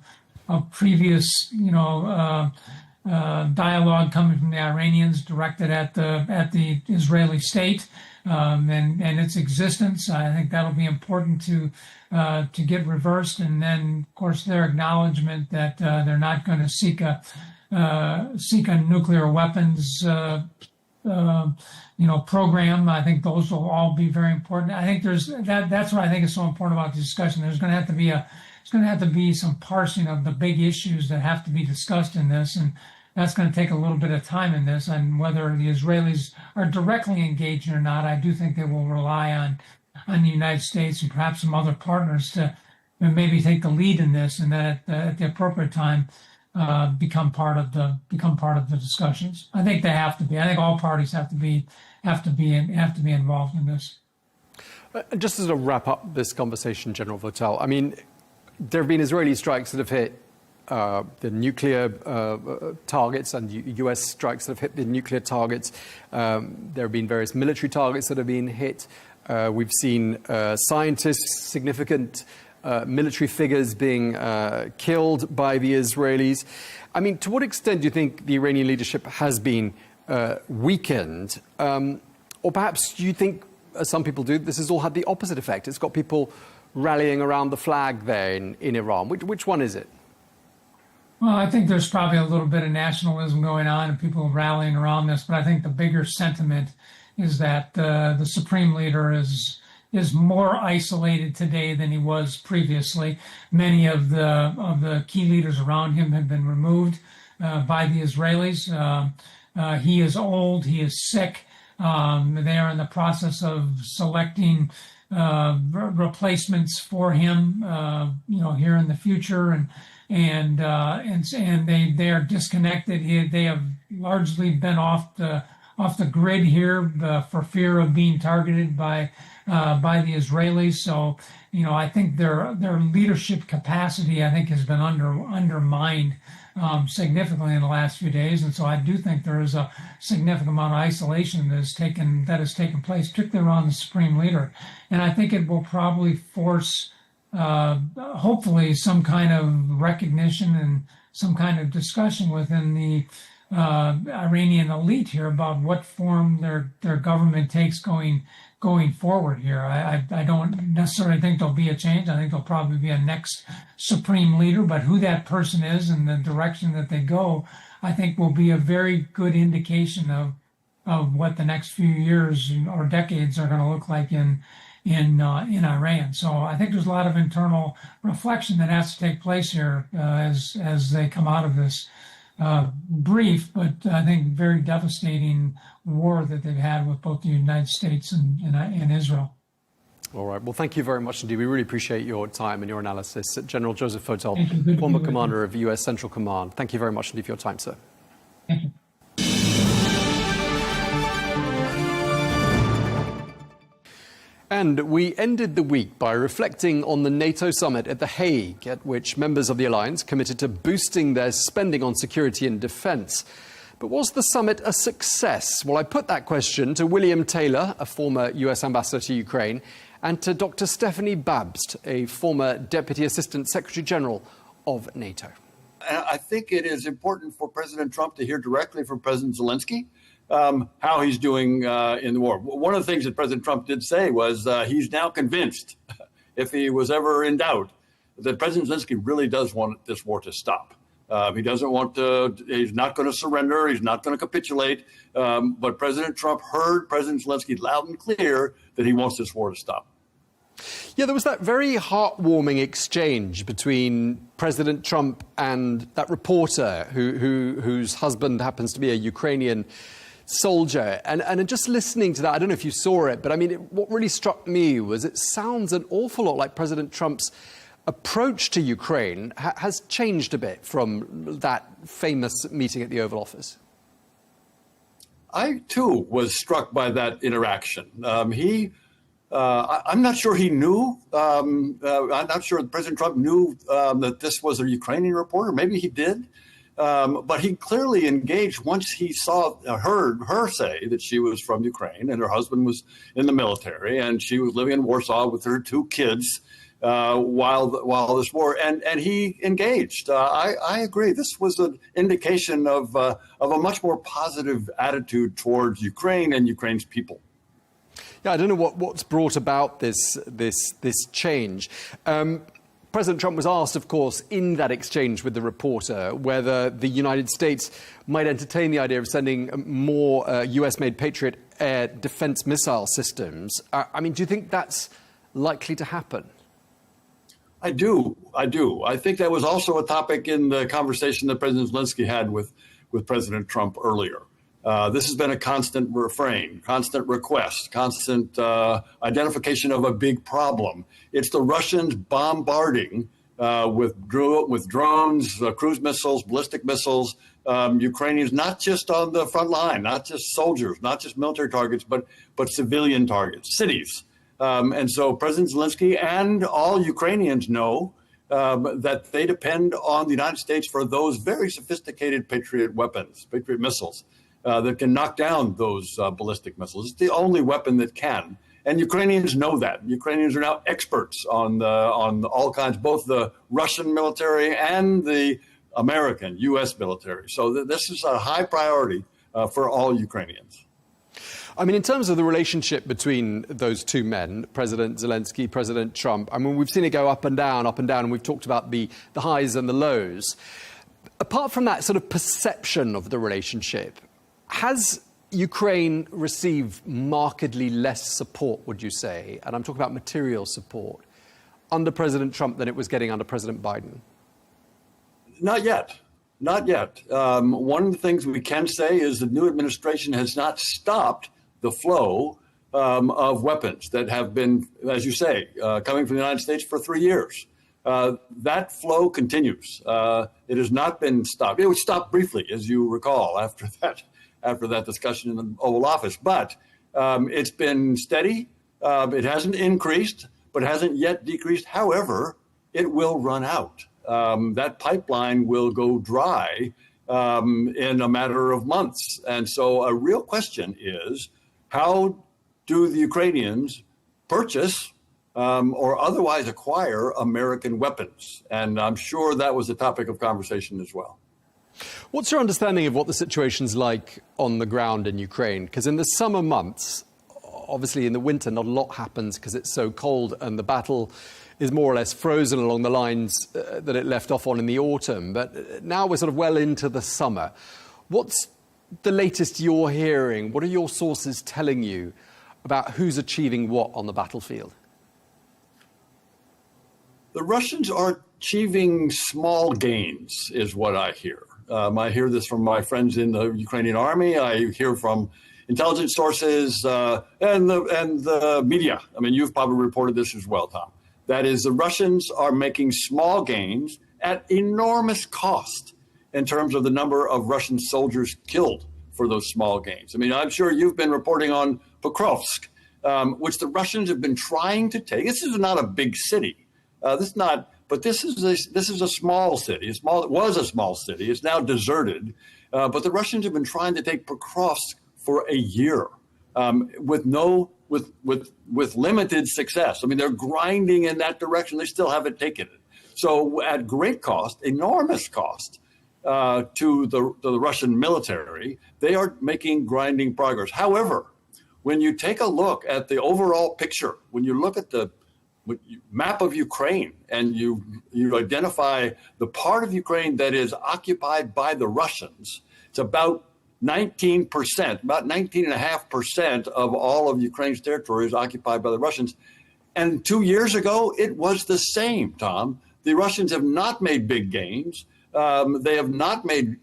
previous dialogue coming from the Iranians directed at the Israeli state and its existence. I think that'll be important to get reversed, and then of course their acknowledgement that they're not going to seek a nuclear weapons program. I think those will all be very important. I think that's what I think is so important about the discussion. There's going to have to be some parsing of the big issues that have to be discussed in this, and that's going to take a little bit of time in this. And whether the Israelis are directly engaged or not, I do think they will rely on the United States and perhaps some other partners to maybe take the lead in this, and then at the appropriate time become part of the discussions. I think they have to be. I think all parties have to be involved in this. Just as a wrap up this conversation, General Votel, I mean, there have been Israeli strikes that have hit the nuclear targets, and U.S. strikes that have hit the nuclear targets. There have been various military targets that have been hit. We've seen scientists, significant military figures being killed by the Israelis. I mean, to what extent do you think the Iranian leadership has been weakened? Or perhaps do you think, as some people do, this has all had the opposite effect? It's got people rallying around the flag there in Iran. Which one is it? Well, I think there's probably a little bit of nationalism going on and people rallying around this, but I think the bigger sentiment is that the supreme leader is more isolated today than he was previously. Many of the key leaders around him have been removed by the Israelis. He is old. He is sick. They are in the process of selecting replacements for him, here in the future, and they are disconnected. They have largely been off the grid here for fear of being targeted by the Israelis. So, I think their leadership capacity, I think, has been undermined significantly in the last few days. And so I do think there is a significant amount of isolation that has taken place, particularly around the supreme leader. And I think it will probably force, hopefully, some kind of recognition and some kind of discussion within the Iranian elite here about what form their government takes going forward here. I don't necessarily think there'll be a change. I think there'll probably be a next supreme leader, but who that person is and the direction that they go, I think will be a very good indication of what the next few years or decades are going to look like in Iran. So I think there's a lot of internal reflection that has to take place here as they come out of this brief, but I think very devastating war that they've had with both the United States and Israel. All right. Well, thank you very much indeed. We really appreciate your time and your analysis. General Joseph Votel, former commander of U.S. Central Command. Thank you very much indeed for your time, sir. Thank you. And we ended the week by reflecting on the NATO summit at The Hague, at which members of the alliance committed to boosting their spending on security and defence. But was the summit a success? Well, I put that question to William Taylor, a former US ambassador to Ukraine, and to Dr. Stephanie Babst, a former Deputy Assistant Secretary General of NATO. I think it is important for President Trump to hear directly from President Zelensky how he's doing in the war. One of the things that President Trump did say was he's now convinced, if he was ever in doubt, that President Zelensky really does want this war to stop. He doesn't want to, he's not going to surrender, he's not going to capitulate, but President Trump heard President Zelensky loud and clear that he wants this war to stop. Yeah, there was that very heartwarming exchange between President Trump and that reporter whose husband happens to be a Ukrainian soldier. And just listening to that, I don't know if you saw it, but I mean, what really struck me was it sounds an awful lot like President Trump's approach to Ukraine has changed a bit from that famous meeting at the Oval Office. I, too, was struck by that interaction. I'm not sure he knew. I'm not sure President Trump knew that this was a Ukrainian reporter. Maybe he did. But he clearly engaged once he heard her say that she was from Ukraine and her husband was in the military and she was living in Warsaw with her 2 kids while this war, and he engaged. I agree. This was an indication of a much more positive attitude towards Ukraine and Ukraine's people. Yeah, I don't know what's brought about this change. President Trump was asked, of course, in that exchange with the reporter, whether the United States might entertain the idea of sending more US-made Patriot air defense missile systems. I mean, do you think that's likely to happen? I do. I think that was also a topic in the conversation that President Zelensky had with President Trump earlier. This has been a constant refrain, constant request, constant identification of a big problem. It's the Russians bombarding with drones, cruise missiles, ballistic missiles, Ukrainians, not just on the front line, not just soldiers, not just military targets, but civilian targets, cities. And so President Zelensky and all Ukrainians know that they depend on the United States for those very sophisticated Patriot weapons, Patriot missiles. That can knock down those ballistic missiles. It's the only weapon that can. And Ukrainians know that. Ukrainians are now experts on all kinds, both the Russian military and the American, U.S. military. So this is a high priority for all Ukrainians. I mean, in terms of the relationship between those two men, President Zelensky, President Trump, I mean, we've seen it go up and down, and we've talked about the highs and the lows. Apart from that sort of perception of the relationship, has Ukraine received markedly less support, would you say, and I'm talking about material support, under President Trump than it was getting under President Biden? Not yet. Not yet. One of the things we can say is the new administration has not stopped the flow of weapons that have been, as you say, coming from the United States for 3 years. That flow continues. It has not been stopped. It was stopped briefly, as you recall, after that discussion in the Oval Office. But it's been steady. It hasn't increased, but hasn't yet decreased. However, it will run out. That pipeline will go dry in a matter of months. And so a real question is, how do the Ukrainians purchase or otherwise acquire American weapons? And I'm sure that was a topic of conversation as well. What's your understanding of what the situation's like on the ground in Ukraine? Because in the summer months, obviously in the winter, not a lot happens because it's so cold and the battle is more or less frozen along the lines that it left off on in the autumn. But now we're sort of well into the summer. What's the latest you're hearing? What are your sources telling you about who's achieving what on the battlefield? The Russians are achieving small gains, is what I hear. I hear this from my friends in the Ukrainian army. I hear from intelligence sources and the media. I mean, you've probably reported this as well, Tom. That is, the Russians are making small gains at enormous cost in terms of the number of Russian soldiers killed for those small gains. I mean, I'm sure you've been reporting on Pokrovsk, which the Russians have been trying to take. This is not a big city. But this is a small city. It was a small city. It's now deserted. But the Russians have been trying to take Pokrovsk for a year with limited success. I mean, they're grinding in that direction. They still haven't taken it. So at great cost, enormous cost to the Russian military, they are making grinding progress. However, when you take a look at the overall picture, when you look at the map of Ukraine and you identify the part of Ukraine that is occupied by the Russians, it's about 19%, about 19.5% of all of Ukraine's territory is occupied by the Russians. And 2 years ago, it was the same, Tom. The Russians have not made big gains. They have not made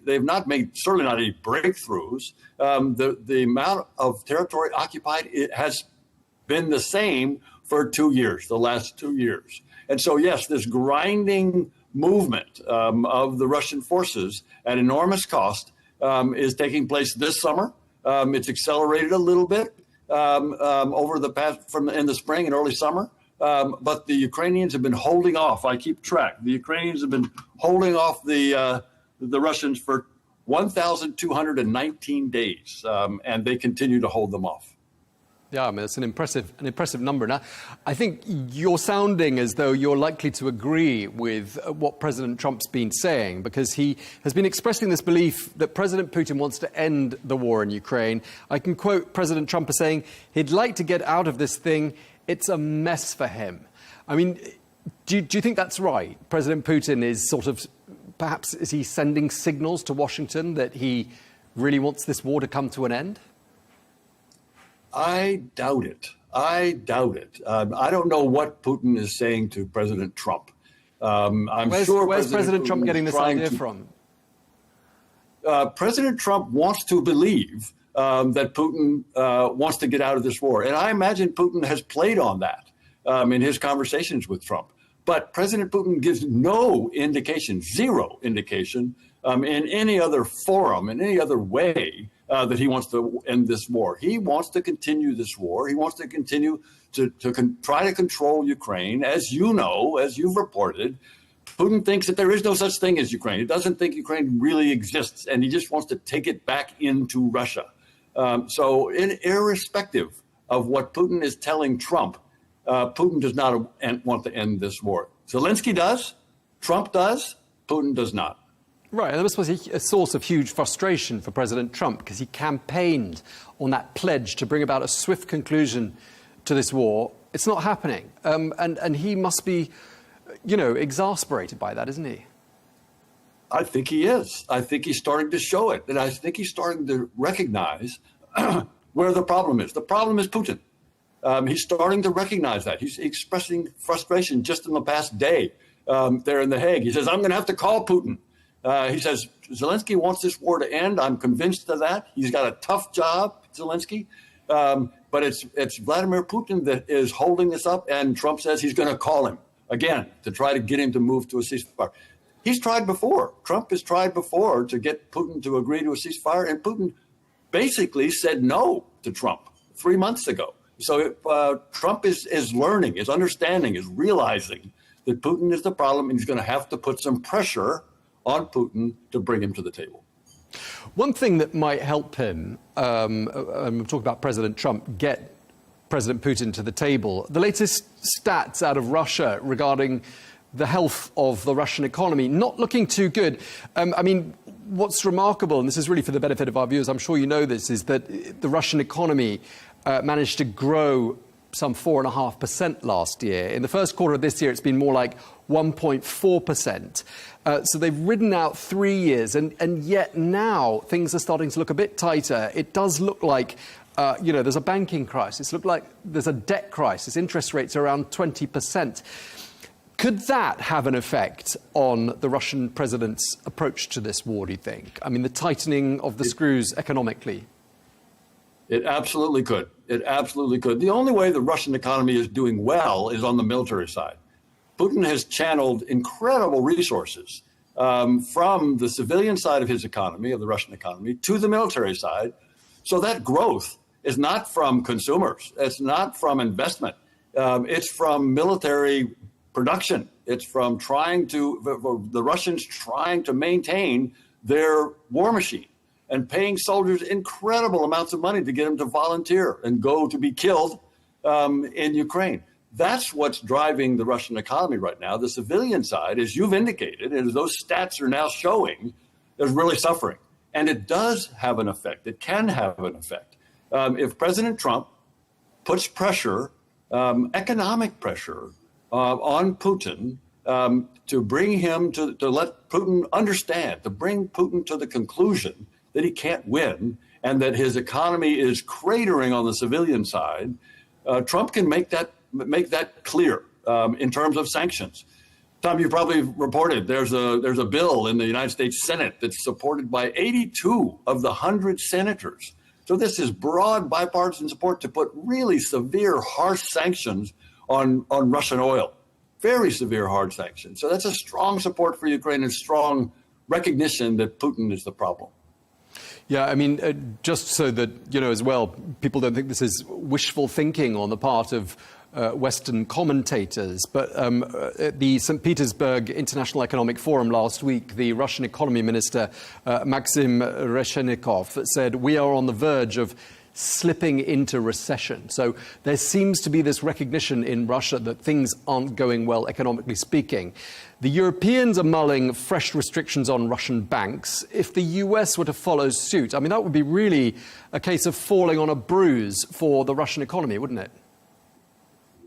certainly not any breakthroughs. The amount of territory occupied, it has been the same for 2 years, the last 2 years. And so, yes, this grinding movement of the Russian forces at enormous cost is taking place this summer. It's accelerated a little bit over the past, in the spring and early summer. But the Ukrainians have been holding off. I keep track. The Ukrainians have been holding off the Russians for 1,219 days, and they continue to hold them off. Yeah, I mean, it's an impressive number. Now, I think you're sounding as though you're likely to agree with what President Trump's been saying, because he has been expressing this belief that President Putin wants to end the war in Ukraine. I can quote President Trump as saying he'd like to get out of this thing. It's a mess for him. I mean, do you think that's right? President Putin is perhaps is he sending signals to Washington that he really wants this war to come to an end? I doubt it. I don't know what Putin is saying to President Trump. Where's President Trump getting this idea from? President Trump wants to believe that Putin wants to get out of this war. And I imagine Putin has played on that in his conversations with Trump. But President Putin gives no indication, zero indication, in any other forum, in any other way, that he wants to end this war. He wants to continue this war. He wants to continue to try to control Ukraine. As you know, as you've reported, Putin thinks that there is no such thing as Ukraine. He doesn't think Ukraine really exists, and he just wants to take it back into Russia. So irrespective of what Putin is telling Trump, Putin does not want to end this war. Zelensky does, Trump does, Putin does not. Right, and this was a source of huge frustration for President Trump, because he campaigned on that pledge to bring about a swift conclusion to this war. It's not happening, and he must be, exasperated by that, isn't he? I think he is. I think he's starting to show it, and I think he's starting to recognize where the problem is. The problem is Putin. He's starting to recognize that. He's expressing frustration just in the past day there in The Hague. He says, I'm going to have to call Putin. He says, Zelensky wants this war to end. I'm convinced of that. He's got a tough job, Zelensky. But it's Vladimir Putin that is holding this up. And Trump says he's going to call him again to try to get him to move to a ceasefire. He's tried before. Trump has tried before to get Putin to agree to a ceasefire. And Putin basically said no to Trump 3 months ago. So Trump is learning, is understanding, is realizing that Putin is the problem. And he's going to have to put some pressure on Putin to bring him to the table. One thing that might help him, I'm talking about President Trump, get President Putin to the table. The latest stats out of Russia regarding the health of the Russian economy, not looking too good. what's remarkable, and this is really for the benefit of our viewers, I'm sure you know this, is that the Russian economy managed to grow some 4.5% last year. In the first quarter of this year, it's been more like 1.4%. So they've ridden out 3 years, and yet now things are starting to look a bit tighter. It does look like, there's a banking crisis. It looks like there's a debt crisis. Interest rates are around 20%. Could that have an effect on the Russian president's approach to this war, do you think? I mean, the tightening of the screws economically. It absolutely could. It absolutely could. The only way the Russian economy is doing well is on the military side. Putin has channeled incredible resources from the civilian side of his economy, of the Russian economy, to the military side. So that growth is not from consumers. It's not from investment. It's from military production. It's from the Russians trying to maintain their war machine and paying soldiers incredible amounts of money to get them to volunteer and go to be killed in Ukraine. That's what's driving the Russian economy right now. The civilian side, as you've indicated, and as those stats are now showing, is really suffering. And it does have an effect. It can have an effect. If President Trump puts pressure, economic pressure, on Putin to bring him to let Putin understand, to bring Putin to the conclusion that he can't win and that his economy is cratering on the civilian side, Trump can make that clear in terms of sanctions. Tom, you probably reported there's a bill in the United States Senate that's supported by 82 of the 100 senators. So this is broad bipartisan support to put really severe, harsh sanctions on Russian oil. Very severe, hard sanctions. So that's a strong support for Ukraine and strong recognition that Putin is the problem. Yeah, I mean, just so that, as well, people don't think this is wishful thinking on the part of Western commentators, but at the St. Petersburg International Economic Forum last week, the Russian economy minister, Maxim Reshetnikov, said, "We are on the verge of slipping into recession." So there seems to be this recognition in Russia that things aren't going well, economically speaking. The Europeans are mulling fresh restrictions on Russian banks. If the US were to follow suit, I mean, that would be really a case of falling on a bruise for the Russian economy, wouldn't it?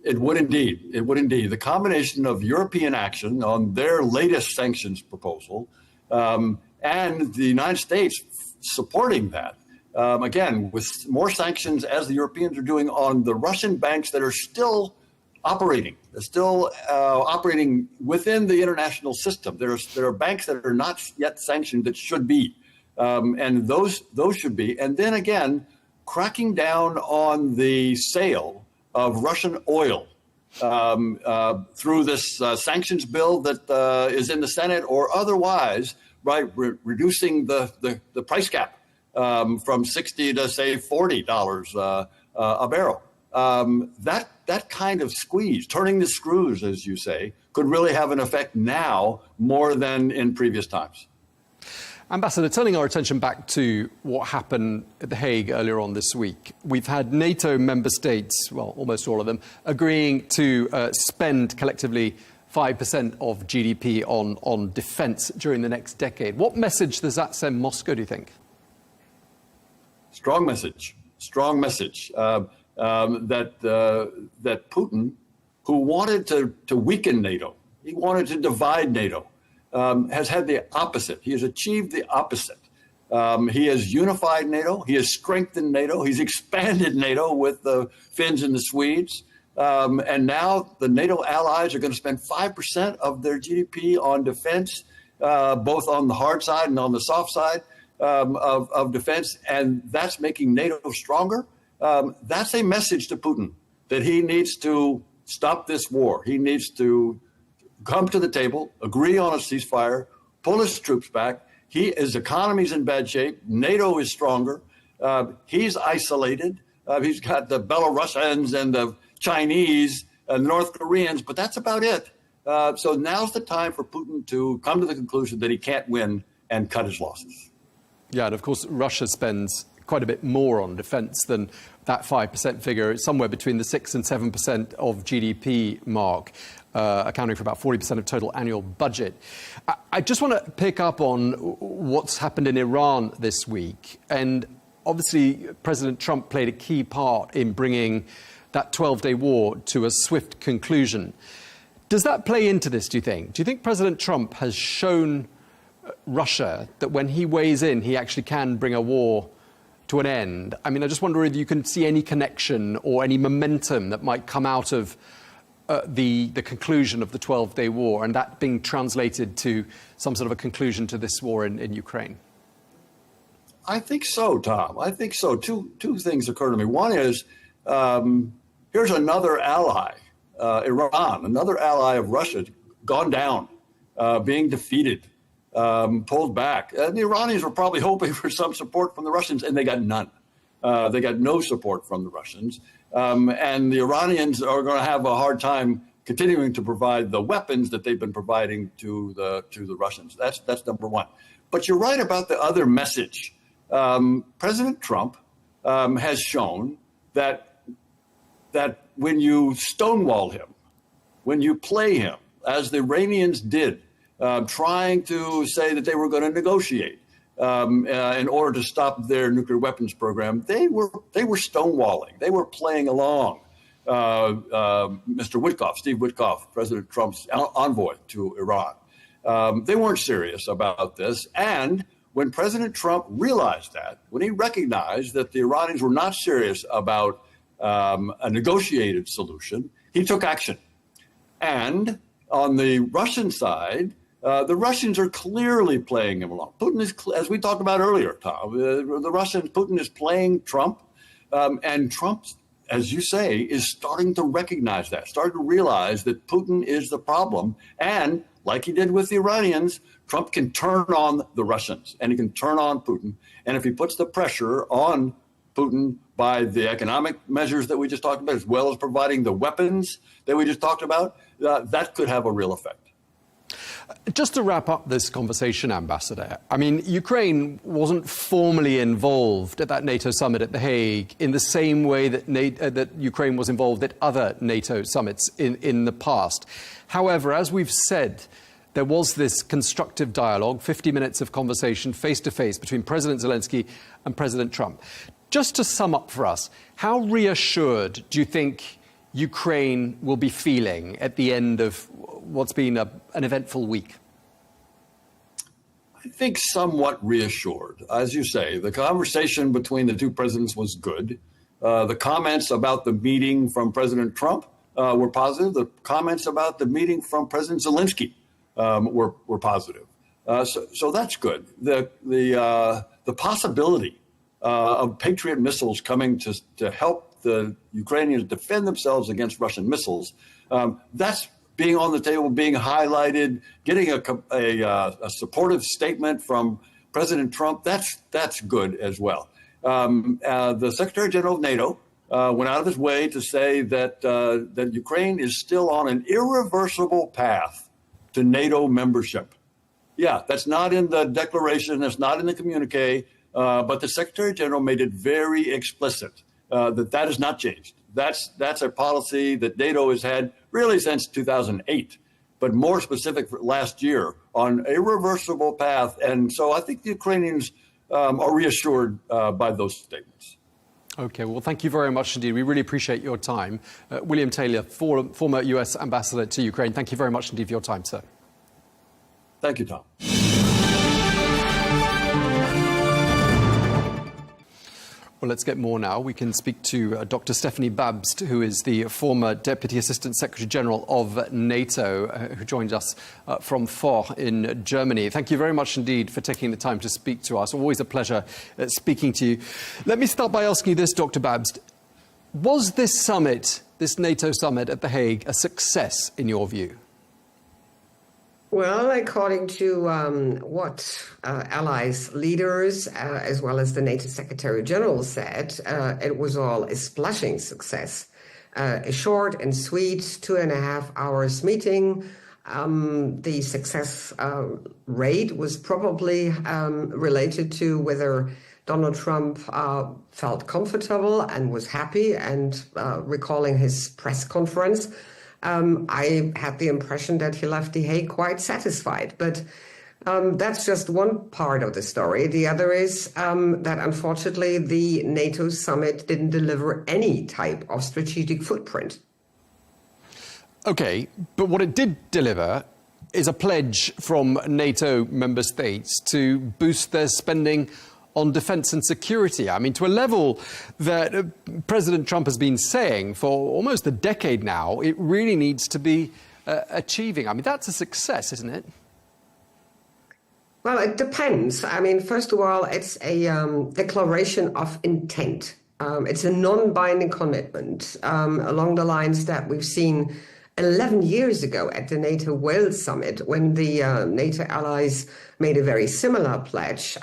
It would indeed. It would indeed. The combination of European action on their latest sanctions proposal and the United States supporting that, again, with more sanctions as the Europeans are doing on the Russian banks that are still operating. They're still operating within the international system. There are banks that are not yet sanctioned that should be, and those should be. And then again, cracking down on the sale of Russian oil through this sanctions bill that is in the Senate or otherwise, right? Reducing the price cap from $60 to say $40 a barrel. That kind of squeeze, turning the screws, as you say, could really have an effect now more than in previous times. Ambassador, turning our attention back to what happened at The Hague earlier on this week, we've had NATO member states, well, almost all of them, agreeing to spend collectively 5% of GDP on defense during the next decade. What message does that send Moscow, do you think? Strong message. Strong message. That Putin, who wanted to weaken NATO, he wanted to divide NATO, has had the opposite. He has achieved the opposite. He has unified NATO. He has strengthened NATO. He's expanded NATO with the Finns and the Swedes. And now the NATO allies are going to spend 5% of their GDP on defense, both on the hard side and on the soft side of defense. And that's making NATO stronger. That's a message to Putin that he needs to stop this war. He needs to come to the table, agree on a ceasefire, pull his troops back. His economy's in bad shape. NATO is stronger. He's isolated. He's got the Belarusians and the Chinese and North Koreans, but that's about it. So now's the time for Putin to come to the conclusion that he can't win and cut his losses. Yeah, and of course, Russia spends quite a bit more on defence than that 5% figure. It's somewhere between the 6 and 7% of GDP mark, accounting for about 40% of total annual budget. I just want to pick up on what's happened in Iran this week. And obviously, President Trump played a key part in bringing that 12-day war to a swift conclusion. Does that play into this, do you think? Do you think President Trump has shown Russia that when he weighs in, he actually can bring a war to an end? I mean, I just wonder if you can see any connection or any momentum that might come out of the conclusion of the 12-day war and that being translated to some sort of a conclusion to this war in Ukraine. I think so, Tom. I think so. Two things occur to me. One is, here's another ally, Iran, another ally of Russia, gone down, being defeated, pulled back. And the Iranians were probably hoping for some support from the Russians, and they got none. They got no support from the Russians. And the Iranians are going to have a hard time continuing to provide the weapons that they've been providing to the Russians. That's number one. But you're right about the other message. President Trump has shown that when you stonewall him, when you play him, as the Iranians did, trying to say that they were going to negotiate in order to stop their nuclear weapons program, they were stonewalling. They were playing along. Mr. Witkoff, Steve Witkoff, President Trump's envoy to Iran, they weren't serious about this. And when President Trump realized that, when he recognized that the Iranians were not serious about a negotiated solution, he took action. And on the Russian side, the Russians are clearly playing him along. Putin is, as we talked about earlier, Tom, Putin is playing Trump, and Trump, as you say, is starting to recognize that, starting to realize that Putin is the problem. And like he did with the Iranians, Trump can turn on the Russians and he can turn on Putin. And if he puts the pressure on Putin by the economic measures that we just talked about, as well as providing the weapons that we just talked about, that could have a real effect. Just to wrap up this conversation, Ambassador, I mean, Ukraine wasn't formally involved at that NATO summit at The Hague in the same way that that Ukraine was involved at other NATO summits in the past. However, as we've said, there was this constructive dialogue, 50 minutes of conversation face-to-face between President Zelensky and President Trump. Just to sum up for us, how reassured do you think Ukraine will be feeling at the end of what's been an eventful week? I think somewhat reassured. As you say, the conversation between the two presidents was good. The comments about the meeting from President Trump were positive. The comments about the meeting from President Zelensky were positive. So that's good. The possibility of Patriot missiles coming to help the Ukrainians defend themselves against Russian missiles, that's being on the table, being highlighted, getting a supportive statement from President Trump, that's good as well. The Secretary General of NATO went out of his way to say that Ukraine is still on an irreversible path to NATO membership. Yeah, that's not in the declaration, that's not in the communique, but the Secretary General made it very explicit that has not changed. That's a policy that NATO has had really since 2008, but more specific for last year on a irreversible path. And so I think the Ukrainians are reassured by those statements. Okay, well, thank you very much indeed. We really appreciate your time. William Taylor, former US ambassador to Ukraine, thank you very much indeed for your time, sir. Thank you, Tom. Well, let's get more now. We can speak to Dr. Stephanie Babst, who is the former Deputy Assistant Secretary General of NATO, who joins us from Foch in Germany. Thank you very much indeed for taking the time to speak to us. Always a pleasure speaking to you. Let me start by asking you this, Dr. Babst. Was this summit, this NATO summit at The Hague, a success in your view? Well, according to what allies, leaders, as well as the NATO Secretary General said, it was all a splashing success. A short and sweet 2.5 hours meeting. The success rate was probably related to whether Donald Trump felt comfortable and was happy, and recalling his press conference, I had the impression that he left The Hague quite satisfied. But that's just one part of the story. The other is that unfortunately the NATO summit didn't deliver any type of strategic footprint. Okay, but what it did deliver is a pledge from NATO member states to boost their spending on defense and security. I mean, to a level that President Trump has been saying for almost a decade now, it really needs to be achieving. I mean, that's a success, isn't it? Well, it depends. I mean, first of all, it's a declaration of intent. It's a non-binding commitment along the lines that we've seen 11 years ago at the NATO Wales Summit, when the NATO allies made a very similar pledge,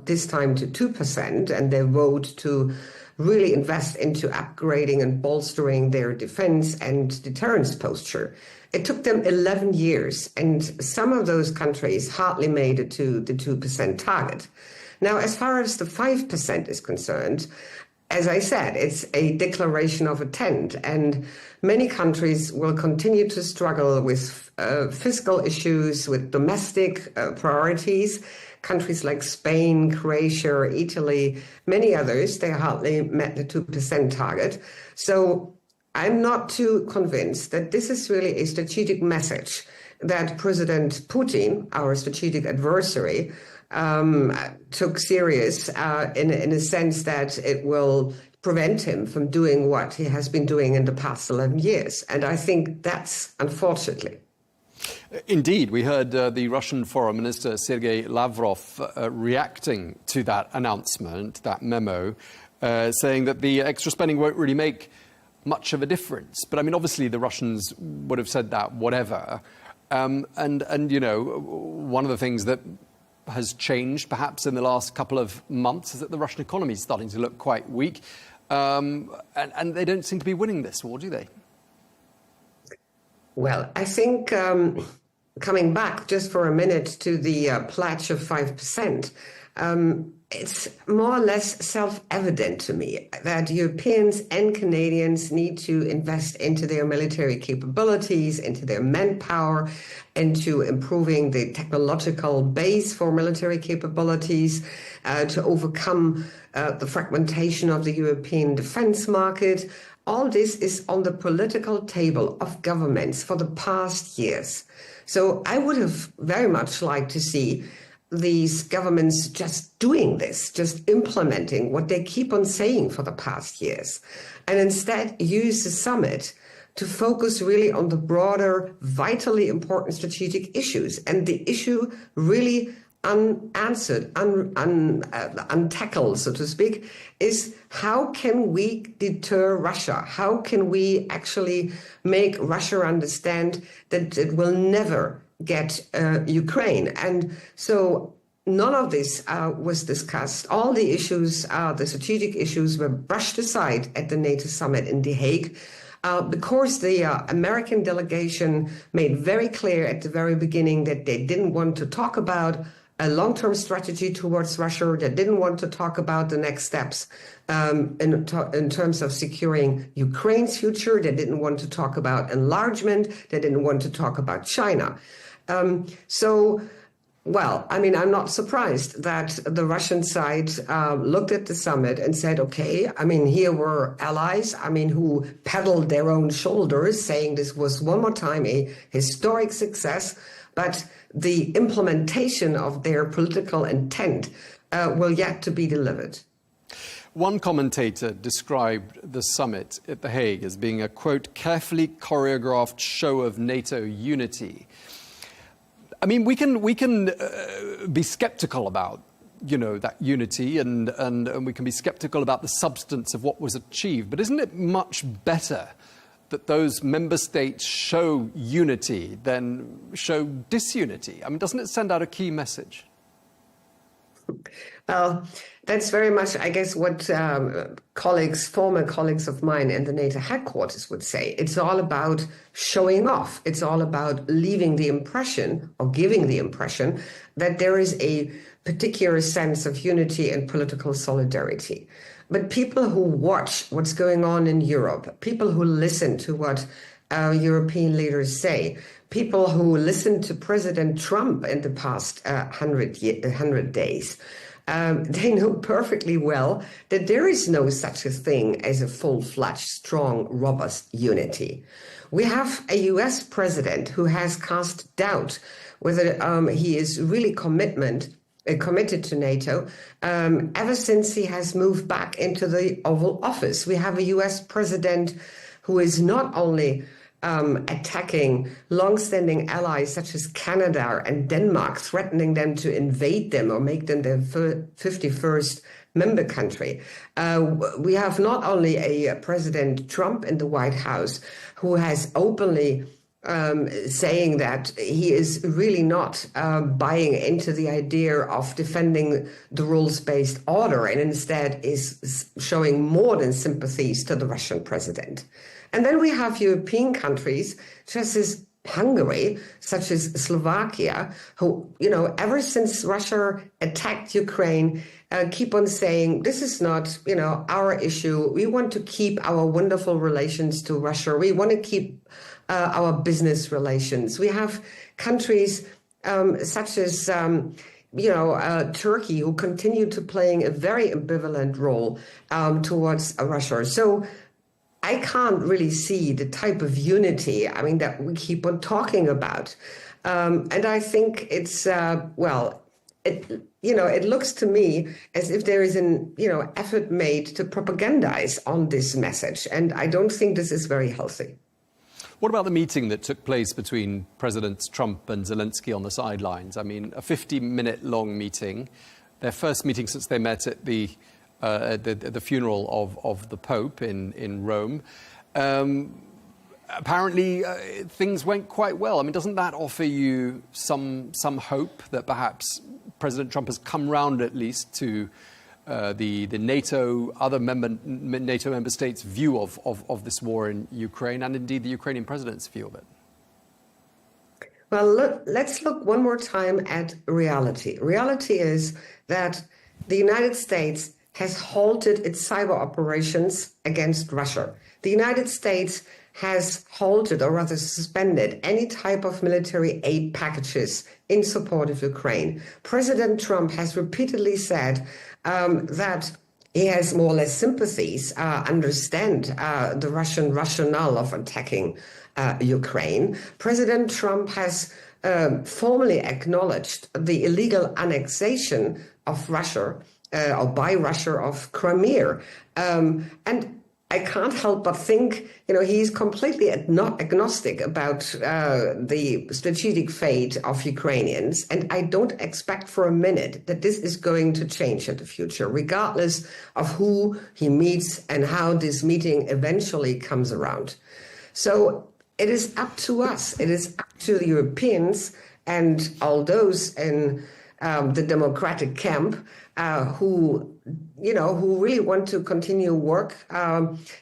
this time to 2%, and they vote to really invest into upgrading and bolstering their defense and deterrence posture. It took them 11 years, and some of those countries hardly made it to the 2% target. Now, as far as the 5% is concerned, as I said, it's a declaration of intent, and many countries will continue to struggle with fiscal issues, with domestic priorities. Countries like Spain, Croatia, Italy, many others, they hardly met the 2% target. So I'm not too convinced that this is really a strategic message that President Putin, our strategic adversary, took serious in a sense that it will prevent him from doing what he has been doing in the past 11 years. And I think that's unfortunately. Indeed, we heard the Russian Foreign Minister Sergei Lavrov reacting to that announcement, that memo, saying that the extra spending won't really make much of a difference. But I mean, obviously, the Russians would have said that whatever. And you know, one of the things that has changed perhaps in the last couple of months is that the Russian economy is starting to look quite weak. And they don't seem to be winning this war, do they? Well, I think coming back just for a minute to the pledge of 5%, it's more or less self-evident to me that Europeans and Canadians need to invest into their military capabilities, into their manpower, into improving the technological base for military capabilities, to overcome the fragmentation of the European defense market. All this is on the political table of governments for the past years. So I would have very much liked to see these governments just doing this, just implementing what they keep on saying for the past years, and instead use the summit to focus really on the broader, vitally important strategic issues. And the issue really unanswered, untackled, so to speak, is how can we deter Russia? How can we actually make Russia understand that it will never get Ukraine? And so none of this was discussed. All the issues, the strategic issues, were brushed aside at the NATO summit in The Hague. Because the American delegation made very clear at the very beginning that they didn't want to talk about a long-term strategy towards Russia. They didn't want to talk about the next steps in terms of securing Ukraine's future. They didn't want to talk about enlargement. They didn't want to talk about China. Well, I mean, I'm not surprised that the Russian side looked at the summit and said, okay, I mean, here were allies, I mean, who paddled their own shoulders, saying this was one more time a historic success, but the implementation of their political intent will yet to be delivered. One commentator described the summit at The Hague as being a, quote, carefully choreographed show of NATO unity. I mean, we can be skeptical about, you know, that unity, and we can be skeptical about the substance of what was achieved. But isn't it much better that those member states show unity than show disunity? I mean, doesn't it send out a key message? Well, that's very much, I guess, what former colleagues of mine in the NATO headquarters would say. It's all about showing off. It's all about leaving the impression or giving the impression that there is a particular sense of unity and political solidarity. But people who watch what's going on in Europe, people who listen to what European leaders say, people who listen to President Trump in the past 100 days, they know perfectly well that there is no such a thing as a full-fledged, strong, robust unity. We have a US president who has cast doubt whether he is really committed to NATO ever since he has moved back into the Oval Office. We have a US president who is not only attacking long-standing allies such as Canada and Denmark, threatening them to invade them or make them their 51st member country. We have not only a President Trump in the White House who has openly saying that he is really not buying into the idea of defending the rules-based order and instead is showing more than sympathies to the Russian president. And then we have European countries, such as Hungary, such as Slovakia, who, ever since Russia attacked Ukraine, keep on saying, this is not, our issue. We want to keep our wonderful relations to Russia. We want to keep our business relations. We have countries such as, Turkey, who continue to playing a very ambivalent role towards Russia. So I can't really see the type of unity, that we keep on talking about. And I think it's, it looks to me as if there is an, effort made to propagandize on this message. And I don't think this is very healthy. What about the meeting that took place between Presidents Trump and Zelensky on the sidelines? A 50-minute long meeting, their first meeting since they met at the funeral of the Pope in Rome. Apparently, things went quite well. Doesn't that offer you some hope that perhaps President Trump has come round at least to the NATO, other NATO member states' view of this war in Ukraine, and indeed the Ukrainian president's view of it? Well, let's look one more time at reality. Reality is that the United States has halted its cyber operations against Russia. The United States has halted, or rather suspended, any type of military aid packages in support of Ukraine. President Trump has repeatedly said that he has more or less sympathies, understand the Russian rationale of attacking Ukraine. President Trump has formally acknowledged the illegal annexation of Russia, or by Russia, of Crimea. And I can't help but think, he's completely agnostic about the strategic fate of Ukrainians. And I don't expect for a minute that this is going to change in the future, regardless of who he meets and how this meeting eventually comes around. So it is up to us. It is up to the Europeans and all those in the democratic camp who really want to continue work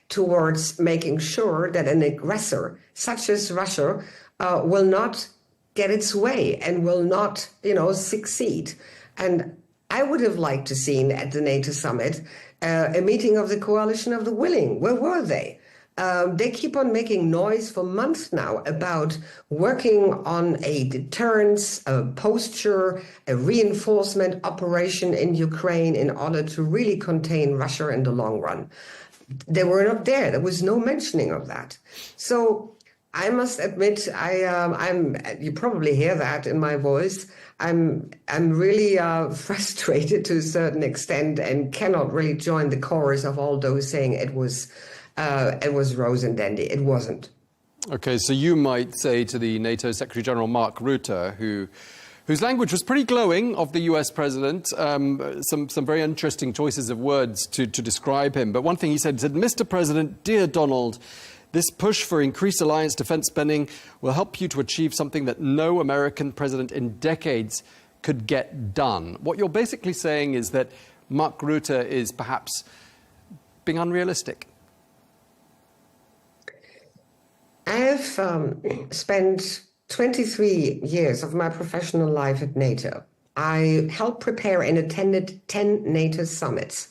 towards making sure that an aggressor such as Russia will not get its way and will not, succeed. And I would have liked to seen at the NATO summit a meeting of the coalition of the willing. Where were they? They keep on making noise for months now about working on a deterrence, a posture, a reinforcement operation in Ukraine in order to really contain Russia in the long run. They were not there. There was no mentioning of that. So I must admit, you probably hear that in my voice. I'm really frustrated to a certain extent and cannot really join the chorus of all those saying it was rose and dandy. It wasn't. Okay, so you might say to the NATO Secretary General Mark Rutte, whose language was pretty glowing of the US president, some very interesting choices of words to describe him. But one thing he said, Mr. President, dear Donald, this push for increased alliance defense spending will help you to achieve something that no American president in decades could get done. What you're basically saying is that Mark Rutte is perhaps being unrealistic. I have spent 23 years of my professional life at NATO. I helped prepare and attended 10 NATO summits.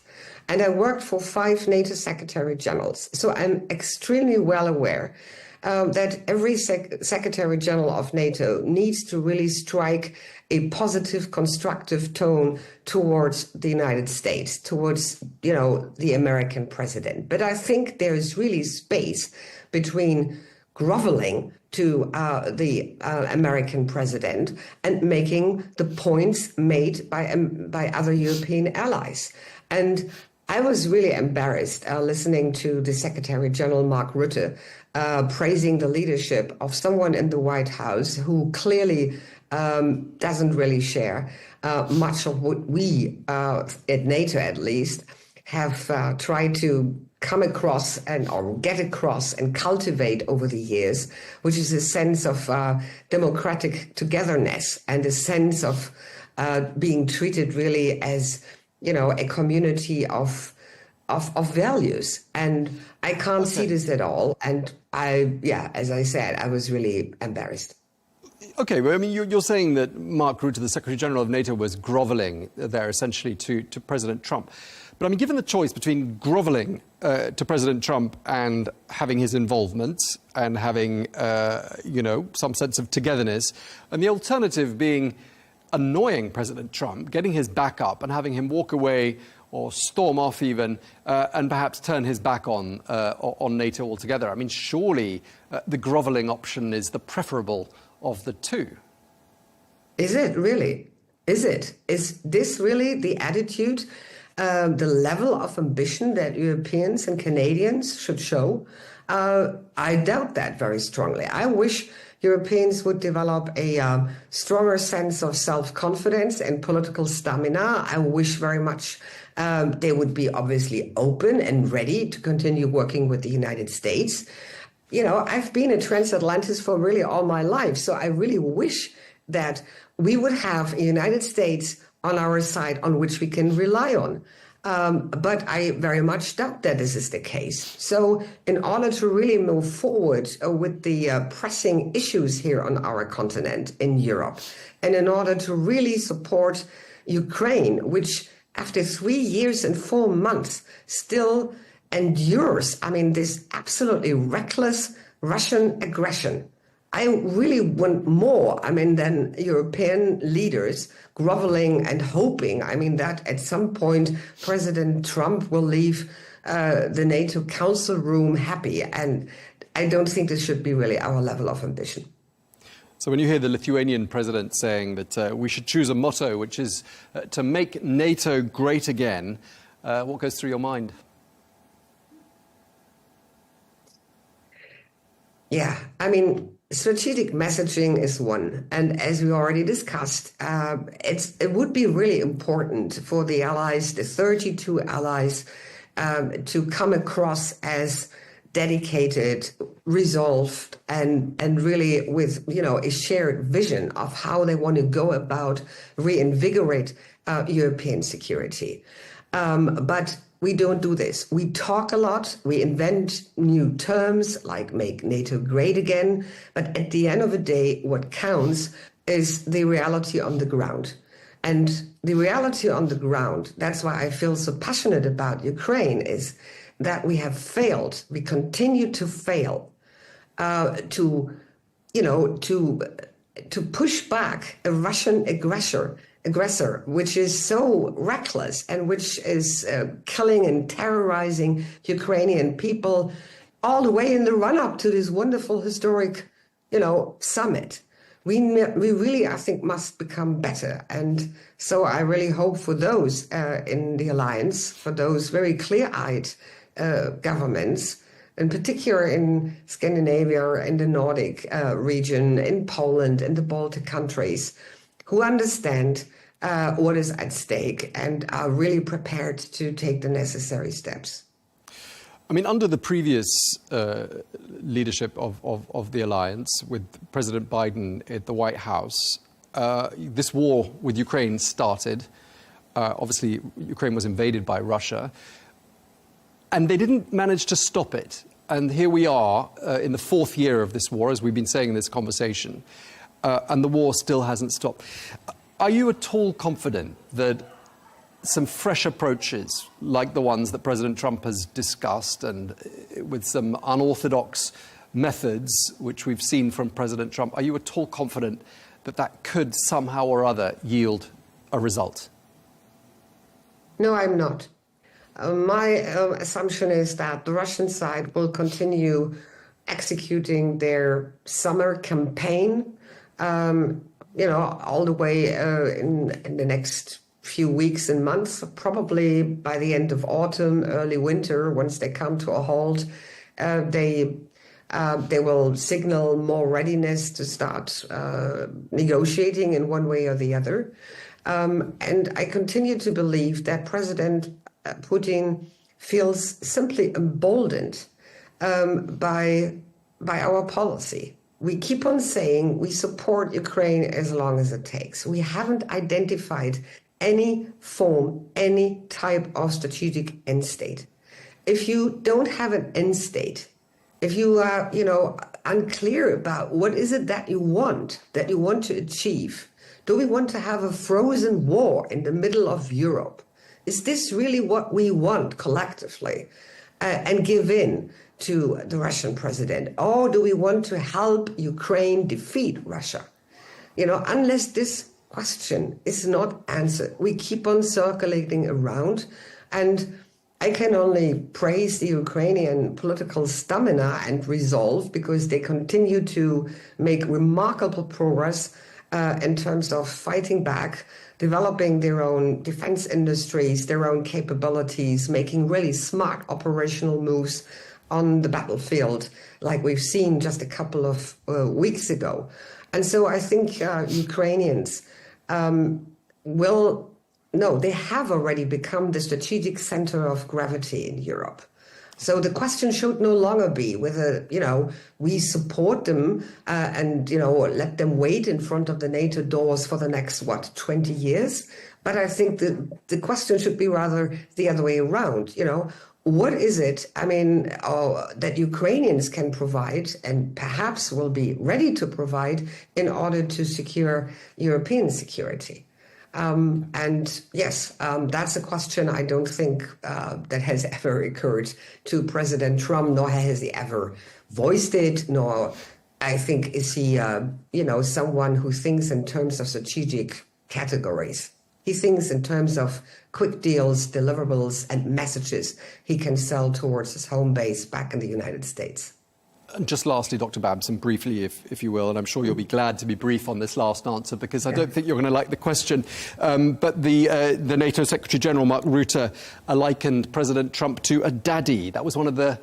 And I worked for 5 NATO Secretary Generals. So I'm extremely well aware that every Secretary General of NATO needs to really strike a positive, constructive tone towards the United States, towards, the American president. But I think there is really space between groveling to the American president and making the points made by other European allies. And I was really embarrassed listening to the Secretary General Mark Rutte praising the leadership of someone in the White House who clearly doesn't really share much of what we, at NATO at least, have tried to come across or get across and cultivate over the years, which is a sense of democratic togetherness and a sense of being treated really as a community of values. And I can't see this at all. And as I said, I was really embarrassed. Okay, well, I mean, you're saying that Mark Rutte, the Secretary General of NATO, was groveling there essentially to President Trump. But I mean, given the choice between groveling to President Trump and having his involvement and having, some sense of togetherness, and the alternative being annoying President Trump, getting his back up and having him walk away or storm off even, and perhaps turn his back on NATO altogether. I mean, surely the groveling option is the preferable of the two. Is it really? Is it? Is this really the attitude, the level of ambition that Europeans and Canadians should show? I doubt that very strongly. I wish Europeans would develop a stronger sense of self-confidence and political stamina. I wish very much they would be obviously open and ready to continue working with the United States. I've been a transatlantist for really all my life, so I really wish that we would have a United States on our side on which we can rely on. But I very much doubt that this is the case. So in order to really move forward with the pressing issues here on our continent in Europe, and in order to really support Ukraine, which after 3 years and 4 months still endures, this absolutely reckless Russian aggression, I really want more, than European leaders groveling and hoping, that at some point President Trump will leave the NATO Council room happy. And I don't think this should be really our level of ambition. So when you hear the Lithuanian president saying that we should choose a motto, which is to make NATO great again, what goes through your mind? Yeah, strategic messaging is one. And as we already discussed, it would be really important for the allies, the 32 allies, to come across as dedicated, resolved, and really with, a shared vision of how they want to go about reinvigorate European security. But we don't do this. We talk a lot. We invent new terms like make NATO great again. But at the end of the day, what counts is the reality on the ground. And the reality on the ground, that's why I feel so passionate about Ukraine, is that we have failed. We continue to fail to push back a Russian aggressor, which is so reckless and which is killing and terrorizing Ukrainian people all the way in the run-up to this wonderful historic, summit. We really, I think, must become better. And so I really hope for those in the alliance, for those very clear-eyed governments, in particular in Scandinavia, in the Nordic region, in Poland, in the Baltic countries, who understand what is at stake and are really prepared to take the necessary steps. Under the previous leadership of the alliance, with President Biden at the White House, this war with Ukraine started. Obviously, Ukraine was invaded by Russia, and they didn't manage to stop it. And here we are in the 4th year of this war, as we've been saying in this conversation, and the war still hasn't stopped. Are you at all confident that some fresh approaches, like the ones that President Trump has discussed, and with some unorthodox methods, which we've seen from President Trump, are you at all confident that that could somehow or other yield a result? No, I'm not. My assumption is that the Russian side will continue executing their summer campaign, all the way in the next few weeks and months, probably by the end of autumn, early winter. Once they come to a halt, they will signal more readiness to start negotiating in one way or the other. And I continue to believe that President Putin feels simply emboldened by our policy. We keep on saying we support Ukraine as long as it takes. We haven't identified any form, any type of strategic end state. If you don't have an end state, if you are, unclear about what is it that you want to achieve, do we want to have a frozen war in the middle of Europe? Is this really what we want collectively? And give in to the Russian president? Or do we want to help Ukraine defeat Russia? Unless this question is not answered, we keep on circulating around. And I can only praise the Ukrainian political stamina and resolve, because they continue to make remarkable progress in terms of fighting back, developing their own defense industries, their own capabilities, making really smart operational moves on the battlefield, like we've seen just a couple of weeks ago. And so I think Ukrainians they have already become the strategic center of gravity in Europe. So the question should no longer be whether, we support them and let them wait in front of the NATO doors for the next, 20 years? But I think the question should be rather the other way around. What is it, that Ukrainians can provide and perhaps will be ready to provide in order to secure European security? And yes, that's a question I don't think that has ever occurred to President Trump, nor has he ever voiced it, nor I think is he, someone who thinks in terms of strategic categories. He thinks in terms of quick deals, deliverables, and messages he can sell towards his home base back in the United States. And just lastly, Dr. Babson, briefly, if you will, and I'm sure you'll be glad to be brief on this last answer, because I don't think you're going to like the question. But the NATO Secretary General, Mark Rutte, likened President Trump to a daddy. That was one of the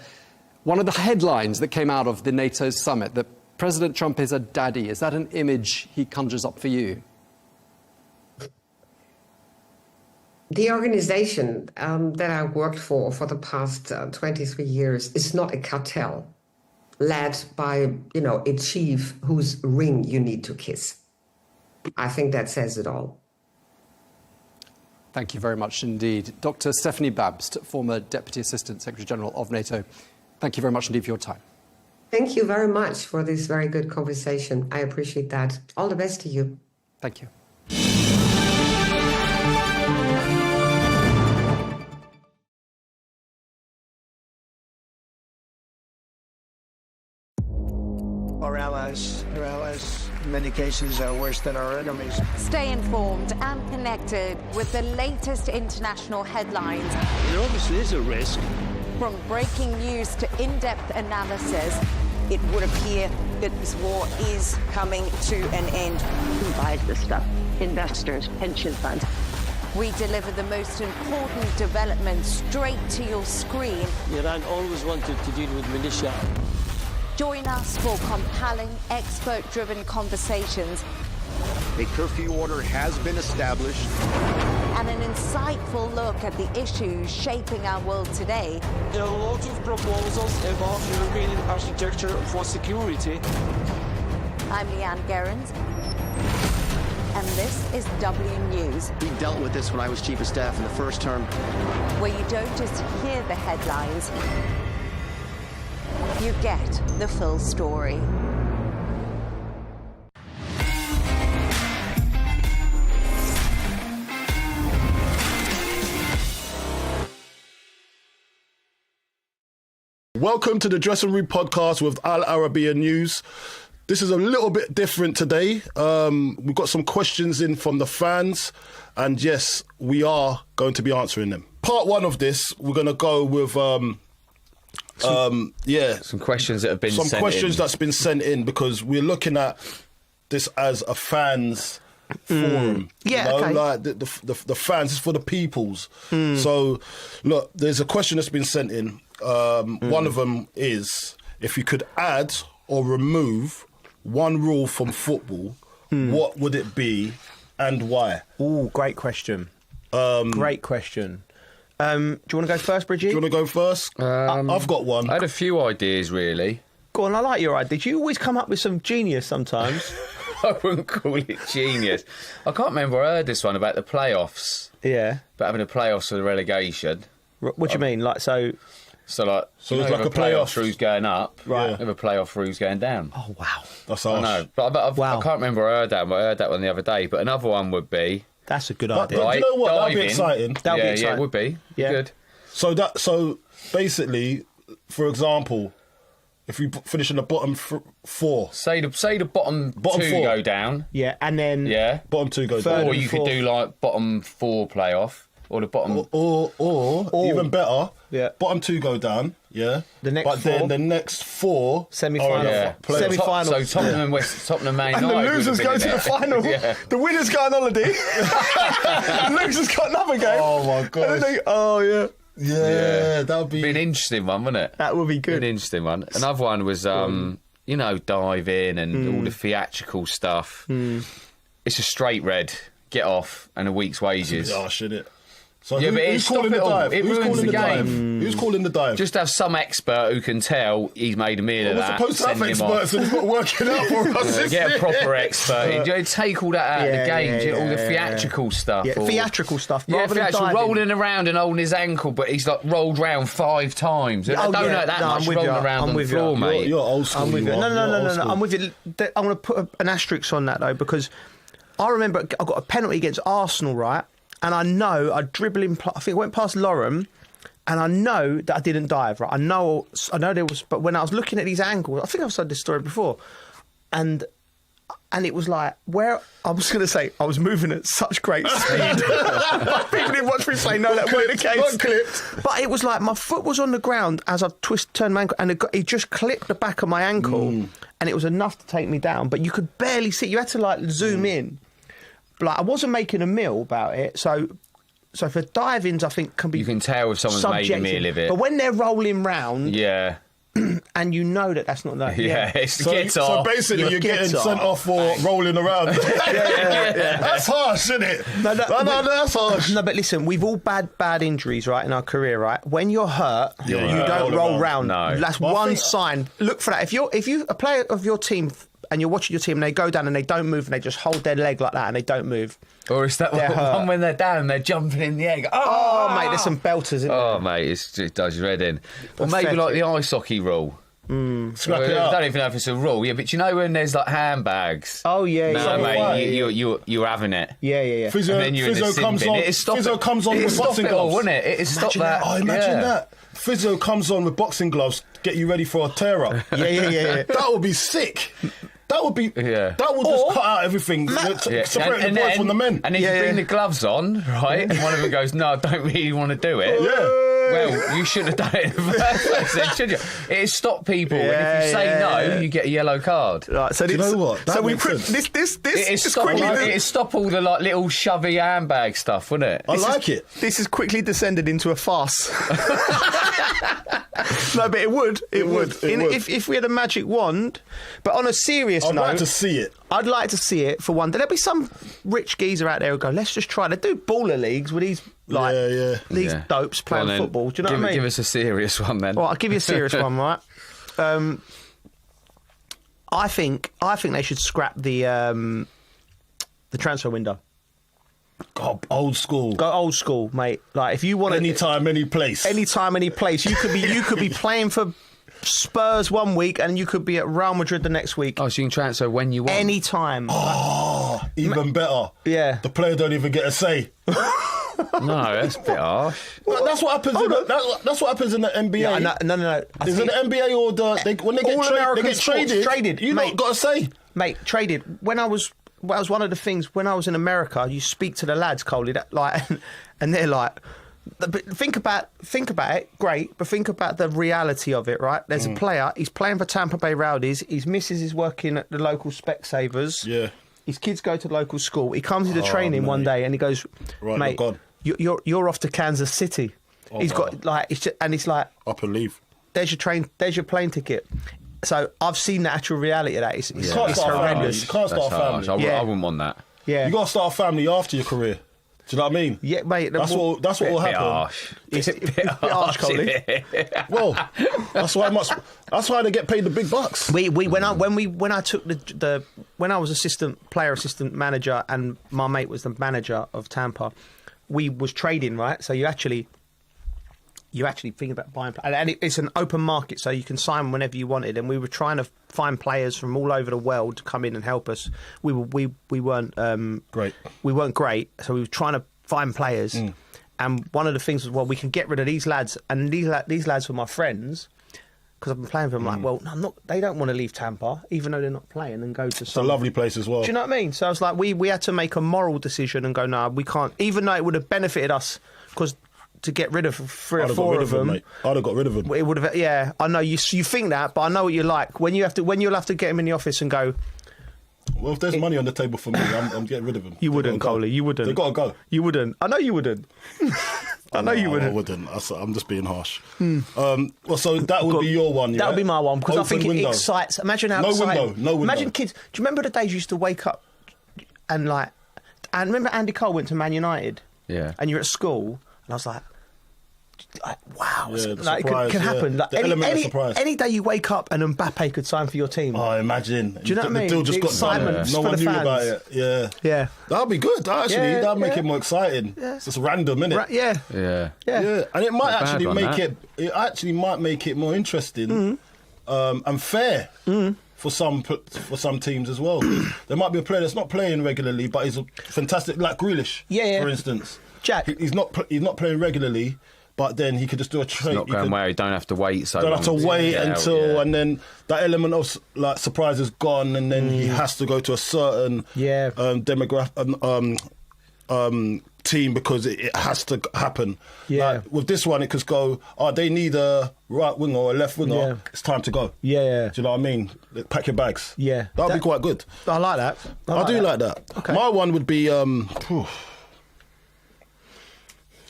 headlines that came out of the NATO summit, that President Trump is a daddy. Is that an image he conjures up for you? The organization that I worked for the past 23 years is not a cartel led by, a chief whose ring you need to kiss. I think that says it all. Thank you very much indeed. Dr. Stephanie Babst, former Deputy Assistant Secretary General of NATO, thank you very much indeed for your time. Thank you very much for this very good conversation. I appreciate that. All the best to you. Thank you. Our allies, in many cases, are worse than our enemies. Stay informed and connected with the latest international headlines. There obviously is a risk. From breaking news to in-depth analysis, It would appear that this war is coming to an end. Who buys this stuff? Investors, pension funds. we deliver the most important developments straight to your screen. Iran always wanted to deal with militia. Join us for compelling, expert-driven conversations. A curfew order has been established. And an insightful look at the issues shaping our world today. There are a lot of proposals about European architecture for security. I'm Leigh Ann Gerrans, and this is W News. We dealt with this when I was Chief of Staff in the first term. Where you don't just hear the headlines, you get the full story. Welcome to the Dressing Room Podcast with Al Arabiya News. This is a little bit different today. We've got some questions in from the fans, and yes, we are going to be answering them. Part one of this, we're going to go with some questions that have been that's been sent in, because we're looking at this as a fans forum. Yeah, okay. Like the fans is for the peoples. So, look, there's a question that's been sent in. One of them is, if you could add or remove one rule from football, what would it be and why? Oh, great question. Great question. Do you want to go first, Bridget? Do you want to go first? I've got one. I had a few ideas, really. Go on, I like your idea. Did you always come up with some genius sometimes? I wouldn't call it genius. I can't remember I heard this one about the playoffs. Yeah. About having the playoffs for the relegation. What do you mean? Like, so it's like a playoff for who's going up, right? Have a playoff for who's going down. Oh, wow. That's harsh. I know. But I can't remember I heard that one. I heard that one the other day. But another one would be... That's a good idea. Right, you know what? That'd be exciting. Yeah, it would be. Yeah. Good. So basically, for example, if you finish in the bottom four, say the bottom two four go down, and then bottom two go down, or you could do like bottom four playoff, or the bottom, or even better, bottom two go down, the next four, then the next four semi-final, So Tottenham and Tottenham Man United, and the losers go to the final. The winners go on holiday. The losers got another game. Oh my god! Yeah, that would be an interesting one, wouldn't it? That would be good. An interesting one. Another one was, dive in and all the theatrical stuff. It's a straight red, get off, and a week's wages. Oh, shit, it. So who's calling the dive? It ruins the game. Who's calling the dive? Just have some expert who can tell he's made a meal of that. We're supposed to have experts and it's not working out for us. Get a proper expert. Take all that out of the game. All the theatrical stuff. Yeah, theatrical stuff. Yeah, theatrical. Rolling around and holding his ankle, but he's like rolled round 5 times. I don't know that much rolling around on the floor, mate. You're old school. I'm with you. No. I'm with you. I'm going to put an asterisk on that, though, because I remember I got a penalty against Arsenal, right? And I know I dribbled in. I think I went past Lorem, and I know that I didn't dive. Right, I know there was. But when I was looking at these angles, I think I've said this story before, and it was like where I was going to say I was moving at such great speed. People didn't watch me play. No, that wasn't the case. Not clipped. But it was like my foot was on the ground as I turned my ankle, and it just clipped the back of my ankle, and it was enough to take me down. But you could barely see. You had to like zoom in. Like, I wasn't making a meal about it, so for dive-ins, I think can be. You can tell if someone's made a meal of it. But when they're rolling round, and you know that's not that. So basically, you're getting sent off for rolling around. That's harsh, isn't it? No, that's harsh. No, but listen, we've all bad injuries, right, in our career, right? When you're hurt, you don't roll round. No. That's one sign. Look for that. If you a player of your team. And you're watching your team and they go down and they don't move and they just hold their leg like that and they don't move. Or is that one when they're down and they're jumping in the air? Mate, there's some belters in there. Oh, mate, it does your head in. Or maybe like the ice hockey rule. Scrap it up. I don't even know if it's a rule, but you know when there's like handbags? Oh, yeah. No, mate, you're having it. Yeah. Physio, and then you're comes on. Physio comes on with boxing gloves, wouldn't it? It'd stop that. Oh, imagine that. Physio comes on with boxing gloves, get you ready for a tear-up. Yeah. That would be sick. That would be. That would just cut out everything. Separate the boys from the men. And if you bring the gloves on, right, and one of them goes, "No, I don't really want to do it." Well, you shouldn't have done it in the first place, then, should you? It stopped people. And if you say no, you get a yellow card. Right. So do you know what? So we put this. It'd stop all the like little shovey handbag stuff, wouldn't it? I like it. This has quickly descended into a farce. No, but it would. If we had a magic wand. But on a serious note, I'd like to see it. I'd like to see it for one. There'll be some rich geezer out there who go, let's just try. They do baller leagues with these these dopes playing football. Do you know what I mean? Give us a serious one then. Well, I'll give you a serious one, right? I think they should scrap the transfer window. Go old school. Go old school, mate. Like if you want anytime, any place. Anytime, any place. You could be playing for Spurs one week and you could be at Real Madrid the next week. Oh, so you can transfer when you want. Anytime. Oh, even better. Yeah. The player don't even get a say. No, that's a bit harsh. Well, that's what happens. That's what happens in the NBA. Yeah, no. Is it the NBA or when they get traded? You mate, got to say, mate, traded. When I was one of the things when I was in America. You speak to the lads, Coley, and they're like. But think about it, great, but think about the reality of it, right? There's a player, he's playing for Tampa Bay Rowdies, his missus is working at the local Specsavers. Yeah. His kids go to the local school. He comes into training one day and he goes, mate, you're off to Kansas City. He's got he's like, up and leave. There's your plane ticket. So I've seen the actual reality of that. It's horrendous. You can't start a family. I wouldn't want that. Yeah. You got to start a family after your career. Do you know what I mean? Yeah, mate. That's what will happen. Harsh. It's a bit harsh, Coley. Well, that's why they get paid the big bucks. When I took when I was assistant manager and my mate was the manager of Tampa, we was trading, right? So you actually think about buying, and it's an open market, so you can sign whenever you wanted. And we were trying to find players from all over the world to come in and help us. We weren't great. We weren't great, so we were trying to find players. And one of the things was, well, we can get rid of these lads, and these lads were my friends because I've been playing for them. Like, well, no, I'm not. They don't want to leave Tampa, even though they're not playing, and go to. It's a lovely place as well. Do you know what I mean? So I was like, we had to make a moral decision and go, no, we can't. Even though it would have benefited us, because. To get rid of 3 or 4 of them, mate. I'd have got rid of them. It would have, yeah. I know you think that, but I know what you like. When you'll have to get him in the office and go. Well, if there's money on the table for me, I'm getting rid of him. You wouldn't, Coley. You wouldn't. They got to go. You wouldn't. I know you wouldn't. I know you wouldn't. I wouldn't. I'm just being harsh. Well, so that would be your one. That would be my one because I think window. It excites. Imagine how No window. Imagine kids. Do you remember the days you used to wake up and remember Andy Cole went to Man United? Yeah. And you're at school, and I was like. Wow, yeah, it can happen. Like any day you wake up and Mbappe could sign for your team. Oh, imagine. Do you know what I mean? The deal just got done. No one knew about it. Yeah. That'd be good. That'd make it more exciting. Yeah. It's just random, innit? Yeah. And it might actually make it more interesting and fair. For some teams as well. There might be a player that's not playing regularly, but he's a fantastic, like Grealish, for instance. Jack, he's not playing regularly. But then he could just do a trade. It's not going well. You don't have to wait so long. Don't have to wait until, and then that element of like surprise is gone, and then he has to go to a certain team because it has to happen. Yeah. Like, with this one, it could go. They need a right winger or a left winger. Yeah. It's time to go. Yeah. Do you know what I mean? Pack your bags. Yeah. That'd be quite good. I like that. I do like that. Okay. My one would be.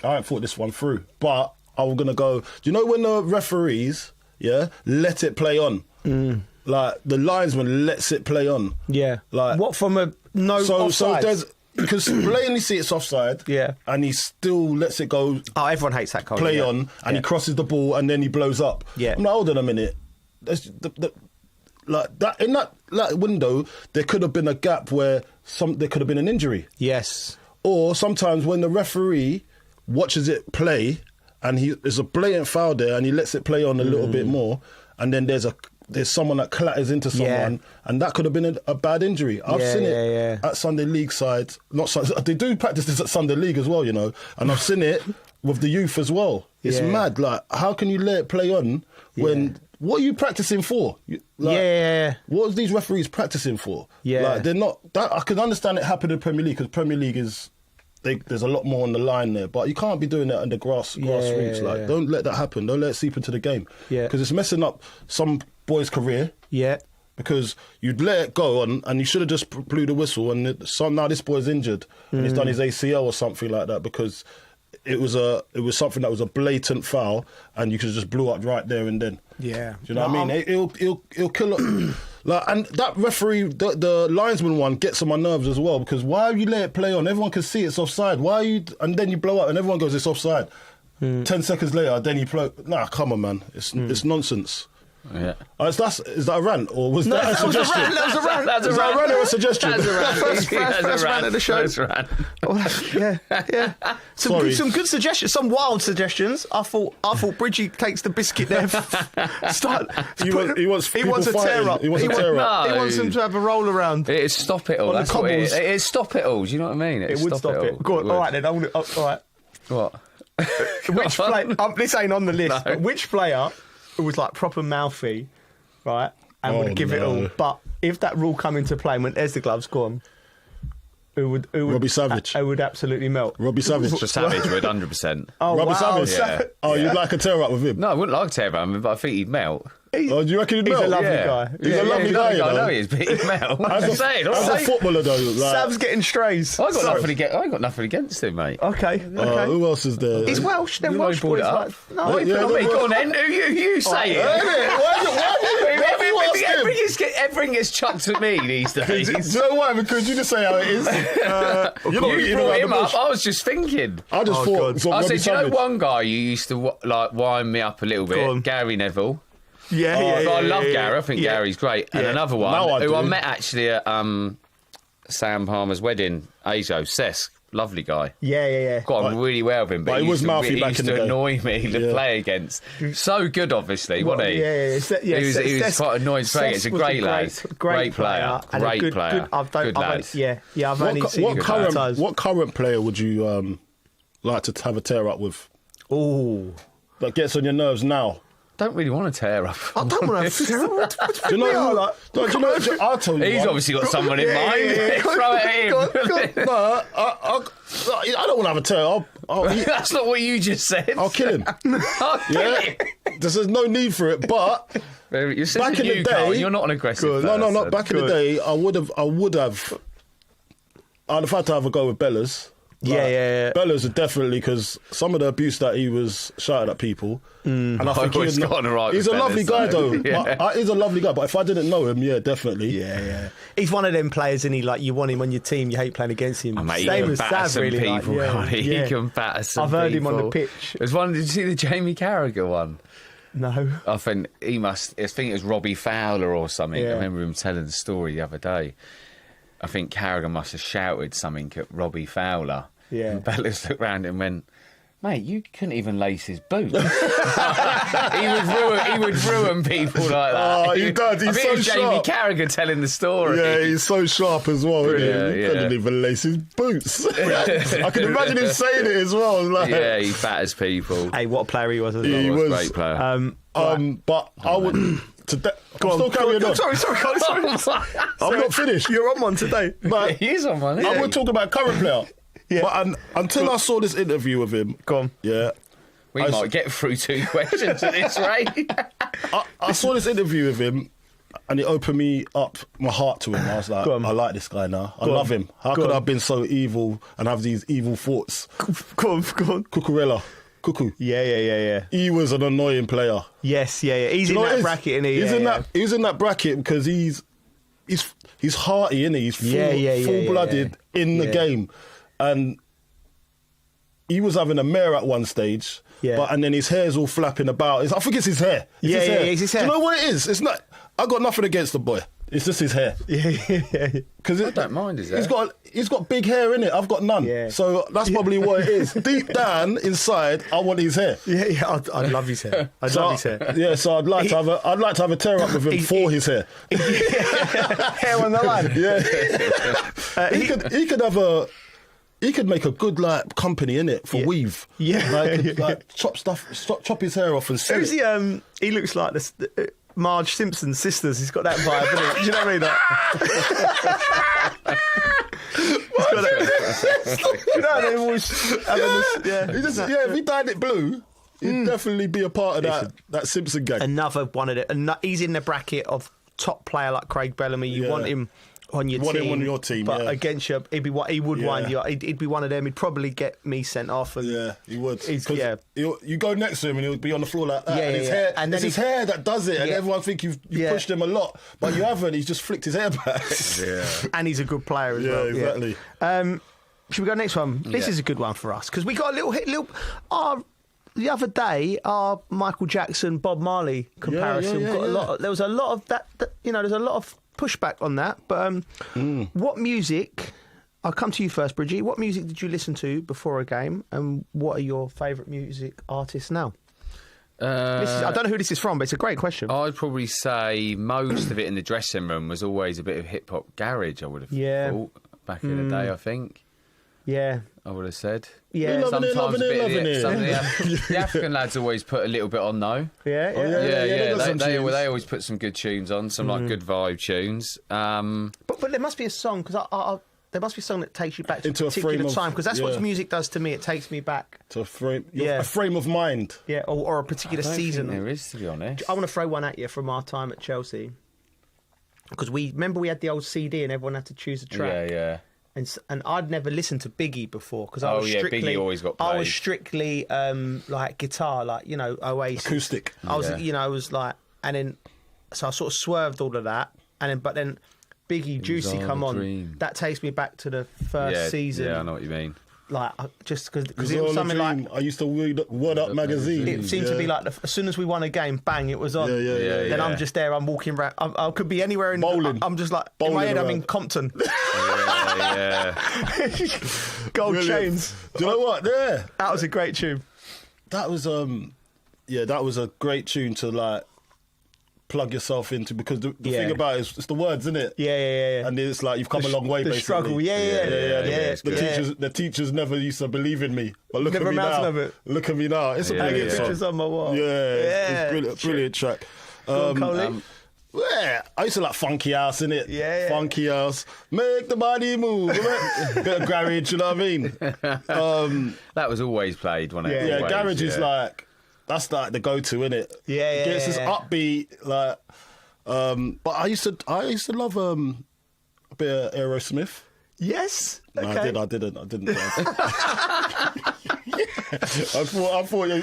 I haven't thought this one through, but I'm going to go... Do you know when the referees, let it play on? Like, the linesman lets it play on. Yeah. Like, what, from a offside? So there's... You can plainly see it's offside, and he still lets it go... Oh, everyone hates that call. Play on, and he crosses the ball, and then he blows up. Yeah. I'm like, hold on a minute. Like that in that window, there could have been a gap where there could have been an injury. Yes. Or sometimes when the referee... watches it play and there's a blatant foul there and he lets it play on a little bit more and then there's someone that clatters into someone and that could have been a bad injury. I've seen it at Sunday League sides. They do practice this at Sunday League as well, and I've seen it with the youth as well. It's mad. Like, how can you let it play on when... What are you practicing for? What are these referees practicing for? Like, they're not... I can understand it happen in the Premier League because Premier League is... there's a lot more on the line there, but you can't be doing that on the grassroots. Like, don't let that happen. Don't let it seep into the game. Because it's messing up some boy's career. Yeah. Because you'd let it go on, and you should have just blew the whistle. And now this boy's injured, and he's done his ACL or something like that because it was something that was a blatant foul, and you could have just blew up right there and then. Yeah. Do you know what I mean? It'll kill it. Like, and that referee, the linesman one, gets on my nerves as well because why you let it play on? Everyone can see it's offside. And then you blow up and everyone goes, it's offside. 10 seconds later, then you blow. Nah, come on, man. It's nonsense. Yeah. Is that a rant or was that a suggestion? That was a rant. Is that a rant or a suggestion? That's a rant. First rant of the show. Some good suggestions, some wild suggestions. I thought Bridgie takes the biscuit there. He wants a tear up. He wants them to have a roll around. It's stop it all. That's what it is. It's stop it all. Do you know what I mean? It would stop it. Go on. All right then. All right. What? Which player? This ain't on the list. But which player who was like proper mouthy, right, and would give it all? But if that rule come into play, and when there's the gloves gone, who would Robbie Savage? Who would absolutely melt? Robbie Savage. Savage would 100%. Oh, Robbie wow. Savage. Yeah. Oh, you'd like a tear up with him? No, I wouldn't like to tear up with him, but I think he'd melt. Do you reckon he'd melt? He's a lovely guy. He's a lovely guy. I know he is, but he'd melt. As a footballer, though, like, Sam's getting strays. I got nothing against him, mate. Okay. Who else is there? He's Welsh. Then Welsh brought it up. No, go on then. You say it. Everything gets chucked at me these days. Do you know why? Because you just say how it is. You brought him up. I was just thinking. I just thought. I said, you know one guy you used to like wind me up a little bit? Gary Neville. Yeah, I love Gary. I think Gary's great. And another one who I met actually at Sam Palmer's wedding, Azo Cesc. Lovely guy. Yeah. Got on really well with him, but he was mouthy back in the day. He used to annoy me to play against. So good, obviously, wasn't he? He was quite annoying to play against. A great lad. Great player. Great player. Good lad. I've only seen what current player would you like to have a tear up with? Oh, that gets on your nerves now. Don't really want to tear up. I don't want to tear up. Do you know? I'll tell you. He's obviously got someone in mind. Throw it at him. No, I don't want to have a tear. That's not what you just said. I'll kill him. There's no need for it. But back in the day, you're not an aggressive. No. Back in the day, I'd have had to have a go with Bellas. Yeah. Bellas are definitely, because some of the abuse that he was shouting at people. And I think he's a lovely guy, though. He's a lovely guy, but if I didn't know him, definitely. Yeah. He's one of them players, isn't he? Like, you want him on your team, you hate playing against him. Mate, he can batter some people, can't he? He can batter some people. I've heard him on the pitch. There's one, did you see the Jamie Carragher one? No. I think it was Robbie Fowler or something. I remember him telling the story the other day. I think Carragher must have shouted something at Robbie Fowler. Yeah. And Bellas looked round and went, mate, you couldn't even lace his boots. he would ruin people like that. Oh, he does. He's so sharp. Jamie Carragher telling the story. Yeah, he's so sharp as well. He couldn't even lace his boots. I can imagine him saying it as well. Like, yeah, he batters people. Hey, what a player he was as well. He was a great player. But I would... Sorry. I'm not finished. You're on one today. But he is on one. I would talk about current player. But until I saw this interview with him, we might get through 2 questions at this rate. I saw this interview with him, and it opened me up my heart to him. I was like, I like this guy now. I love him. How could I have been so evil and have these evil thoughts? Go on. Cucurella. Cuckoo. Yeah. He was an annoying player. Yes. He's in that bracket, isn't he? He's in that bracket because he's hearty, isn't he? He's full-blooded in the game. And he was having a mare at one stage, and then his hair's all flapping about. I think it's his hair. It's his hair. Do you know what it is? It's not. I got nothing against the boy. It's just his hair. Because I don't mind his hair. He's got big hair in it. I've got none. Yeah. So that's probably what it is. Deep down inside, I want his hair. Yeah. I'd love his hair. Yeah. So I'd like to have a tear up with him for his hair. Hair on the line. Yeah. He could have a. He could make a good company in it for weave. Yeah. Like chop his hair off and sell it. He? He looks like this. Marge Simpson's sisters. He's got that vibe, doesn't he? Do you know what I mean? If he dyed it blue, he'd definitely be a part of that Simpson gang. Another one of it. He's in the bracket of top player like Craig Bellamy. You want him on your team. Him on your team, but against you, he would wind you up. He'd be one of them. He'd probably get me sent off. And he would. You go next to him and he'll be on the floor like that. And it's his hair that does it, and everyone think you've pushed him a lot, but you haven't. He's just flicked his hair back. And he's a good player as well. Yeah, exactly. Should we go next one? This is a good one for us because we got a little. The other day, our Michael Jackson, Bob Marley comparison got a lot. There was a lot of that. There's a lot of pushback on that. But what music? I'll come to you first, Bridgie. What music did you listen to before a game, and what are your favourite music artists now? I don't know who this is from, but it's a great question. I'd probably say most of it in the dressing room was always a bit of hip hop garage. I would have thought back in the day. I think. Yeah. I would have said. Yeah, Sometimes a bit of loving it. Some of the African lads always put a little bit on though. Yeah. They always put some good tunes on, some like good vibe tunes. But there must be a song because there must be a song that takes you back to Into a a particular frame of- time because that's yeah. what music does to me. It takes me back. To a frame, Yeah. a frame of mind. Yeah, or a particular I don't season. think there is, to be honest. I want to throw one at you from our time at Chelsea because we had the old CD and everyone had to choose a track. Yeah. And I'd never listened to Biggie before because I Oh, was yeah, strictly Biggie always got I was played. strictly like guitar, like Oasis, Acoustic. I was Yeah. I was like, and then so I sort of swerved all of that, but then Biggie Juicy all come a on. dream. That takes me back to the first season. Yeah, I know what you mean. Like just because It's it all was a something dream. like. I used to read Word Up magazine. It seemed to be like as soon as we won a game, bang, it was on. Yeah. Then I'm just there. I'm walking around. I could be anywhere in Bowling. I'm just like in Bowling my head. I'm around. in Compton. Yeah. Gold Brilliant. chains. Do you know what? Yeah, That was a great tune. that was that was a great tune to like plug yourself into because the thing about it is it's the words, isn't it? Yeah. And it's like you've come a long way. The basically. struggle. Yeah. The teachers never used to believe in me, but look Never at me amounts now. of it. Look at me now. It's a brilliant song. Pictures on my wall. Yeah, it's brilliant track. Go on, Coley. Yeah, I used to like funky house, innit? Yeah. Funky house. Make the body move. Bit of garage, you know what I mean? That was always played, wasn't it? Yeah, Always, garage is like, that's like the go-to, innit? Yeah. It's this upbeat, like, but I used to love a bit of Aerosmith. Yes. No, Okay. I didn't. I thought you.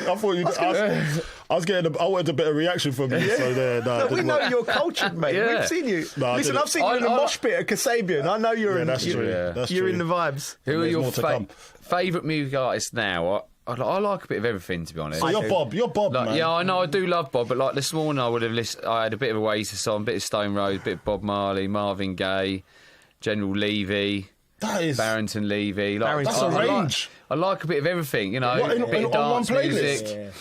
I wanted a bit of reaction from you. So there, no, We know you're cultured, mate. Yeah. We've seen you. No, I Listen, didn't. I've seen you in the mosh pit at Kasabian. I know you're in. that's true. That's you're true. in the vibes. Who are There's your more to come. favourite music artists now? I like a bit of everything, to be honest. So you're Bob, Like, man. yeah, I know, I do love Bob, but like this morning I had a bit of Oasis on, a bit of Stone Rose, a bit of Bob Marley, Marvin Gaye, General Levy, Barrington Levy. Like, That's a range. I like a bit of everything, you know, What, a bit of on one dance playlist? music.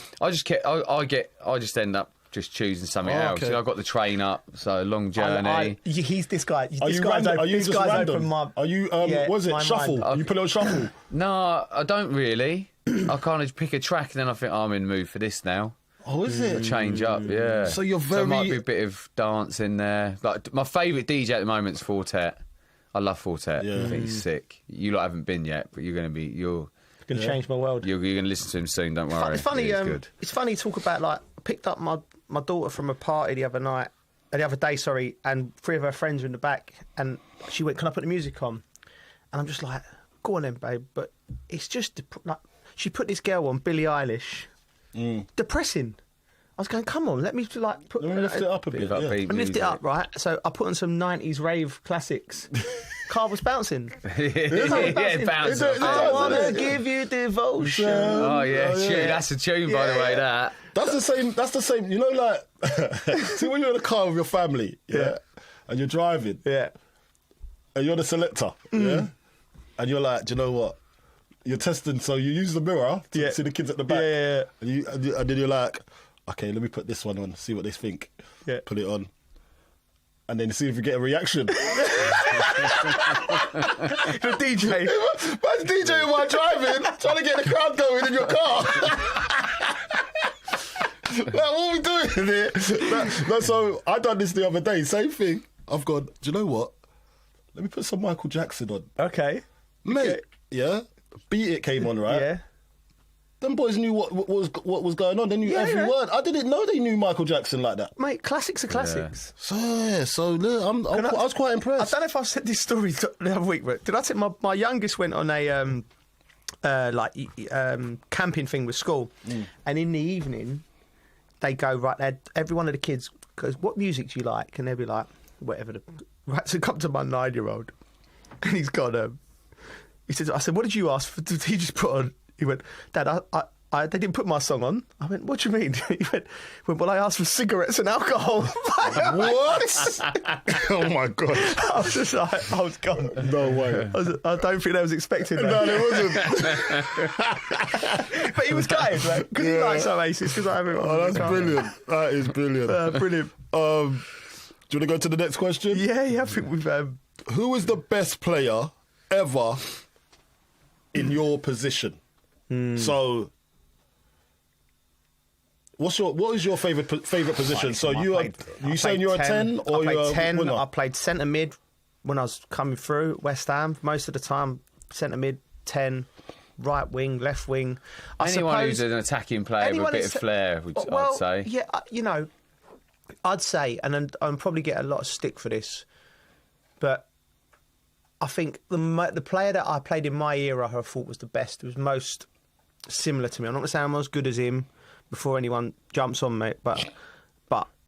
I just end up just choosing something else. okay. You know, I got the train up, so long journey. He's this guy. Are you random? Are you just random? Are you what is it? my Shuffle? mind. You put it on shuffle? No, I don't really. I kind of pick a track and then I think I'm in the mood for this now. Oh, is it? Change up, yeah. So you're So there might very- be a bit of dance in there. Like my favourite DJ at the moment is Fortet. I love Fortet. Yeah. I think he's sick. You lot haven't been yet, but you're going to be. You're Going to change my world. going to listen to him soon. Don't worry. It's funny. He's good. It's funny to talk about. Like, I picked up my daughter from a party the other day. Sorry, and 3 of her friends were in the back, and she went, "Can I put the music on?" And I'm just like, "Go on then, babe." But it's just like she put this girl on, Billie Eilish. Depressing. I was going, "Come on, let me like put Let me lift it up a bit. Bit of Yeah. upbeat and lift it music. up, right?" So I put on some 90s rave classics. Car was bouncing. Yeah, bounce. I want to give you devotion. Oh yeah, Oh, yeah. tune. That's a tune, by the way. That. That's the same. You know, like see when you're in a car with your family, and you're driving, and you're the selector, and you're like, do you know what? You're testing, so you use the mirror to see the kids at the back, and then you're like, okay, let me put this one on, see what they think. Put it on, and then see if you get a reaction. The DJ. Man's DJing while driving, trying to get the crowd going in your car. Like, what are we doing here? So I done this the other day, same thing. I've gone, do you know what? Let me put some Michael Jackson on. Okay. Mate, Beat It came on, right? Yeah. Them boys knew what was going on. They knew every word. I didn't know they knew Michael Jackson like that. Mate, classics are classics. So I was quite impressed. I don't know if I've said this story the other week, but did I tell my youngest went on a camping thing with school, and in the evening they go every one of the kids goes, "What music do you like?" And they'll be like, "Whatever." Right, so come to my 9-year-old, and he's got he says, "I said, what did you ask for? Did he just put on?" He went, "Dad, they didn't put my song on." I went, "What do you mean?" He went, "Well, I asked for cigarettes and alcohol." What? Oh my God. I was just like, I was gone. No way. I don't think they was expecting that. No, they wasn't. But he was gutted, like, because he likes Oasis, because like everyone. Oh, that's brilliant. That is brilliant. Brilliant. Do you want to go to the next question? Yeah, I think we've... Who is the best player ever in your position. So, what is your favourite position? So you saying you're a 10 or you're a 10. winger? I played centre mid when I was coming through West Ham. Most of the time, centre mid, 10, right wing, left wing. Anyone who's an attacking player with a bit of flair, I'd say. Yeah, you know, I'd say, and I'll probably get a lot of stick for this, but I think the player that I played in my era, I thought was the best, was most similar to me. I'm not going to say I'm as good as him before anyone jumps on me, but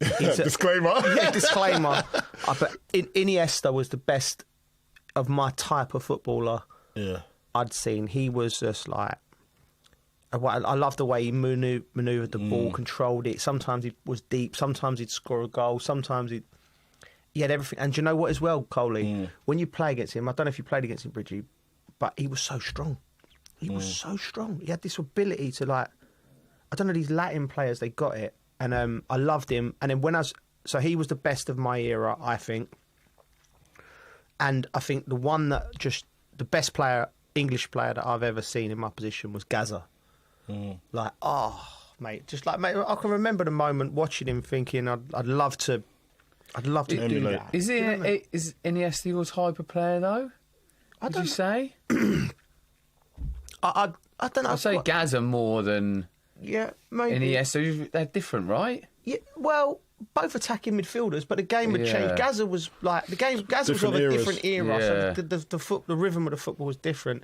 disclaimer. Yeah, disclaimer. But Iniesta was the best of my type of footballer I'd seen. He was just like, I love the way he manoeuvred the ball, controlled it. Sometimes he was deep, sometimes he'd score a goal, sometimes he had everything. And do you know what as well, Coley? When you play against him, I don't know if you played against him, Bridgie, but he was so strong. He was so strong. He had this ability to, like, I don't know, these Latin players, they got it. And I loved him. And then so he was the best of my era, I think. And I think the best player, English player that I've ever seen in my position was Gaza. Like, mate, I can remember the moment watching him thinking, I'd love to do that. Is Iniesta your type of player, though? Would you say? I don't know. I'd say Gaza more than maybe. Iniesta. They're different, right? Yeah, well, both attacking midfielders, but the game had changed. Gaza was like Gaza was of a different era. Yeah. So the rhythm of the football was different.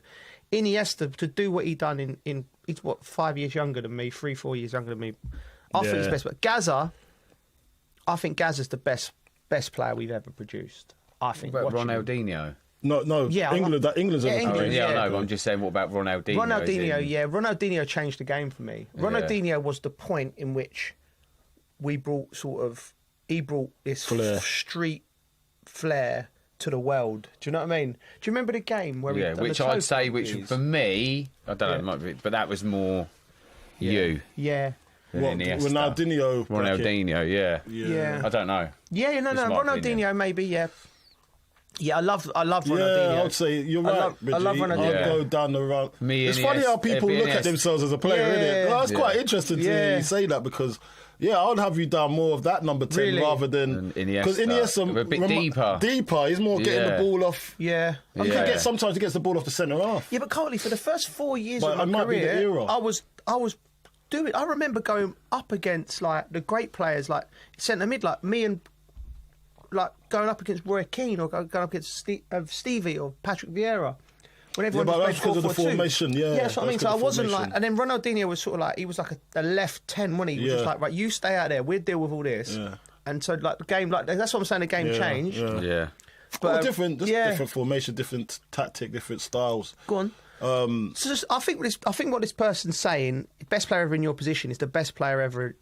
Iniesta, to do what he done he's 5 years younger than me, 3-4 years younger than me. I think he's best. But Gaza, I think Gaza's the best player we've ever produced. I think. What about Ronaldinho? No. Yeah, England's England. I know, but I'm just saying, what about Ronaldinho? Ronaldinho changed the game for me. Ronaldinho was the point in which he brought this street flair to the world. Do you know what I mean? Do you remember the game where which I'd say, for me, I don't know, but that was more you. Yeah. Ronaldinho, yeah. I don't know. Yeah, no, Ronaldinho maybe, yeah. Yeah, I love Ronaldinho. Yeah, I'd say you're right. I love Ronaldinho. I'd go down the road. It's funny how people look at themselves as a player, isn't it? Well, it's quite interesting to hear you say that because, I would have you down more of that number 10 rather than because Iniesta a bit deeper. He's more getting the ball off. Yeah, sometimes he gets the ball off the centre half. Yeah, but Carly, for the first 4 years of my career, I was doing. I remember going up against like the great players, like centre mid, like me and. Like going up against Roy Keane or going up against Stevie or Patrick Vieira. When everyone but was that's because of the formation, that's what I mean. So I wasn't like, and then Ronaldinho was sort of like, he was like a left 10, wasn't he? He was just like, right, you stay out there, we'll deal with all this. Yeah. And so like the game, like that's what I'm saying. The game changed. Yeah. But different formation, different tactic, different styles. Go on. So I think what this person's saying, best player ever in your position is the best player ever.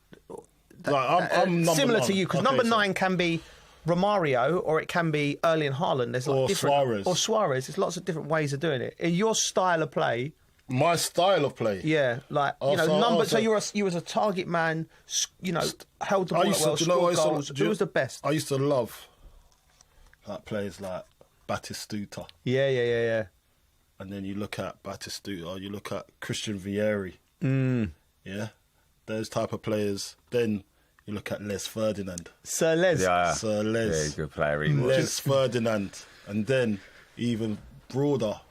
I'm similar 9. to you because number 9 can be Romario, or it can be Erling Haaland. There's like Suarez. There's lots of different ways of doing it. In your style of play, my style of play, So you was a target man. Held the ball well, scored goals. Who was the best? I used to love like players like Batistuta. Yeah. And then you look at Batistuta, you look at Christian Vieri. Yeah, those type of players. Then. You look at Les Ferdinand. Sir Les. Yeah, good player he was. Les Ferdinand. And then, even broader,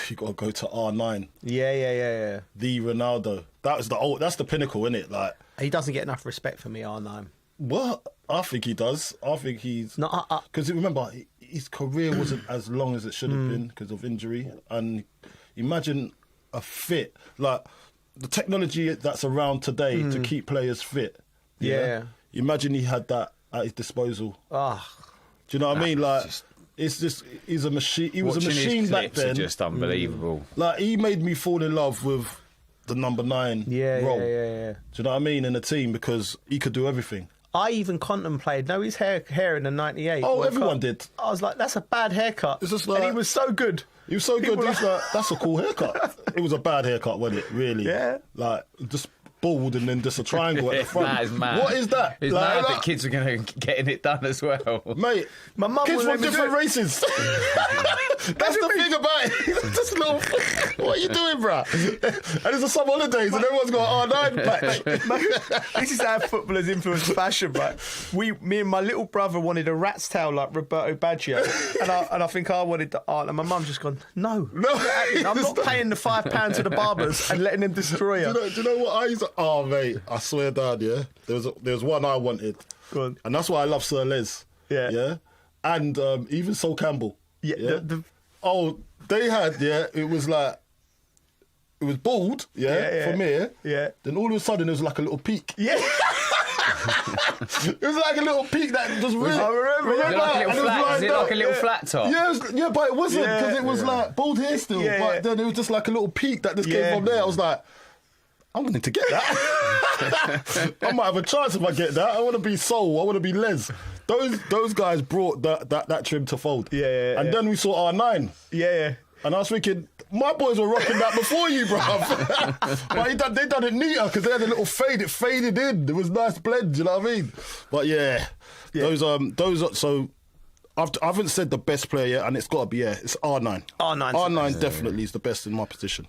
you got to go to R9. Yeah. The Ronaldo. That's the pinnacle, isn't it? Like, he doesn't get enough respect for me, R9. What? I think he does. I think he's... Because remember, his career wasn't as long as it should have been because of injury. And imagine a fit... Like... The technology that's around today to keep players fit. Yeah. Imagine he had that at his disposal. Do you know what I mean? Like, he's a machine. He was a machine back then. Are just unbelievable. Like, he made me fall in love with the number 9 role. Yeah. Do you know what I mean? In the team because he could do everything. I even contemplated. No, his hair in the '98. Oh, everyone did. I was like, that's a bad haircut. It's just like, and he was so good. He was so good. He's like, that's a cool haircut. It was a bad haircut, wasn't it? Really? Yeah. Like just bald and then just a triangle at the front. That is mad. What is that? It's mad that kids are going to getting it done as well. Mate, my mum kids was from different races. That's the thing about it. Just a little. What are you doing, bruh? And it's the summer holidays, and everyone's got R9 back. This is how footballers influence fashion, right? Me and my little brother wanted a rat's tail like Roberto Baggio, and I think I wanted the art, and my mum's just gone, no, I'm not paying the £5 to the barbers and letting them destroy you. Do you know what I used to... Oh, mate, I swear down, yeah? There was one I wanted. Go on. And that's why I love Sir Les. Yeah? And even Sol Campbell. Yeah. They had, it was like... It was bald, from here. Yeah. Then all of a sudden, there was like a little peak. Yeah. It was like a little peak that just really... I remember. Is it like a little flat top? Yeah, but it wasn't, because it was like bald hair still. But then it was just like a little peak that just came from there. I was like, I'm going to get that. I might have a chance if I get that. I want to be Soul. I want to be Les. Those guys brought that trim to fold. And then we saw R9. Yeah. And I was thinking, my boys were rocking that before you, bruv. But they done it neater because they had a little fade. It faded in. It was nice blend, you know what I mean? But those so I haven't said the best player yet, and it's got to be it's R9. R9 definitely is the best in my position.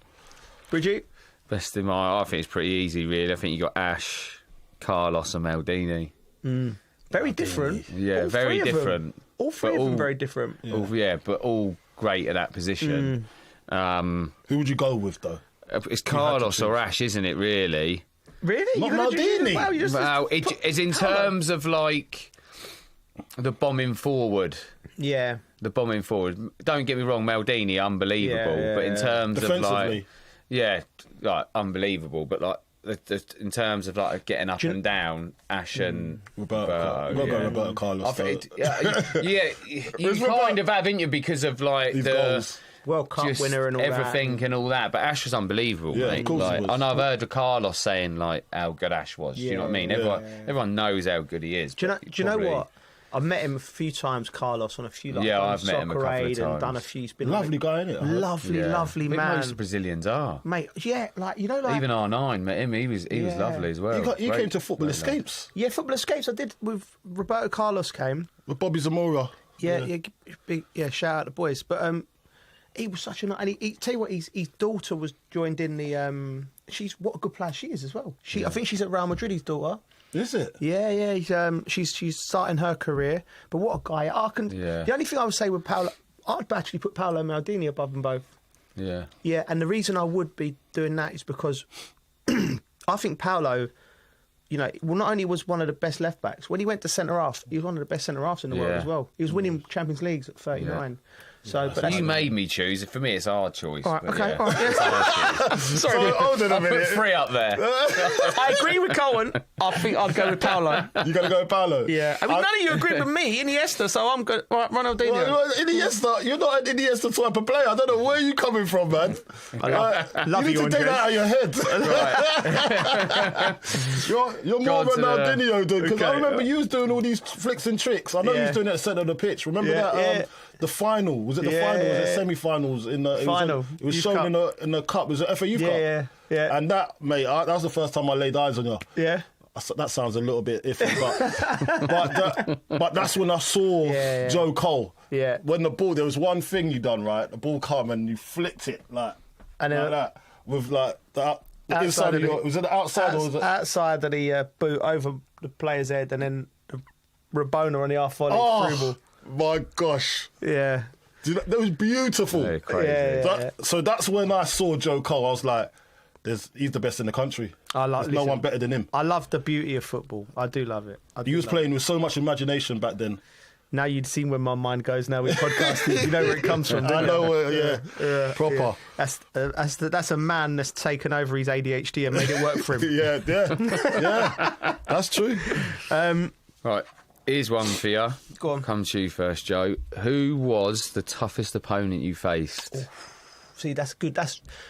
Bridget? Best in my... I think it's pretty easy, really. I think you got Ash, Carlos and Maldini. Very different. Yeah, very different. All three of them very different. But all great at that position. Who would you go with, though? It's Carlos or Ash, isn't it, really? Really? Not Maldini? Well, it's in terms of, like, the bombing forward. Yeah. The bombing forward. Don't get me wrong, Maldini, unbelievable. But in terms of, like... Yeah, like, unbelievable. But, like, in terms of like getting up and down, Ash and Roberto Carlos. You kind of have, didn't you, because of like the goals. World Cup winner and all everything that. And all that. But Ash was unbelievable, mate. Of course like, he was. I know I've heard of Carlos saying like how good Ash was. Do you know what I mean? Everyone knows how good he is. Do you know what? I've met him a few times, Carlos, on a few I've met him a couple of times. And done a few. He's been lovely guy, isn't it? Lovely man. Most Brazilians are, mate. Yeah, like like even R9 met him. He was lovely as well. He came to Football Escapes. Yeah, Football Escapes. I did with Roberto Carlos came with Bobby Zamora. Yeah. Shout out the boys, but he was such a. And he tell you what, his daughter was joined in the. She's what a good player she is as well. I think she's at Real Madrid. His daughter. Is it? Yeah. She's starting her career. But what a guy! The only thing I would say with Paolo, I'd actually put Paolo Maldini above them both. Yeah. Yeah, and the reason I would be doing that is because I think Paolo, not only was one of the best left backs, when he went to centre half, he was one of the best centre halves in the world as well. He was winning Champions Leagues at 39. So, but you made me choose. For me, it's our choice. All right, okay. All right. Sorry, hold on a minute. I put 3 up there. I agree with Colin. I think I'd go with Paolo. You got to go with Paolo? Yeah. I mean, none of you agree with me, Iniesta, so I'm going. Right, Ronaldinho. Well, Iniesta, you're not an Iniesta type of player. I don't know where you're coming from, man. Love you need to take that out of your head. You're more Ronaldinho, dude. Because I remember you was doing all these flicks and tricks. I know you was doing that at the centre of the pitch. Remember that? The final, was it the final? Was it semi-finals? In the final. It was shown in the cup. It was the FA Youth Cup. Yeah. And that, mate, that was the first time I laid eyes on you. Yeah. That sounds a little bit iffy, but that's when I saw Joe Cole. Yeah. When the ball, there was one thing you done right. The ball come and you flicked it like that with like the inside of your. Was it the outside or was it outside of the boot over the player's head and then the Rabona on the half volley through ball. My gosh. Yeah. That was beautiful. Yeah, crazy. So that's when I saw Joe Cole. I was like, he's the best in the country. There's no one better than him. I love the beauty of football. I do love it. He was playing with so much imagination back then. Now you'd seen where my mind goes now with podcasting. You know where it comes from, don't you? I know where, proper. Yeah. That's a man that's taken over his ADHD and made it work for him. Yeah. That's true. Right. Here's one for you. Go on. Come to you first, Joe. Who was the toughest opponent you faced? Oh, see, that's good.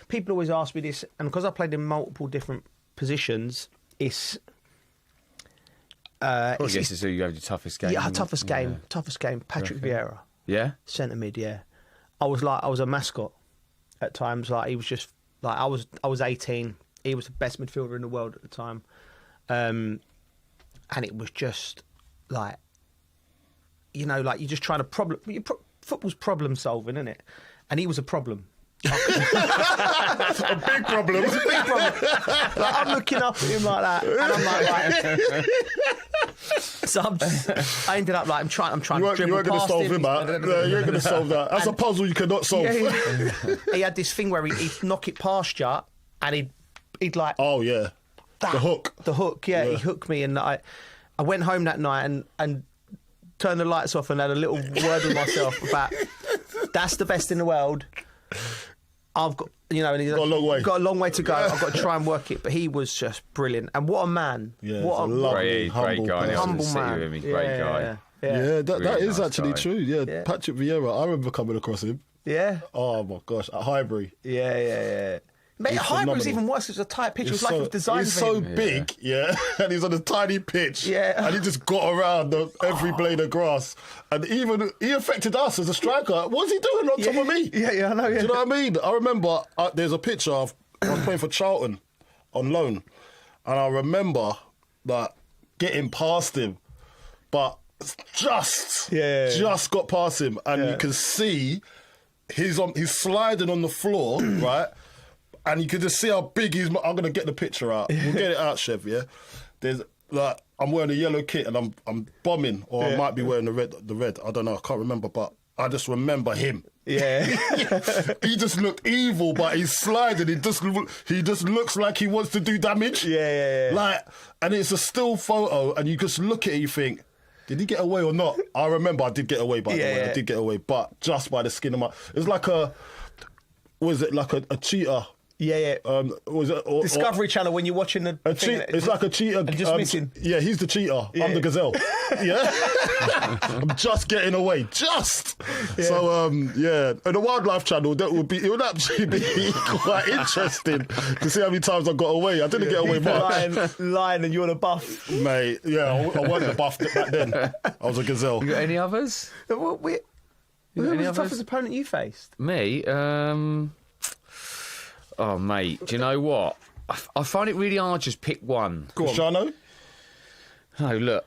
People always ask me this, and because I played in multiple different positions, it's... I guess it's who you have your toughest game. Yeah, toughest game. Patrick Vieira. Yeah? Centre mid, yeah. I was a mascot at times. Like, he was just... Like, I was 18. He was the best midfielder in the world at the time. And it was just... Like, you're just trying to football's problem solving, isn't it? And he was a problem. A big problem. It's a big problem. Like, I'm looking up at him like that, and I'm like so I ended up like I'm trying to dribble you weren't past going to solve him. that. No, you ain't going to solve that. That's a puzzle you cannot solve. Yeah. He had this thing where he'd knock it past you, and he'd like. Oh yeah, the hook. The hook. Yeah, he hooked me, and I went home that night and turned the lights off and had a little word with myself about that's the best in the world. I've got, you know, and he's got a long way. Got a long way to go. I've got to try and work it. But he was just brilliant, and what a man! Yeah, what a lovely, great guy. Humble man. Great guy. Yeah, that Really is nice actually guy. true. Yeah, Patrick Vieira. I remember coming across him. Yeah. Oh my gosh, at Highbury. Yeah. Mate, Highbury was even worse. It was a tight pitch. It was like it was designed He's for so him. big, and he's on a tiny pitch. Yeah. And he just got around every blade of grass. And even he affected us as a striker. What was he doing on top of me? Yeah, I know. Yeah. Do you know what I mean? I remember there's a picture of I was playing for Charlton on loan, and I remember like getting past him, but just got past him, and you can see he's sliding on the floor, right? And you can just see how big he's. I'm gonna get the picture out. We'll get it out, Chev. Yeah. There's like I'm wearing a yellow kit and I'm bombing, or I might be wearing the red. I don't know. I can't remember, but I just remember him. Yeah. He just looked evil, but he's sliding. He just looks like he wants to do damage. Yeah. Like, and it's a still photo, and you just look at it, you think, did he get away or not? I remember I did get away, by the way. I did get away, but just by the skin of my. It was like a cheetah. Yeah. Was it Discovery Channel when you're watching the thing it's like a cheetah. And just missing. Yeah, he's the cheetah. Yeah. I'm the gazelle. Yeah. I'm just getting away. Just. Yeah. So, and the Wildlife Channel, it would actually be quite interesting to see how many times I got away. I didn't get away much. Lion and you're the buff. Mate, I wasn't the buff back then. I was a gazelle. You got any others? Who was the toughest opponent you faced? Me? Oh, mate, do you know what? I find it really hard to just pick one. Cristiano? No, look,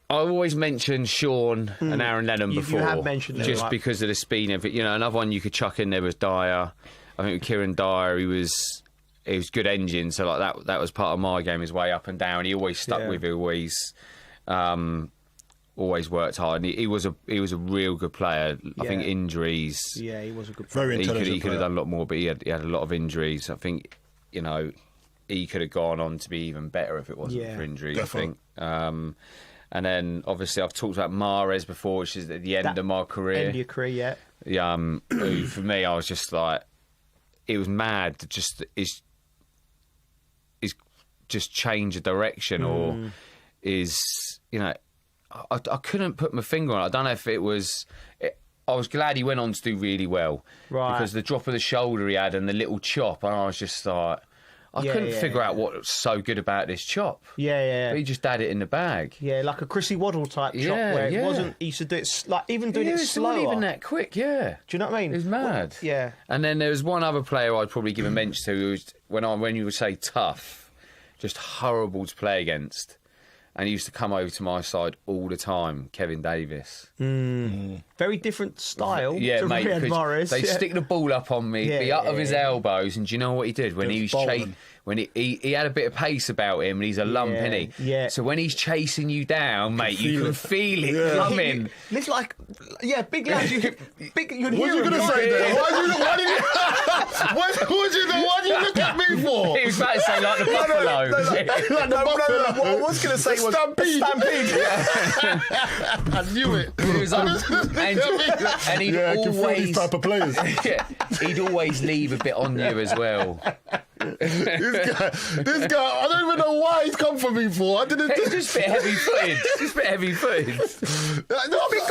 I always mention Sean and Aaron Lennon before. You have mentioned them, just right? because of the speed of it. You know, another one you could chuck in there was Dyer. I think with Kieran Dyer, he was good engine, so like that was part of my game, his way up and down. He always stuck with it, always worked hard. And he was a real good player. I think injuries. Yeah, he was a good player. Very intelligent. He could have done a lot more, but he had a lot of injuries. I think, you know, he could have gone on to be even better if it wasn't for injuries. Definitely. I think. And then obviously I've talked about Mahrez before, which is at the end of my career. End of your career, who, for me, I was just like, it was mad to just change a direction or you know. I couldn't put my finger on it. I don't know if it was... I was glad he went on to do really well. Right. Because the drop of the shoulder he had and the little chop, and I was just like... I couldn't figure out what was so good about this chop. Yeah. But he just had it in the bag. Yeah, like a Chrissy Waddle type chop where it wasn't... He used to do it... even doing it slower. It wasn't even that quick, Do you know what I mean? It was mad. Yeah. And then there was one other player I'd probably give a mention to who was, when you would say tough, just horrible to play against. And he used to come over to my side all the time, Kevin Davis. Very different style to mate, Riyad Mahrez. They stick the ball up on me, be up of his elbows, and do you know what he did when he was chasing? When he had a bit of pace about him, and he's a lump, isn't he? Yeah. So when he's chasing you down, mate, you can feel it coming. It's like, big lads. You'd What are you going to say there? What do you look at me for? He was about to say like the buffalo. Like the buffalo. What I was going to say was Stampede. I knew it. He was and he'd I can feel always these type of players. He'd always leave a bit on you as well. This guy, I don't even know why he's come for me for. I didn't. He's just a bit heavy-footed. No, big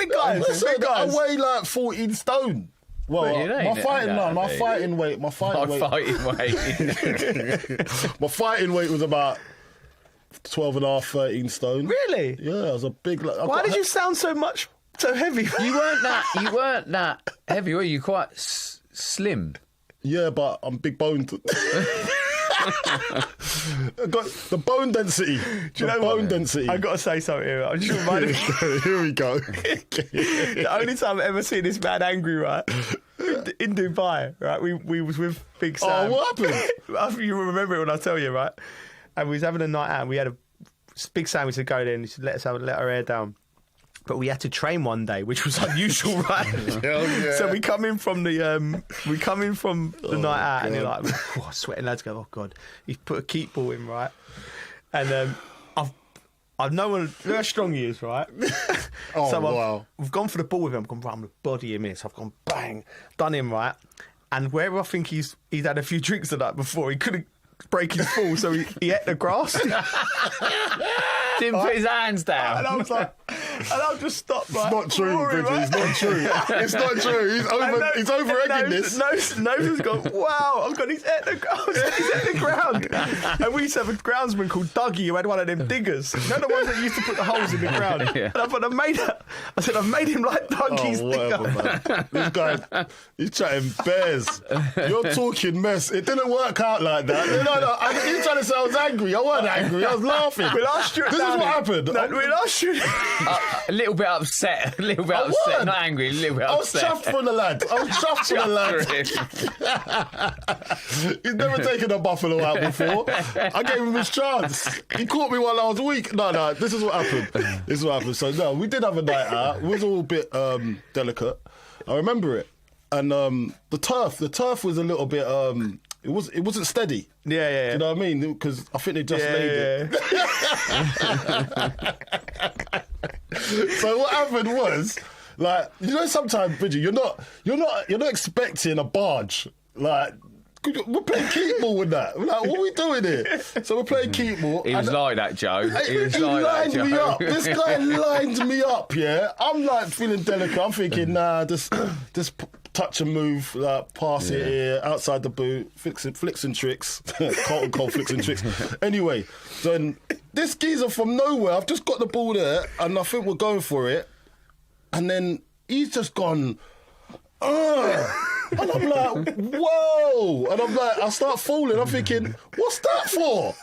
guys. Listen, I weigh like 14 stone. Well, my fighting weight was about 12 and a half, 13 stone. Really? Yeah, I was a big. Why did you sound so heavy? You weren't that heavy, were you? Quite slim. Yeah, but I'm big boned. Got the bone density. Do you know bone density? I've got to say something here. I'm just reminded. Here we go. The only time I've ever seen this man angry, right? In Dubai, right? We was with Big Sam. Oh, what happened? You remember it when I tell you, right? And we was having a night out. And we had a Big Sam. We said go there and he said let our hair down. But we had to train one day, which was unusual, right? Hell yeah. So we come in from the night out, and you're like, sweating lads go, oh God, he's put a keep ball in, right? And I've known how strong he is, right? Wow. We've gone for the ball with him. I've gone, right, I'm going to body him in. So I've gone, bang, done him, right? And wherever I think he's had a few drinks the night before, he couldn't break his fall, so he ate the grass. Didn't put his hands down. And I was like, and I'll just stop. It's not true, Bridget. It's not true. It's not true. He's over-egging this. Nose has gone, wow, I've got his at the ground. And we used to have a groundsman called Dougie who had one of them diggers. You know the ones that used to put the holes in the ground? Yeah. And I thought, I've made him like Dougie's digger. Man. This guy, he's chatting bears. You're talking mess. It didn't work out like that. No. You're trying to say I was angry. I wasn't angry. I was laughing. This is what happened. No, we lost you. A little bit upset. Not angry, a little bit upset. I was chuffed for the lad. He's never taken a buffalo out before. I gave him his chance. He caught me while I was weak. No, this is what happened. So, no, we did have a night out. It was all a bit delicate. I remember it. And the turf was a little bit... It wasn't steady. Yeah. Do you know what I mean? Because I think they just laid it. So what happened was, like, you know, sometimes, Bridget, you're not expecting a barge. Like, we're playing keep ball with that. We're like, what are we doing here? So we're playing keep ball. He was like that, Joe. He lined me up. This guy lined me up. Yeah, I'm like feeling delicate. I'm thinking, just touch and move, pass it here, outside the boot, flicks and tricks. Carlton Cole flicks and tricks. Anyway, then this geezer from nowhere, I've just got the ball there, and I think we're going for it. And then he's just gone, and I'm like, whoa! And I'm like, I start falling. I'm thinking, what's that for?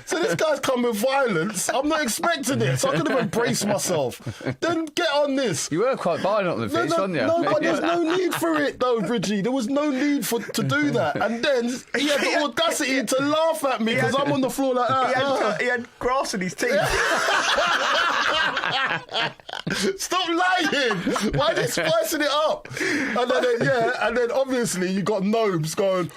So this guy's come with violence. I'm not expecting it, so I could have embraced myself. Then get on this. You were quite violent on the pitch, weren't you? No, but there's no need for it, though, Bridgie. There was no need to do that. And then he had the audacity to laugh at me because I'm on the floor like that. He had grass in his teeth. Stop lying! Why are you spicing it up? And then obviously you got gnomes going.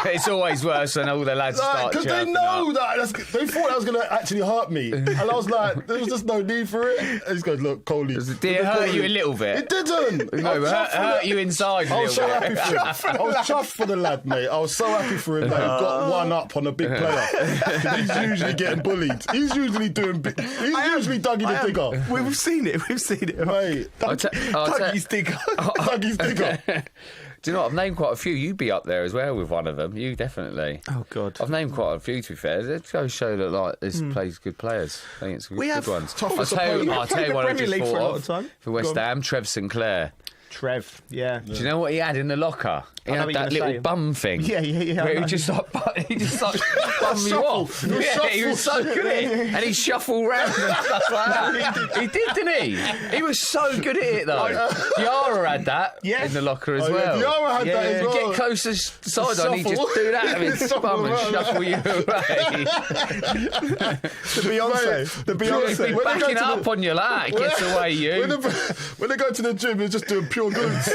It's always worse when all the lads start because they know that they thought that was going to actually hurt me, and I was like, there was just no need for it. And he's going, look, Coley. Did it hurt you a little bit? It didn't. No, it hurt you inside. I was so happy for him. I was chuffed for the lad, mate. I was so happy for him that he got one up on a big player. He's usually getting bullied. He's usually doing. He's usually Dougie the digger. We've seen it, mate. Dougie's digger. Dougie's digger. Do you know what? I've named quite a few. You'd be up there as well with one of them. You definitely. Oh, God. I've named quite a few, to be fair. It goes show that, like, this plays good players. I think it's good ones. I'll tell you what I just thought of for West Ham, Trev Sinclair. Trev, yeah. Do you know what he had in the locker? He had that little bum thing. Yeah. Where he just like bum you off. He was so good at it. And he shuffled around and stuff like that. He did, didn't he? He was so good at it, though. Yara had that in the locker as well. Yara had that as well. Get close to sideline, he'd just do that with his bum and shuffle you away. The Beyonce. He'd be backing up on you like, gets away you. When they go to the gym, he's just doing pure goods.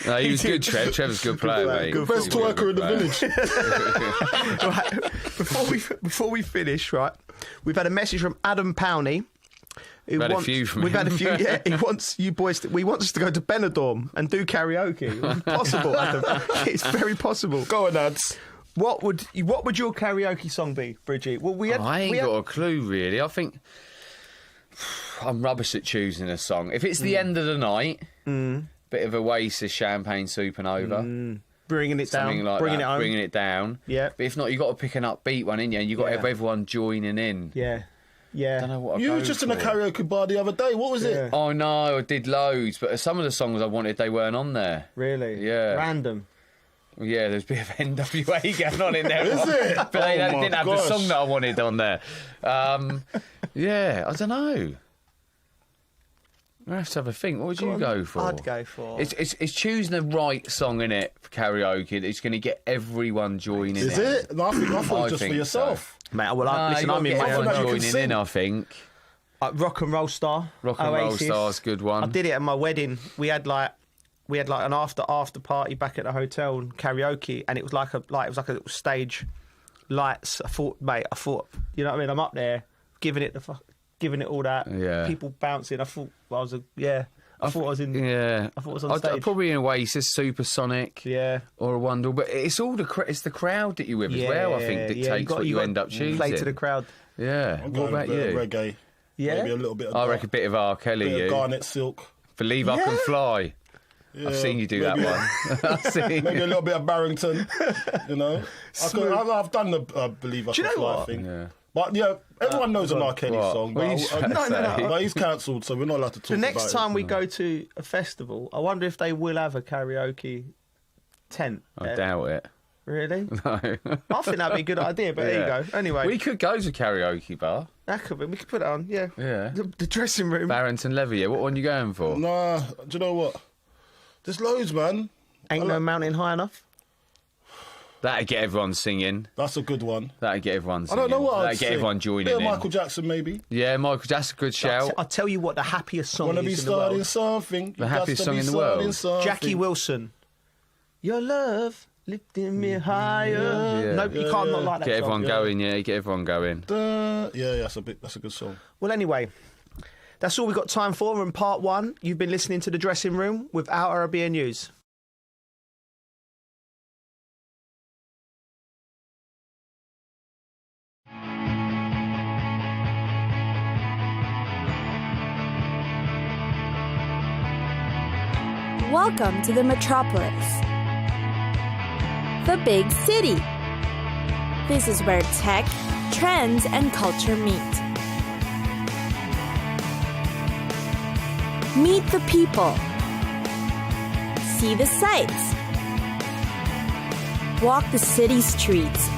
No, he was good, Trev. Trevor's a good player, mate. Best twerker in the village. Right, before we finish, right, we've had a message from Adam Powney. We've had a few from him. We've had a few, yeah. He wants you boys he wants us to go to Benidorm and do karaoke. It's possible, Adam. It's very possible. Go on, lads. What would your karaoke song be, Bridgie? Well, I ain't got a clue, really. I think I'm rubbish at choosing a song. If it's the end of the night... Bit of Oasis, Champagne Supernova. Bringing it down. Something like bringing that. It home. Bringing it down. Yeah. But if not, you've got to pick an upbeat one, in you, and you've got to have everyone joining in. Yeah. I don't know what You were just in a karaoke bar the other day. What was it? Oh, no, I did loads, but some of the songs I wanted, they weren't on there. Really? Yeah. Random. Yeah, there's a bit of NWA going on in there. Is it? But they didn't have the gosh. song that I wanted on there. Yeah, I don't know. I have to have a think. What would you go for? I'd go for... It's choosing the right song, innit, for karaoke. It's going to get everyone joining in. Is it? No, I thought just for yourself. So. Mate, well, listen, I'm in my own joining in, I think. Rock and Roll Star. Rock and Roll Star's a good one. I did it at my wedding. We had like an after party back at the hotel and karaoke, and it was like a little stage, lights. I thought, you know what I mean? I'm up there giving it all that. Yeah. People bouncing. I thought I was on stage. Probably in Oasis, Supersonic. Yeah. Or a Wonder, but it's the crowd that you're with as well. I think dictates what you end up choosing. Play to the crowd. Yeah. What about you? Reggae. Yeah. Maybe a little bit of I reckon a bit of R. Kelly. bit of Garnet Silk. Believe I Can Fly. Yeah, I've seen you do that one. Maybe a little bit of Barrington, you know. I've done the Believe I Can Fly thing. Yeah. But yeah, everyone knows an R. Kelly song. What are you trying to say? But he's cancelled, so we're not allowed to talk about it. The next time we go to a festival, I wonder if they will have a karaoke tent. I doubt it. Really? No. I think that'd be a good idea, but there you go. Anyway. We could go to a karaoke bar. That could be. We could put it on, yeah. Yeah. The dressing room. Barrington Levy, yeah. What one are you going for? Nah, do you know what? There's loads, man. Ain't No Mountain High Enough. That'd get everyone singing. That's a good one. That'd get everyone singing. I don't know what I'd That'd get sing. everyone joining Bit of in. Michael Jackson, maybe. Yeah, Michael Jackson, good shout. I'll tell you what the happiest song Wanna is be in the world. starting something. The happiest song in the world. Jackie Wilson. Your love lifting me higher. Yeah. No, you can't not like that Get song. everyone going, yeah. Get everyone going. Yeah, that's a good song. Well, anyway, that's all we've got time for in part one. You've been listening to The Dressing Room with Our Arabiya News. Welcome to the metropolis, the big city. This is where tech, trends, and culture meet. Meet the people. See the sights. Walk the city streets.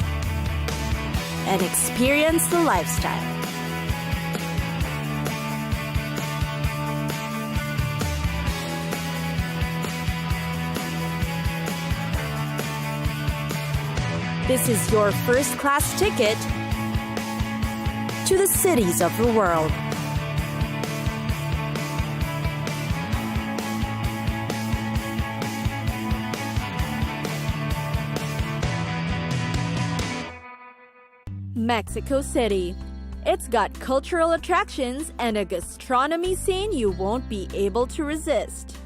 And experience the lifestyle. This is your first-class ticket to the cities of the world. Mexico City. It's got cultural attractions and a gastronomy scene you won't be able to resist.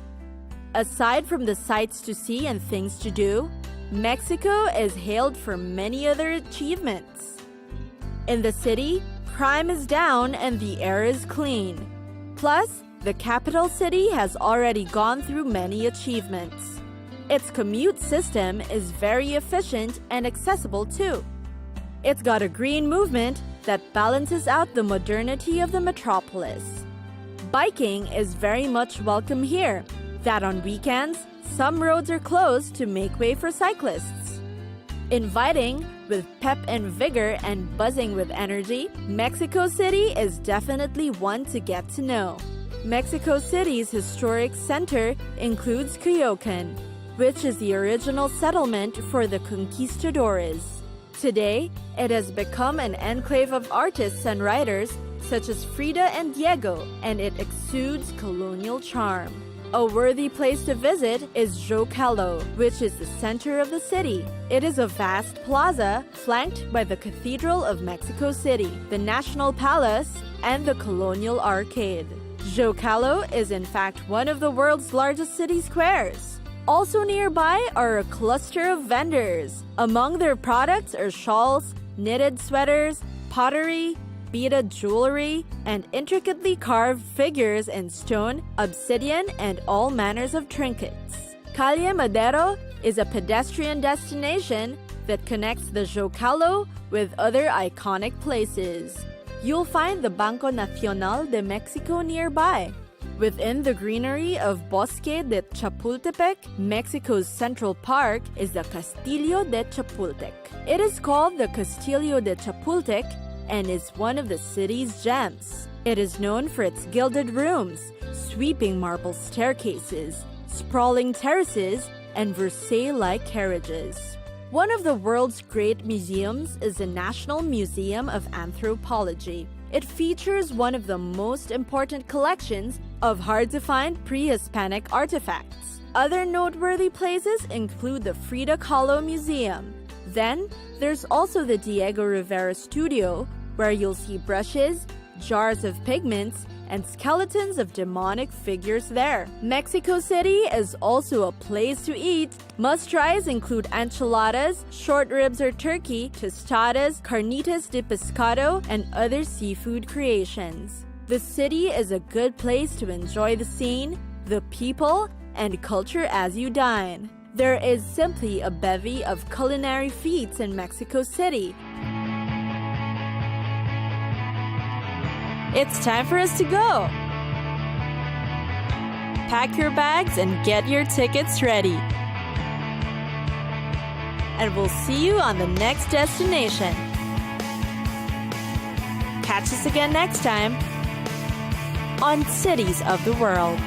Aside from the sights to see and things to do, Mexico is hailed for many other achievements. In the city, crime is down and the air is clean. Plus, the capital city has already gone through many achievements. Its commute system is very efficient and accessible too. It's got a green movement that balances out the modernity of the metropolis. Biking is very much welcome here, that on weekends, some roads are closed to make way for cyclists. Inviting, with pep and vigor and buzzing with energy, Mexico City is definitely one to get to know. Mexico City's historic center includes Coyoacan, which is the original settlement for the conquistadores. Today, it has become an enclave of artists and writers such as Frida and Diego, and it exudes colonial charm. A worthy place to visit is Zocalo, which is the center of the city. It is a vast plaza flanked by the Cathedral of Mexico City, the National Palace, and the Colonial Arcade. Zocalo is in fact one of the world's largest city squares. Also nearby are a cluster of vendors. Among their products are shawls, knitted sweaters, pottery, beaded jewelry, and intricately carved figures in stone, obsidian, and all manners of trinkets. Calle Madero is a pedestrian destination that connects the Zocalo with other iconic places. You'll find the Banco Nacional de Mexico nearby. Within the greenery of Bosque de Chapultepec, Mexico's Central Park is the Castillo de Chapultepec. It is called the Castillo de Chapultepec and is one of the city's gems. It is known for its gilded rooms, sweeping marble staircases, sprawling terraces, and Versailles-like carriages. One of the world's great museums is the National Museum of Anthropology. It features one of the most important collections of hard-to-find pre-Hispanic artifacts. Other noteworthy places include the Frida Kahlo Museum. Then, there's also the Diego Rivera Studio, where you'll see brushes, jars of pigments, and skeletons of demonic figures there. Mexico City is also a place to eat. Must-tries include enchiladas, short ribs or turkey, tostadas, carnitas de pescado, and other seafood creations. The city is a good place to enjoy the scene, the people, and culture as you dine. There is simply a bevy of culinary feats in Mexico City. It's time for us to go. Pack your bags and get your tickets ready. And we'll see you on the next destination. Catch us again next time on Cities of the World.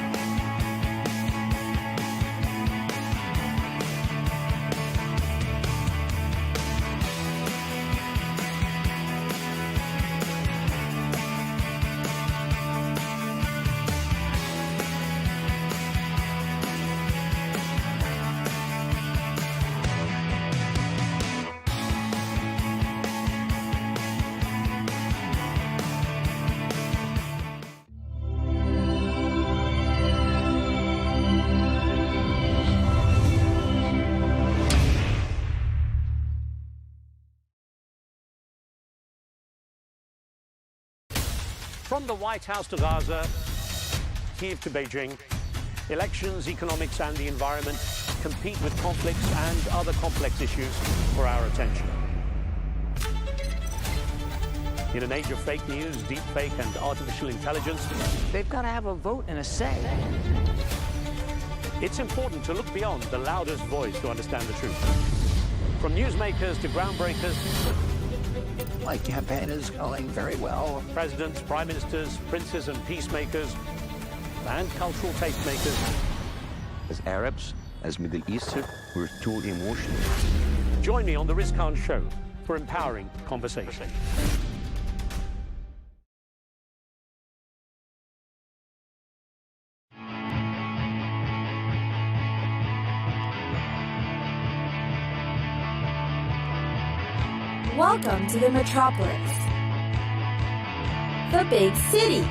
From the White House to Gaza, Kiev to Beijing, elections, economics and the environment compete with conflicts and other complex issues for our attention. In an age of fake news, deepfake and artificial intelligence, They've got to have a vote and a say. it's important to look beyond the loudest voice to understand the truth. From newsmakers to groundbreakers, My campaign is going very well. presidents, prime ministers, princes and peacemakers, and cultural tastemakers. As Arabs, as Middle Eastern, we're too emotional. Join me on the Riz Khan Show for empowering conversation. Welcome to the metropolis, the big city.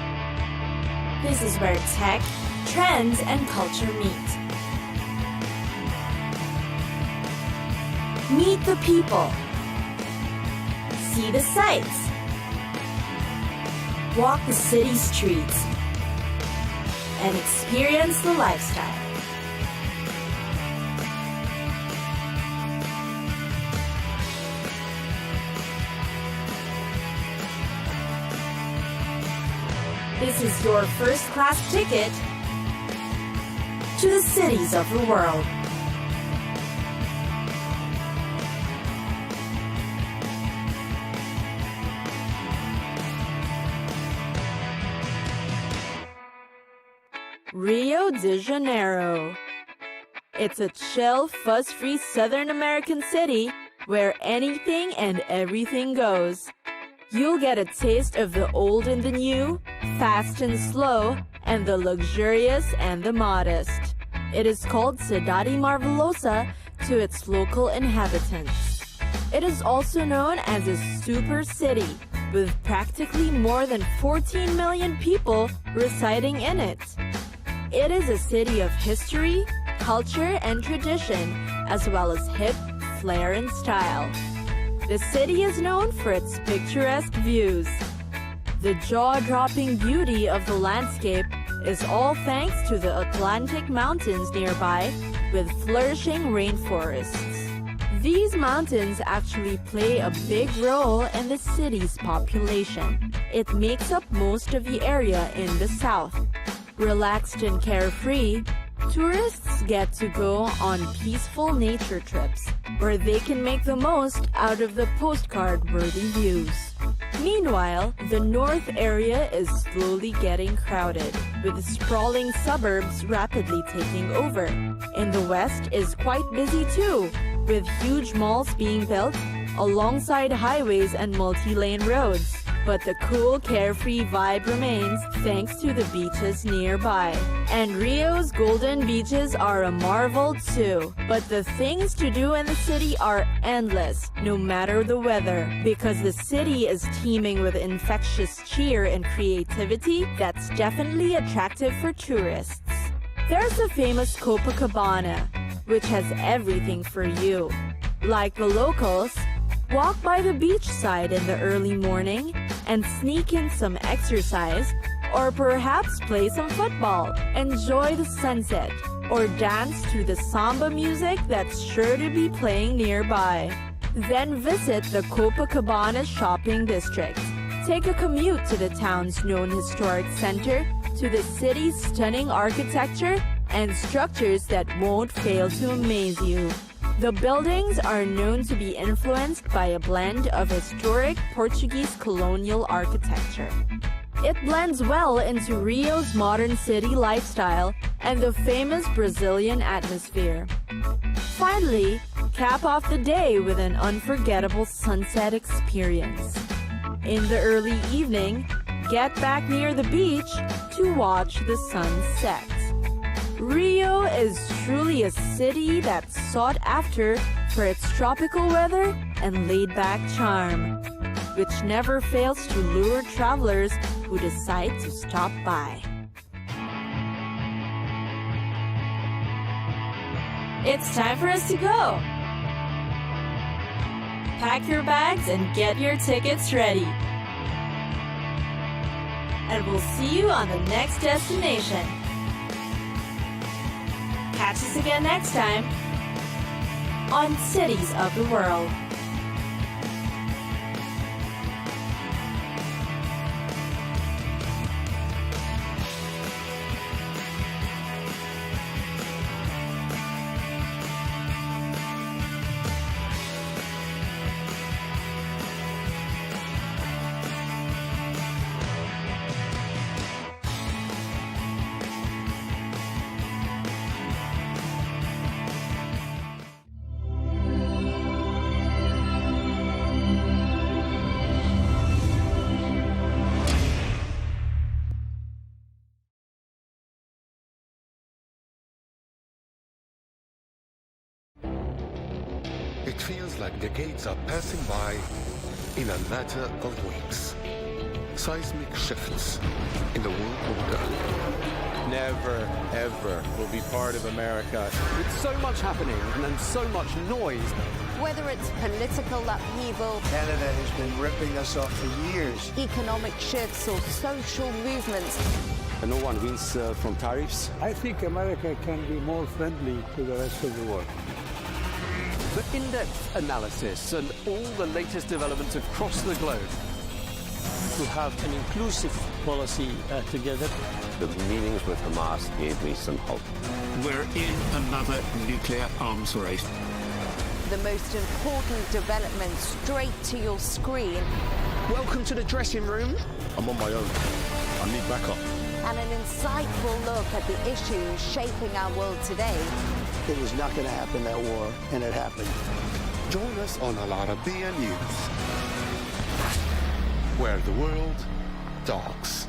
This is where tech, trends, and culture meet. Meet the people. See the sights. Walk the city streets. And experience the lifestyle. This is your first-class ticket to the cities of the world. Rio de Janeiro. It's a chill, fuss-free Southern American city where anything and everything goes. You'll get a taste of the old and the new, fast and slow, and the luxurious and the modest. It is called Cidade Marvelosa to its local inhabitants. It is also known as a super city, with practically more than 14 million people residing in it. It is a city of history, culture, and tradition, as well as hip, flair, and style. The city is known for its picturesque views. The jaw-dropping beauty of the landscape is all thanks to the Atlantic Mountains nearby, with flourishing rainforests. These mountains actually play a big role in the city's population. It makes up most of the area in the south. Relaxed and carefree, tourists get to go on peaceful nature trips where they can make the most out of the postcard-worthy views. Meanwhile, the north area is slowly getting crowded, with sprawling suburbs rapidly taking over. And the west is quite busy too, with huge malls being built alongside highways and multi-lane roads. But the cool, carefree vibe remains thanks to the beaches nearby. And Rio's golden beaches are a marvel too. But the things to do in the city are endless, no matter the weather, because the city is teeming with infectious cheer and creativity that's definitely attractive for tourists. There's the famous Copacabana, which has everything for you. Like the locals, walk by the beachside in the early morning and sneak in some exercise, or perhaps play some football, enjoy the sunset, or dance to the samba music that's sure to be playing nearby. Then visit the Copacabana shopping district. Take a commute to the town's known historic center, to the city's stunning architecture and structures that won't fail to amaze you. The buildings are known to be influenced by a blend of historic Portuguese colonial architecture. It blends well into Rio's modern city lifestyle and the famous Brazilian atmosphere. Finally, cap off the day with an unforgettable sunset experience. In the early evening, get back near the beach to watch the sun set. Rio is truly a city that's sought after for its tropical weather and laid-back charm, which never fails to lure travelers who decide to stop by. It's time for us to go. Pack your bags and get your tickets ready. And we'll see you on the next destination. Catch us again next time on Cities of the World. It feels like decades are passing by in a matter of weeks. Seismic shifts in the world order. Never, ever will be part of America. With so much happening and so much noise. Whether it's political upheaval, Canada has been ripping us off for years. Economic shifts or social movements. And no one wins from tariffs. I think America can be more friendly to the rest of the world. For in-depth analysis and all the latest developments across the globe. To have an inclusive policy together. The meetings with Hamas gave me some hope. We're in another nuclear arms race. The most important development straight to your screen. Welcome to the dressing room. I'm on my own. I need backup. And an insightful look at the issues shaping our world today. It was not going to happen, that war, and it happened. Join us on Arabiya News, where the world talks.